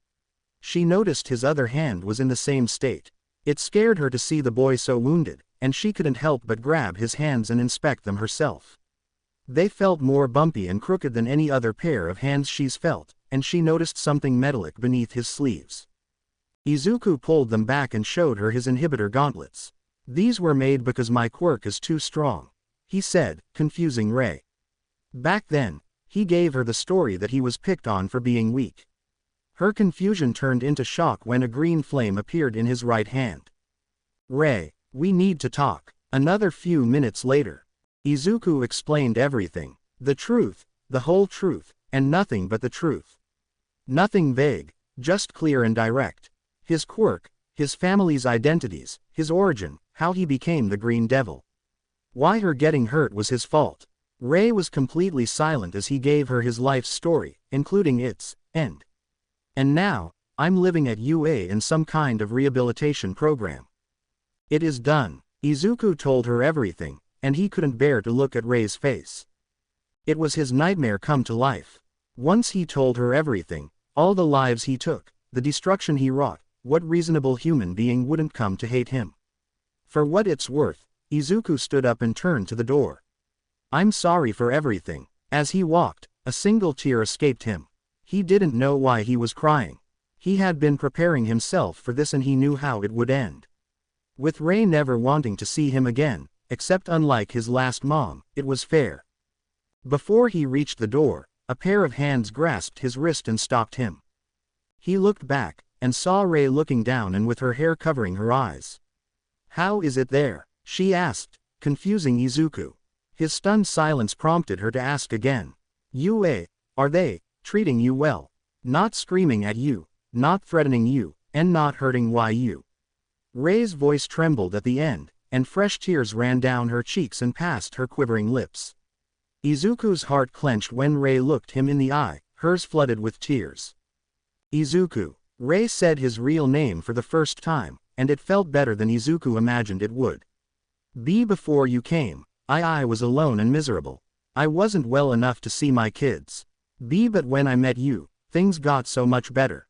She noticed his other hand was in the same state. It scared her to see the boy so wounded, and she couldn't help but grab his hands and inspect them herself. They felt more bumpy and crooked than any other pair of hands she's felt, and she noticed something metallic beneath his sleeves. Izuku pulled them back and showed her his inhibitor gauntlets. "These were made because my quirk is too strong," he said, confusing Rei. Back then, he gave her the story that he was picked on for being weak. Her confusion turned into shock when a green flame appeared in his right hand. "Rei, we need to talk." Another few minutes later, Izuku explained everything. The truth, the whole truth, and nothing but the truth. Nothing vague, just clear and direct. His quirk, his family's identities, his origin, how he became the Green Devil. Why her getting hurt was his fault. Rei was completely silent as he gave her his life's story, including its end. "And now, I'm living at UA in some kind of rehabilitation program. It is done." Izuku told her everything, and he couldn't bear to look at Rei's face. It was his nightmare come to life. Once he told her everything, all the lives he took, the destruction he wrought, what reasonable human being wouldn't come to hate him? For what it's worth, Izuku stood up and turned to the door. "I'm sorry for everything." As he walked, a single tear escaped him. He didn't know why he was crying. He had been preparing himself for this and he knew how it would end. With Rei never wanting to see him again, except unlike his last mom, it was fair. Before he reached the door, a pair of hands grasped his wrist and stopped him. He looked back, and saw Rei looking down and with her hair covering her eyes. "How is it there?" she asked, confusing Izuku. His stunned silence prompted her to ask again. "UA, are they treating you well? Not screaming at you, not threatening you, and not hurting you?" Rei's voice trembled at the end, and fresh tears ran down her cheeks and past her quivering lips. Izuku's heart clenched when Rei looked him in the eye, hers flooded with tears. "Izuku." Rei said his real name for the first time, and it felt better than Izuku imagined it would. Before you came, I was alone and miserable. I wasn't well enough to see my kids. But when I met you, things got so much better.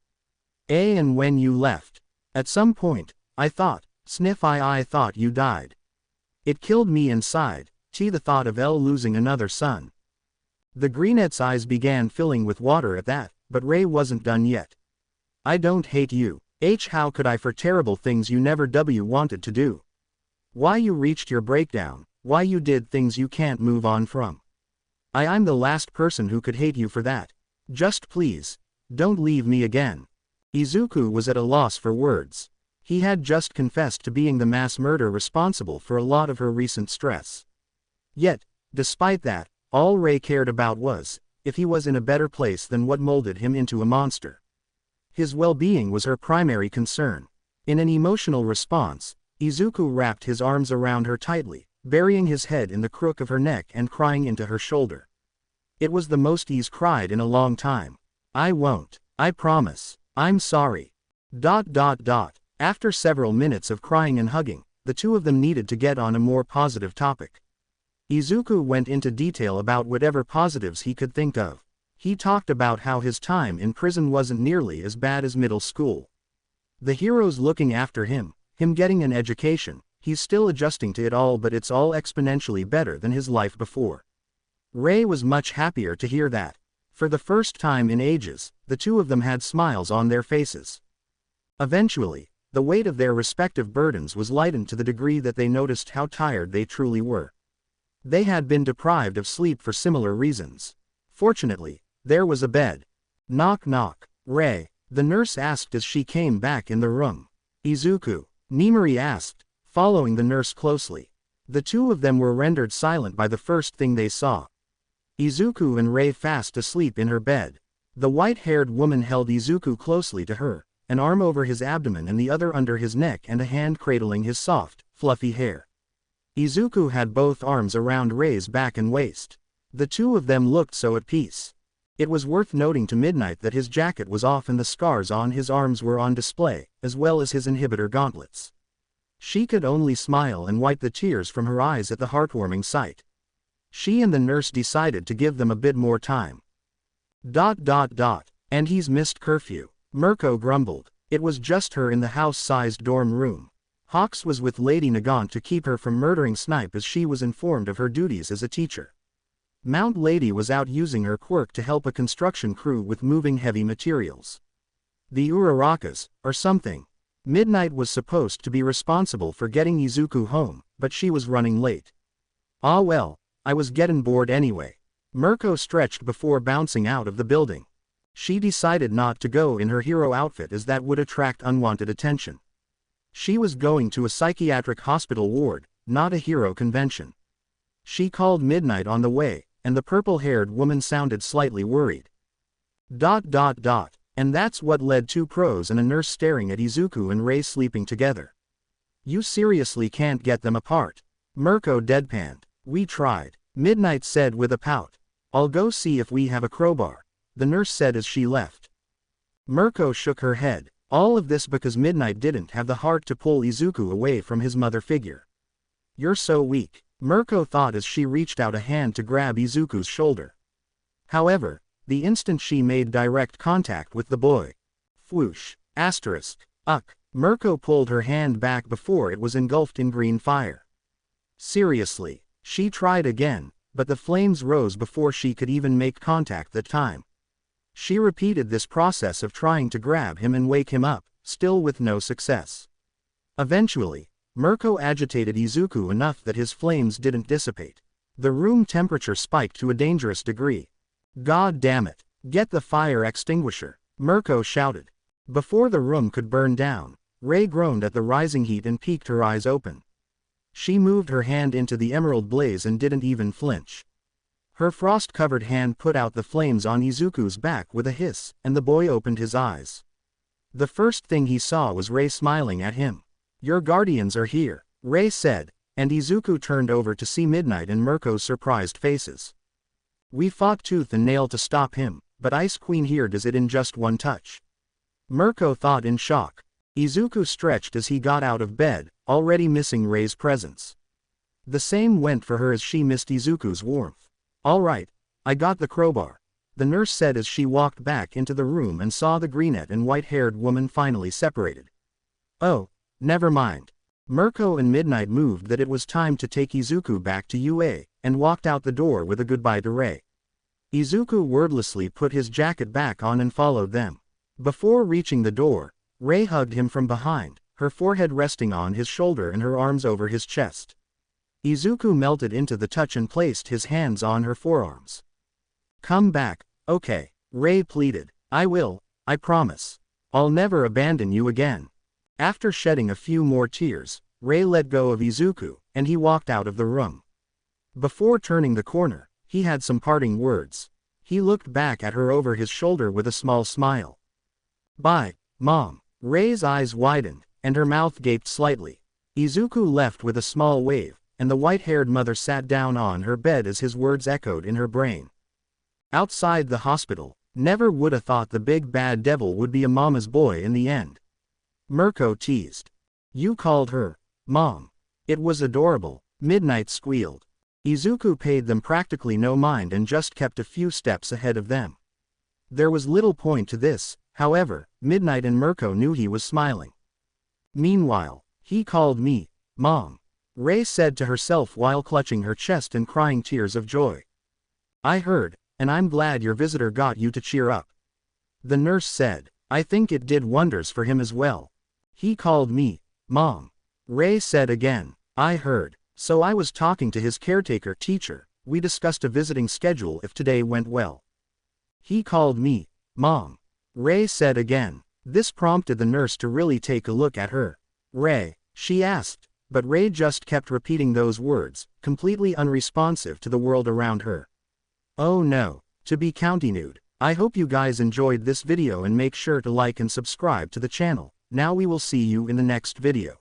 And when you left, at some point, I thought you died. It killed me inside, the thought of Elle losing another son." The brunette's eyes began filling with water at that, but Rei wasn't done yet. "I don't hate you. How could I for terrible things you never wanted to do? Why you reached your breakdown, why you did things you can't move on from. I'm the last person who could hate you for that. Just please, don't leave me again." Izuku was at a loss for words. He had just confessed to being the mass murderer responsible for a lot of her recent stress. Yet, despite that, all Rei cared about was, if he was in a better place than what molded him into a monster. His well-being was her primary concern. In an emotional response, Izuku wrapped his arms around her tightly, burying his head in the crook of her neck and crying into her shoulder. It was the most he's cried in a long time. "I won't. I promise. I'm sorry." After several minutes of crying and hugging, the two of them needed to get on a more positive topic. Izuku went into detail about whatever positives he could think of. He talked about how his time in prison wasn't nearly as bad as middle school. The heroes looking after him getting an education, He's still adjusting to it all, but it's all exponentially better than his life before. Rei was much happier to hear that. For the first time in ages, the two of them had smiles on their faces. Eventually, the weight of their respective burdens was lightened to the degree that they noticed how tired they truly were. They had been deprived of sleep for similar reasons. Fortunately, there was a bed. Knock knock. Rei, the nurse asked as she came back in the room. Izuku, Nimori asked, following the nurse closely. The two of them were rendered silent by the first thing they saw. Izuku and Rei fast asleep in her bed. The white-haired woman held Izuku closely to her, an arm over his abdomen and the other under his neck and a hand cradling his soft, fluffy hair. Izuku had both arms around Rei's back and waist. The two of them looked so at peace. It was worth noting to Midnight that his jacket was off and the scars on his arms were on display, as well as his inhibitor gauntlets. She could only smile and wipe the tears from her eyes at the heartwarming sight. She and the nurse decided to give them a bit more time. And he's missed curfew. Mirko grumbled. It was just her in the house-sized dorm room. Hawks was with Lady Nagant to keep her from murdering Snipe as she was informed of her duties as a teacher. Mount Lady was out using her quirk to help a construction crew with moving heavy materials. The Urarakas, or something. Midnight was supposed to be responsible for getting Izuku home, but she was running late. Ah well, I was getting bored anyway. Mirko stretched before bouncing out of the building. She decided not to go in her hero outfit as that would attract unwanted attention. She was going to a psychiatric hospital ward, not a hero convention. She called Midnight on the way, and the purple-haired woman sounded slightly worried. And that's what led two pros and a nurse staring at Izuku and Rei sleeping together. You seriously can't get them apart. Mirko deadpanned. We tried, Midnight said with a pout. I'll go see if we have a crowbar, the nurse said as she left. Mirko shook her head, all of this because Midnight didn't have the heart to pull Izuku away from his mother figure. You're so weak, Mirko thought as she reached out a hand to grab Izuku's shoulder. However, the instant she made direct contact with the boy. Whoosh, Mirko pulled her hand back before it was engulfed in green fire. Seriously. She tried again, but the flames rose before she could even make contact that time. She repeated this process of trying to grab him and wake him up, still with no success. Eventually, Mirko agitated Izuku enough that his flames didn't dissipate. The room temperature spiked to a dangerous degree. God damn it, get the fire extinguisher, Mirko shouted. Before the room could burn down, Rei groaned at the rising heat and peeked her eyes open. She moved her hand into the emerald blaze and didn't even flinch. Her frost-covered hand put out the flames on Izuku's back with a hiss, and the boy opened his eyes. The first thing he saw was Rei smiling at him. Your guardians are here, Rei said, and Izuku turned over to see Midnight and Mirko's surprised faces. We fought tooth and nail to stop him, but Ice Queen here does it in just one touch. Mirko thought in shock. Izuku stretched as he got out of bed, already missing Rei's presence. The same went for her as she missed Izuku's warmth. All right, I got the crowbar, the nurse said as she walked back into the room and saw the brunette and white-haired woman finally separated. Oh, never mind. Mirko and Midnight moved that it was time to take Izuku back to UA, and walked out the door with a goodbye to Rei. Izuku wordlessly put his jacket back on and followed them. Before reaching the door, Rei hugged him from behind, her forehead resting on his shoulder and her arms over his chest. Izuku melted into the touch and placed his hands on her forearms. Come back, okay, Rei pleaded. I will, I promise. I'll never abandon you again. After shedding a few more tears, Rei let go of Izuku, and he walked out of the room. Before turning the corner, he had some parting words. He looked back at her over his shoulder with a small smile. Bye, Mom. Rei's eyes widened, and her mouth gaped slightly. Izuku left with a small wave, and the white-haired mother sat down on her bed as his words echoed in her brain. Outside the hospital, never would have thought the big bad devil would be a mama's boy in the end. Mirko teased. You called her, Mom. It was adorable, Midnight squealed. Izuku paid them practically no mind and just kept a few steps ahead of them. There was little point to this, however, Midnight and Mirko knew he was smiling. Meanwhile, he called me, Mom. Ray said to herself while clutching her chest and crying tears of joy. I heard, and I'm glad your visitor got you to cheer up. The nurse said, I think it did wonders for him as well. He called me, Mom. Ray said again, I heard, so I was talking to his caretaker teacher, we discussed a visiting schedule if today went well. He called me, Mom. Ray said again. This prompted the nurse to really take a look at her. Ray, she asked, but Ray just kept repeating those words, completely unresponsive to the world around her. Oh no, to be continued. I hope you guys enjoyed this video and make sure to like and subscribe to the channel. Now we will see you in the next video.